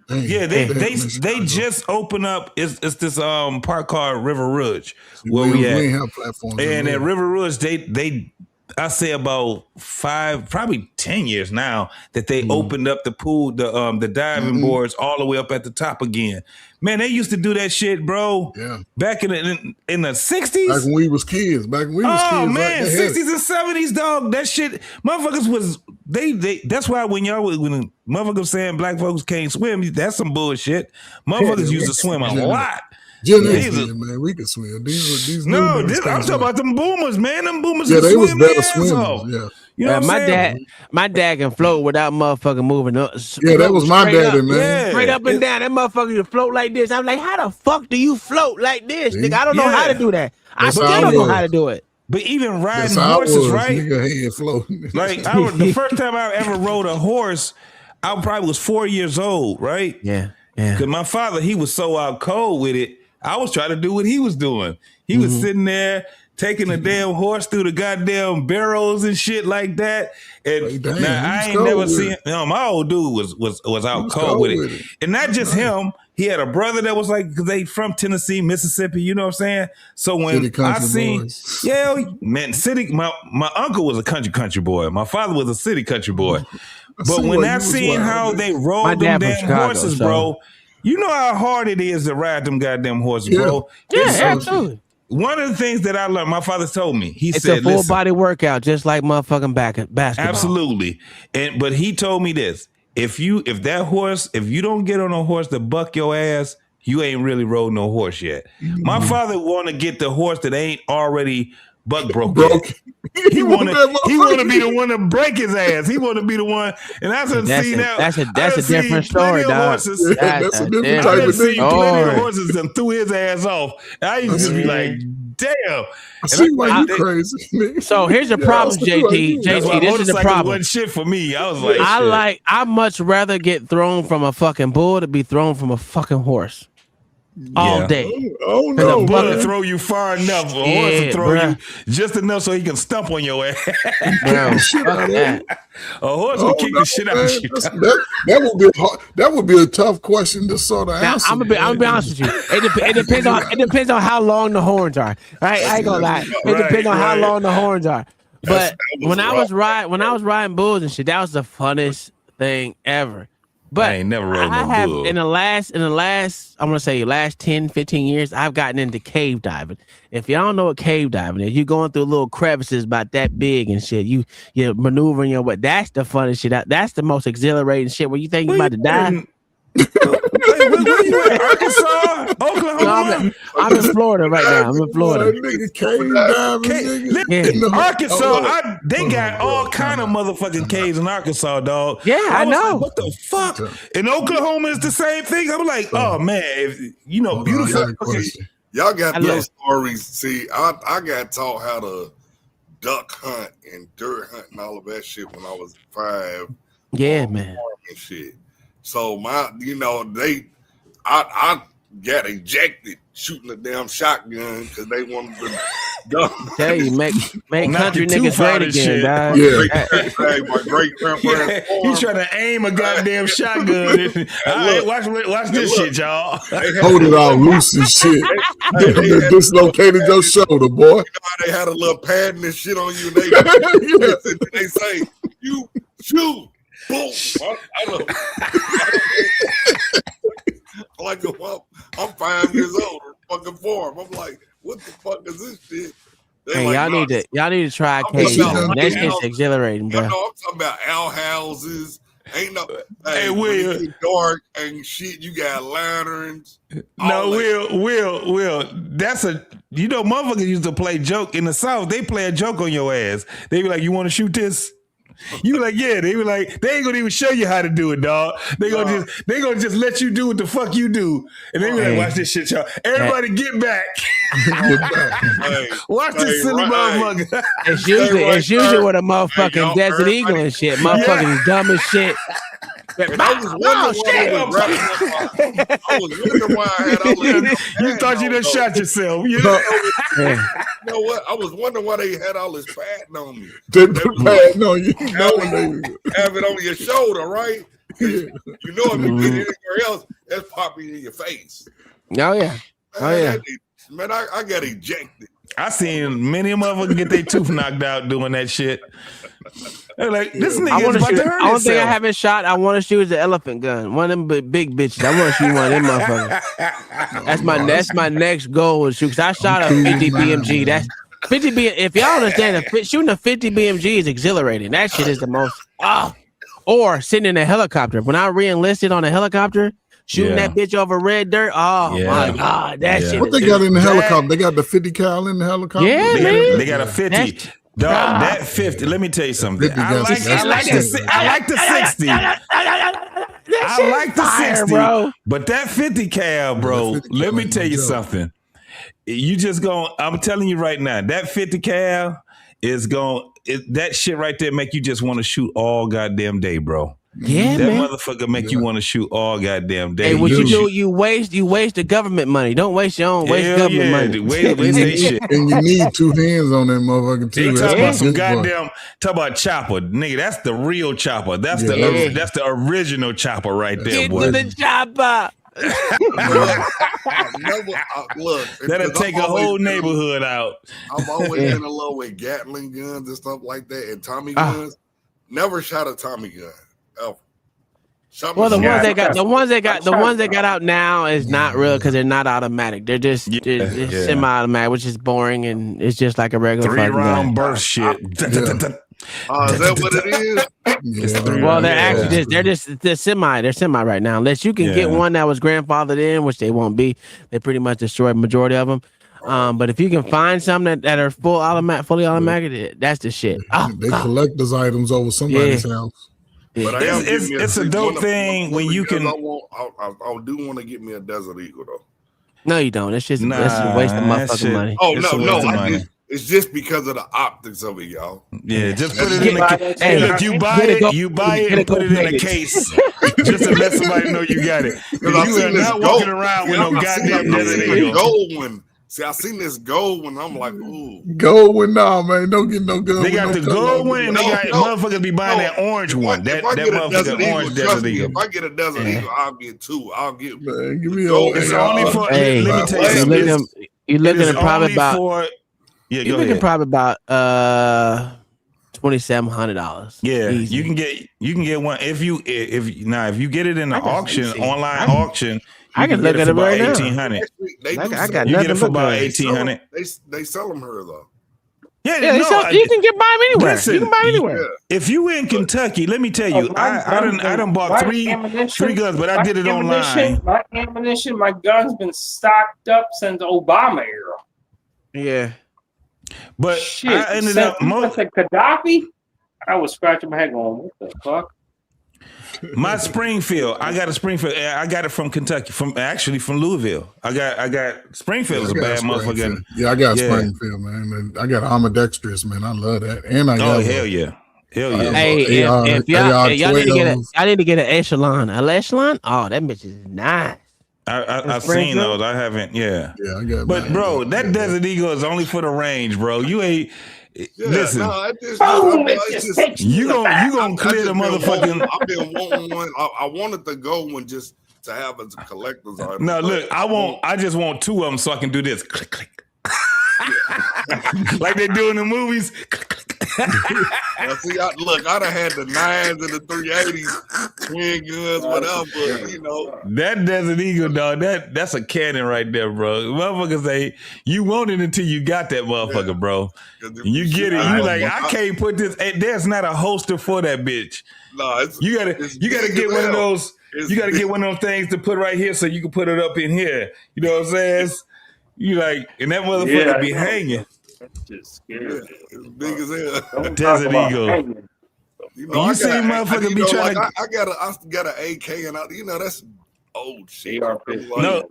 Yeah, they just opened up. It's this park called River Ridge where we have platforms. And at River Ridge, they I say about 5, probably 10 years now that they opened up the pool, the diving boards all the way up at the top again. Man, they used to do that shit, bro. Yeah. Back in the 60s. Back when we was kids. Oh man, 60s and 70s, dog. That shit, motherfuckers was they. That's why when motherfuckers saying black folks can't swim, that's some bullshit. Motherfuckers used to swim a lot. Man, we can swim. These I'm talking about them boomers, man. Them boomers. Yeah, they was better swimmers. Yeah. You know my dad can float without motherfucking moving up. Yeah, that was my daddy, man. Straight up and down. That motherfucker can float like this. I'm like, how the fuck do you float like this, nigga? I don't know how to do that. I still don't know how to do it. But even riding horses, right? Nigga, head floating. Like the first time I ever rode a horse, I probably was 4 years old, right? Yeah. Because my father, he was so out cold with it. I was trying to do what he was doing. He was sitting there taking a damn horse through the goddamn barrows and shit like that. And I ain't never seen. My old dude was out cold with it, and not just him. He had a brother that was like, they from Tennessee, Mississippi. You know what I'm saying? So when I seen, my uncle was a country boy. My father was a city country boy. But when I seen how they rode them damn horses, bro. You know how hard it is to ride them goddamn horses, bro. Yeah, absolutely. One of the things that I learned, my father told me, he said, it's a full body workout, just like motherfucking basketball. Absolutely. But he told me this, if you don't get on a horse to buck your ass, you ain't really rode no horse yet. My father want to get the horse that ain't already buck broke. He want to be the one to break his ass. He want to be the one, and I done seen that. That's a different story, dog. That's a different type of thing. Plenty of horses and threw his ass off. I used to be like, damn. I see why you crazy. So here's the problem, JT. JT, this is the problem. Wasn't shit for me. I was like, I much rather get thrown from a fucking bull to be thrown from a fucking horse. all day. Oh The no, bullet man. throw you far enough, or horse to throw you just enough so he can stump on your ass. Bro, fuck that. A horse will kick the shit out of you. That would be a tough question to sort of Now, answer. I'm gonna be honest with you. It depends on how long the horns are. Right? I ain't gonna lie. It depends on how long the horns are. But when I was riding bulls and shit, that was the funnest thing ever. But I ain't never rode no have bull. in the last I'm gonna say last 10, 15 years, I've gotten into cave diving. If y'all don't know what cave diving is, you're going through little crevices about that big and shit. You're maneuvering your way. That's the funnest shit. That's the most exhilarating shit where you think you're about to die. Where you at? Arkansas? Oklahoma? No, I'm in Florida right now. I'm in Florida. Arkansas, they got all kind of motherfucking caves in Arkansas, dog. Yeah, I was know. Like, what the fuck? In Oklahoma, it's the same thing. I'm like, oh man, beautiful. Y'all got those stories. See, I got taught how to duck hunt and dirt hunt and all of that shit when I was 5. Yeah, man. And shit. So I got ejected shooting a damn shotgun because they wanted to tell you, make country niggas great again, dog. My great grandparents. He's trying to aim a goddamn shotgun. All right, watch this shit, y'all. Hold it all loose and shit. They dislocated your shoulder, boy. You know how they had a little padding and shit on you, and they say, "You shoot." Boom! Like I'm 5 years old, fucking 4. I'm like, what the fuck is this shit? Hey, y'all need to try cave. That shit's exhilarating, bro. I'm talking about outhouses. Ain't no Will dark and shit. You got lanterns. No, Will. That's motherfuckers used to play joke in the South. They play a joke on your ass. They be like, "You want to shoot this?" You be like, yeah. They be like, they ain't gonna even show you how to do it, dog. They gonna just let you do what the fuck you do, and they be like, watch this shit, y'all. Everybody get back. Watch this silly motherfucker. It's usually with a motherfucking Desert Eagle and shit. Motherfucking is dumb as shit. I was wondering why I had all this. You thought you done shot yourself. You know what? I was wondering why they had all this padding on me. They put padding on you. Have it on your shoulder, right? You know if you get anywhere else, that's popping in your face. Oh yeah. Man, I got ejected. I seen many motherfuckers get their tooth knocked out doing that shit. They're like, this nigga is about to hurt himself. Only thing I haven't shot, I want to shoot is the elephant gun. One of them big bitches. I want to shoot one of them motherfuckers. That's my next goal to shoot. Cause I shot a 50 BMG. That's 50 BMG. If y'all understand, shooting a 50 BMG is exhilarating. That shit is the most. Or sitting in a helicopter. When I re-enlisted on a helicopter, shooting that bitch over red dirt. Oh my god, that shit. What they got in the helicopter? They got the 50 cal in the helicopter. Yeah, man. They got a 50. Dog, that 50. Let me tell you something. I like the 60. I like the 60, bro. But that 50 cal, bro. Let me tell you something. You just I'm telling you right now, that 50 cal is that shit right there make you just want to shoot all goddamn day, bro. Yeah, that man. motherfucker make you want to shoot all goddamn day. Hey, what you do? You waste the government money. Don't waste your own. Waste government money. Waste that shit. And you need 2 hands on that motherfucker too. They talk about some goddamn. Talk about chopper, nigga. That's the real chopper. That's the original chopper right there, boy. Get to the chopper. Look, that'll take a whole neighborhood out. I've always been in love with Gatling guns and stuff like that, and Tommy guns. Never shot a Tommy gun. Ever. Well, the ones they got out now is not real because they're not automatic. They're just semi-automatic, which is boring and it's just like a regular 3-round burst shit. Is that what it is? Well, they're semi. They're semi right now. Unless you can get one that was grandfathered in, which they won't be. They pretty much destroyed majority of them. But if you can find some that are fully automatic, that's the shit. They collector's items over somebody's house. But it's a dope thing when you can. I do want to get me a Desert Eagle though. No, you don't. It's just that's a waste of motherfucking money. Oh no! It's just because of the optics of it, y'all. Yeah, just put it in the case. Hey, look, you buy it and put it in a case just to let somebody know you got it. Because you are not walking around with no goddamn Desert Eagle. Gold one. See, I seen this gold one. I'm like, ooh. Gold one, nah, man. Don't get no gold. They got the gold one, and they got motherfuckers be buying that orange one. That motherfucking orange Desert Eagle. If I get a Desert Eagle, I'll get two. I'll get. Man, give me it's only for. Hey, let me tell you something. You're looking at probably about. Yeah, you're looking probably about $2,700. Yeah, easy. you can get one if you get it in the auction, online auction. I can look at it right now. $1,800. I got you nothing get it for but about goods. $1,800. They sell them here though. Yeah, you can get buy them anywhere. Listen, you can buy them anywhere. If you in Kentucky, let me tell you, I done bought three guns, but I did it online. My ammunition, my gun's been stocked up since Obama era. Yeah. But shit, I ended up Gaddafi. I was scratching my head going, what the fuck? My Springfield, I got a Springfield. I got it from Kentucky, from Louisville. I got Springfield is a bad motherfucker. Yeah, I got Springfield, man. I got ambidextrous, man. I love that, and I got hell yeah. Hey, if y'all need to get an echelon. An echelon? Oh, that bitch is nice. I've seen those. I haven't. Yeah. Yeah, I got. But bro, that Desert Eagle is only for the range, bro. You ain't. Listen, you gonna clear the motherfucking. I've been wanting one. I wanted the gold one just to have as a collector's item. No, look, I just want two of them so I can do this. Click, click. Like they do in the movies. Now, see, I'd have had the 9s and the 380s, twin guns, whatever, you know. That Desert Eagle, dog, that's a cannon right there, bro. Motherfuckers say, you want it until you got that motherfucker, bro. You get it. You like, I can't put this, there's not a holster for that bitch. No, you gotta get one of those, you gotta get one of those things to put right here so you can put it up in here. You know what I'm saying? You like, and that motherfucker be hanging. That's just scary. It's big as hell. Desert Eagle. You know, You see motherfucker be trying to. I got an AK, and that's old shit. No,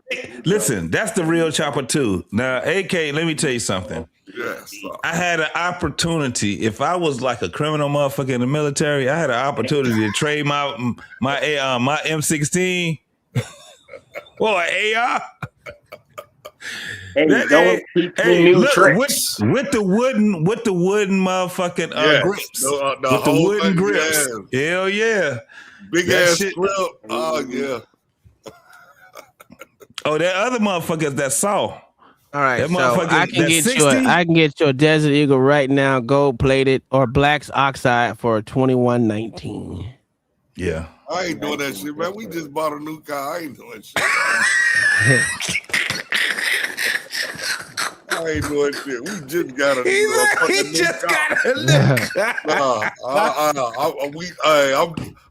listen, that's the real chopper too. Now, AK, let me tell you something. Yes. I had an opportunity. If I was like a criminal motherfucker in the military, I had an opportunity to trade my M16. Well, an AR. Hey, look, with the wooden motherfucking grips. With the wooden grips. Yeah. Hell yeah. Big ass grip. Oh yeah. Oh, that other motherfucker that saw. All right, so I can get you a Desert Eagle right now, gold plated or Black's Oxide for $21.19. Yeah. I ain't doing that shit, man. We just bought a new car. I ain't doing shit. I ain't doing shit. We just got a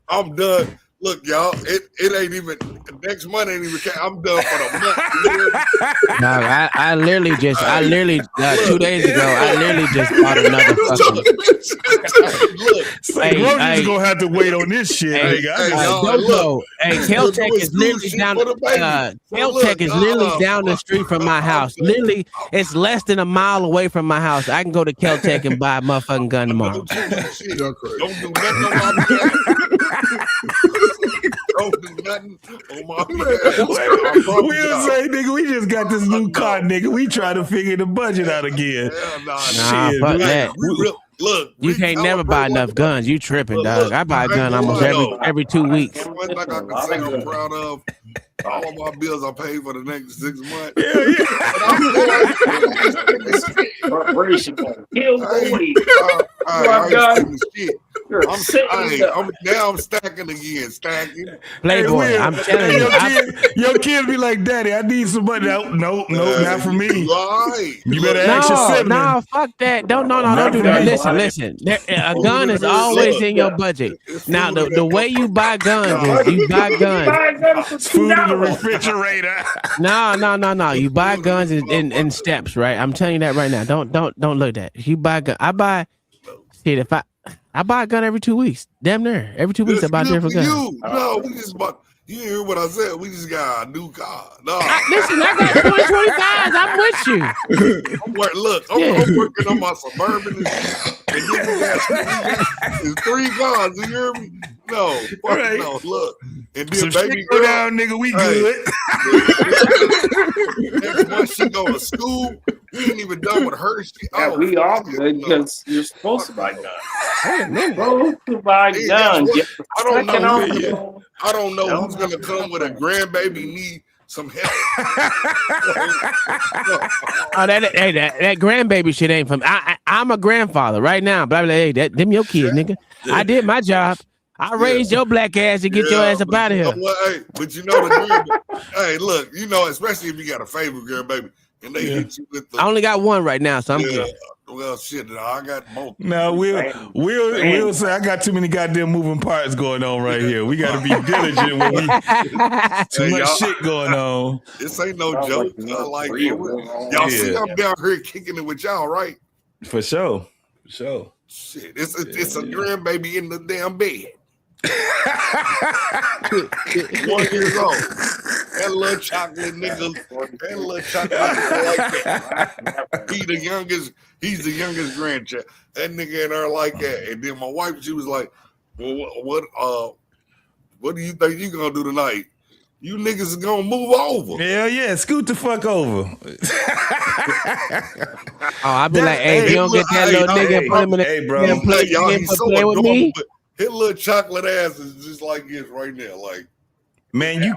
I'm done. Look, y'all, it ain't even next month ain't even. I'm done for the month. No, I literally 2 days ago, I literally just bought another fucking. Look, Roger's gonna have to wait on this shit. Caltech is literally down. Caltech is literally down the street from my house. Literally, it's less than a mile away from my house. I can go to Caltech and buy a motherfucking gun tomorrow. Don't do nothing on my Don't do nothing on my We'll say, nigga, we just got this new car, nigga. We try to figure the budget out again. Nah, fuck that. Look, you can't never buy enough guns. You tripping, dog. I buy a gun almost every 2 weeks. One thing I can say I'm proud of, all of my bills I pay for the next 6 months. I'm stacking again. Playboy, I'm telling you. Your kids be like, Daddy, I need some money. No, not for me. You better ask your sibling. No, fuck that. Don't do that. Listen. A gun is always in your budget. Now, the way you buy guns is you buy guns. Food in the refrigerator. No. You buy guns in steps, right? I'm telling you that right now. Don't look at that. You buy gun. I buy a gun every 2 weeks. Damn near every 2 weeks I buy a different gun. No, we just bought. You hear what I said? We just got a new car. No. Listen, I got 2025s. I'm with you. I'm working on my Suburban and then we got 3 cars. You hear me? No, fuck no. Look, and then some baby go girl, down, nigga. We good. Next month she go to school. We ain't even done with her. Yeah, we all good because you're supposed to buy guns. Supposed to buy guns. I don't know who's gonna come with a grandbaby need some help. Oh, that grandbaby shit ain't from. I'm a grandfather right now. Blah blah. Hey, them your kids, nigga. I did my job. I raised your black ass to get your ass up out of here. But you know the grandbaby. Hey, look, you know, especially if you got a favorite grandbaby and they hit you with the. I only got one right now, so I'm good. Well, shit, I got both. No, we'll say I got too many goddamn moving parts going on right here. We got to be diligent when we too much shit going on. This ain't no joke. Like y'all see, I'm down here kicking it with y'all, right? For sure. Shit, it's a grandbaby in the damn bed. 1 year old. That little chocolate nigga like that. He's the youngest grandchild. That nigga and her like that. And then my wife, she was like, well, what do you think you gonna do tonight? You niggas are gonna move over. Hell yeah, scoot the fuck over. I be like, hey, you don't get that little nigga and put him in the play with me. His little chocolate ass is just like this right now. Like, man, you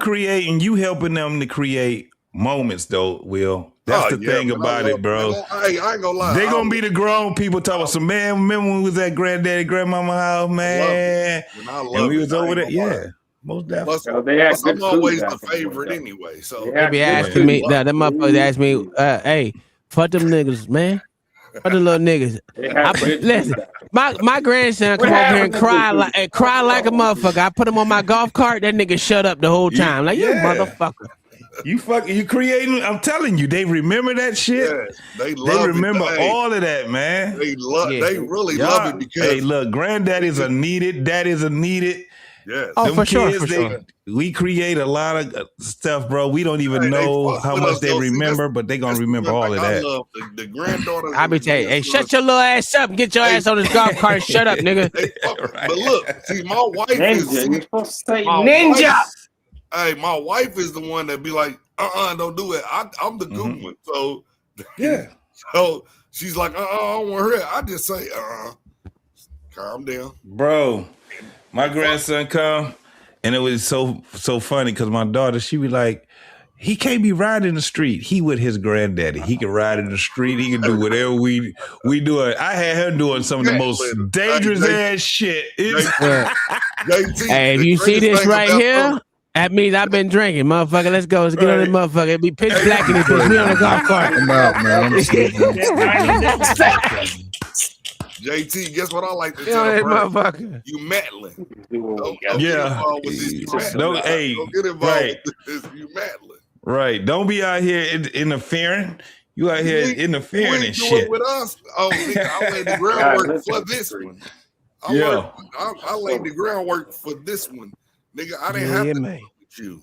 helping them to create moments, though, Will. That's the thing about it, bro. I ain't gonna lie. They gonna be the grown people talking about some, man, remember when we was at granddaddy, grandmama house, man? And we was over there. Yeah. Most definitely. I'm always the favorite anyway. So they be asking me, them motherfuckers ask me, hey, fuck them niggas, man. Fuck the little niggas. Listen, my grandson come over here and cry like a motherfucker. I put him on my golf cart. That nigga shut up the whole time. Like, you motherfucker. You creating. I'm telling you, they remember that shit. Yeah, they remember all of that, man. They really love it because hey, look, granddaddies are needed, daddies are needed. Yes. Oh, them for kids, sure. We create a lot of stuff, bro. We don't even know how much they remember, but they gonna remember all of that. I love the granddaughters. I be telling you, hey, shut your little ass up and get your ass on this golf cart and shut up, nigga. But look, see, my wife is you're supposed to say ninja. Hey, my wife is the one that be like, don't do it. I'm the good one. So yeah. So she's like, I don't want her. I just say, calm down. Bro, my grandson come, and it was so funny because my daughter, she be like, he can't be riding in the street. He with his granddaddy. He can ride in the street. He can do whatever we do it. I had her doing some of the most dangerous ass shit. Hey, if you see this right here, that means I've been drinking, motherfucker. Let's go. Let's get on this motherfucker. It be pitch black in this bitch. We on the golf cart. I'm out, man. JT, guess what I like to tell you, motherfucker? You meddling. Don't yeah. Don't get involved with this. You meddling. Right. Don't be out here interfering. You out here interfering and shit. With us. Oh, nigga, I laid the groundwork for this one. I laid the groundwork for this one. Nigga, I didn't have to do it with you.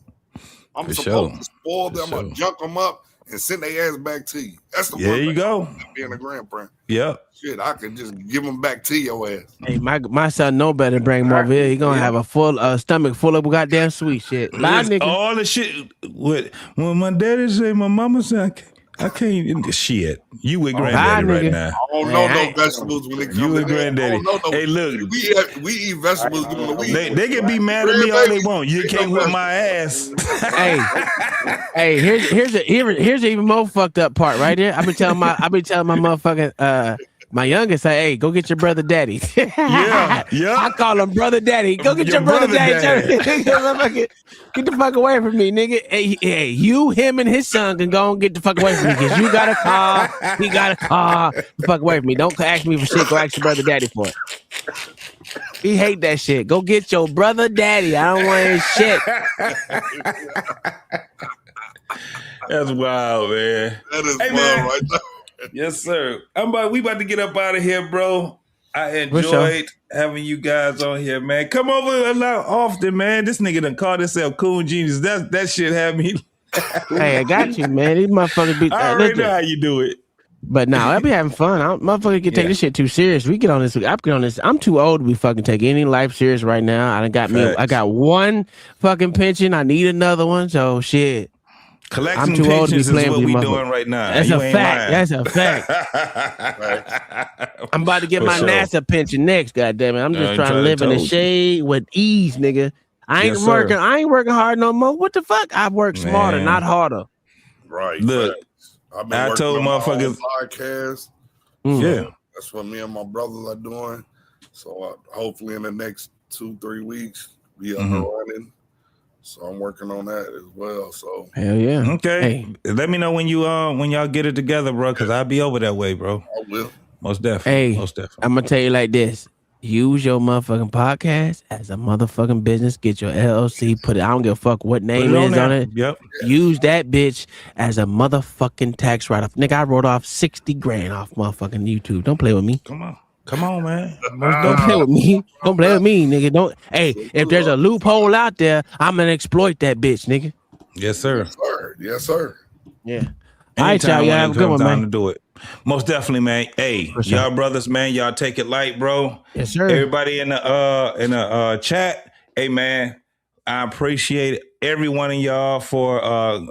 I'm supposed to spoil them. I'm going to junk them up and send their ass back to you. That's the there you go. Being a grandparent. Yeah. Shit, I can just give them back to your ass. Hey, my son know better than bring him over here. He gonna have a full stomach full of goddamn sweet shit. All the shit when my daddy say, my mama said, I can't shit. You with granddaddy right now. I don't know no vegetables when it comes you with granddaddy. Hey, look, we eat vegetables during the week. They can be mad at me all they want. You can't whip my ass. hey, here's the even more fucked up part right here. I be telling my motherfucking my youngest say, hey, go get your brother daddy. yeah. I call him brother daddy. Go get your brother daddy. Get the fuck away from me, nigga. Hey, you, him, and his son can go and get the fuck away from me because you got a car. He got a car. The fuck away from me. Don't ask me for shit. Go ask your brother daddy for it. He hate that shit. Go get your brother daddy. I don't want his shit. That's wild, man. That is wild right there. Yes, sir. We about to get up out of here, bro. I enjoyed having you guys on here, man. Come over a lot often, man. This nigga done called himself Coon Genius. That shit had me. Hey, I got you, man. These motherfuckers be. I already know how you do it. But now I be having fun. Motherfucker can take this shit too serious. We get on this. I get on this. I'm too old to be fucking take any life serious right now. I got one fucking pension. I need another one. So shit. Collecting pensions is what we doing right now. That's a fact. That's a fact. I'm about to get my NASA pension next. Goddamn it! I'm just trying to live in the shade with ease, nigga. I ain't working. I ain't working hard no more. What the fuck? I work smarter, not harder. Right. Look, I told motherfuckers podcast. Yeah, that's what me and my brothers are doing. So hopefully in the next 2-3 weeks we are running. So I'm working on that as well. So hell yeah. Okay. Hey. Let me know when y'all get it together, bro, because I'll be over that way, bro. I will. Most definitely. Hey, most definitely. I'm gonna tell you like this. Use your motherfucking podcast as a motherfucking business. Get your LLC. Put it. I don't give a fuck what name is on it. Yep. Use that bitch as a motherfucking tax write-off. Nigga, I wrote off 60 grand off motherfucking YouTube. Don't play with me. Come on, man. Don't play with me. Don't play with me, nigga. Don't. Hey, if there's a loophole out there, I'm gonna exploit that bitch, nigga. Yes, sir. Yes, sir. Yeah. All right, y'all. Y'all have a good one, man. To do it. Most definitely, man. Hey, y'all brothers, man. Y'all take it light, bro. Yes, sir. Everybody in the chat. Hey, man. I appreciate every one of y'all for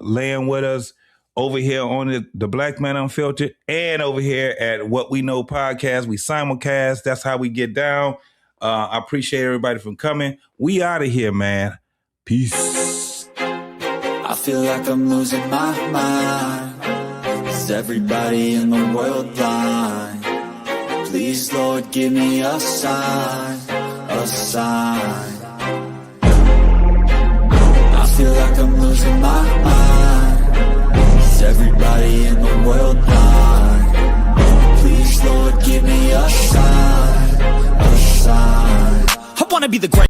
laying with us over here on the Black Man Unfiltered and over here at What We Know Podcast. We simulcast. That's how we get down. I appreciate everybody for coming. We out of here, man. Peace. I feel like I'm losing my mind. Is everybody in the world blind? Please, Lord, give me a sign, a sign. I feel like I'm losing my mind. Is everybody in the world blind? Please, Lord, give me a sign, a sign. I wanna be the great